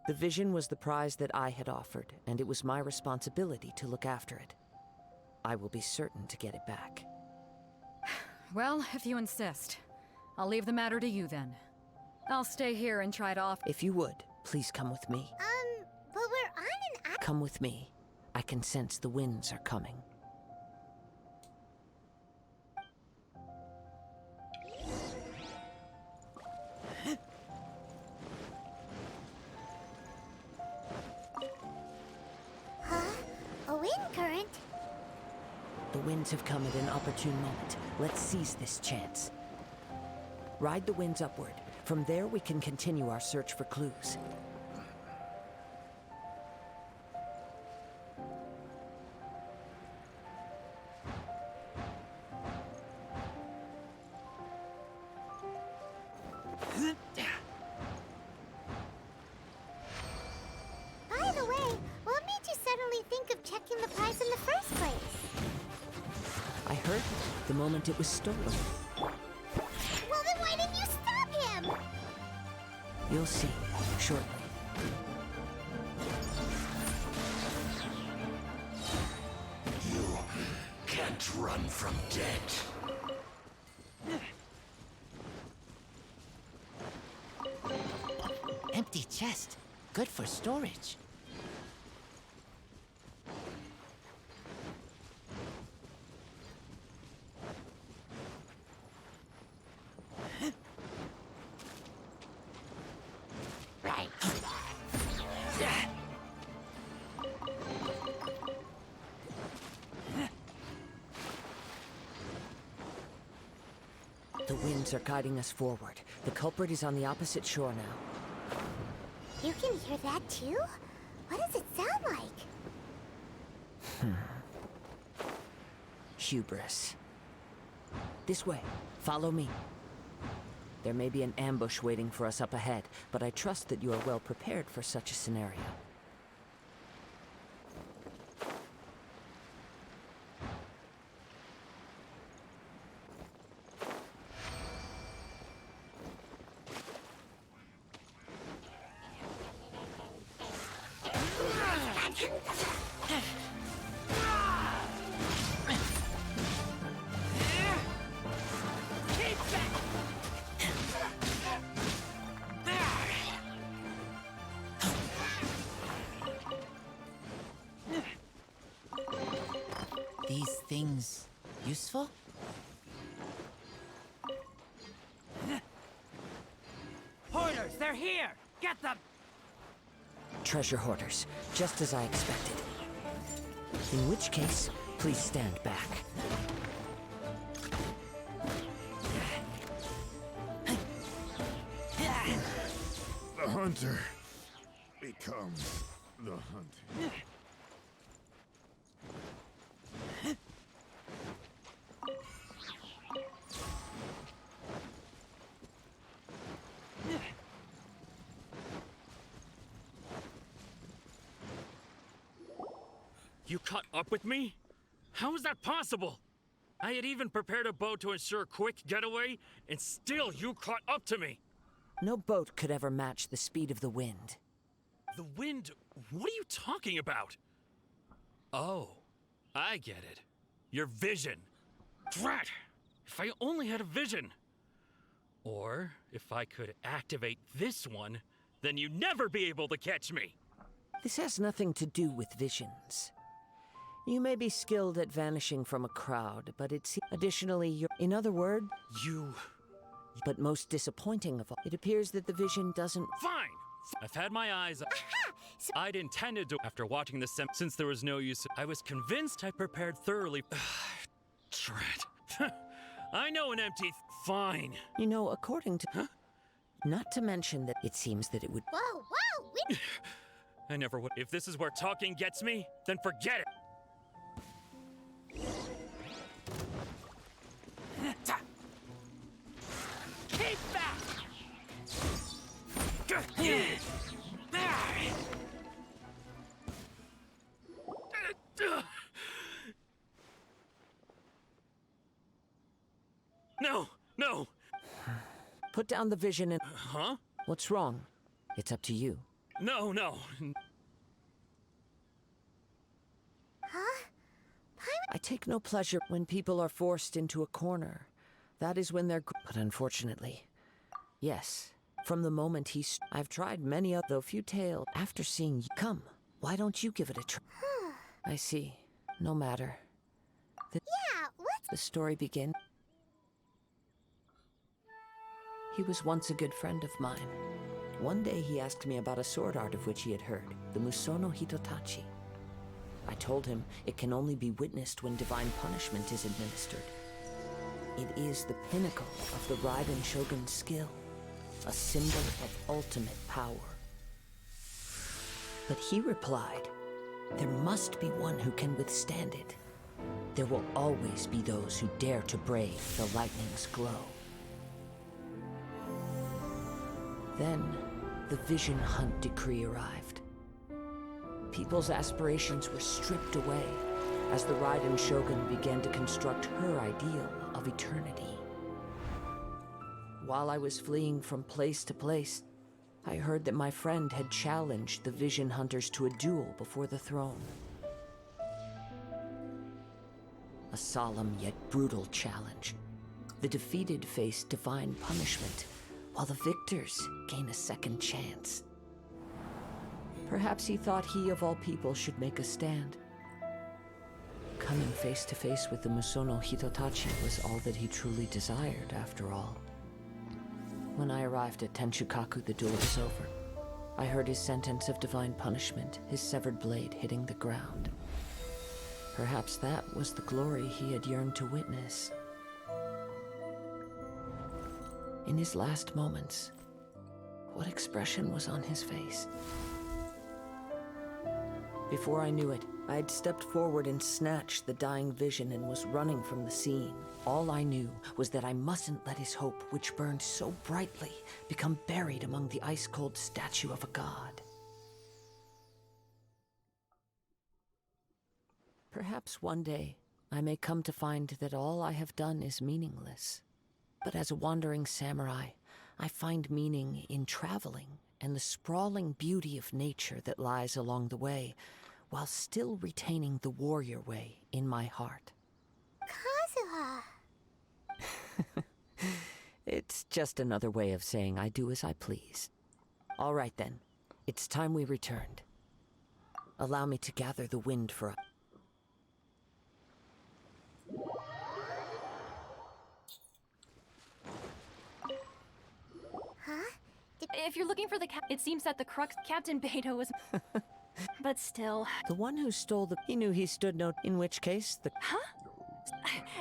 The vision was the prize that I had offered, and it was my responsibility to look after it. I will be certain to get it back. Well, if you insist. I'll leave the matter to you then. I'll stay here and try to offer— If you would, please come with me. But we're on an— Come with me. I can sense the winds are coming. A wind current? The winds have come at an opportune moment. Let's seize this chance. Ride the winds upward. From there, we can continue our search for clues. By the way, what made you suddenly think of checking the prize in the first place? I heard it the moment it was stolen. Well, then why didn't you stop him? You'll see shortly. You can't run from death. Empty chest. Good for storage. Right. The winds are guiding us forward. The culprit is on the opposite shore now. You can hear that too? What does it sound like? Hubris. This way. Follow me. There may be an ambush waiting for us up ahead, but I trust that you are well prepared for such a scenario. These things useful? Hoarders, they're here! Get them! Treasure hoarders, just as I expected. In which case, please stand back. The hunter becomes the hunted. You caught up with me? How is that possible? I had even prepared a boat to ensure a quick getaway, and still you caught up to me. No boat could ever match the speed of the wind. The wind? What are you talking about? Oh, I get it. Your vision. Drat! If I only had a vision. Or if I could activate this one, then you'd never be able to catch me. This has nothing to do with visions. You may be skilled at vanishing from a crowd, but it's additionally you're... In other words... You... But most disappointing of all, it appears that the vision doesn't... Fine! I've had my eyes... I'd intended to... After watching this since there was no use... I was convinced I prepared thoroughly... Drat. I know an empty... Fine. You know, according to... Huh? Not to mention that it seems that it would... Whoa, whoa! I never would... If this is where talking gets me, then forget it! Keep back! No, no! Put down the vision and... Huh? What's wrong? It's up to you. No, no. Huh? I take no pleasure when people are forced into a corner. That is when they're... But unfortunately, yes. From the moment I've tried many of though futile. After seeing you... Come, why don't you give it a try? I see. No matter. Yeah, what's... The story begins. He was once a good friend of mine. One day he asked me about a sword art of which he had heard, the Musono Hitotachi. I told him it can only be witnessed when divine punishment is administered. It is the pinnacle of the Raiden Shogun's skill, a symbol of ultimate power. But he replied, there must be one who can withstand it. There will always be those who dare to brave the lightning's glow. Then, the Vision Hunt decree arrived. People's aspirations were stripped away as the Raiden Shogun began to construct her ideal of eternity. While I was fleeing from place to place, I heard that my friend had challenged the Vision Hunters to a duel before the throne. A solemn yet brutal challenge. The defeated face divine punishment, while the victors gain a second chance. Perhaps he thought he of all people should make a stand. Coming face to face with the Musono Hitotachi was all that he truly desired, after all. When I arrived at Tenshukaku, the duel was over. I heard his sentence of divine punishment, his severed blade hitting the ground. Perhaps that was the glory he had yearned to witness. In his last moments, what expression was on his face? Before I knew it, I had stepped forward and snatched the dying vision and was running from the scene. All I knew was that I mustn't let his hope, which burned so brightly, become buried among the ice-cold statue of a god. Perhaps one day, I may come to find that all I have done is meaningless. But as a wandering samurai, I find meaning in traveling and the sprawling beauty of nature that lies along the way, while still retaining the warrior way in my heart. Kazuha! It's just another way of saying I do as I please. All right then, it's time we returned. Allow me to gather the wind for a... Huh? If you're looking for the it seems that the crux Captain Beidou was... But still... The one who stole the... He knew he stood no... In which case, the... Huh?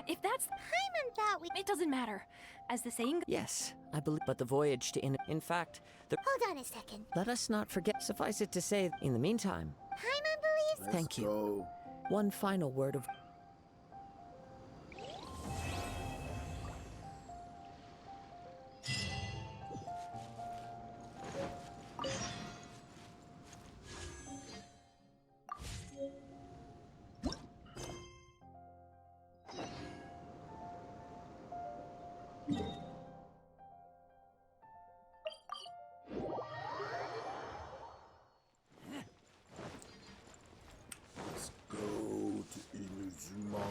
If that's... Paimon thought we... It doesn't matter. As the saying... Yes, I believe... But the voyage to... In fact, the... Hold on a second. Let us not forget... Suffice it to say, in the meantime... Paimon believes... Thank you. One final word of... Let's go to Inuzuma.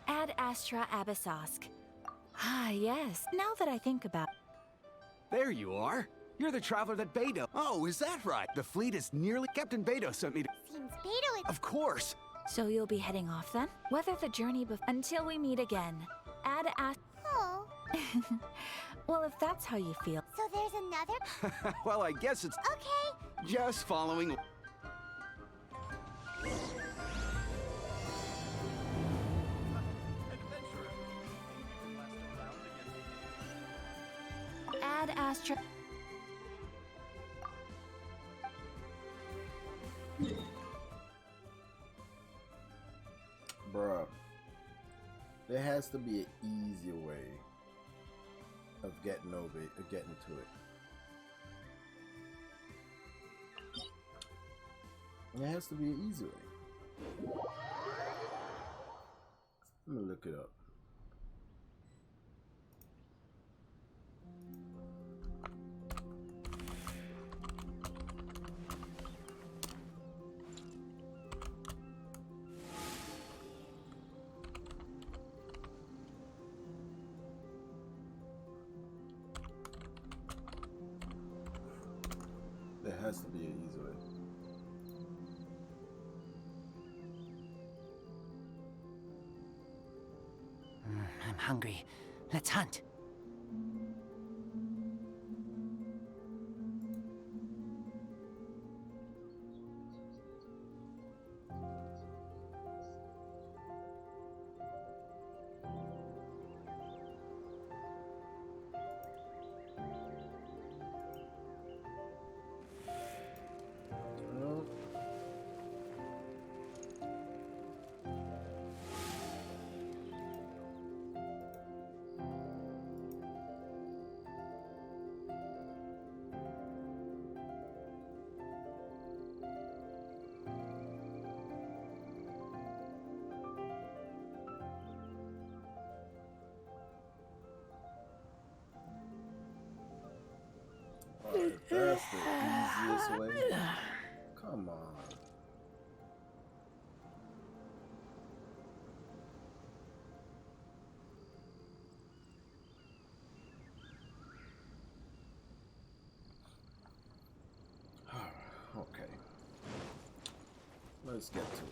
Ad Astra Abyssosk. Ah, yes. Now that I think about... There you are. You're the traveler that Beidou... Oh, is that right? The fleet is nearly... Captain Beidou sent me to... Seems Beidou is... Of course. So you'll be heading off then? Weather the journey until we meet again. Ad Astra... Oh. Well, if that's how you feel... So there's another... Well, I guess it's... Okay. Just following... Ad Astra... Bruh. There has to be an easier way of getting over it, of getting to it. There has to be an easy way. Let me look it up. There has to be an easy way. I'm hungry. Let's hunt. That's the easiest way. Come on. Okay. Let's get to it.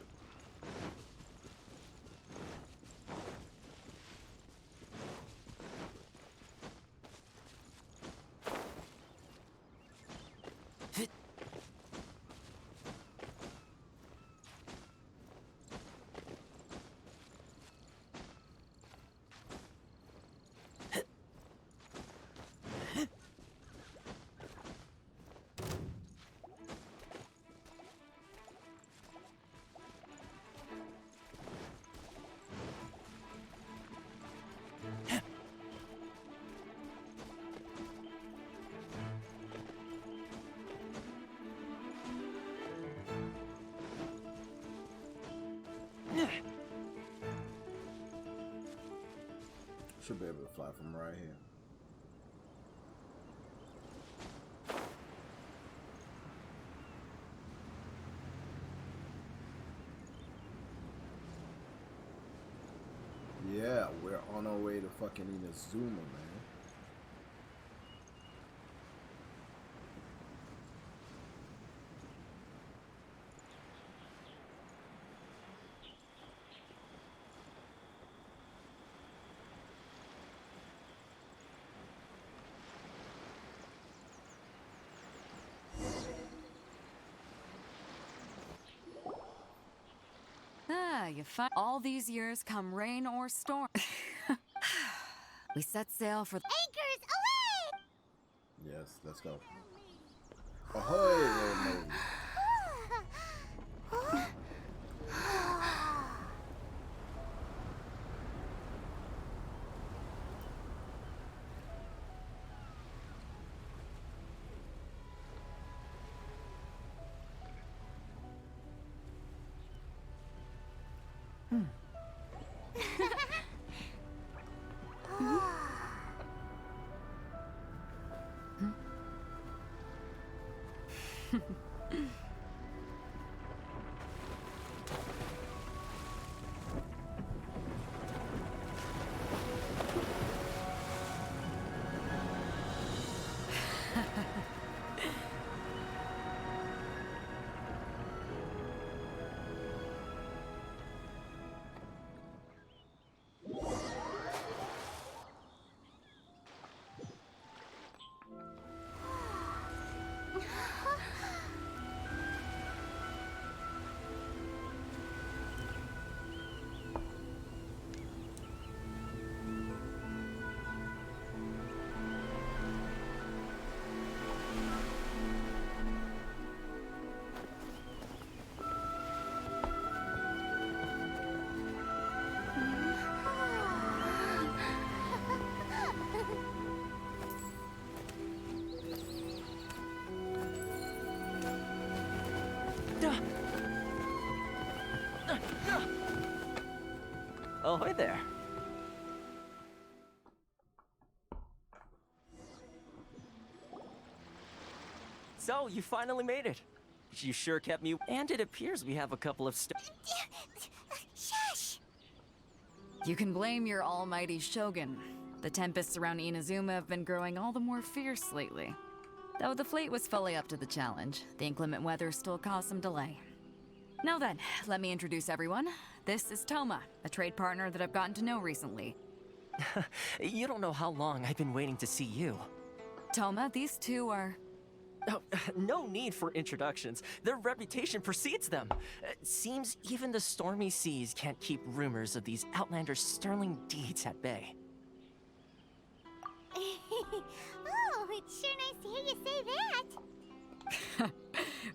Should be able to fly from right here. Yeah, we're on our way to fucking Inazuma, man. You find all these years, come rain or storm. We set sail for Anchors away! Yes, let's go. Ahoy, little maiden. Oh, hi there. So, you finally made it. You sure kept me, and it appears we have a couple of Shush! You can blame your almighty shogun. The tempests around Inazuma have been growing all the more fierce lately. Though the fleet was fully up to the challenge, the inclement weather still caused some delay. Now then, let me introduce everyone. This is Toma, a trade partner that I've gotten to know recently. You don't know how long I've been waiting to see you. Toma, these two are... Oh, no need for introductions. Their reputation precedes them. Seems even the stormy seas can't keep rumors of these outlanders' sterling deeds at bay. Oh, it's sure nice to hear you say that.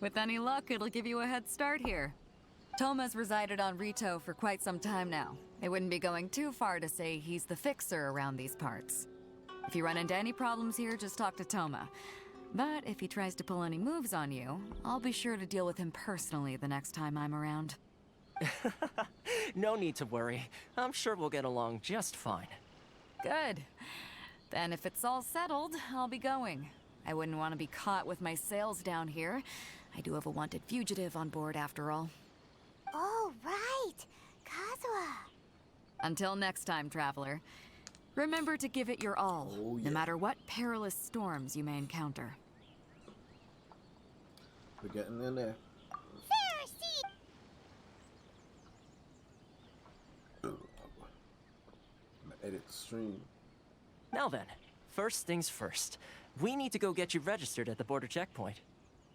With any luck, it'll give you a head start here. Toma's resided on Rito for quite some time now. It wouldn't be going too far to say he's the fixer around these parts. If you run into any problems here, just talk to Toma. But if he tries to pull any moves on you, I'll be sure to deal with him personally the next time I'm around. No need to worry. I'm sure we'll get along just fine. Good. Then if it's all settled, I'll be going. I wouldn't want to be caught with my sails down here. I do have a wanted fugitive on board after all. Oh, right! Kazuha! Until next time, traveler. Remember to give it your all, no matter what perilous storms you may encounter. We're getting in there. Edit the stream. Now then, first things first. We need to go get you registered at the border checkpoint.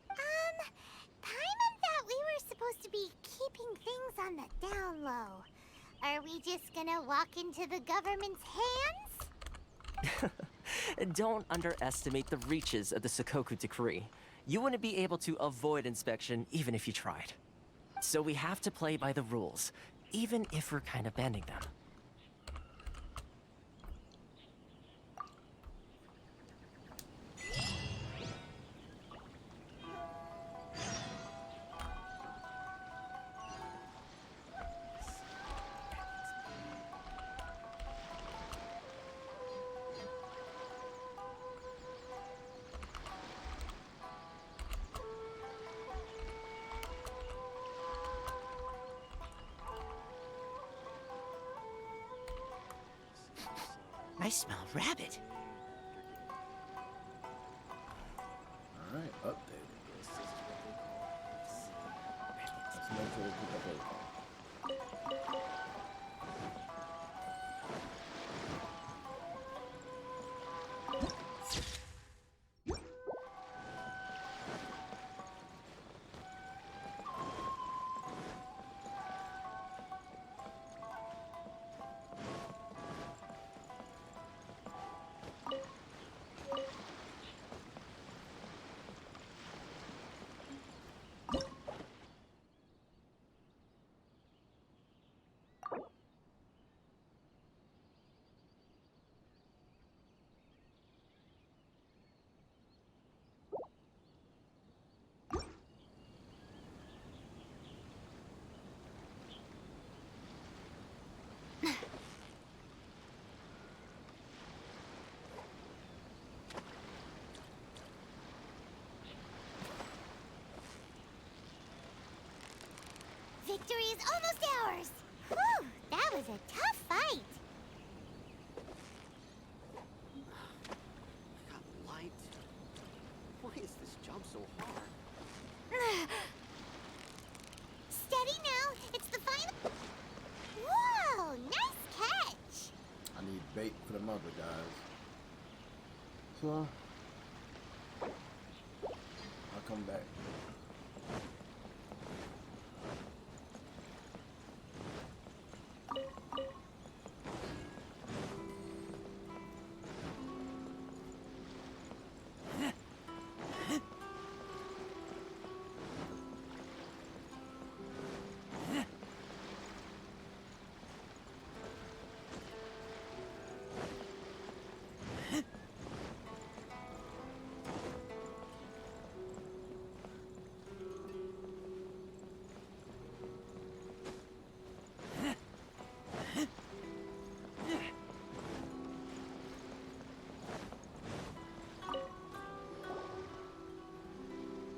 Paimon thought we were supposed to be keeping things on the down low. Are we just gonna walk into the government's hands? Don't underestimate the reaches of the Sakoku Decree. You wouldn't be able to avoid inspection even if you tried. So we have to play by the rules, even if we're kind of bending them. I smell rabbit. Alright, update. Let's make sure we pick up everything. Victory is almost ours! Whew, that was a tough fight! I got light. Why is this jump so hard? Steady now, it's the final... Whoa, nice catch! I need bait for the mother, guys. So, I'll come back.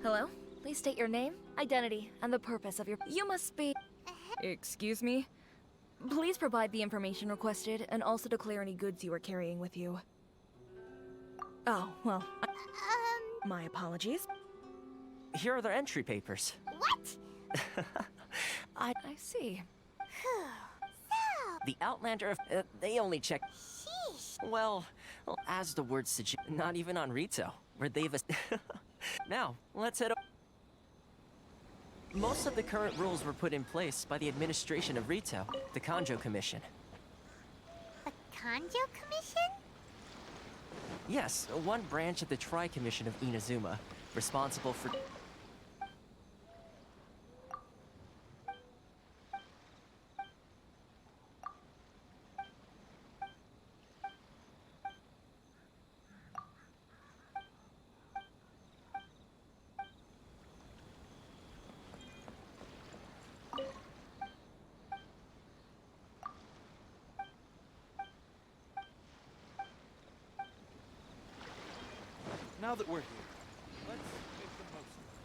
Hello? Please state your name, identity, and the purpose of your... You must be... Excuse me? Please provide the information requested, and also declare any goods you are carrying with you. Oh, well... My apologies. Here are their entry papers. What? I see. The Outlander, they only check... Well, as the word suggests, not even on Rito, where they've... Now, let's head... Most of the current rules were put in place by the administration of Rito, the Kanjo Commission. The Kanjo Commission? Yes, one branch of the Tri-Commission of Inazuma, responsible for... Now that we're here, let's make the most of it.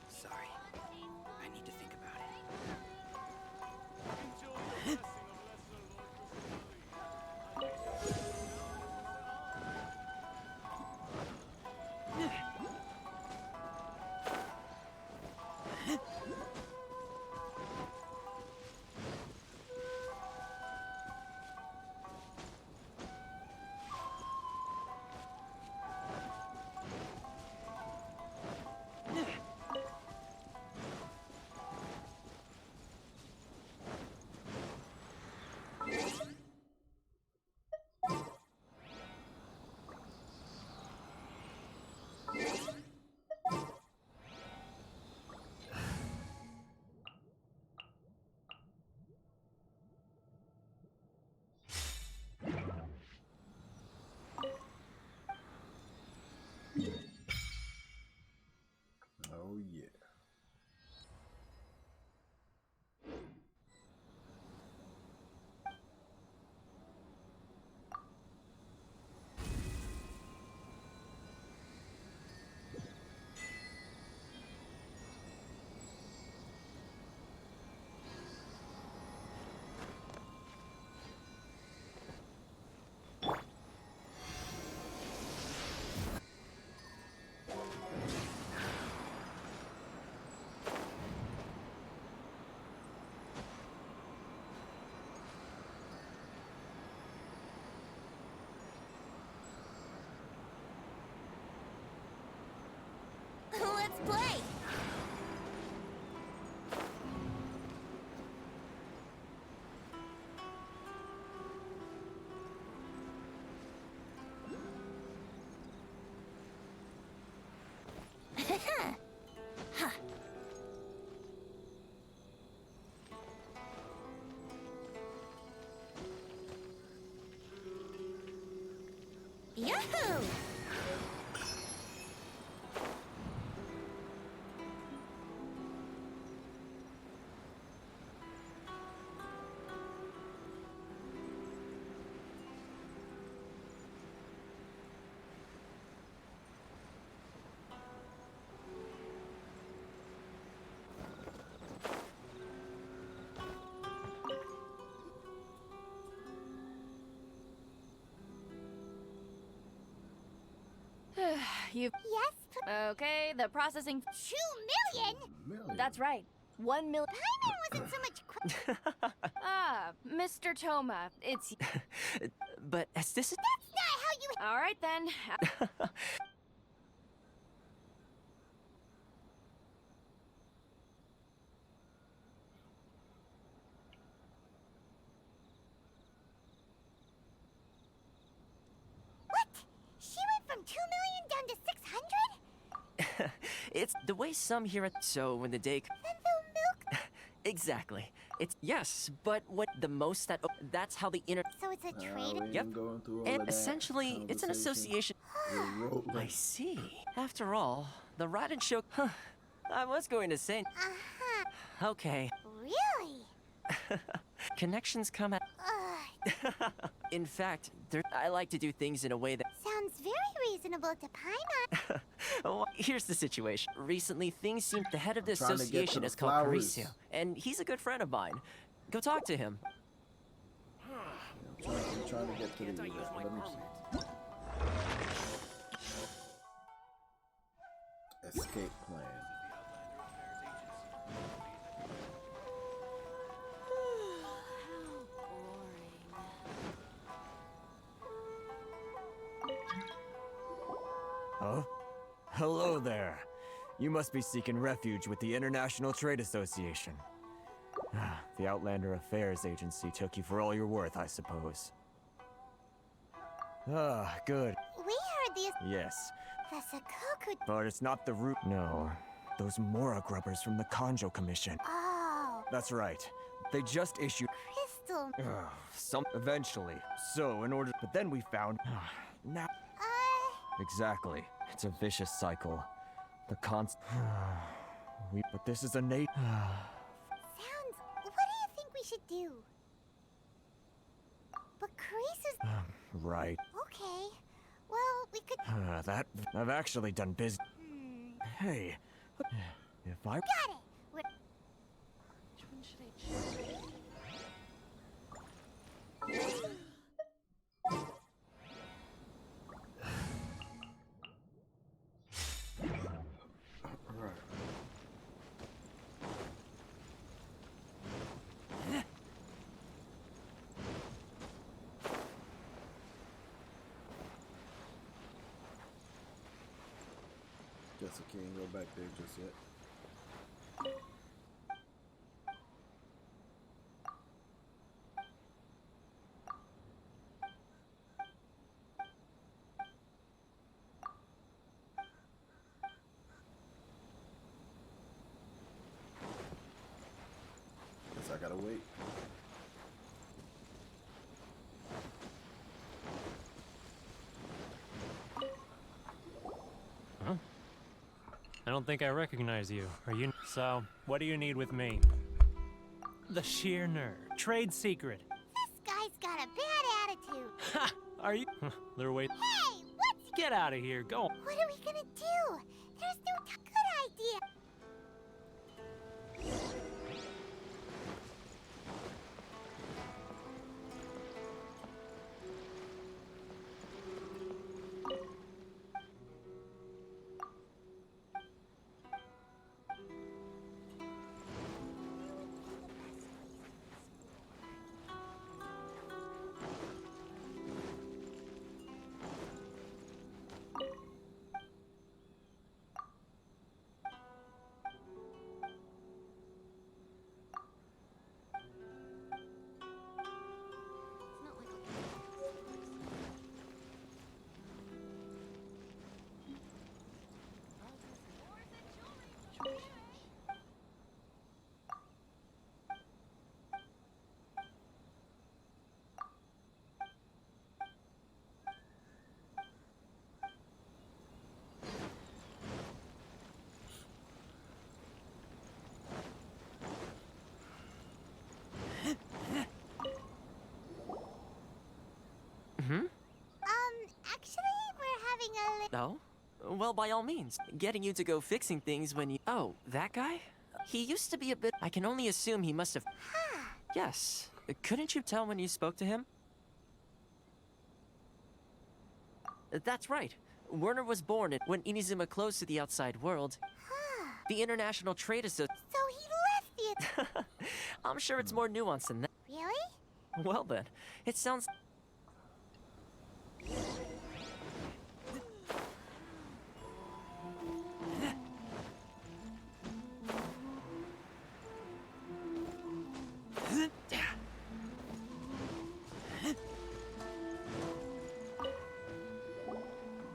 Sorry. I need to think about it. Oh yeah. Let's play! Huh. Yahoo! You. Yes? Okay, the processing. 2 million? That's right. 1 million. Paimon wasn't so much Ah, Mr. Toma, it's. But as this is. That's not how you. All right then. What? She went from 2 million down to 600? It's the way some here at. So when the day. Then they'll milk. Exactly. It's. Yes, but what the most that. That's how the inner. So it's a trade? Yep. And essentially, it's an association. I see. After all, the Raiden show. Huh. I was going to say. Uh-huh. Okay. Really? Connections come at. In fact, I like to do things in a way that. Sounds very reasonable to Paimon. Oh, here's the situation. Recently, things seem the head of the trying to get to association the is called flowers. Parisio, and he's a good friend of mine. Go talk to him. I'm trying to get to the. Let me see. Escape plan. Oh? Hello there. You must be seeking refuge with the International Trade Association. The Outlander Affairs Agency took you for all you're worth, I suppose. Ah, good. We heard these. Yes, The Sakoku. but it's not the root. No, those Mora grubbers from the Kanjo Commission. Oh, That's right. They just issued Crystal. some eventually. So, in order, but then we found now. Exactly. It's a vicious cycle. The const. But this is a Nate. Sounds. What do you think we should do? But Carice is. Right. Okay. Well, we could. That I've actually done business. Hey, if I. Got it. We're... Which one should I choose? Guess I can't go back there just yet. Guess I gotta wait. Huh? I don't think I recognize you. Are you? So, what do you need with me? The sheer nerd. Trade secret. This guy's got a bad attitude. Ha! Are you? They're wait. Hey, what's... Get out of here. Go. What are we gonna do? There's no good idea. Actually, we're having a Oh? Well, by all means. Getting you to go fixing things when you... Oh, that guy? He used to be a bit... I can only assume he must have... Yes. Couldn't you tell when you spoke to him? That's right. Werner was born when Inazuma closed to the outside world. The International Trade Association... So he left the... I'm sure it's more nuanced than that. Really? Well then, it sounds...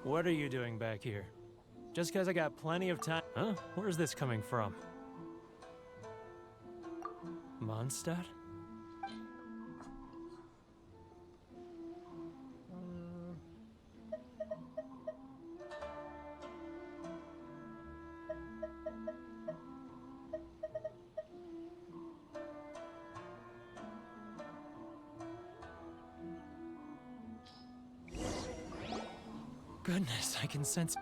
What are you doing back here? Just because I got plenty of time. Huh? Where's this coming from? Mondstadt? Goodness, I can sense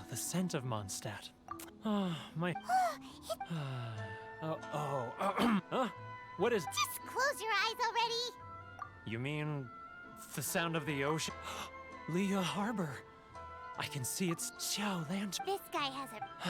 the scent of Mondstadt. Oh, my... Huh? What is... Just close your eyes already. You mean the sound of the ocean? Leah Harbor. I can see its Xiao Lantern. This guy has a...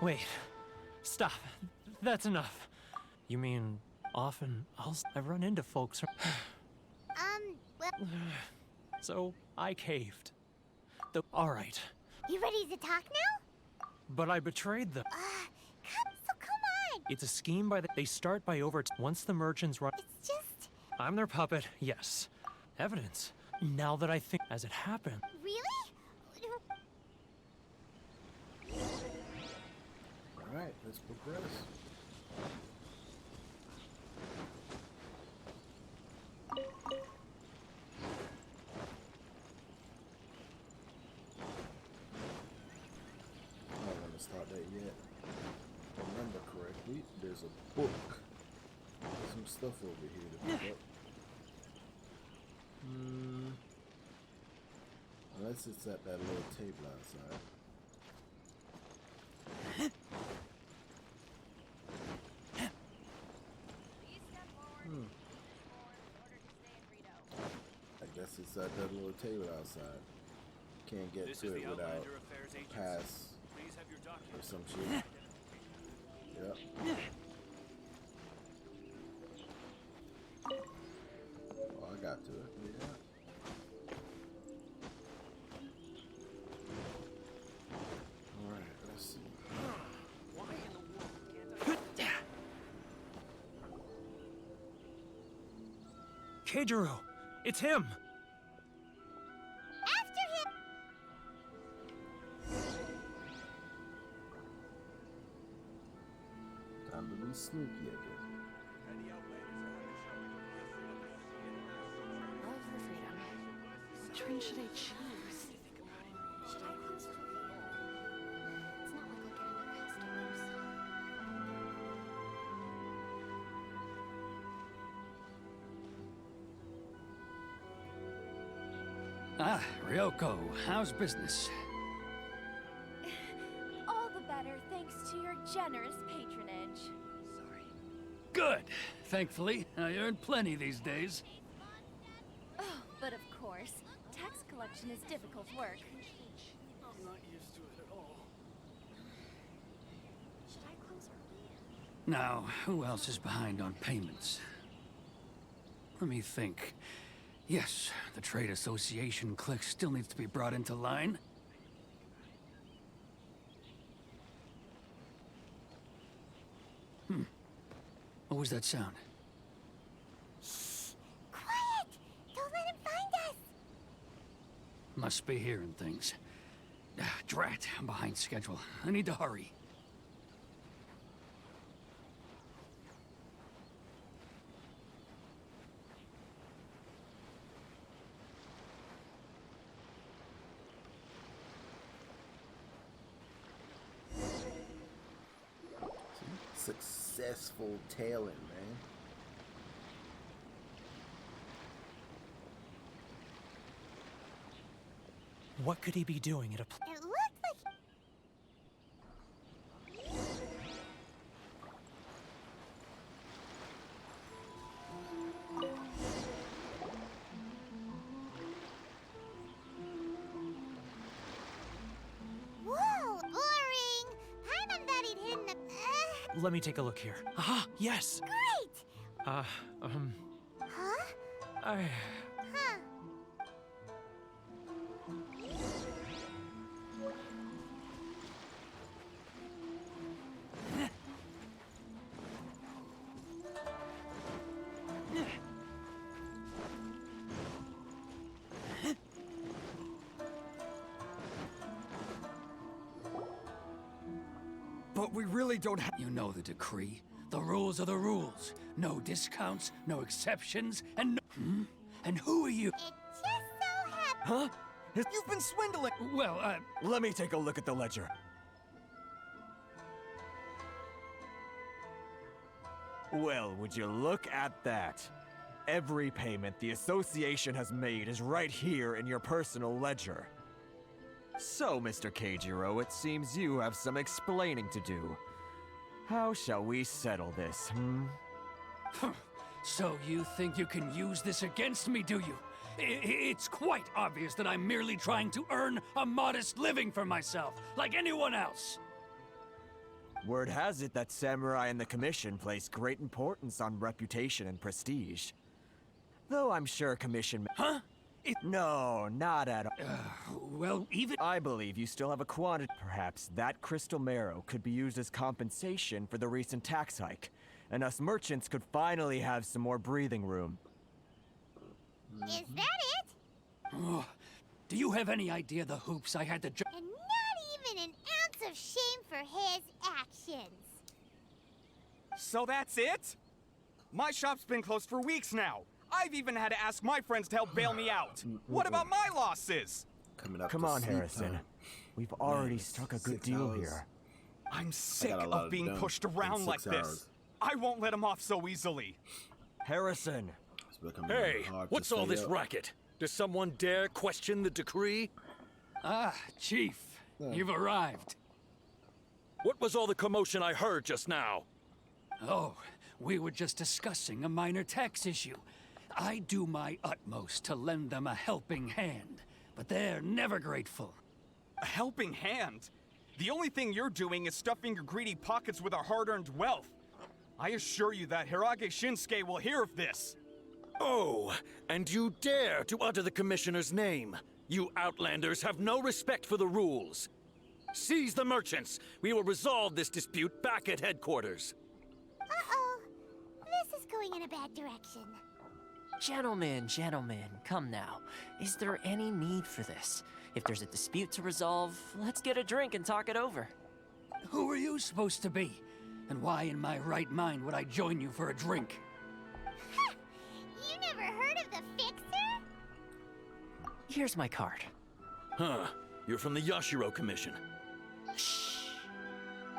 Wait. Stop. That's enough. You mean, often I run into folks from... Well... So, I caved. Alright. You ready to talk now? But I betrayed them. Come on! It's a scheme they start by once the merchants run... It's just... I'm their puppet, yes. Evidence. Now that I think as it happened. Really? Alright, let's progress. I don't want to start that yet. If I remember correctly, there's a book. There's some stuff over here to pick up. Unless it's at that little table outside. I guess it's at that little table outside. Can't get to it without a pass or some shit. Yep. Oh, I got to it. Yeah. Alright, let's see. Keijiro! It's him! Time to be sneaky, I guess. Love for freedom. Which one should I choose? Should I close the door? It's not like I'll get any customers. Ah, Ryoko, how's business? All the better thanks to your generous patronage. Good. Thankfully, I earn plenty these days. Oh, but of course, tax collection is difficult work. I'm not used to it at all. Should I close early? Now, who else is behind on payments? Let me think. Yes, the Trade Association clique still needs to be brought into line. What was that sound? Quiet! Don't let him find us! Must be hearing things. Drat, I'm behind schedule. I need to hurry. Successful tailing, man. What could he be doing at a It looked like... Whoa! Boring! Paimon thought he'd hidden a... Let me take a look here. Ah, yes! Great! Huh? Huh? But we really don't have... You know the decree. The rules are the rules. No discounts, no exceptions, and no... And who are you? It just so happened... Huh? You've been swindling! Well, Let me take a look at the ledger. Well, would you look at that? Every payment the Association has made is right here in your personal ledger. So, Mr. Keijiro, it seems you have some explaining to do. How shall we settle this, So you think you can use this against me, do you? It's quite obvious that I'm merely trying to earn a modest living for myself, like anyone else. Word has it that samurai and the commission place great importance on reputation and prestige. Though I'm sure commission... Huh? No, not at all. Well, even... I believe you still have a quantity. Perhaps that crystal marrow could be used as compensation for the recent tax hike, and us merchants could finally have some more breathing room. Is that it? Oh, do you have any idea the hoops I had to jump? And not even an ounce of shame for his actions. So that's it? My shop's been closed for weeks now. I've even had to ask my friends to help bail me out. What about my losses? Come on, Harrison. We've already struck a good deal here. I'm sick of being pushed around like this. I won't let him off so easily. Harrison! Hey, what's all this racket? Does someone dare question the decree? Ah, Chief, you've arrived. What was all the commotion I heard just now? Oh, we were just discussing a minor tax issue. I do my utmost to lend them a helping hand, but they're never grateful. A helping hand? The only thing you're doing is stuffing your greedy pockets with our hard-earned wealth. I assure you that Hirage Shinsuke will hear of this. Oh, and you dare to utter the Commissioner's name. You Outlanders have no respect for the rules. Seize the merchants. We will resolve this dispute back at headquarters. Uh-oh. This is going in a bad direction. Gentlemen, come now. Is there any need for this? If there's a dispute to resolve, let's get a drink and talk it over. Who are you supposed to be? And why in my right mind would I join you for a drink? You never heard of the Fixer? Here's my card. Huh. You're from the Yashiro Commission. Shh.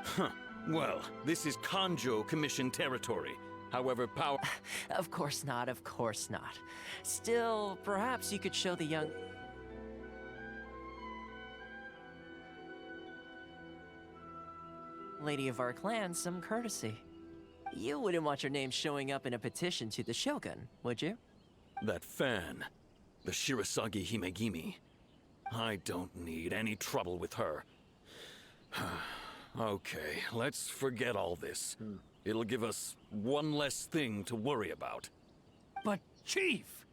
Huh. Well, this is Kanjo Commission territory. However, power... Of course not. Still, perhaps you could show the young... lady of our clan some courtesy. You wouldn't want your name showing up in a petition to the Shogun, would you? That fan, the Shirasagi Himegimi. I don't need any trouble with her. Okay, let's forget all this. It'll give us one less thing to worry about. But, Chief!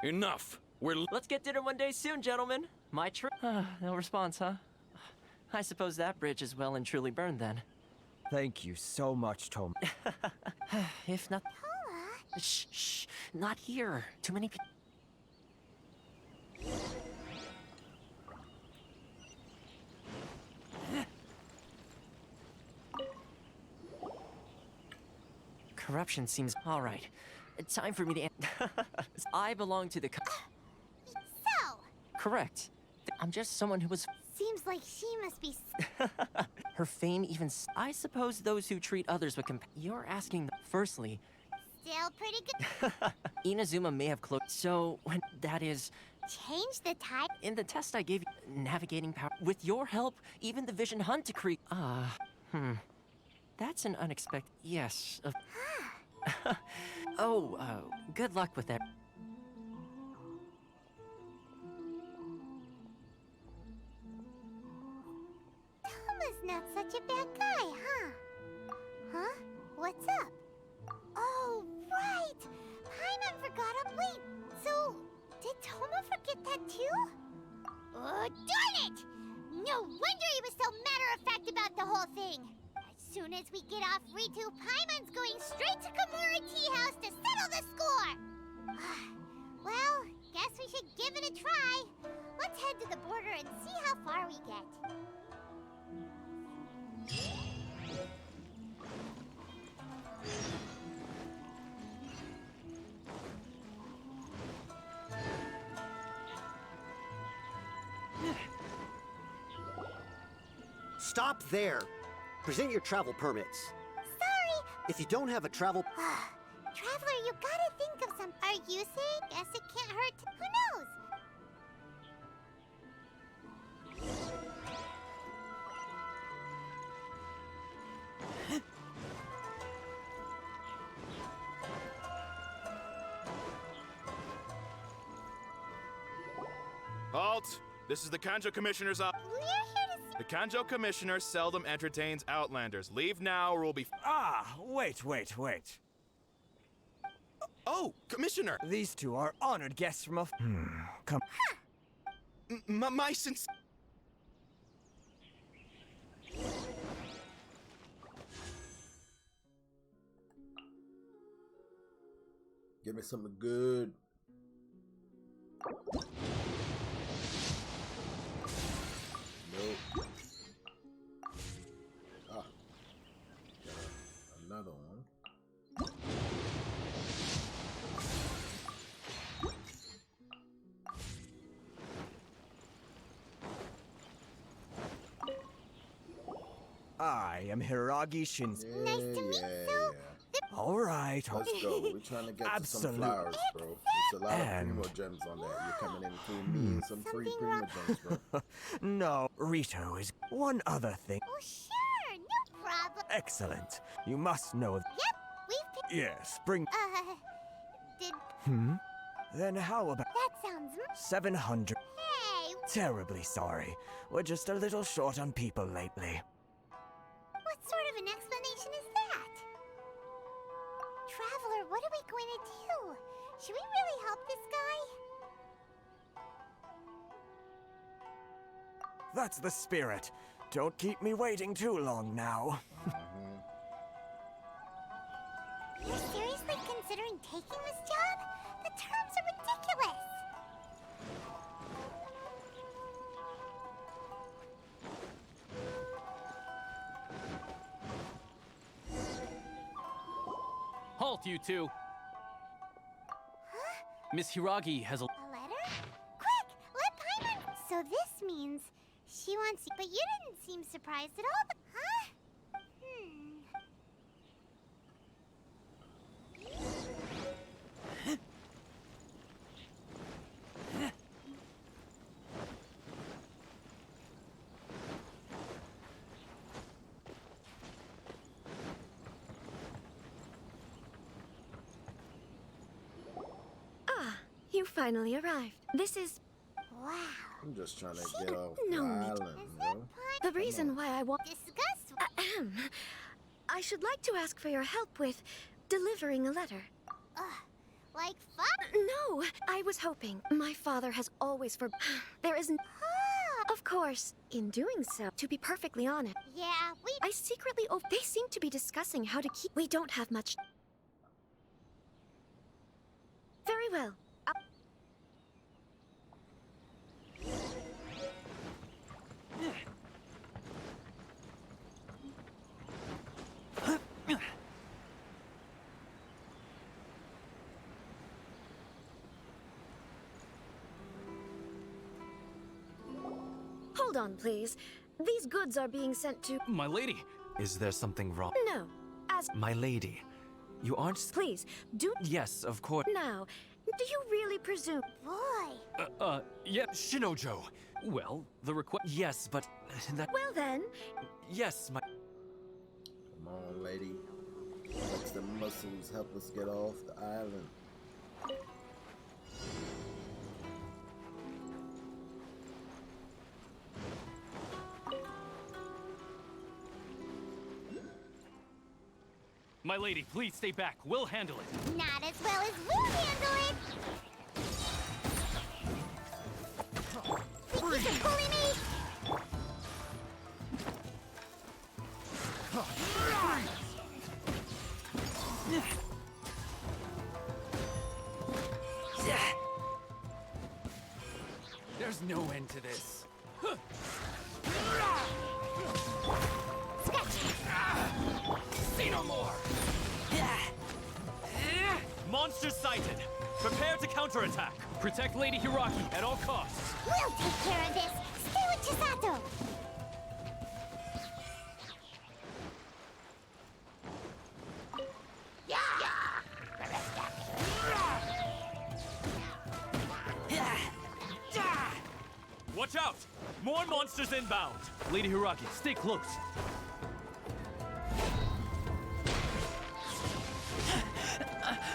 Enough! Let's get dinner one day soon, gentlemen. My trip. No response, huh? I suppose that bridge is well and truly burned then. Thank you so much, Tom. If not... Paula? Shh, not here. Too many people... Corruption seems all right. Time for me to... I belong to the... So? Correct. I'm just someone who was... Seems like she must be... Her fame even... I suppose those who treat others with You're asking... Firstly... Still pretty good. Inazuma may have closed... So, when... That is... Change the type? In the test I gave you... Navigating power... With your help, even the Vision Hunt decree... That's an unexpected... Yes. Good luck with that. Toma's not such a bad guy, huh? Huh? What's up? Oh, right! Paimon forgot a plate! So, did Toma forget that too? Oh, darn it! No wonder he was so matter-of-fact about the whole thing! As soon as we get off Ritu, Paimon's going straight to Komura Tea House to settle the score! Well, guess we should give it a try. Let's head to the border and see how far we get. Stop there! Present your travel permits. Sorry! If you don't have a travel... Traveler, you gotta think of some... Are you sick? Guess it can't hurt to... Who knows? Halt! This is the Kanjo Commissioner's office. We're here to The Kanjo Commissioner seldom entertains Outlanders. Leave now or we'll be... Wait. Oh, Commissioner! These two are honored guests from a... Come... My since... Give me something good. Nope. Ah. Another one. I am Hiragi Shinsuke. Nice to meet you. All right. Let's go. We're trying to get to some flowers, bro. There's a lot of Primo Gems on there. You're coming in through me and some free Primo Gems, bro. No, Rito is one other thing. Oh, sure. No problem. Excellent. You must know. Yep. We've picked... Yes, bring... Did... Then how about... That sounds... 700. Hey. Terribly sorry. We're just a little short on people lately. What sort of an explanation is that? Traveler, what are we going to do? Should we really help this guy? That's the spirit. Don't keep me waiting too long now. You're seriously considering taking this job? The terms are ridiculous. Halt, you two! Miss Hiragi has a... A letter? Quick! Let Paimon... So this means she wants you... But you didn't seem surprised at all, huh? You finally arrived. This is... Wow. I'm just trying to get off the No, island, yo. the reason why I want... Discuss... I should like to ask for your help with delivering a letter. Like fuck? No, I was hoping. My father has always There isn't... Of course, in doing so, to be perfectly honest... Yeah, I secretly... They seem to be discussing how to keep... We don't have much... Very well. Hold on, please. These goods are being sent to... My lady! Is there something wrong? No. As... My lady, you aren't... Please, do... Yes, of course. Now, do you really presume... Boy! Yeah, Shinojo. Well, the request... Yes, but... that... Well then... Yes, my... Come on, lady. Flex the muscles. Help us get off the island. My lady, please stay back. We'll handle it. Not as well as we'll handle it! Think you can bully me? There's no end to this. See no more! Monsters sighted! Prepare to counterattack! Protect Lady Hiragi at all costs! We'll take care of this! Stay with Chisato! Watch out! More monsters inbound! Lady Hiragi, stay close!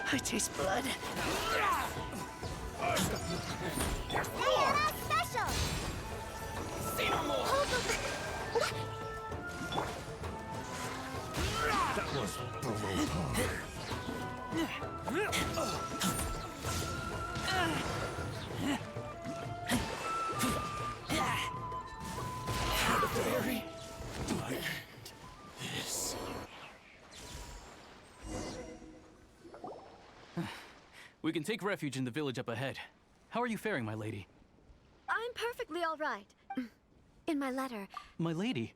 I taste blood. Sayonara special! See no more! That was below par. Very like this. We can take refuge in the village up ahead. How are you faring, my lady? I'm perfectly all right. In my letter, My lady?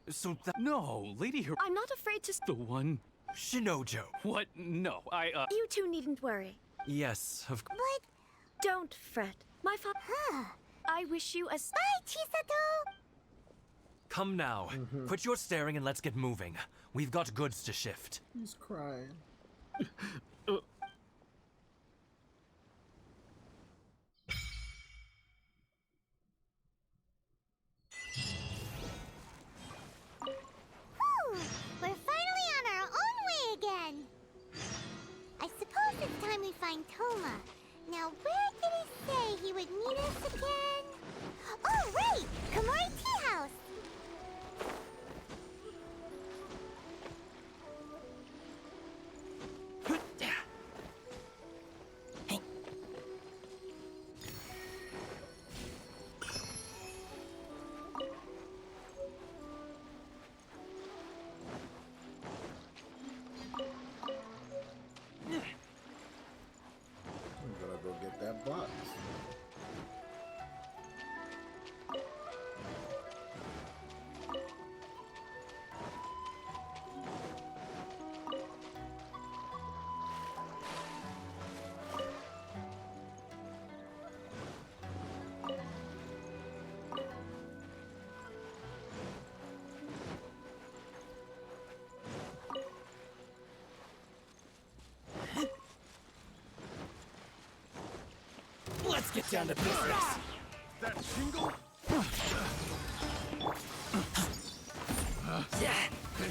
So that— No, Lady Her— I'm not afraid to. The one— Shinojo. What? No, You two needn't worry. Yes, of course. But Don't fret. My father. I wish you a. bye, Chisato. Come now. Quit your staring and let's get moving. We've got goods to shift. He's crying. Whew, we're finally on our own way again. I suppose it's time we find Toma. Now, where did he say he would meet us again? Oh, right! Komori Tea House! I'm gonna go get that box. Let's get down to business. That shingle?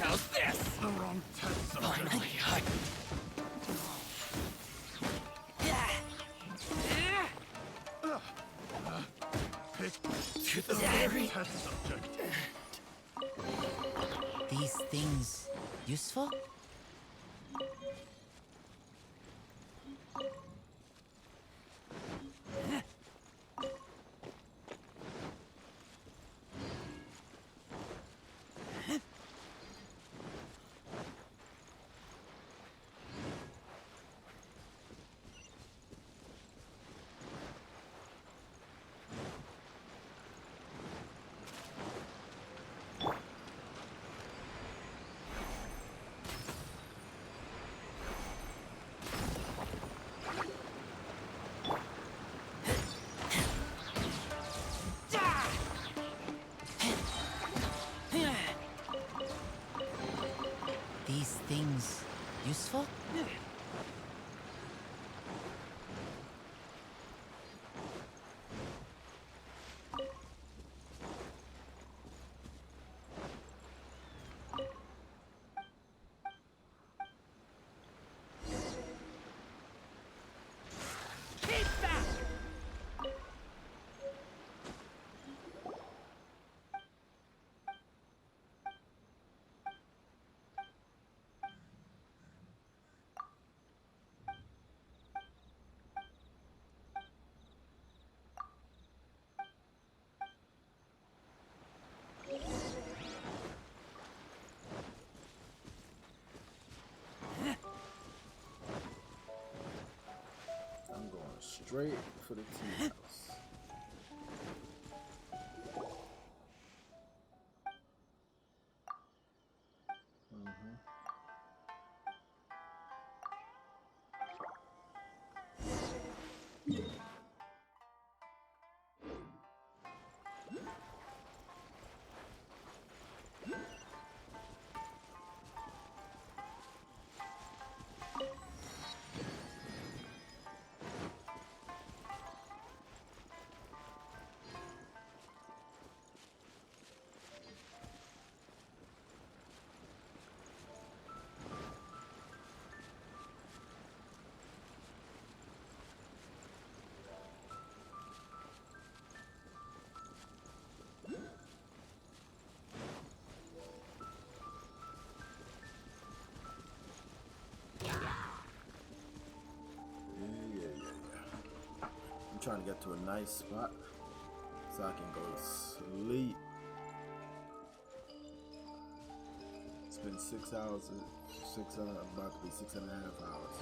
How's this? The wrong test subject. Finally, Pick to the very test subject. These things useful? These things useful? I'm going straight for the tea house. trying to get to a nice spot so I can go to sleep. It's been 6 hours, about to be 6.5 hours.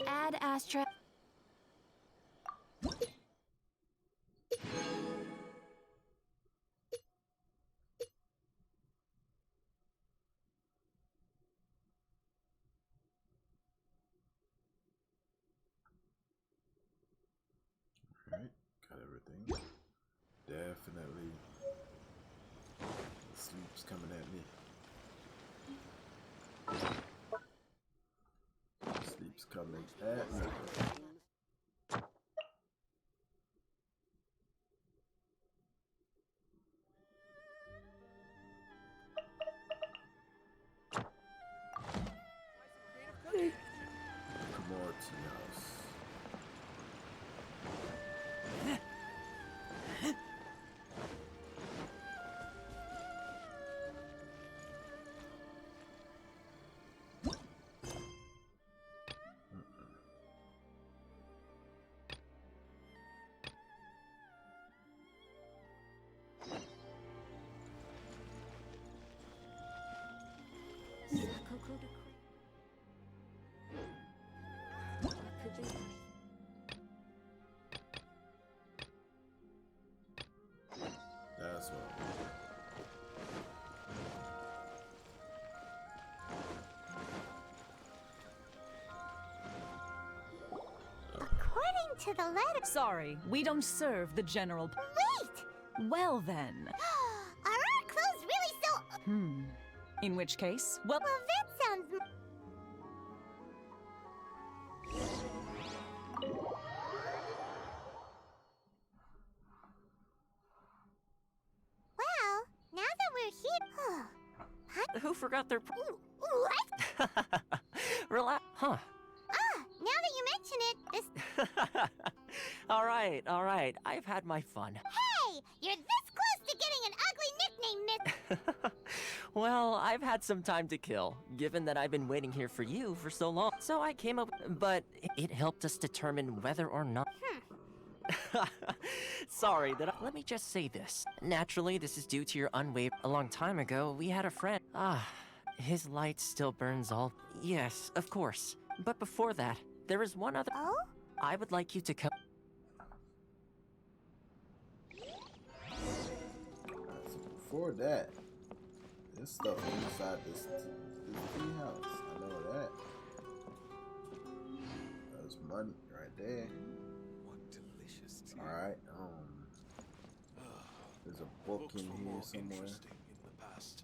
Ad Astra. Alright, got everything. Definitely. Sleep's coming at me. Sleep's coming at me. Mortinos. That's what. According to the letter. Sorry, we don't serve the general. Wait! Well then. Are our clothes really so. In which case, well. Well, that sounds. Well, now that we're here. Who forgot their. What? Relax. Huh. Now that you mention it, this. All right. I've had my fun. Hey! You're this close to getting an ugly nickname, Miss. Well, I've had some time to kill, given that I've been waiting here for you for so long. So I came up, but it helped us determine whether or not. Sorry that Let me just say this. Naturally, this is due to your unwavering. A long time ago, we had a friend. His light still burns all. Yes, of course. But before that, there is one other. Oh? I would like you to come. So before that, there's stuff inside this tea house. I know that. There's money right there. What delicious tea. Alright, there's a book in here somewhere. Interesting in the past.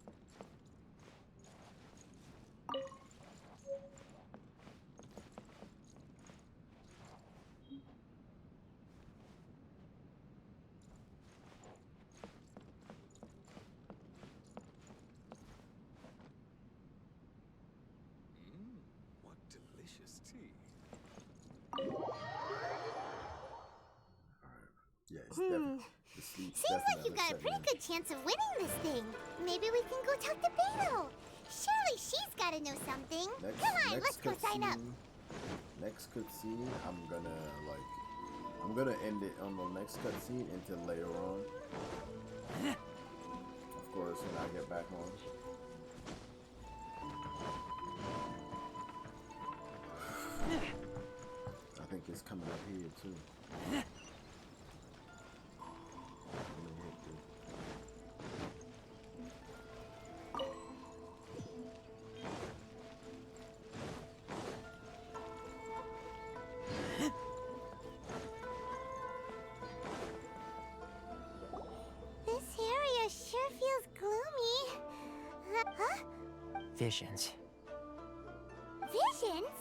What delicious tea. Yeah, it's definitely. Seems like you've got a pretty good chance of winning this thing. Maybe we can go talk to Beto. Surely she's got to know something. Come on, let's go sign up. Next cutscene, I'm gonna end it on the next cutscene until later on. Of course, when I get back on. I think it's coming up here too. This area sure feels gloomy. Huh? Visions. Visions?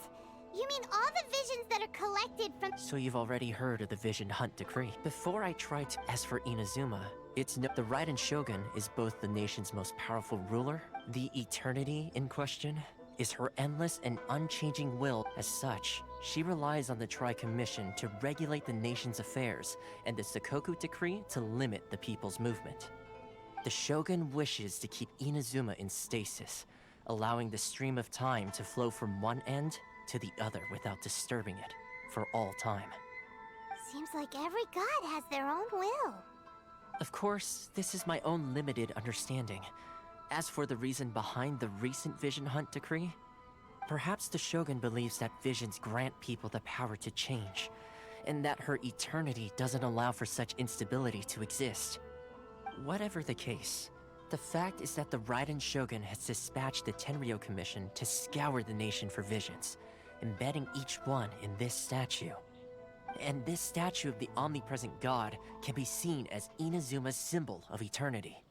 You mean all the visions that are collected from... So you've already heard of the Vision Hunt Decree. Before I try to... As for Inazuma, the Raiden Shogun is both the nation's most powerful ruler. The eternity in question is her endless and unchanging will. As such, she relies on the Tri-Commission to regulate the nation's affairs, and the Sakoku Decree to limit the people's movement. The Shogun wishes to keep Inazuma in stasis, allowing the stream of time to flow from one end to the other without disturbing it for all time. Seems like every god has their own will. Of course, this is my own limited understanding. As for the reason behind the recent Vision Hunt Decree, perhaps the Shogun believes that visions grant people the power to change, and that her eternity doesn't allow for such instability to exist. Whatever the case, the fact is that the Raiden Shogun has dispatched the Tenryo Commission to scour the nation for visions, embedding each one in this statue. And this statue of the omnipresent god can be seen as Inazuma's symbol of eternity.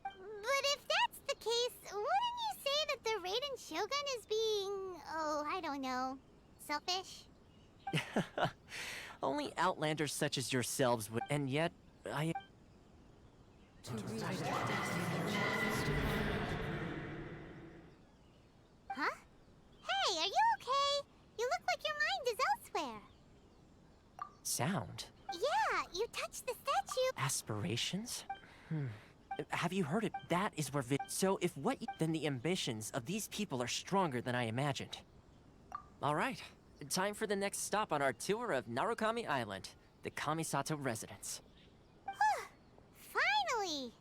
But if that's the case, wouldn't you say that the Raiden Shogun is being... oh, I don't know... selfish? Only outlanders such as yourselves would... And yet, I... Huh? Hey, are you okay? You look like your mind is elsewhere. Sound? Yeah, you touched the statue. Aspirations? Have you heard it? That is where So if what then the ambitions of these people are stronger than I imagined. Alright, time for the next stop on our tour of Narukami Island, the Kamisato residence. Finally!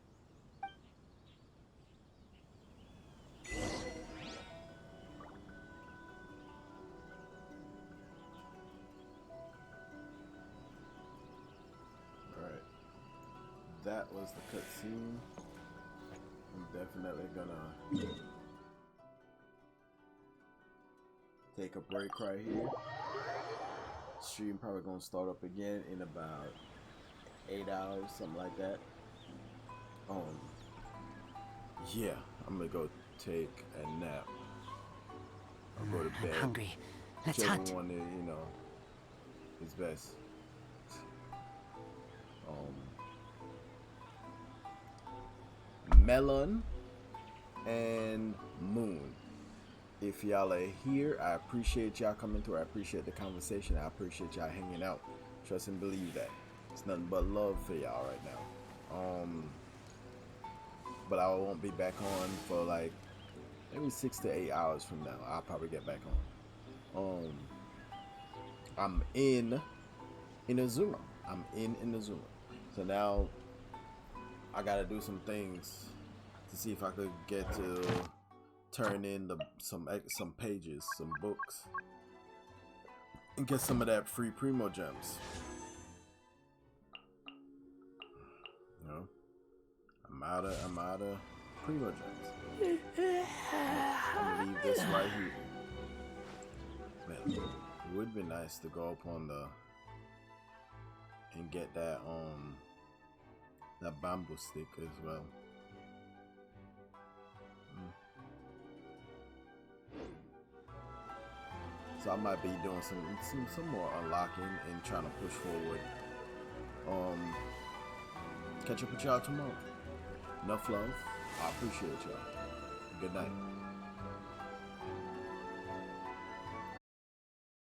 Alright. That was the cutscene. I'm definitely gonna take a break right here. Stream probably gonna start up again in about 8 hours, something like that. Yeah, I'm gonna go take a nap. I'll go to bed. I'm hungry. Let's Whichever hunt. one is best. Melon and Moon. If y'all are here, I appreciate y'all coming through. I appreciate the conversation. I appreciate y'all hanging out. Trust and believe that. It's nothing but love for y'all right now. But I won't be back on for like maybe 6 to 8 hours from now. I'll probably get back on. I'm in Inazuma. I'm in Inazuma. So now I gotta do some things to see if I could get to turn in some pages, some books, and get some of that free Primo gems. You know, I'm out of Primo gems. I'm gonna leave this right here. Man, it would be nice to go up on the and get that bamboo stick as well. So I might be doing some more unlocking and trying to push forward. Catch up with y'all tomorrow. Enough love. I appreciate y'all. Good night.